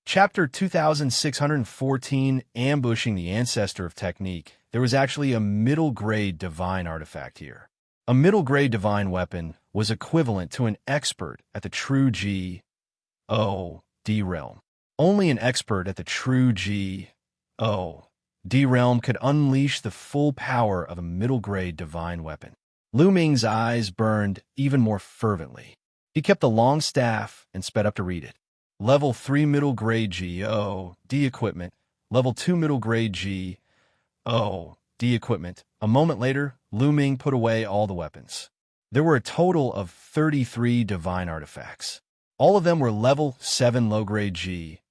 Chapter 2614, Ambushing the Ancestor of Technique. There was actually a middle-grade divine artifact here. A middle-grade divine weapon was equivalent to an expert at the true G.O.D. realm. Only an expert at the true G.O.D. realm could unleash the full power of a middle-grade divine weapon. Lu Ming's eyes burned even more fervently. He kept the long staff and sped up to read it. Level 3 middle-grade G.O.D. equipment. Level 2 middle-grade G.O.D. equipment. A moment later, Lu Ming put away all the weapons. There were a total of 33 divine artifacts. All of them were level 7 low-grade G.O.D.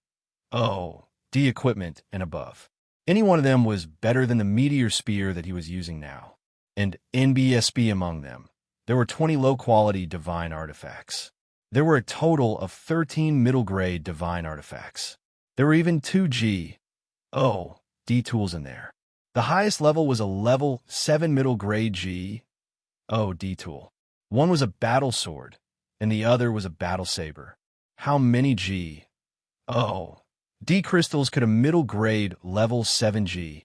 D equipment and above. Any one of them was better than the meteor spear that he was using now. And NBSB among them. There were 20 low-quality divine artifacts. There were a total of 13 middle-grade divine artifacts. There were even 2 D tools in there. The highest level was a level 7 middle-grade D tool. One was a battle sword, and the other was a battle saber. How many D crystals could a middle-grade level 7 D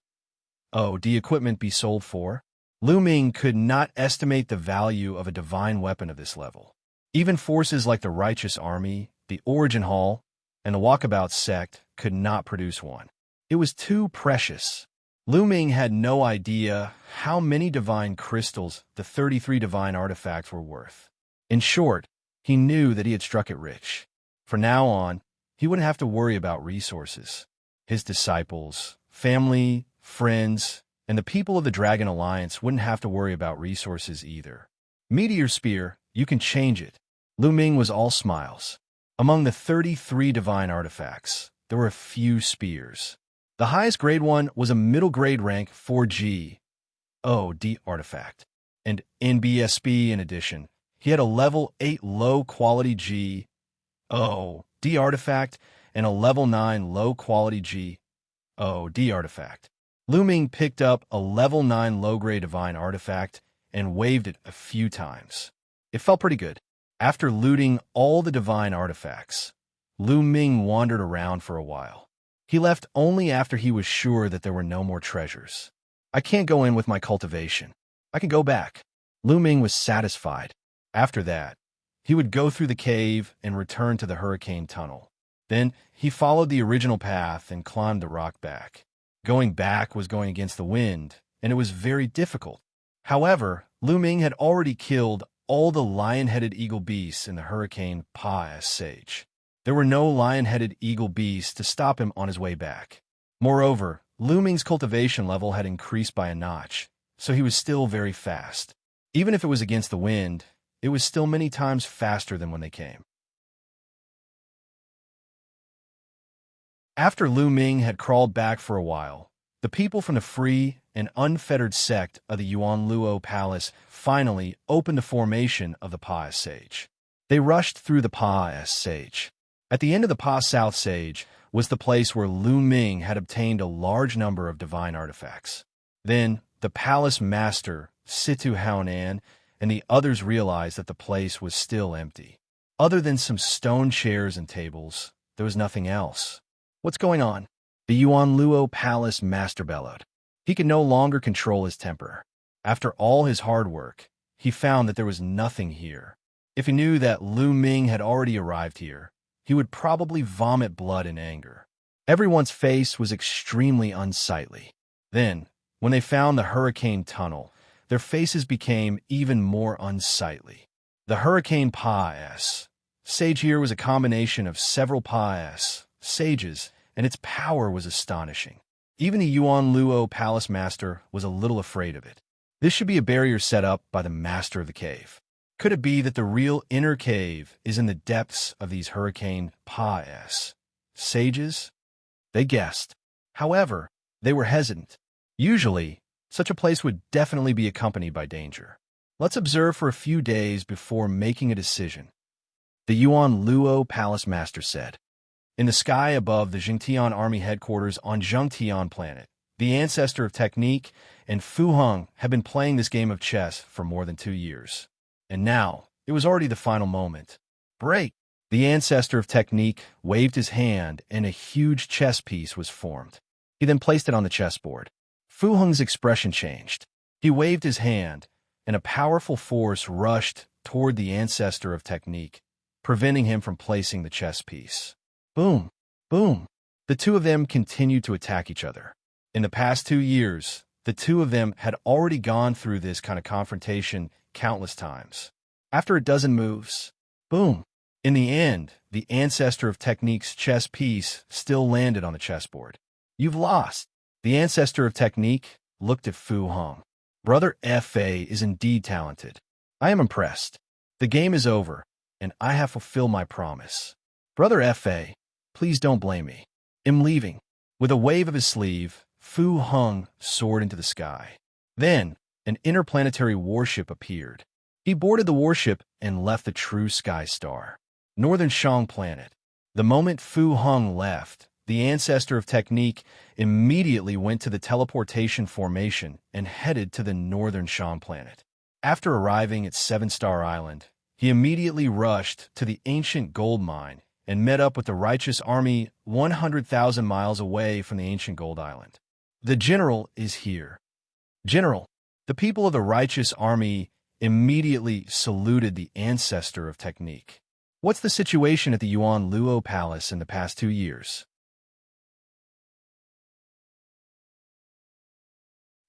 equipment be sold for? Lu Ming could not estimate the value of a divine weapon of this level. Even forces like the Righteous Army, the Origin Hall, and the Walkabout sect could not produce one. It was too precious. Lu Ming had no idea how many divine crystals the 33 divine artifacts were worth. In short, he knew that he had struck it rich. From now on, he wouldn't have to worry about resources. His disciples, family, friends, and the people of the Dragon Alliance wouldn't have to worry about resources either. Meteor Spear, you can change it. Lu Ming was all smiles. Among the 33 divine artifacts, there were a few spears. The highest grade one was a middle grade rank 4G D artifact. And NBSB in addition, he had a level 8 low quality D artifact and a level 9 low quality D artifact. Lu Ming picked up a level 9 low-grade divine artifact and waved it a few times. It felt pretty good. After looting all the divine artifacts, Lu Ming wandered around for a while. He left only after he was sure that there were no more treasures. I can't go in with my cultivation. I can go back. Lu Ming was satisfied. After that, he would go through the cave and return to the hurricane tunnel. Then he followed the original path and climbed the rock back. Going back was going against the wind, and it was very difficult. However, Lu Ming had already killed all the lion-headed eagle beasts in the Hurricane Pass Sage. There were no lion-headed eagle beasts to stop him on his way back. Moreover, Lu Ming's cultivation level had increased by a notch, so he was still very fast. Even if it was against the wind, it was still many times faster than when they came. After Lu Ming had crawled back for a while, the people from the free and unfettered sect of the Yuanluo Palace finally opened the formation of the Pa Sage. They rushed through the Pa Sage. At the end of the Pa South Sage was the place where Lu Ming had obtained a large number of divine artifacts. Then the palace master, Situ Haonan, and the others realized that the place was still empty. Other than some stone chairs and tables, there was nothing else. What's going on? The Yuanluo Palace master bellowed. He could no longer control his temper. After all his hard work, he found that there was nothing here. If he knew that Lu Ming had already arrived here, he would probably vomit blood in anger. Everyone's face was extremely unsightly. Then, when they found the hurricane tunnel, their faces became even more unsightly. The Hurricane Pass Sage here was a combination of several Pass sages, and its power was astonishing. Even the Yuanluo Palace Master was a little afraid of it. This should be a barrier set up by the Master of the Cave. Could it be that the real inner cave is in the depths of these Hurricane Pass sages? They guessed. However, they were hesitant. Usually, such a place would definitely be accompanied by danger. Let's observe for a few days before making a decision, the Yuanluo Palace Master said. In the sky above the Jingtian Army headquarters on Jingtian Planet, the ancestor of technique and Fu Heng had been playing this game of chess for more than 2 years. And now, it was already the final moment. Break! The ancestor of technique waved his hand and a huge chess piece was formed. He then placed it on the chessboard. Fu Heng's expression changed. He waved his hand, and a powerful force rushed toward the ancestor of technique, preventing him from placing the chess piece. Boom! Boom! The two of them continued to attack each other. In the past 2 years, the two of them had already gone through this kind of confrontation countless times. After a dozen moves, boom! In the end, the ancestor of technique's chess piece still landed on the chessboard. You've lost. The ancestor of technique looked at Fu Heng. Brother Fa is indeed talented. I am impressed. The game is over, and I have fulfilled my promise. Brother Fa, please don't blame me. "I'm leaving." With a wave of his sleeve, Fu Heng soared into the sky. Then, an interplanetary warship appeared. He boarded the warship and left the true sky star, Northern Shang planet. The moment Fu Heng left, the ancestor of technique immediately went to the teleportation formation and headed to the Northern Shang planet. After arriving at Seven Star Island, he immediately rushed to the ancient gold mine and met up with the righteous army 100,000 miles away from the ancient gold island. "The general is here." "General." The people of the righteous army immediately saluted the ancestor of technique. "What's the situation at the Yuan Luo Palace in the past 2 years?"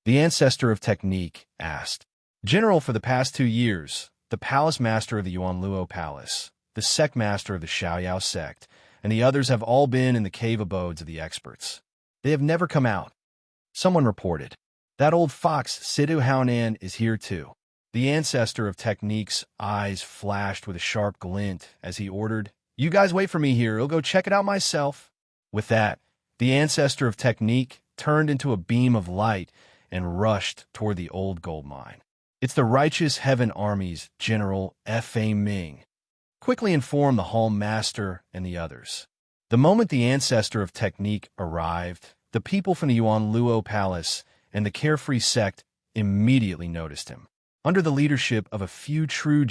The ancestor of technique asked. "General, for the past 2 years, the palace master of the Yuan Luo Palace, the sect master of the Xiaoyao sect, and the others have all been in the cave abodes of the experts. They have never come out." Someone reported. "That old fox, Sidu Haonan, is here too." The ancestor of technique's eyes flashed with a sharp glint as he ordered, "You guys wait for me here, I'll go check it out myself." With that, the ancestor of technique turned into a beam of light and rushed toward the old gold mine. "It's the righteous heaven army's General F.A. Ming. Quickly inform the hall master and the others." The moment the ancestor of technique arrived, the people from the Yuan Luo Palace and the carefree sect immediately noticed him. Under the leadership of a few true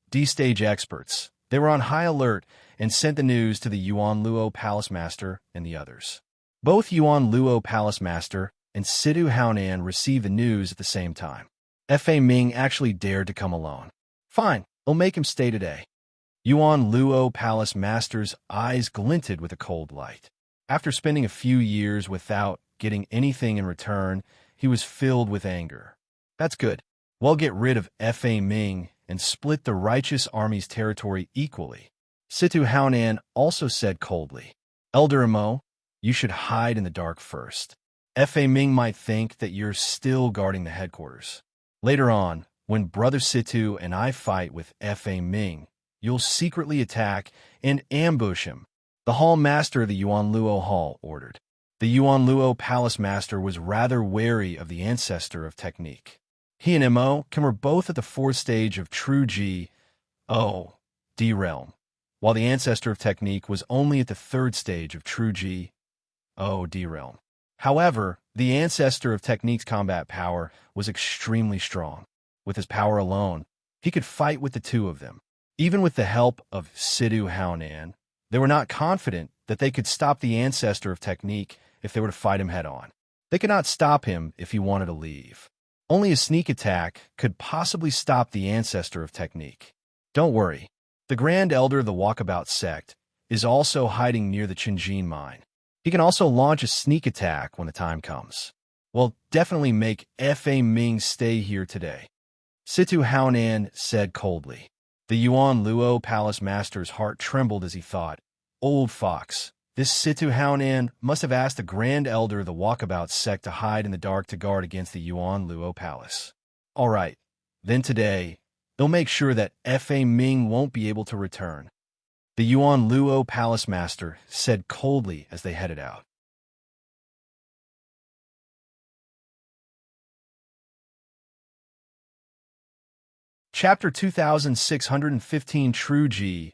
D-stage experts, they were on high alert and sent the news to the Yuan Luo Palace Master and the others. Both Yuan Luo Palace Master and Sidu Haonan received the news at the same time. F.A. Ming actually dared to come alone. "Fine, I'll make him stay today." Yuan Luo Palace Master's eyes glinted with a cold light. After spending a few years without getting anything in return, he was filled with anger. "That's good. We'll get rid of F.A. Ming and split the righteous army's territory equally." Situ Haonan also said coldly, "Elder Imo, you should hide in the dark first. F.A. Ming might think that you're still guarding the headquarters. Later on, when Brother Situ and I fight with F.A. Ming, you'll secretly attack and ambush him." The hall master of the Yuan Luo Hall ordered. The Yuan Luo Palace Master was rather wary of the ancestor of technique. He and Mo were both at the 4th stage of true D realm, while the ancestor of technique was only at the 3rd stage of true D realm. However, the ancestor of technique's combat power was extremely strong. With his power alone, he could fight with the two of them. Even with the help of Sidu Haonan, they were not confident that they could stop the ancestor of technique if they were to fight him head-on. They could not stop him if he wanted to leave. Only a sneak attack could possibly stop the ancestor of technique. Don't worry, the Grand Elder of the Walkabout sect is also hiding near the Qinjin mine. He can also launch a sneak attack when the time comes. We'll definitely make F.A. Ming stay here today." Situ Haonan said coldly. The Yuan Luo Palace Master's heart trembled as he thought, "Old fox, this Situ Haonan must have asked the Grand Elder of the Walkabout sect to hide in the dark to guard against the Yuan Luo Palace. All right, then today, they'll make sure that F.A. Ming won't be able to return." The Yuan Luo Palace Master said coldly as they headed out. Chapter 2615 True D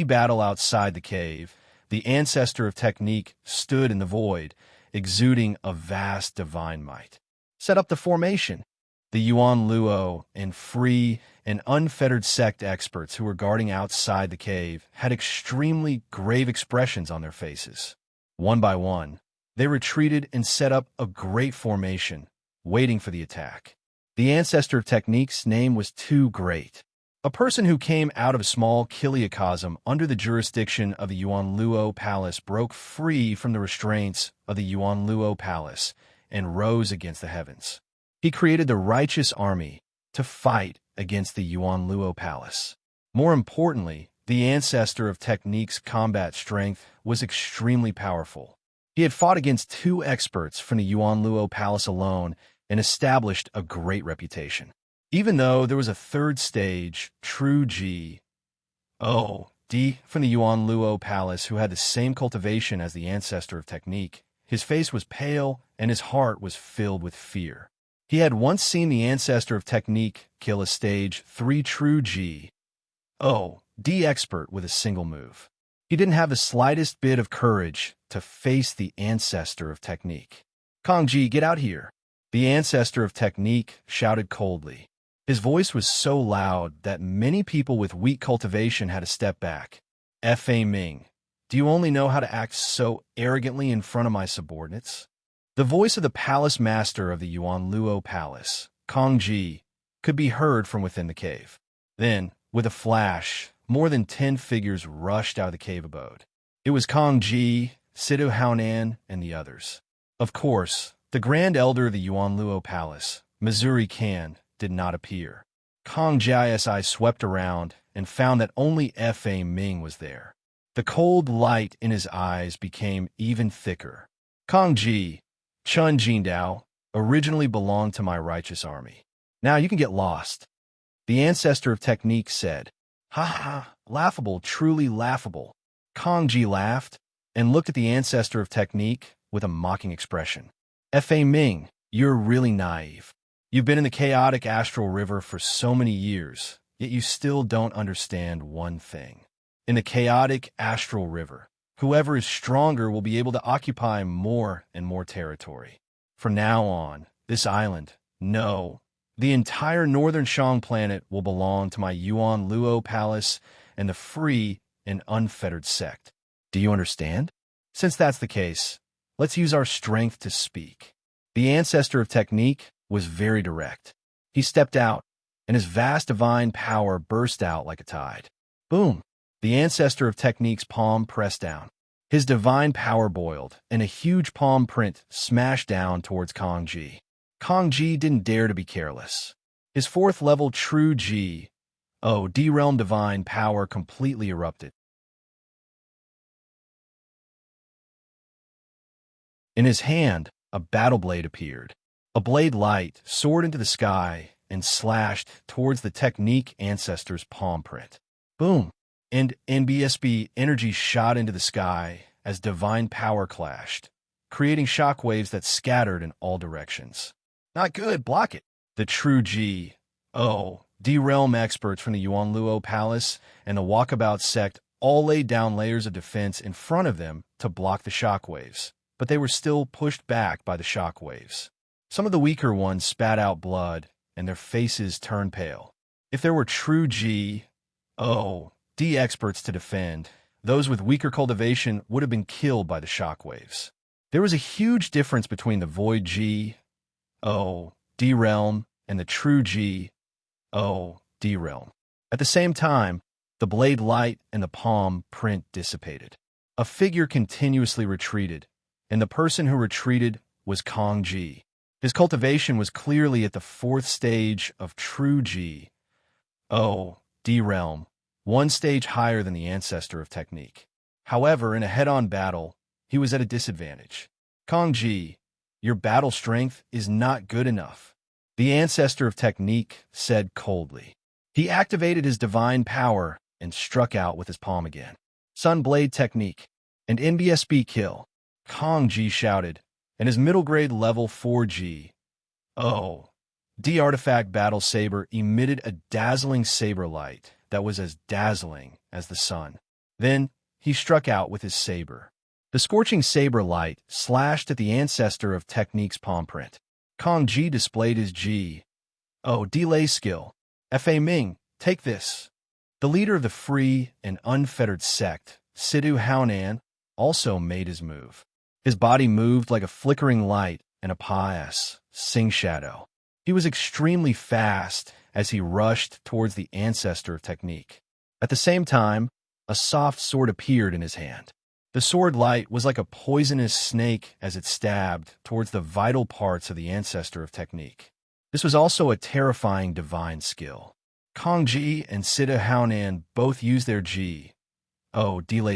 battle outside the cave. The ancestor of technique stood in the void, exuding a vast divine might. Set up the formation. The Yuan Luo and free and unfettered sect experts who were guarding outside the cave had extremely grave expressions on their faces. One by one, they retreated and set up a great formation, waiting for the attack. The ancestor of technique's name was Too Great, a person who came out of a small kiliacosm under the jurisdiction of the Yuan Luo Palace, broke free from the restraints of the Yuan Luo Palace and rose against the heavens. He created the righteous army to fight against the Yuan Luo Palace. More importantly, the ancestor of technique's combat strength was extremely powerful. He had fought against 2 experts from the Yuan Luo Palace alone and established a great reputation. Even though there was a 3rd stage, true D from the Yuan Luo Palace, who had the same cultivation as the ancestor of technique. His face was pale, and his heart was filled with fear. He had once seen the ancestor of technique kill a stage 3 true D expert with a single move. He didn't have the slightest bit of courage to face the ancestor of technique. Kong Ji, get out here! The ancestor of technique shouted coldly. His voice was so loud that many people with weak cultivation had to step back. Fa Ming, do you only know how to act so arrogantly in front of my subordinates? The voice of the palace master of the Yuan Luo Palace, Kong Ji, could be heard from within the cave. Then, with a flash, more than 10 figures rushed out of the cave abode. It was Kong Ji, Sidu Haonan, and the others. Of course, the Grand Elder of the Yuan Luo Palace, Missouri Kan, did not appear. Kong Ji's eyes swept around and found that only Fa Ming was there. The cold light in his eyes became even thicker. Kong Ji, Chun Jindao, originally belonged to my righteous army. Now you can get lost. The ancestor of technique said. Ha ha, laughable, truly laughable. Kong Ji laughed and looked at the ancestor of technique with a mocking expression. Fa Ming, you're really naive. You've been in the chaotic astral river for so many years, yet you still don't understand one thing. In the chaotic astral river, whoever is stronger will be able to occupy more and more territory. From now on, this island, no, the entire northern Shang planet will belong to my Yuan Luo Palace and the free and unfettered sect. Do you understand? Since that's the case, let's use our strength to speak. The ancestor of technique was very direct. He stepped out, and his vast divine power burst out like a tide. Boom! The ancestor of technique's palm pressed down. His divine power boiled, and a huge palm print smashed down towards Kong Ji. Kong Ji didn't dare to be careless. His 4th level true D-realm divine power completely erupted. In his hand, a battle blade appeared. A blade light soared into the sky and slashed towards the technique ancestor's palm print. Boom! And NBSB energy shot into the sky as divine power clashed, creating shockwaves that scattered in all directions. Not good, block it! The true D-realm experts from the Yuan Luo Palace and the Walkabout sect all laid down layers of defense in front of them to block the shockwaves, but they were still pushed back by the shockwaves. Some of the weaker ones spat out blood, and their faces turned pale. If there were true D experts to defend, those with weaker cultivation would have been killed by the shockwaves. There was a huge difference between the void D-realm and the true D-realm. At the same time, the blade light and the palm print dissipated. A figure continuously retreated, and the person who retreated was Kong Ji. His cultivation was clearly at the 4th stage of true D-realm, 1 stage higher than the ancestor of technique. However, in a head-on battle, he was at a disadvantage. Kong Ji, your battle strength is not good enough, the ancestor of technique said coldly. He activated his divine power and struck out with his palm again. Sun Blade technique and NBSB kill, Kong Ji shouted, and his middle grade level 4 D artifact battle saber emitted a dazzling saber light that was as dazzling as the sun. Then he struck out with his saber. The scorching saber light slashed at the ancestor of technique's palm print. Kong Ji displayed his delay skill. Fa Ming, take this. The leader of the free and unfettered sect, Sidu Haonan, also made his move. His body moved like a flickering light and a pious, sing shadow. He was extremely fast as he rushed towards the ancestor of technique. At the same time, a soft sword appeared in his hand. The sword light was like a poisonous snake as it stabbed towards the vital parts of the ancestor of technique. This was also a terrifying divine skill. Kong Ji and Sidu Haonan both used their delay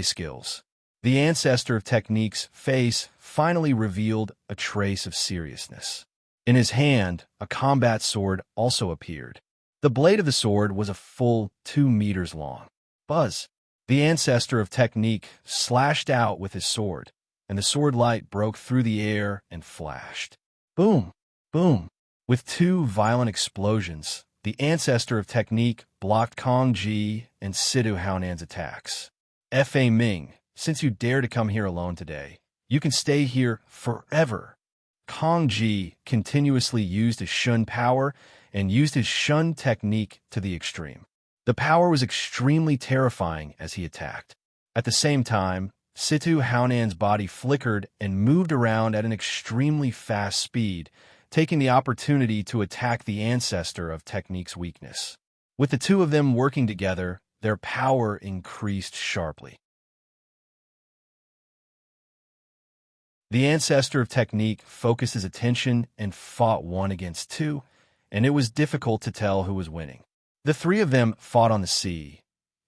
skills. The ancestor of technique's face finally revealed a trace of seriousness. In his hand, a combat sword also appeared. The blade of the sword was a full 2 meters long. Buzz! The ancestor of technique slashed out with his sword, and the sword light broke through the air and flashed. Boom! Boom! With two violent explosions, the ancestor of technique blocked Kong Ji and Situ Haonan's attacks. Fa Ming, since you dare to come here alone today, you can stay here forever. Kong Ji continuously used his Shun power and used his Shun technique to the extreme. The power was extremely terrifying as he attacked. At the same time, Situ Haonan's body flickered and moved around at an extremely fast speed, taking the opportunity to attack the ancestor of technique's weakness. With the two of them working together, their power increased sharply. The ancestor of technique focused his attention and fought 1 against 2, and it was difficult to tell who was winning. The three of them fought on the sea,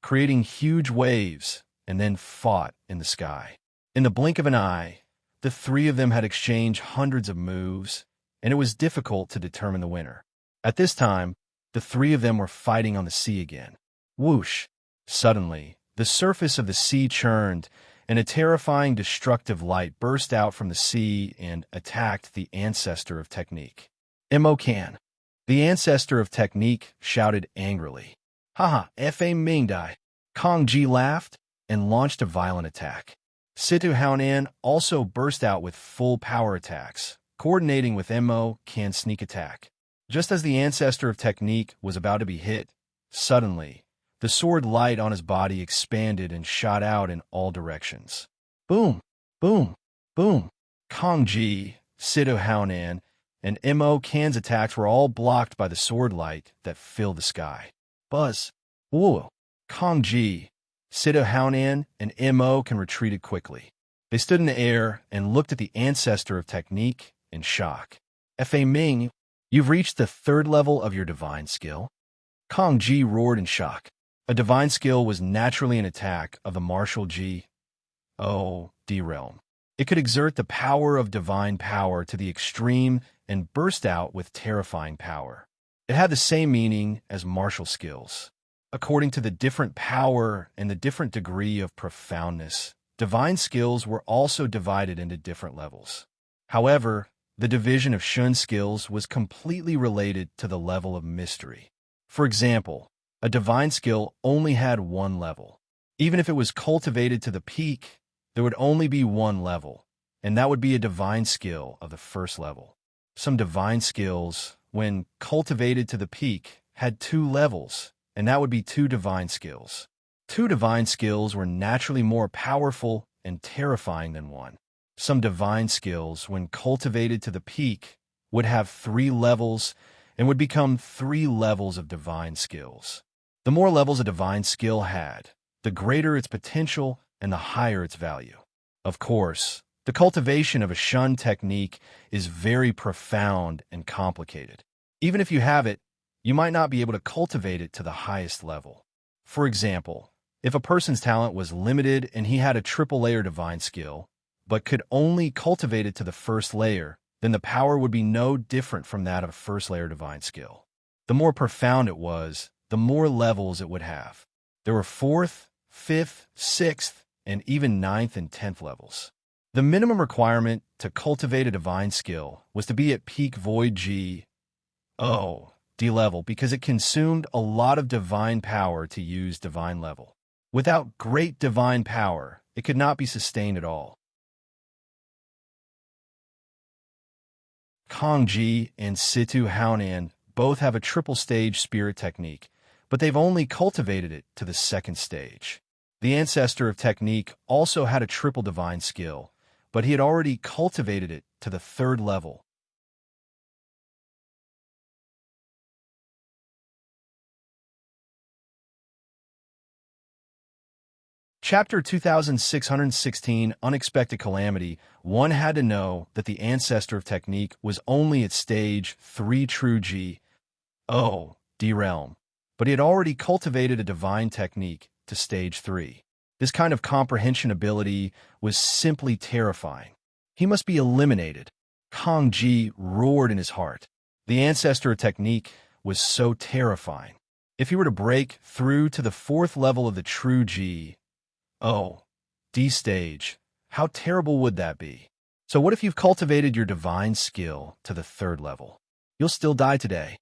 creating huge waves, and then fought in the sky. In the blink of an eye, the three of them had exchanged hundreds of moves, and it was difficult to determine the winner. At this time, the three of them were fighting on the sea again. Whoosh! Suddenly, the surface of the sea churned, and a terrifying destructive light burst out from the sea and attacked the ancestor of technique. Imokan. The ancestor of technique shouted angrily. Haha, Fa Ming Dai. Kong Ji laughed and launched a violent attack. Situ Haonan also burst out with full power attacks, coordinating with Mo Kan's sneak attack. Just as the ancestor of technique was about to be hit, suddenly, the sword light on his body expanded and shot out in all directions. Boom! Boom! Boom! Kong Ji, Situ Haonan, and Mo Kan's attacks were all blocked by the sword light that filled the sky. Buzz! Whoa! Kong Ji, Situ Haonan, and Mo Kan retreated quickly. They stood in the air and looked at the ancestor of technique in shock. Fa Ming, you've reached the 3rd level of your divine skill? Kong Ji roared in shock. A divine skill was naturally an attack of the martial G. D realm. It could exert the power of divine power to the extreme and burst out with terrifying power. It had the same meaning as martial skills. According to the different power and the different degree of profoundness, divine skills were also divided into different levels. However, the division of Shun skills was completely related to the level of mystery. For example, a divine skill only had 1 level. Even if it was cultivated to the peak, there would only be 1 level, and that would be a divine skill of the 1st level. Some divine skills, when cultivated to the peak, had 2 levels, and that would be 2 divine skills. 2 divine skills were naturally more powerful and terrifying than 1. Some divine skills, when cultivated to the peak, would have 3 levels and would become 3 levels of divine skills. The more levels a divine skill had, the greater its potential and the higher its value. Of course, the cultivation of a Shun technique is very profound and complicated. Even if you have it, you might not be able to cultivate it to the highest level. For example, if a person's talent was limited and he had a triple layer divine skill, but could only cultivate it to the 1st layer, then the power would be no different from that of a 1st layer divine skill. The more profound it was, the more levels it would have. There were 4th, 5th, 6th, and even 9th and 10th levels. The minimum requirement to cultivate a divine skill was to be at peak void D level because it consumed a lot of divine power to use divine level. Without great divine power, it could not be sustained at all. Kong Ji and Situ Haonan both have a triple stage spirit technique, but they've only cultivated it to the 2nd stage. The ancestor of technique also had a triple divine skill, but he had already cultivated it to the 3rd level. Chapter 2616, Unexpected Calamity. One had to know that the ancestor of technique was only at stage 3 true D realm, but he had already cultivated a divine technique to stage 3. This kind of comprehension ability was simply terrifying. He must be eliminated. Kong Ji roared in his heart. The ancestor of technique was so terrifying. If he were to break through to the 4th level of the true G, Oh, D stage. How terrible would that be? So what if you've cultivated your divine skill to the 3rd level? You'll still die today.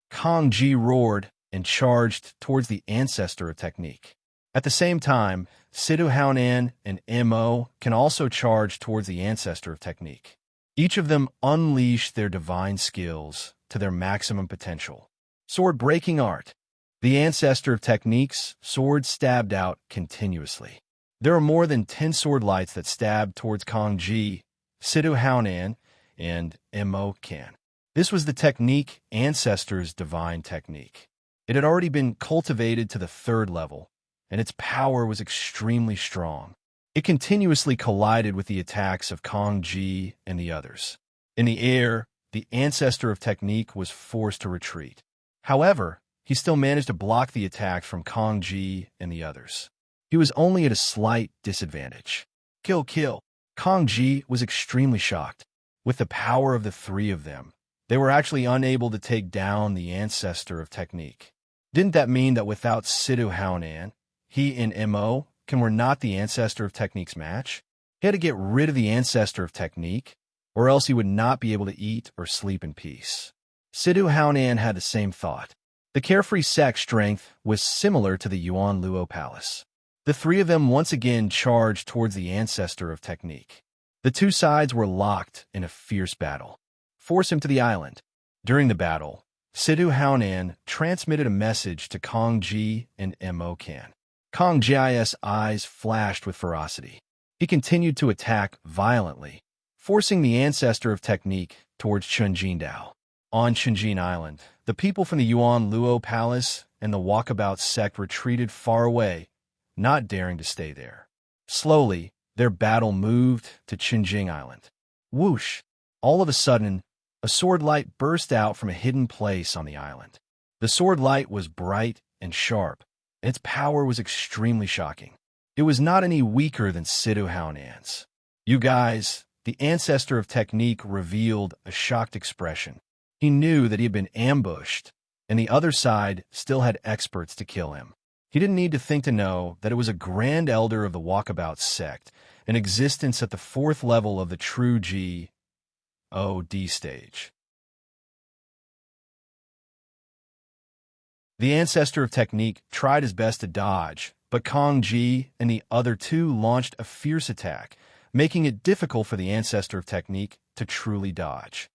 Kong Ji roared and charged towards the ancestor of technique. At the same time, Sidu Haonan and Mo can also charge towards the ancestor of technique. Each of them unleash their divine skills to their maximum potential. Sword-breaking art. The ancestor of technique's sword stabbed out continuously. There are more than 10 sword lights that stab towards Kong Ji, Sidu Haonan, and Mo Kan. This was the technique ancestor's divine technique. It had already been cultivated to the 3rd level, and its power was extremely strong. It continuously collided with the attacks of Kong Ji and the others. In the air, the ancestor of technique was forced to retreat. However, he still managed to block the attacks from Kong Ji and the others. He was only at a slight disadvantage. Kill. Kong Ji was extremely shocked. With the power of the 3 of them, they were actually unable to take down the ancestor of technique. Didn't that mean that without Sidu Haonan, he and Mo were not the ancestor of technique's match? He had to get rid of the ancestor of technique, or else he would not be able to eat or sleep in peace. Sidu Haonan had the same thought. The carefree sex strength was similar to the Yuan Luo Palace. The 3 of them once again charged towards the ancestor of technique. The 2 sides were locked in a fierce battle. Force him to the island. During the battle, Sidu Haonan transmitted a message to Kong Ji and Mo Kan. Kong Ji's eyes flashed with ferocity. He continued to attack violently, forcing the ancestor of technique towards Chunjindao. On Chunjin Island, the people from the Yuan Luo Palace and the Walkabout sect retreated far away, not daring to stay there. Slowly, their battle moved to Qinjing Island. Whoosh! All of a sudden, a sword light burst out from a hidden place on the island. The sword light was bright and sharp, and its power was extremely shocking. It was not any weaker than Sidu Haonan's. You guys, the ancestor of technique revealed a shocked expression. He knew that he had been ambushed, and the other side still had experts to kill him. He didn't need to think to know that it was a grand elder of the Walkabout sect, in existence at the 4th level of the true G.O.D. stage. The ancestor of technique tried his best to dodge, but Kong Ji and the other 2 launched a fierce attack, making it difficult for the ancestor of technique to truly dodge.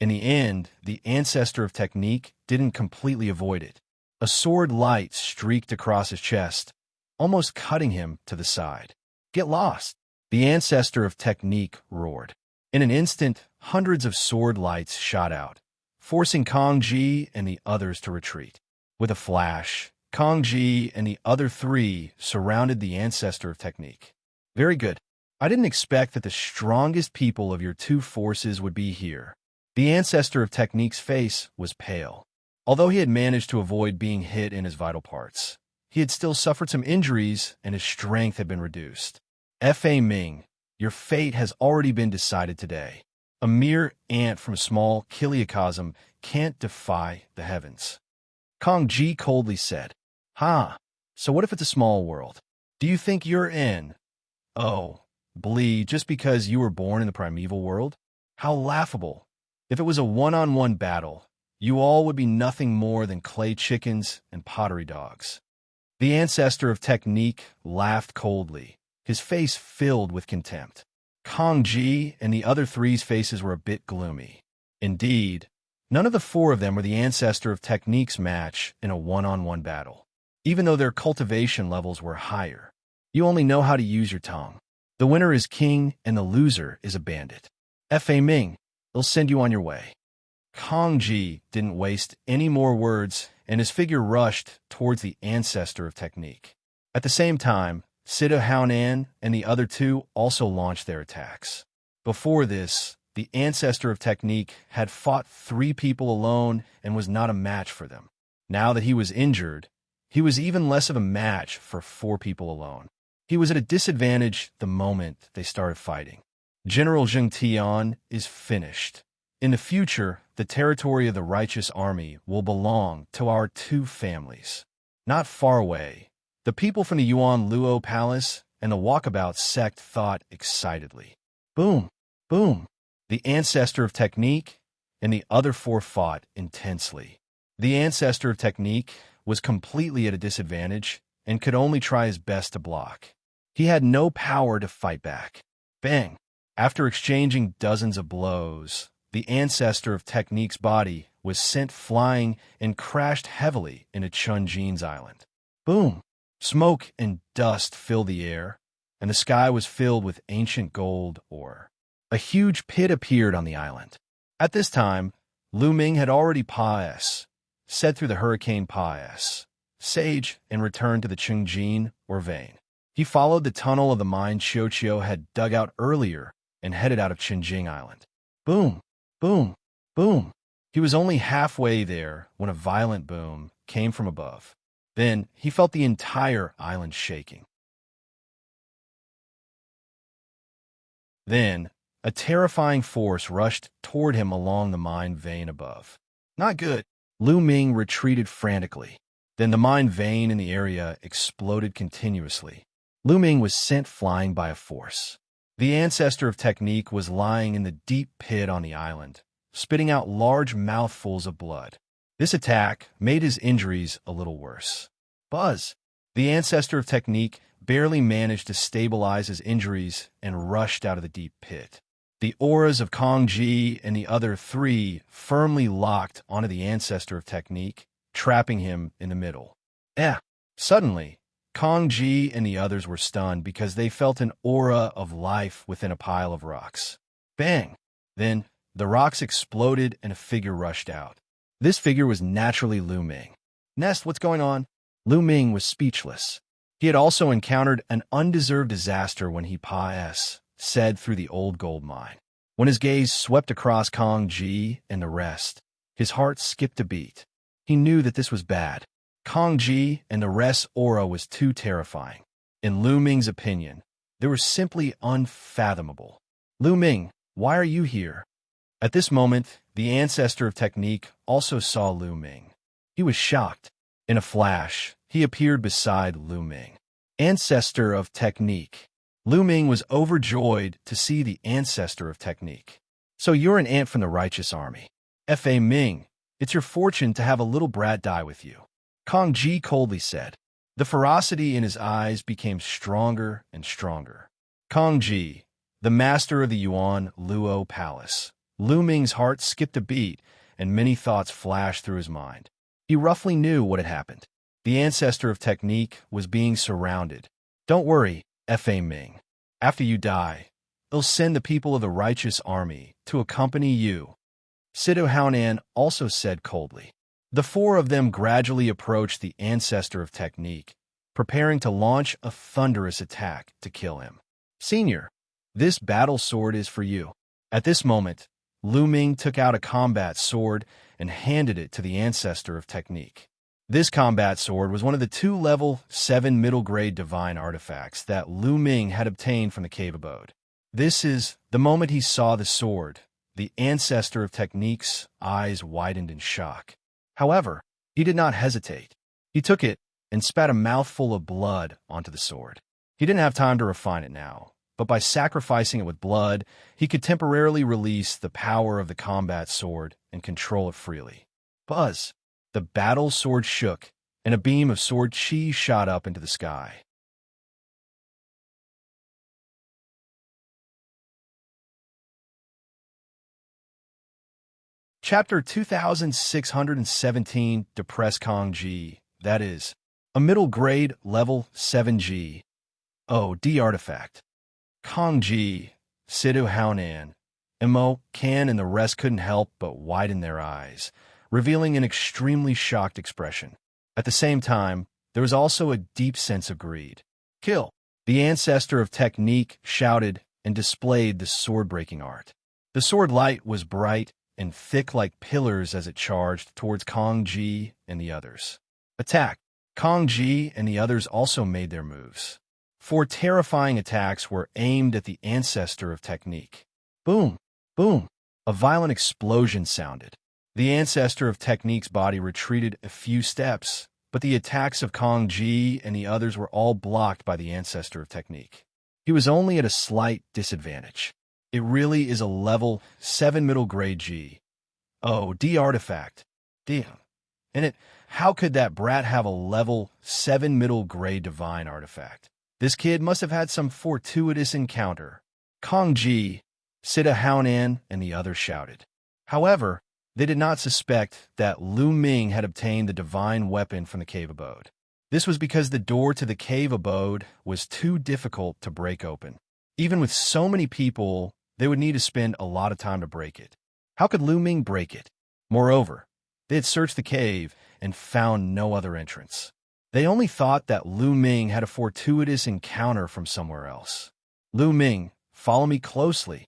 In the end, the ancestor of technique didn't completely avoid it. A sword light streaked across his chest, almost cutting him to the side. Get lost! The ancestor of technique roared. In an instant, hundreds of sword lights shot out, forcing Kong Ji and the others to retreat. With a flash, Kong Ji and the other 3 surrounded the ancestor of technique. Very good. I didn't expect that the strongest people of your 2 forces would be here. The ancestor of technique's face was pale. Although he had managed to avoid being hit in his vital parts, he had still suffered some injuries and his strength had been reduced. F.A. Ming, your fate has already been decided today. A mere ant from a small kiliacosm can't defy the heavens. Kong Ji coldly said, so what if it's a small world? Do you think you're in? Oh, Blee, just because you were born in the primeval world? How laughable. If it was a one-on-one battle, you all would be nothing more than clay chickens and pottery dogs. The ancestor of technique laughed coldly, his face filled with contempt. Kong Ji and the other 3's faces were a bit gloomy. Indeed, none of the 4 of them were the ancestor of technique's match in a one-on-one battle, even though their cultivation levels were higher. You only know how to use your tongue. The winner is king and the loser is a bandit. F.A. Ming, they'll send you on your way. Kong Ji didn't waste any more words, and his figure rushed towards the ancestor of technique. At the same time, Sidu Haonan and the other 2 also launched their attacks. Before this, the ancestor of technique had fought 3 people alone and was not a match for them. Now that he was injured, he was even less of a match for 4 people alone. He was at a disadvantage the moment they started fighting. General Zheng Tian is finished. In the future, the territory of the righteous army will belong to our 2 families. Not far away, The people from the Yuan Luo Palace and the Walkabout sect thought excitedly. Boom, boom. The ancestor of technique and the other four fought intensely. The ancestor of technique was completely at a disadvantage and could only try his best to block. He had no power to fight back. Bang! After exchanging dozens of blows, the ancestor of technique's body was sent flying and crashed heavily into Chunjin's island. Boom! Smoke and dust filled the air, and the sky was filled with ancient gold ore. A huge pit appeared on the island. At this time, Lu Ming had already said through the hurricane sage, and returned to the Chunjin, or vein. He followed the tunnel of the mine Xianxia had dug out earlier and headed out of Qinjing Island. Boom, boom, boom. He was only halfway there when a violent boom came from above. Then he felt the entire island shaking. Then a terrifying force rushed toward him along the mine vein above. Not good. Lu Ming retreated frantically. Then the mine vein in the area exploded continuously. Lu Ming was sent flying by a force. The ancestor of technique was lying in the deep pit on the island, spitting out large mouthfuls of blood. This attack made his injuries a little worse. Buzz! The ancestor of technique barely managed to stabilize his injuries and rushed out of the deep pit. The auras of Kong Ji and the other three firmly locked onto the ancestor of technique, trapping him in the middle. Suddenly, Kong Ji and the others were stunned because they felt an aura of life within a pile of rocks. Bang! Then, the rocks exploded and a figure rushed out. This figure was naturally Lu Ming. Nest, what's going on? Lu Ming was speechless. He had also encountered an undeserved disaster when he said through the old gold mine. When his gaze swept across Kong Ji and the rest, his heart skipped a beat. He knew that this was bad. Kong Ji and the rest's aura was too terrifying. In Lu Ming's opinion, they were simply unfathomable. Lu Ming, why are you here? At this moment, the ancestor of technique also saw Lu Ming. He was shocked. In a flash, he appeared beside Lu Ming. Ancestor of technique. Lu Ming was overjoyed to see the ancestor of technique. So you're an ant from the righteous army. Fa Ming, it's your fortune to have a little brat die with you. Kong Ji coldly said. The ferocity in his eyes became stronger and stronger. Kong Ji, the master of the Yuan Luo Palace. Lu Ming's heart skipped a beat, and many thoughts flashed through his mind. He roughly knew what had happened. The ancestor of technique was being surrounded. Don't worry, Fa Ming. After you die, they'll send the people of the righteous army to accompany you. Sido Haonan also said coldly. The four of them gradually approached the ancestor of technique, preparing to launch a thunderous attack to kill him. Senior, this battle sword is for you. At this moment, Lu Ming took out a combat sword and handed it to the ancestor of technique. This combat sword was one of the 2 level 7 middle-grade divine artifacts that Lu Ming had obtained from the cave abode. The moment he saw the sword, the ancestor of technique's eyes widened in shock. However, he did not hesitate. He took it and spat a mouthful of blood onto the sword. He didn't have time to refine it now, but by sacrificing it with blood, he could temporarily release the power of the combat sword and control it freely. Buzz! The battle sword shook, and a beam of sword chi shot up into the sky. Chapter 2617 Depress Kong Ji, that is, a middle grade level 7G. D artifact. Kong Ji, Sidu Haonan, Imo, Kan, and the rest couldn't help but widen their eyes, revealing an extremely shocked expression. At the same time, there was also a deep sense of greed. Kill! The ancestor of technique shouted and displayed the sword-breaking art. The sword light was bright and thick like pillars as it charged towards Kong Ji and the others. Attack! Kong Ji and the others also made their moves. 4 terrifying attacks were aimed at the ancestor of technique. Boom! Boom! A violent explosion sounded. The ancestor of technique's body retreated a few steps, but the attacks of Kong Ji and the others were all blocked by the Ancestor of Technique. He was only at a slight disadvantage. It really is a level 7 middle grade G. Oh, D artifact. Damn. And how could that brat have a level 7 middle grade divine artifact? This kid must have had some fortuitous encounter. Kong Ji, Sita Haonan, and the others shouted. However, they did not suspect that Lu Ming had obtained the divine weapon from the cave abode. This was because the door to the cave abode was too difficult to break open. Even with so many people, they would need to spend a lot of time to break it. How could Lu Ming break it? Moreover, they had searched the cave and found no other entrance. They only thought that Lu Ming had a fortuitous encounter from somewhere else. Lu Ming, follow me closely,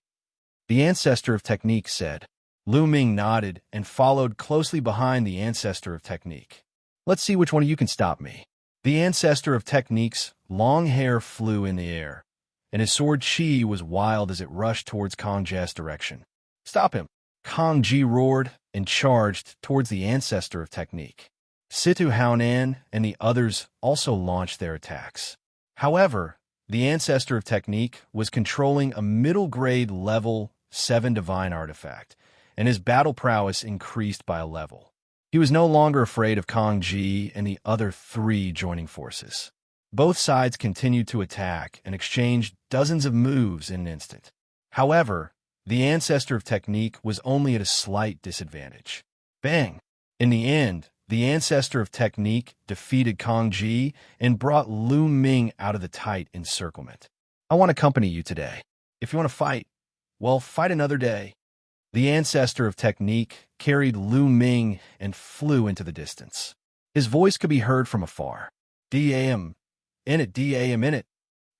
the Ancestor of Technique said. Lu Ming nodded and followed closely behind the Ancestor of Technique. Let's see which one of you can stop me. The Ancestor of Technique's long hair flew in the air, and his sword Qi was wild as it rushed towards Kong Ji's direction. Stop him! Kong Ji roared and charged towards the Ancestor of Technique. Situ Haonan and the others also launched their attacks. However, the Ancestor of Technique was controlling a middle-grade level 7 divine artifact, and his battle prowess increased by a level. He was no longer afraid of Kong Ji and the other 3 joining forces. Both sides continued to attack and exchanged dozens of moves in an instant. However, the Ancestor of Technique was only at a slight disadvantage. Bang! In the end, the Ancestor of Technique defeated Kong Ji and brought Lu Ming out of the tight encirclement. I want to accompany you today. If you want to fight, well, fight another day. The Ancestor of Technique carried Lu Ming and flew into the distance. His voice could be heard from afar. D.A.M. In it, D.A.M. in it.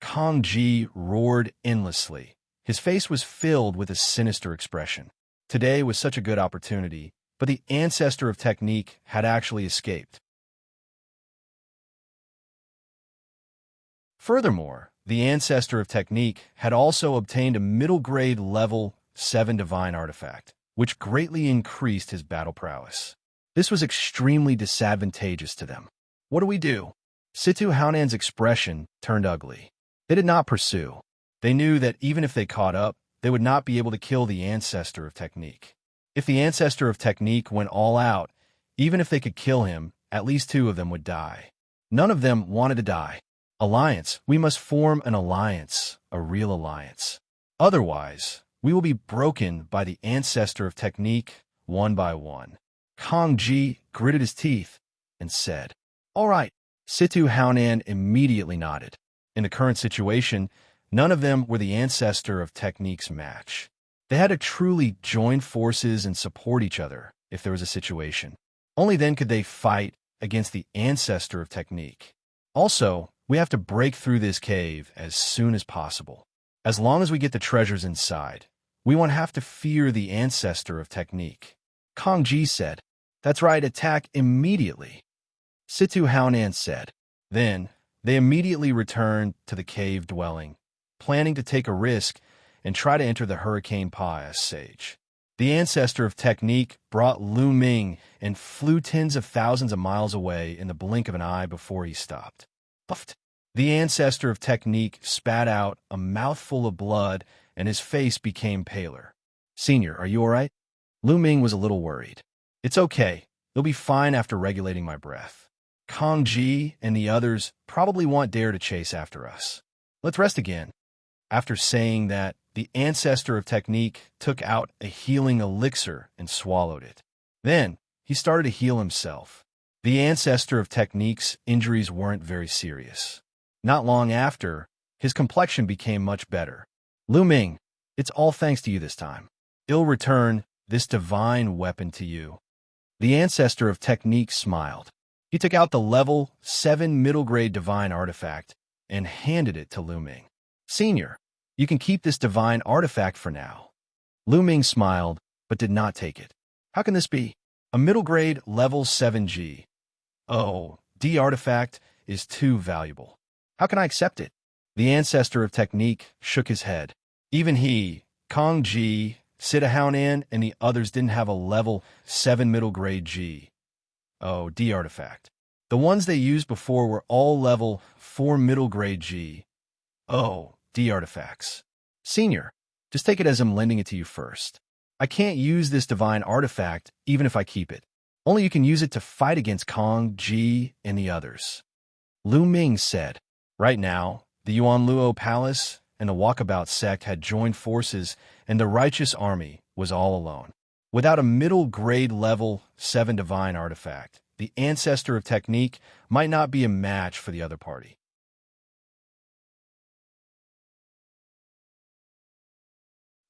Kong Ji roared endlessly. His face was filled with a sinister expression. Today was such a good opportunity, but the Ancestor of Technique had actually escaped. Furthermore, the Ancestor of Technique had also obtained a middle-grade level 7 divine artifact, which greatly increased his battle prowess. This was extremely disadvantageous to them. What do we do? Situ Haonan's expression turned ugly. They did not pursue. They knew that even if they caught up, they would not be able to kill the Ancestor of Technique. If the Ancestor of Technique went all out, even if they could kill him, at least 2 of them would die. None of them wanted to die. Alliance. We must form an alliance, a real alliance. Otherwise, we will be broken by the Ancestor of Technique, one by one. Kong Ji gritted his teeth and said, All right. Situ Haonan immediately nodded. In the current situation, none of them were the Ancestor of Technique's match. They had to truly join forces and support each other if there was a situation. Only then could they fight against the Ancestor of Technique. Also, we have to break through this cave as soon as possible. As long as we get the treasures inside, we won't have to fear the Ancestor of Technique. Kong Ji said, That's right, attack immediately. Situ Haonan said. Then, they immediately returned to the cave dwelling, planning to take a risk and try to enter the Hurricane Pass Sage. The Ancestor of Technique brought Lu Ming and flew tens of thousands of miles away in the blink of an eye before he stopped. Puffed. The Ancestor of Technique spat out a mouthful of blood and his face became paler. Senior, are you all right? Lu Ming was a little worried. It's okay. They'll be fine after regulating my breath. Kong Ji and the others probably won't dare to chase after us. Let's rest again. After saying that, the Ancestor of Technique took out a healing elixir and swallowed it. Then, he started to heal himself. The Ancestor of Technique's injuries weren't very serious. Not long after, his complexion became much better. Lu Ming, it's all thanks to you this time. I'll return this divine weapon to you. The Ancestor of Technique smiled. He took out the level 7 middle-grade divine artifact and handed it to Lu Ming. Senior, you can keep this divine artifact for now. Lu Ming smiled, but did not take it. How can this be? A middle-grade level 7G. Oh, D artifact is too valuable. How can I accept it? The Ancestor of Technique shook his head. Even he, Kong Ji, Sita Haonan, and the others didn't have a level 7 middle grade G. Oh, D artifact. The ones they used before were all level 4 middle grade G. Oh, D artifacts. Senior, just take it as I'm lending it to you first. I can't use this divine artifact even if I keep it. Only you can use it to fight against Kong, Ji, and the others. Lu Ming said. Right now, the Yuan Luo Palace and the Walkabout sect had joined forces, and the righteous army was all alone. Without a middle grade level 7 divine artifact, the ancestor of technique might not be a match for the other party.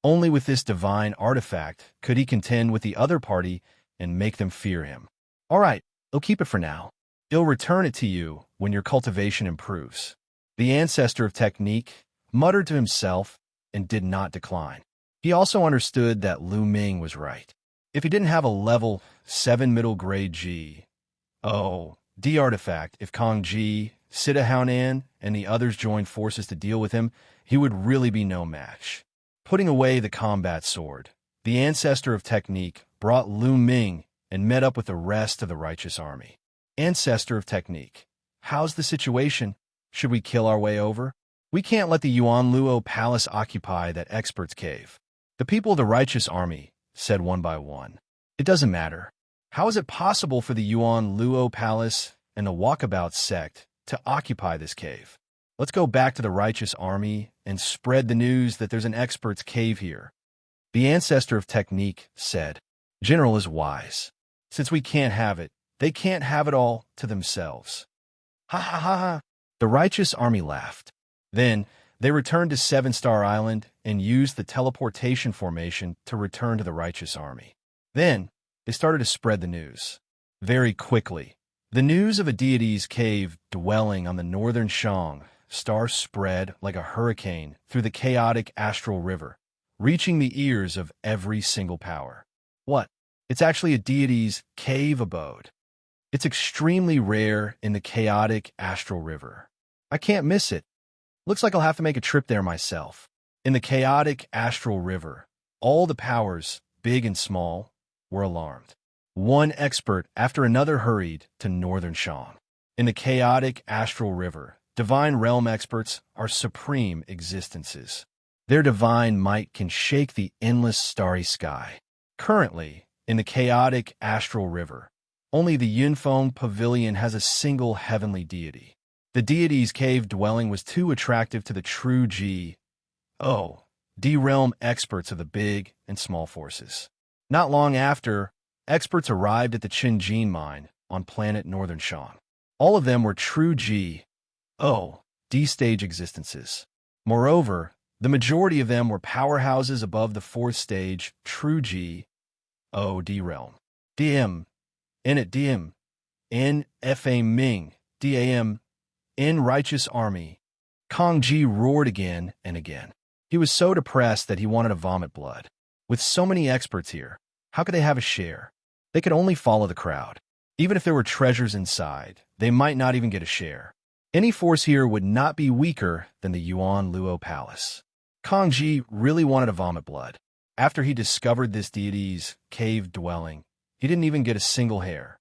Only with this divine artifact could he contend with the other party and make them fear him. All right, I'll keep it for now. I'll return it to you when your cultivation improves. The ancestor of technique muttered to himself and did not decline. He also understood that Lu Ming was right. If he didn't have a level 7 middle grade G, D artifact, if Kong Ji, Sita Haonan, and the others joined forces to deal with him, he would really be no match. Putting away the combat sword, the ancestor of technique brought Lu Ming and met up with the rest of the righteous army. Ancestor of technique, how's the situation? Should we kill our way over? We can't let the Yuan Luo Palace occupy that expert's cave. The people of the righteous army said one by one. It doesn't matter. How is it possible for the Yuan Luo Palace and the Walkabout sect to occupy this cave? Let's go back to the righteous army and spread the news that there's an expert's cave here. The ancestor of technique said, General is wise. Since we can't have it, they can't have it all to themselves. Ha ha ha ha. The righteous army laughed. Then they returned to 7-Star Island and used the teleportation formation to return to the righteous army. Then they started to spread the news. Very quickly, the news of a deity's cave dwelling on the northern Xiang star spread like a hurricane through the chaotic astral river, reaching the ears of every single power. What? It's actually a deity's cave abode. It's extremely rare in the chaotic astral river. I can't miss it. Looks like I'll have to make a trip there myself. In the chaotic astral river, all the powers, big and small, were alarmed. One expert after another hurried to northern Xiang. In the chaotic astral river, divine realm experts are supreme existences. Their divine might can shake the endless starry sky. Currently, in the chaotic astral river, only the Yunfeng Pavilion has a single heavenly deity. The deity's cave dwelling was too attractive to the true D-realm experts of the big and small forces. Not long after, experts arrived at the Qinjin mine on planet Northern Xiang. All of them were true D-stage existences. Moreover, the majority of them were powerhouses above the 4th stage true D-realm. DM, Init DM, N Fa Ming, DAM, N Righteous Army. Kong Ji roared again and again. He was so depressed that he wanted to vomit blood. With so many experts here, how could they have a share? They could only follow the crowd. Even if there were treasures inside, they might not even get a share. Any force here would not be weaker than the Yuan Luo Palace. Kong Ji really wanted to vomit blood. After he discovered this deity's cave dwelling, he didn't even get a single hair.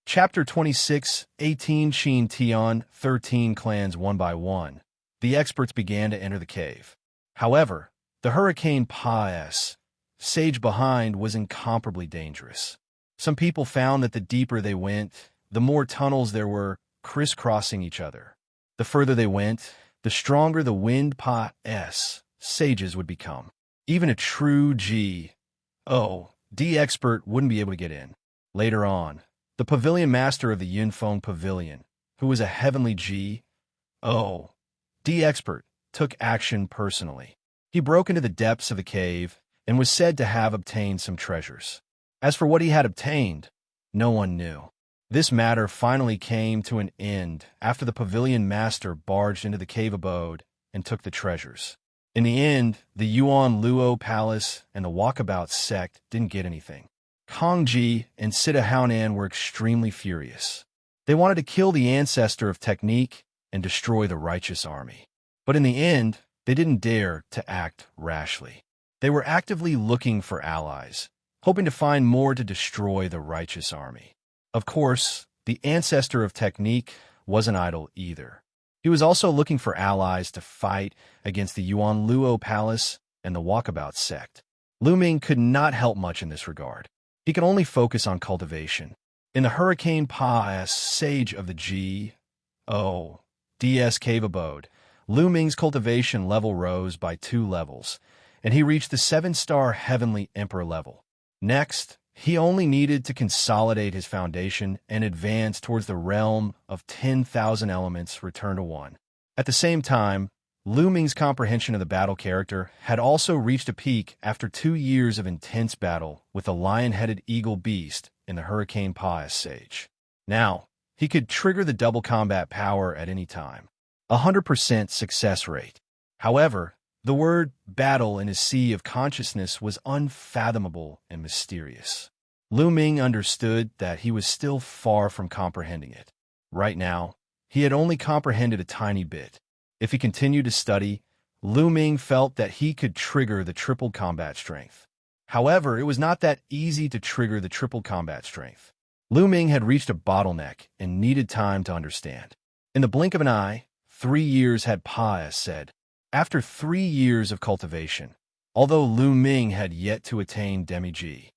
Chapter 26, 18 Xin Tian, 13 clans one by one. The experts began to enter the cave. However, the Hurricane Pa-S, sage behind, was incomparably dangerous. Some people found that the deeper they went, the more tunnels there were crisscrossing each other. The further they went, the stronger the wind Pa-S sages would become. Even a true D expert wouldn't be able to get in. Later on, the pavilion master of the Yunfeng Pavilion, who was a heavenly D expert, took action personally. He broke into the depths of the cave and was said to have obtained some treasures. As for what he had obtained, no one knew. This matter finally came to an end after the pavilion master barged into the cave abode and took the treasures. In the end, the Yuan Luo Palace and the Walkabout sect didn't get anything. Kong Ji and Sita Haonan were extremely furious. They wanted to kill the ancestor of technique and destroy the righteous army. But in the end, they didn't dare to act rashly. They were actively looking for allies, hoping to find more to destroy the righteous army. Of course, the ancestor of technique wasn't idle either. He was also looking for allies to fight against the Yuanluo Palace and the Walkabout sect. Lu Ming could not help much in this regard. He could only focus on cultivation. In the Hurricane Pass Sage of the G.O.D.S. Cave Abode, Lu Ming's cultivation level rose by 2 levels, and he reached the 7-star Heavenly Emperor level. Next, he only needed to consolidate his foundation and advance towards the realm of 10,000 elements return to 1. At the same time, Lu Ming's comprehension of the battle character had also reached a peak after 2 years of intense battle with the lion-headed eagle beast in the Hurricane Pass Sage. Now, he could trigger the double combat power at any time. 100% success rate. However, the word battle in his sea of consciousness was unfathomable and mysterious. Lu Ming understood that he was still far from comprehending it. Right now, he had only comprehended a tiny bit. If he continued to study, Lu Ming felt that he could trigger the triple combat strength. However, it was not that easy to trigger the triple combat strength. Lu Ming had reached a bottleneck and needed time to understand. In the blink of an eye, 3 years had passed. After 3 years of cultivation, although Lu Ming had yet to attain Demi-G.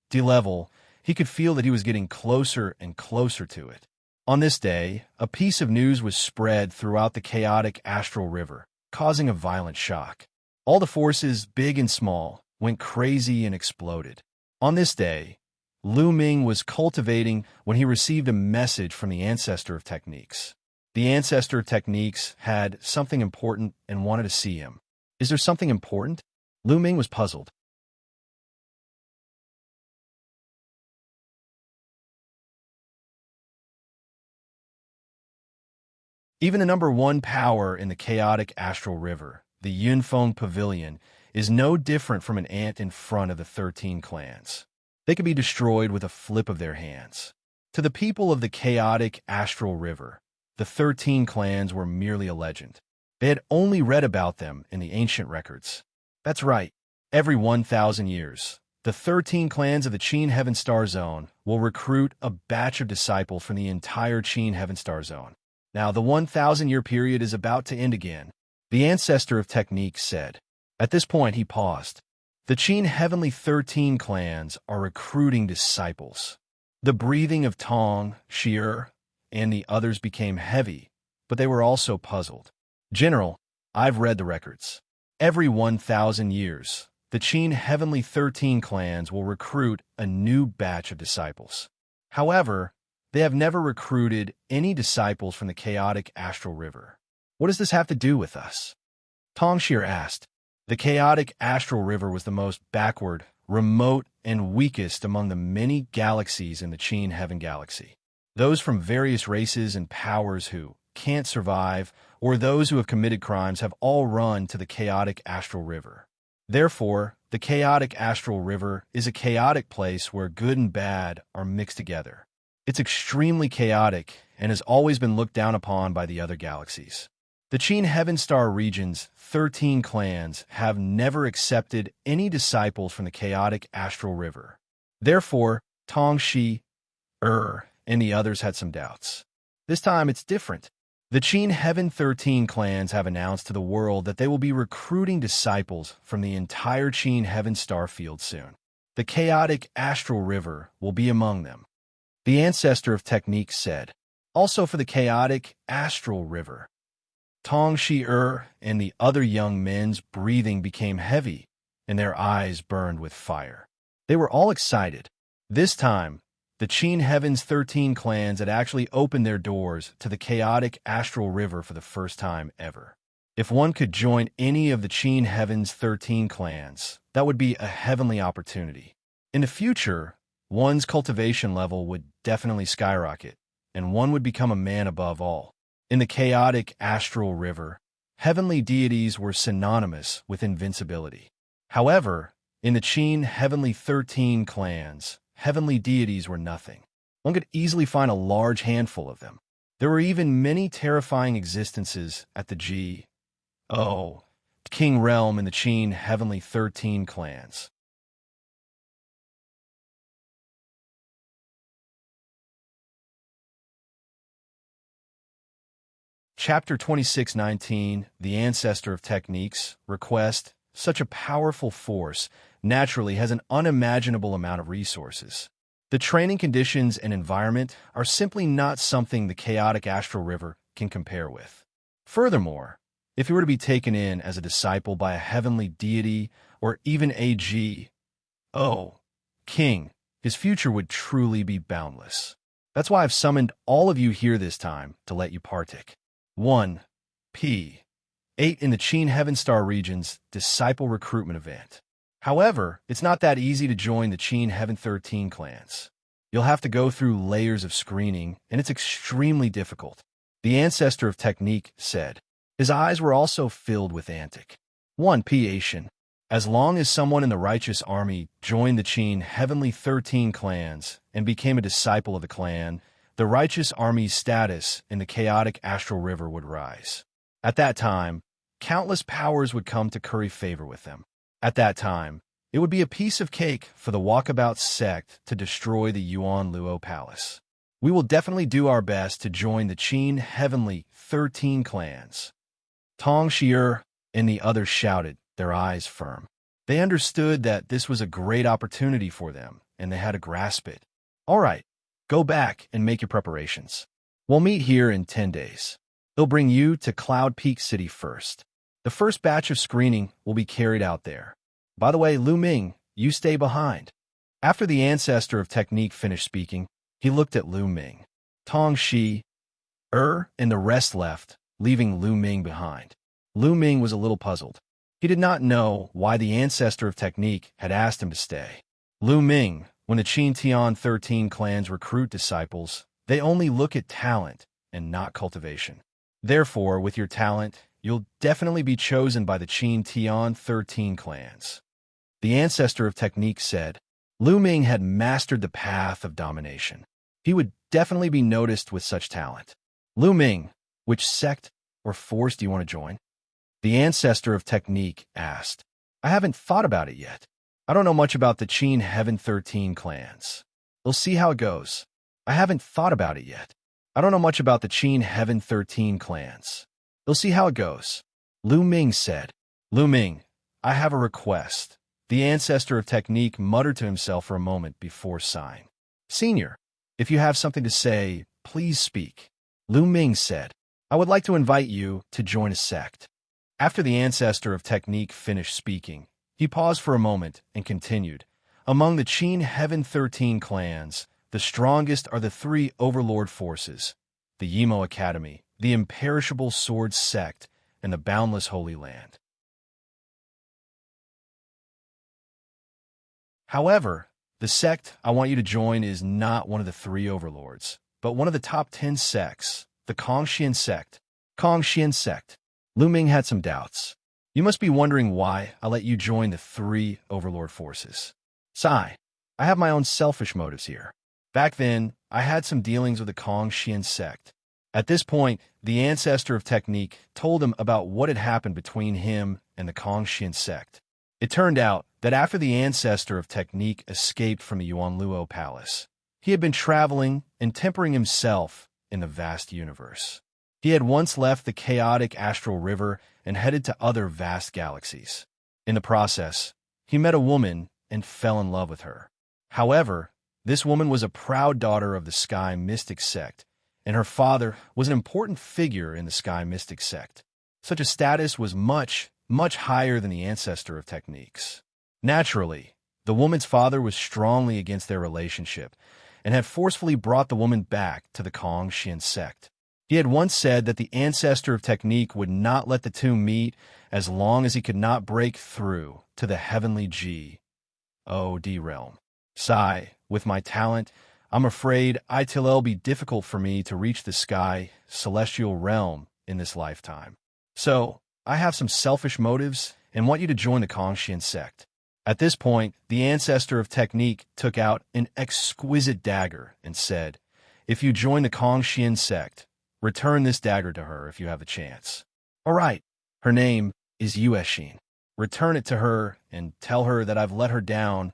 D level, he could feel that he was getting closer and closer to it. On this day, a piece of news was spread throughout the chaotic astral river, causing a violent shock. All the forces, big and small, went crazy and exploded. On this day, Lu Ming was cultivating when he received a message from the ancestor of techniques. The ancestor of techniques had something important and wanted to see him. Is there something important? Lu Ming was puzzled. Even the number 1 power in the chaotic astral river, the Yunfeng Pavilion, is no different from an ant in front of the 13 clans. They could be destroyed with a flip of their hands. To the people of the chaotic astral river, the 13 clans were merely a legend. They had only read about them in the ancient records. That's right. Every 1,000 years, the 13 clans of the Qin Heaven Star Zone will recruit a batch of disciples from the entire Qin Heaven Star Zone. Now, the 1,000-year period is about to end again, the ancestor of technique said. At this point, he paused. The Qin Heavenly 13 clans are recruiting disciples. The breathing of Tong, Xie, and the others became heavy, but they were also puzzled. General, I've read the records. Every 1,000 years, the Qin Heavenly 13 clans will recruit a new batch of disciples. However, they have never recruited any disciples from the chaotic astral river. What does this have to do with us? Tong Xie asked. The chaotic astral river was the most backward, remote, and weakest among the many galaxies in the Qin Heaven Galaxy. Those from various races and powers who can't survive, or those who have committed crimes, have all run to the chaotic astral river. Therefore, the chaotic astral river is a chaotic place where good and bad are mixed together. It's extremely chaotic and has always been looked down upon by the other galaxies. The Qin Heaven Star region's 13 clans have never accepted any disciples from the chaotic astral river. Therefore, Tong Xie, and the others had some doubts. This time it's different. The Qin Heaven 13 clans have announced to the world that they will be recruiting disciples from the entire Qin Heaven Star field soon. The chaotic astral river will be among them. The ancestor of technique said. Also for the chaotic astral river. Tong Xie and the other young men's breathing became heavy, and their eyes burned with fire. They were all excited. This time, the Qin Heaven's 13 clans had actually opened their doors to the chaotic astral river for the first time ever. If one could join any of the Qin Heaven's 13 clans, that would be a heavenly opportunity. In the future, one's cultivation level would definitely skyrocket, and one would become a man above all. In the chaotic astral river, heavenly deities were synonymous with invincibility. However, in the Qin Heavenly 13 clans, heavenly deities were nothing. One could easily find a large handful of them. There were even many terrifying existences at the G.O. King realm in the Qin heavenly 13 clans. Chapter 2619, The Ancestor of Techniques, Request. Such a powerful force naturally has an unimaginable amount of resources. The training conditions and environment are simply not something the chaotic astral river can compare with. Furthermore, if he were to be taken in as a disciple by a heavenly deity or even a king, his future would truly be boundless. That's why I've summoned all of you here this time to let you partake. 1. P. 8 in the Qin Heaven Star Region's Disciple Recruitment Event. However, it's not that easy to join the Qin Heaven 13 clans. You'll have to go through layers of screening, and it's extremely difficult. The Ancestor of Technique said. His eyes were also filled with antic. 1. P. Asian. As long as someone in the righteous army joined the Qin Heavenly 13 clans and became a disciple of the clan, the righteous army's status in the chaotic astral river would rise. At that time, countless powers would come to curry favor with them. At that time, it would be a piece of cake for the walkabout sect to destroy the Yuan Luo Palace. We will definitely do our best to join the Qin Heavenly 13 clans. Tong Shi'er and the others shouted, their eyes firm. They understood that this was a great opportunity for them, and they had to grasp it. All right. Go back and make your preparations. We'll meet here in 10 days. They'll bring you to Cloud Peak City first. The first batch of screening will be carried out there. By the way, Lu Ming, you stay behind. After the Ancestor of Technique finished speaking, he looked at Lu Ming. Tong Shi, and the rest left, leaving Lu Ming behind. Lu Ming was a little puzzled. He did not know why the Ancestor of Technique had asked him to stay. Lu Ming, when the Qin Tian 13 clans recruit disciples, they only look at talent and not cultivation. Therefore, with your talent, you'll definitely be chosen by the Qin Tian 13 clans. The Ancestor of Technique said, Lu Ming had mastered the path of domination. He would definitely be noticed with such talent. Lu Ming, which sect or force do you want to join? The Ancestor of Technique asked. I haven't thought about it yet. I don't know much about the Qin Heaven 13 clans. We'll see how it goes. I haven't thought about it yet. I don't know much about the Qin Heaven 13 clans. We'll see how it goes. Lu Ming said. Lu Ming, I have a request. The Ancestor of Technique muttered to himself for a moment before sighing. Senior, if you have something to say, please speak. Lu Ming said. I would like to invite you to join a sect. After the Ancestor of Technique finished speaking, he paused for a moment and continued. Among the Qin Heaven 13 clans, the strongest are the 3 overlord forces, the Yimo Academy, the Imperishable Sword Sect, and the Boundless Holy Land. However, the sect I want you to join is not one of the 3 overlords, but one of the top 10 sects, the Kongxian sect. Kongxian sect. Lu Ming had some doubts. You must be wondering why I let you join the 3 overlord forces. Sigh, I have my own selfish motives here. Back then, I had some dealings with the Kongxian sect. At this point, the Ancestor of Technique told him about what had happened between him and the Kongxian sect. It turned out that after the Ancestor of Technique escaped from the Yuanluo Palace, he had been traveling and tempering himself in the vast universe. He had once left the chaotic astral river and headed to other vast galaxies. In the process, he met a woman and fell in love with her. However, this woman was a proud daughter of the Sky Mystic sect, and her father was an important figure in the Sky Mystic sect. Such a status was much, much higher than the Ancestor of Techniques. Naturally, the woman's father was strongly against their relationship and had forcefully brought the woman back to the Kongxian sect. He had once said that the Ancestor of Technique would not let the two meet as long as he could not break through to the heavenly G.O.D. realm. Sigh, with my talent, I'm afraid it'll be difficult for me to reach the sky celestial realm in this lifetime. So, I have some selfish motives and want you to join the Kongxian sect. At this point, the Ancestor of Technique took out an exquisite dagger and said, if you join the Kongxian sect, return this dagger to her if you have the chance. All right. Her name is Yuexin. Return it to her and tell her that I've let her down.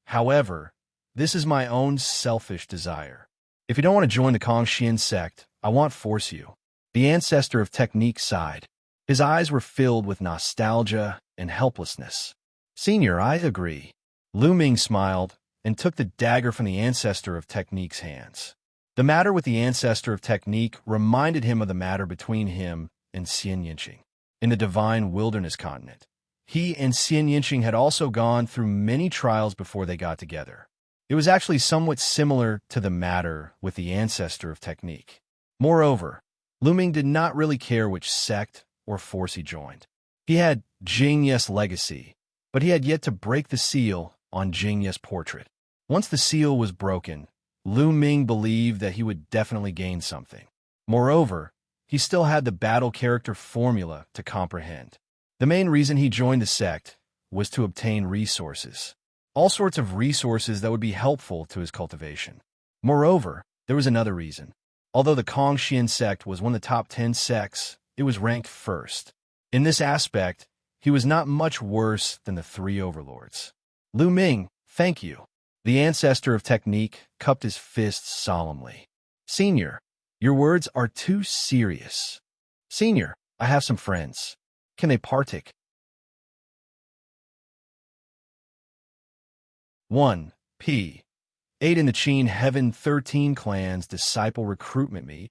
However, this is my own selfish desire. If you don't want to join the Kongxian sect, I won't force you." The ancestor of technique sighed. His eyes were filled with nostalgia and helplessness. "Senior, I agree." Lu Ming smiled and took the dagger from the ancestor of technique's hands. The matter with the ancestor of technique reminded him of the matter between him and Xianxia in the divine wilderness continent. He and Xianxia had also gone through many trials before they got together. It was actually somewhat similar to the matter with the ancestor of technique. Moreover, Lu Ming did not really care which sect or force he joined. He had Xianxia's legacy, but he had yet to break the seal on Xianxia's portrait. Once the seal was broken, Lu Ming believed that he would definitely gain something. Moreover, he still had the battle character formula to comprehend. The main reason he joined the sect was to obtain resources. All sorts of resources that would be helpful to his cultivation. Moreover, there was another reason. Although the Kongxian sect was one of the top 10 sects, it was ranked first. In this aspect, he was not much worse than the three overlords. "Lu Ming, thank you." The ancestor of technique cupped his fists solemnly. "Senior, your words are too serious." "Senior, I have some friends. Can they partake?" 1. P. 8 in the Qin Heaven 13 Clans Disciple Recruitment Meet.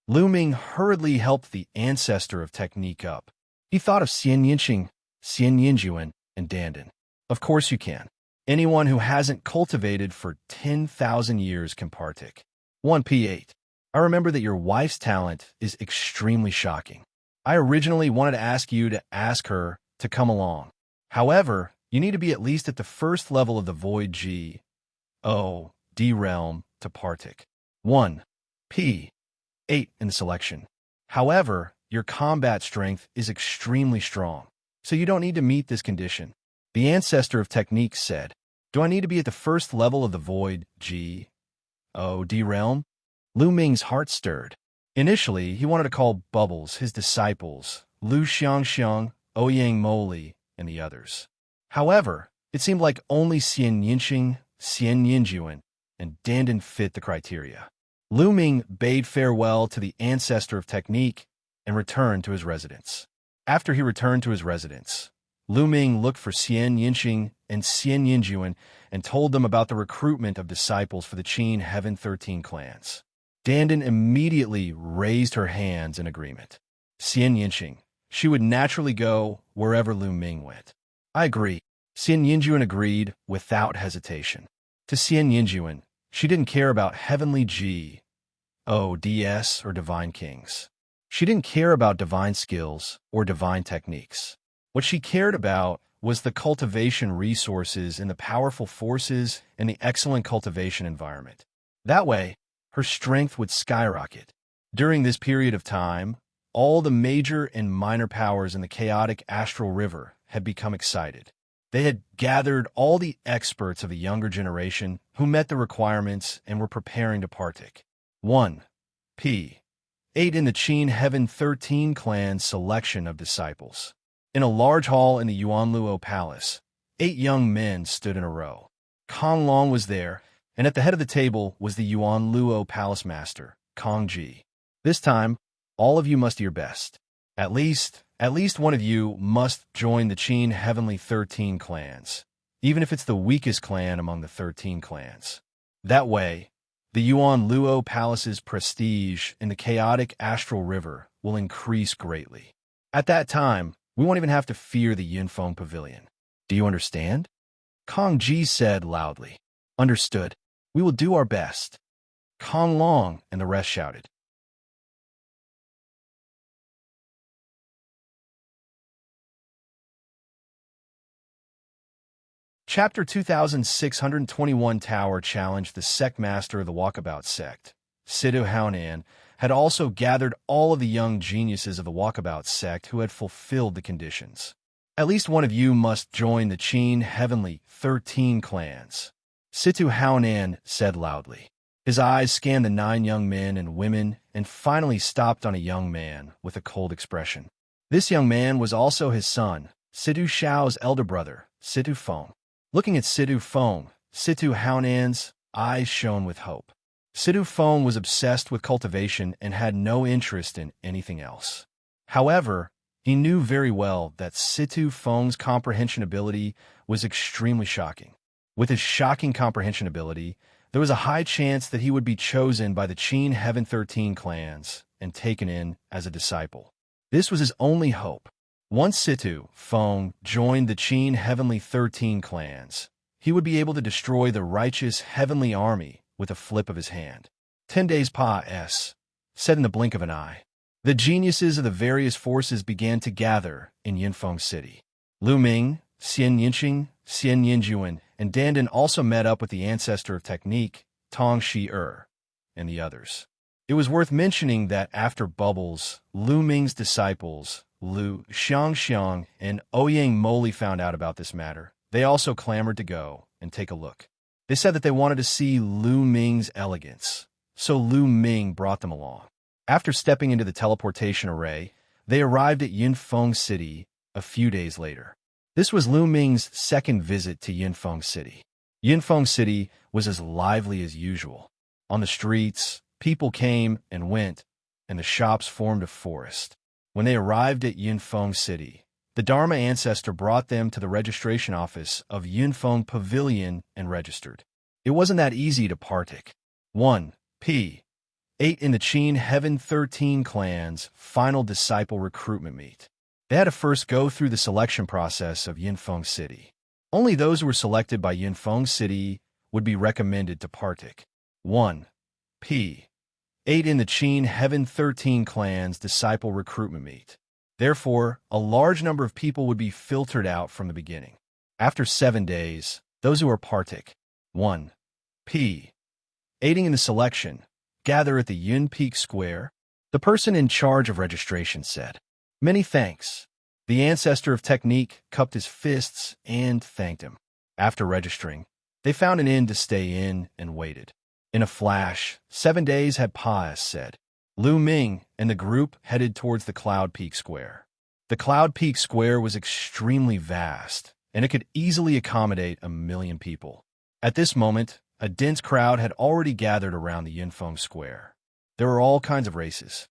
Lu Ming hurriedly helped the ancestor of technique up. He thought of Xianxia, Xianxia, and Dandan. "Of course you can. Anyone who hasn't cultivated for 10,000 years can partake." 1P8. I remember that your wife's talent is extremely shocking. I originally wanted to ask you to ask her to come along. However, you need to be at least at the first level of the Void G, O, D realm to partake. 1P8 in the selection. However, your combat strength is extremely strong, so you don't need to meet this condition. The ancestor of technique said, "Do I need to be at the first level of the Void G, O, D realm?" Lu Ming's heart stirred. Initially, he wanted to call Bubbles his disciples, Lu Xianxiang, Ouyang Moli, and the others. However, it seemed like only Xianxia, Xianxia, and Dandan fit the criteria. Lu Ming bade farewell to the ancestor of technique and returned to his residence. After he returned to his residence, Lu Ming looked for Xianxia and Xianxia and told them about the recruitment of disciples for the Qin Heaven 13 clans. Dandan immediately raised her hands in agreement. Xianxia, she would naturally go wherever Lu Ming went. "I agree." Xianxia agreed without hesitation. To Xianxia, she didn't care about heavenly G, O, DS, or divine kings. She didn't care about divine skills or divine techniques. What she cared about was the cultivation resources and the powerful forces and the excellent cultivation environment. That way, her strength would skyrocket. During this period of time, all the major and minor powers in the chaotic astral river had become excited. They had gathered all the experts of the younger generation who met the requirements and were preparing to partake. 1P8 in the Qin Heaven 13 clan selection of disciples. In a large hall in the Yuanluo Palace, 8 young men stood in a row. Kong Long was there, and at the head of the table was the Yuanluo Palace Master, Kong Ji. This time, all of you must do your best. At least one of you must join the Qin Heavenly 13 clans, even if it's the weakest clan among the 13 clans. That way, the Yuanluo Palace's prestige in the chaotic astral river will increase greatly. At that time, we won't even have to fear the Yunfeng Pavilion. Do you understand? Kong Ji said loudly. Understood. We will do our best. Kong Long and the rest shouted. Chapter 2621 Tower challenged the sect master of the Walkabout sect. Sidu Haonan had also gathered all of the young geniuses of the Walkabout sect who had fulfilled the conditions. At least one of you must join the Qin Heavenly 13 clans. Situ Haonan said loudly. His eyes scanned the 9 young men and women and finally stopped on a young man with a cold expression. This young man was also his son, Situ Xiao's elder brother, Situ Feng. Looking at Situ Feng, Situ Haonan's eyes shone with hope. Situ Feng was obsessed with cultivation and had no interest in anything else. However, he knew very well that Situ Feng's comprehension ability was extremely shocking. With his shocking comprehension ability, there was a high chance that he would be chosen by the Qin Heaven 13 clans and taken in as a disciple. This was his only hope. Once Situ Feng joined the Qin Heavenly 13 clans, he would be able to destroy the righteous heavenly army with a flip of his hand. 10 days passed, said in the blink of an eye. The geniuses of the various forces began to gather in Yinfeng City. Lu Ming, Xianxia, Xianxia, and Dandan also met up with the ancestor of technique, Tong Shi-er, and the others. It was worth mentioning that after Bubbles, Lu Ming's disciples, Lu Xianxia and Ouyang Moli found out about this matter, they also clamored to go and take a look. They said that they wanted to see Lu Ming's elegance, so Lu Ming brought them along. After stepping into the teleportation array, they arrived at Yinfeng City a few days later. This was Lu Ming's second visit to Yinfeng City. Yinfeng City was as lively as usual. On the streets, people came and went, and the shops formed a forest. When they arrived at Yinfeng City, the Dharma ancestor brought them to the registration office of Yinfeng Pavilion and registered. It wasn't that easy to partake. 1. P. 8 in the Qin Heaven 13 clan's final disciple recruitment meet. They had to first go through the selection process of Yinfeng City. Only those who were selected by Yinfeng City would be recommended to partake. 1. P. 8 in the Qin Heaven 13 clan's disciple recruitment meet. Therefore, a large number of people would be filtered out from the beginning. After 7 days, those who are partake 1. P. aiding in the selection, gather at the Yun Peak Square. The person in charge of registration said, "Many thanks." The ancestor of technique cupped his fists and thanked him. After registering, they found an inn to stay in and waited. In a flash, 7 days had passed, said. Lu Ming and the group headed towards the Cloud Peak Square. The Cloud Peak Square was extremely vast, and it could easily accommodate 1 million people. At this moment, a dense crowd had already gathered around the Yinfeng Square. There were all kinds of races.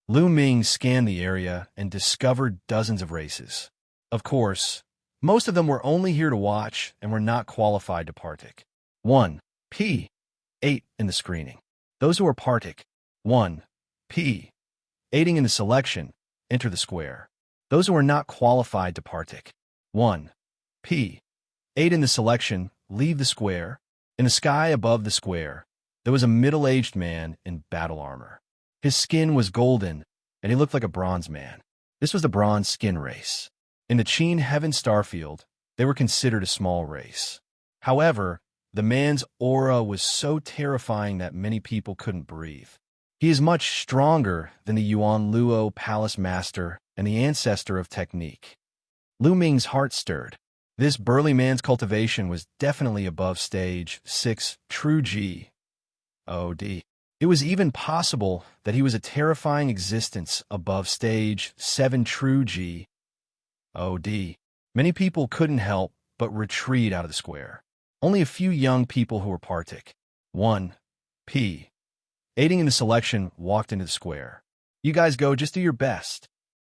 Lu Ming scanned the area and discovered dozens of races. Of course, most of them were only here to watch and were not qualified to partake. 1. P. 8 in the screening. Those who are partake. 1. P. aiding in the selection, enter the square. Those who are not qualified to partake. 1. P. 8 in the selection, leave the square. In the sky above the square, there was a middle-aged man in battle armor. His skin was golden, and he looked like a bronze man. This was the bronze skin race. In the Qin Heaven Starfield, they were considered a small race. However, the man's aura was so terrifying that many people couldn't breathe. He is much stronger than the Yuan Luo Palace Master and the ancestor of technique. Lu Ming's heart stirred. This burly man's cultivation was definitely above stage 6 True G. OD. It was even possible that he was a terrifying existence above stage 7 True G. OD. Many people couldn't help but retreat out of the square. Only a few young people who were partake. 1. P. aiding in the selection walked into the square. You guys go, just do your best.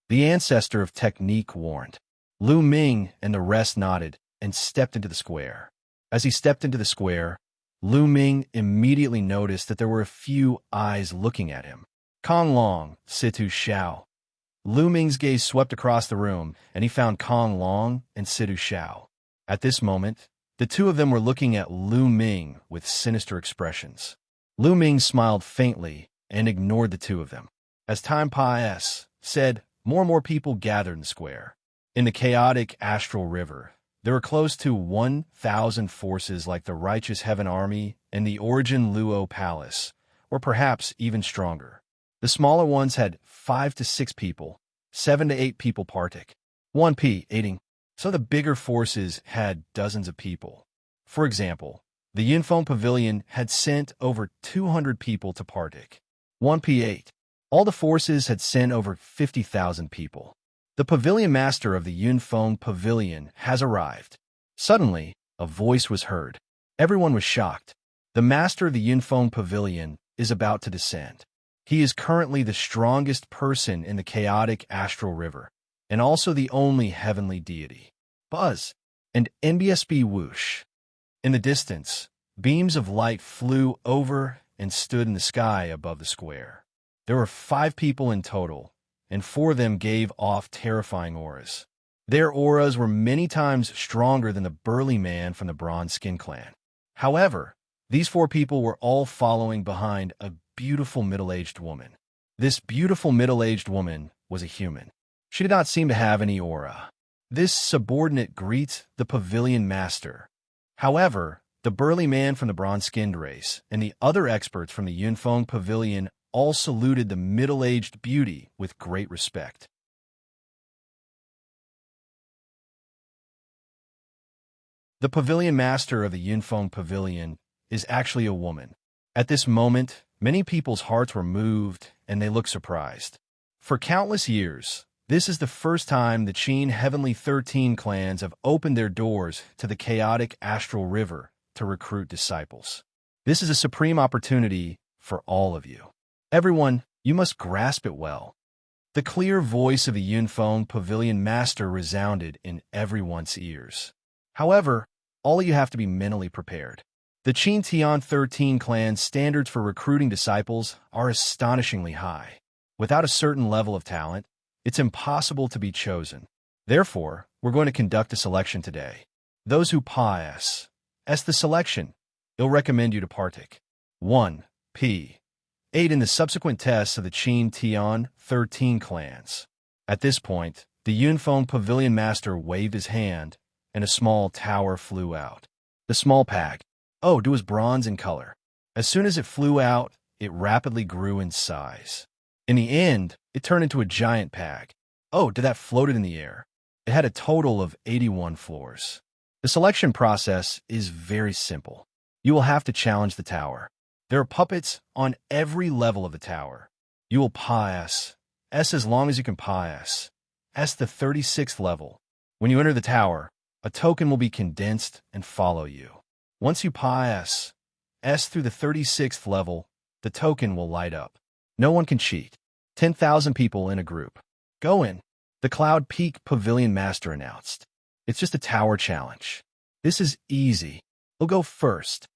The ancestor of technique warned. Lu Ming and the rest nodded and stepped into the square. As he stepped into the square, Lu Ming immediately noticed that there were a few eyes looking at him. Kong Long, Situ Xiao. Lu Ming's gaze swept across the room, and he found Kong Long and Situ Xiao. At this moment, the two of them were looking at Lu Ming with sinister expressions. Lu Ming smiled faintly and ignored the two of them. As time passed, said, more and more people gathered in the square. In the chaotic astral river, there were close to 1,000 forces like the Righteous Heaven Army and the Origin Luo Palace, or perhaps even stronger. The smaller ones had 5 to 6 people, 7 to 8 people partake. 1 P. aiding. So the bigger forces had dozens of people. For example, the Yinfeng Pavilion had sent over 200 people to partake. 1p8. All the forces had sent over 50,000 people. The pavilion master of the Yunfeng Pavilion has arrived. Suddenly, a voice was heard. Everyone was shocked. The master of the Yunfeng Pavilion is about to descend. He is currently the strongest person in the chaotic astral river, and also the only heavenly deity. Buzz and NBSB whoosh. In the distance, beams of light flew over and stood in the sky above the square. There were 5 people in total, and 4 of them gave off terrifying auras. Their auras were many times stronger than the burly man from the Bronze Skin Clan. However, these 4 people were all following behind a beautiful middle-aged woman. This beautiful middle-aged woman was a human. She did not seem to have any aura. This subordinate greets the pavilion master. However, the burly man from the bronze-skinned race and the other experts from the Yunfeng Pavilion all saluted the middle-aged beauty with great respect. The pavilion master of the Yunfeng Pavilion is actually a woman. At this moment, many people's hearts were moved and they looked surprised. For countless years, this is the first time the Qin Heavenly 13 clans have opened their doors to the chaotic astral river to recruit disciples. This is a supreme opportunity for all of you. Everyone, you must grasp it well. The clear voice of the Yunfeng Pavilion master resounded in everyone's ears. However, all you have to be mentally prepared. The Qin Tian 13 clan's standards for recruiting disciples are astonishingly high. Without a certain level of talent, it's impossible to be chosen. Therefore, we're going to conduct a selection today. Those who pass the selection, it'll recommend you to partake. 1p. 8 in the subsequent tests of the Qin Tian 13 clans. At this point, the Yunfeng Pavilion master waved his hand, and a small tower flew out. The small pack, it was bronze in color. As soon as it flew out, it rapidly grew in size. In the end, it turned into a giant pack. That floated in the air. It had a total of 81 floors. The selection process is very simple. You will have to challenge the tower. There are puppets on every level of the tower. You will pass S as long as you can pass S the 36th level. When you enter the tower, a token will be condensed and follow you. Once you pass S through the 36th level, the token will light up. No one can cheat. 10,000 people in a group. Go in. The Cloud Peak Pavilion Master announced. It's just a tower challenge. This is easy. We'll go first.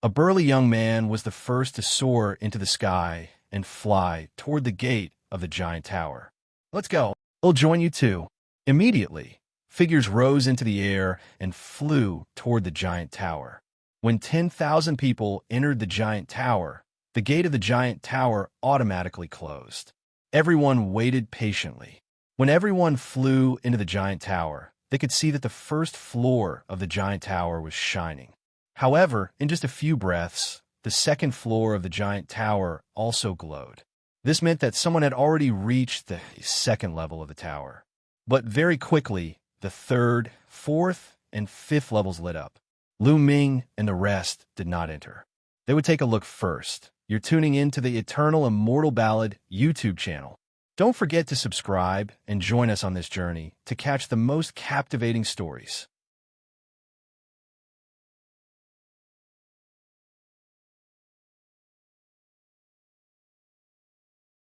A burly young man was the first to soar into the sky and fly toward the gate of the giant tower. Let's go. I'll join you too. Immediately, figures rose into the air and flew toward the giant tower. When 10,000 people entered the giant tower, the gate of the giant tower automatically closed. Everyone waited patiently. When everyone flew into the giant tower, they could see that the first floor of the giant tower was shining. However, in just a few breaths, the second floor of the giant tower also glowed. This meant that someone had already reached the second level of the tower. But very quickly, the third, fourth, and fifth levels lit up. Lu Ming and the rest did not enter. They would take a look first. You're tuning in to the Eternal Immortal Ballad YouTube channel. Don't forget to subscribe and join us on this journey to catch the most captivating stories.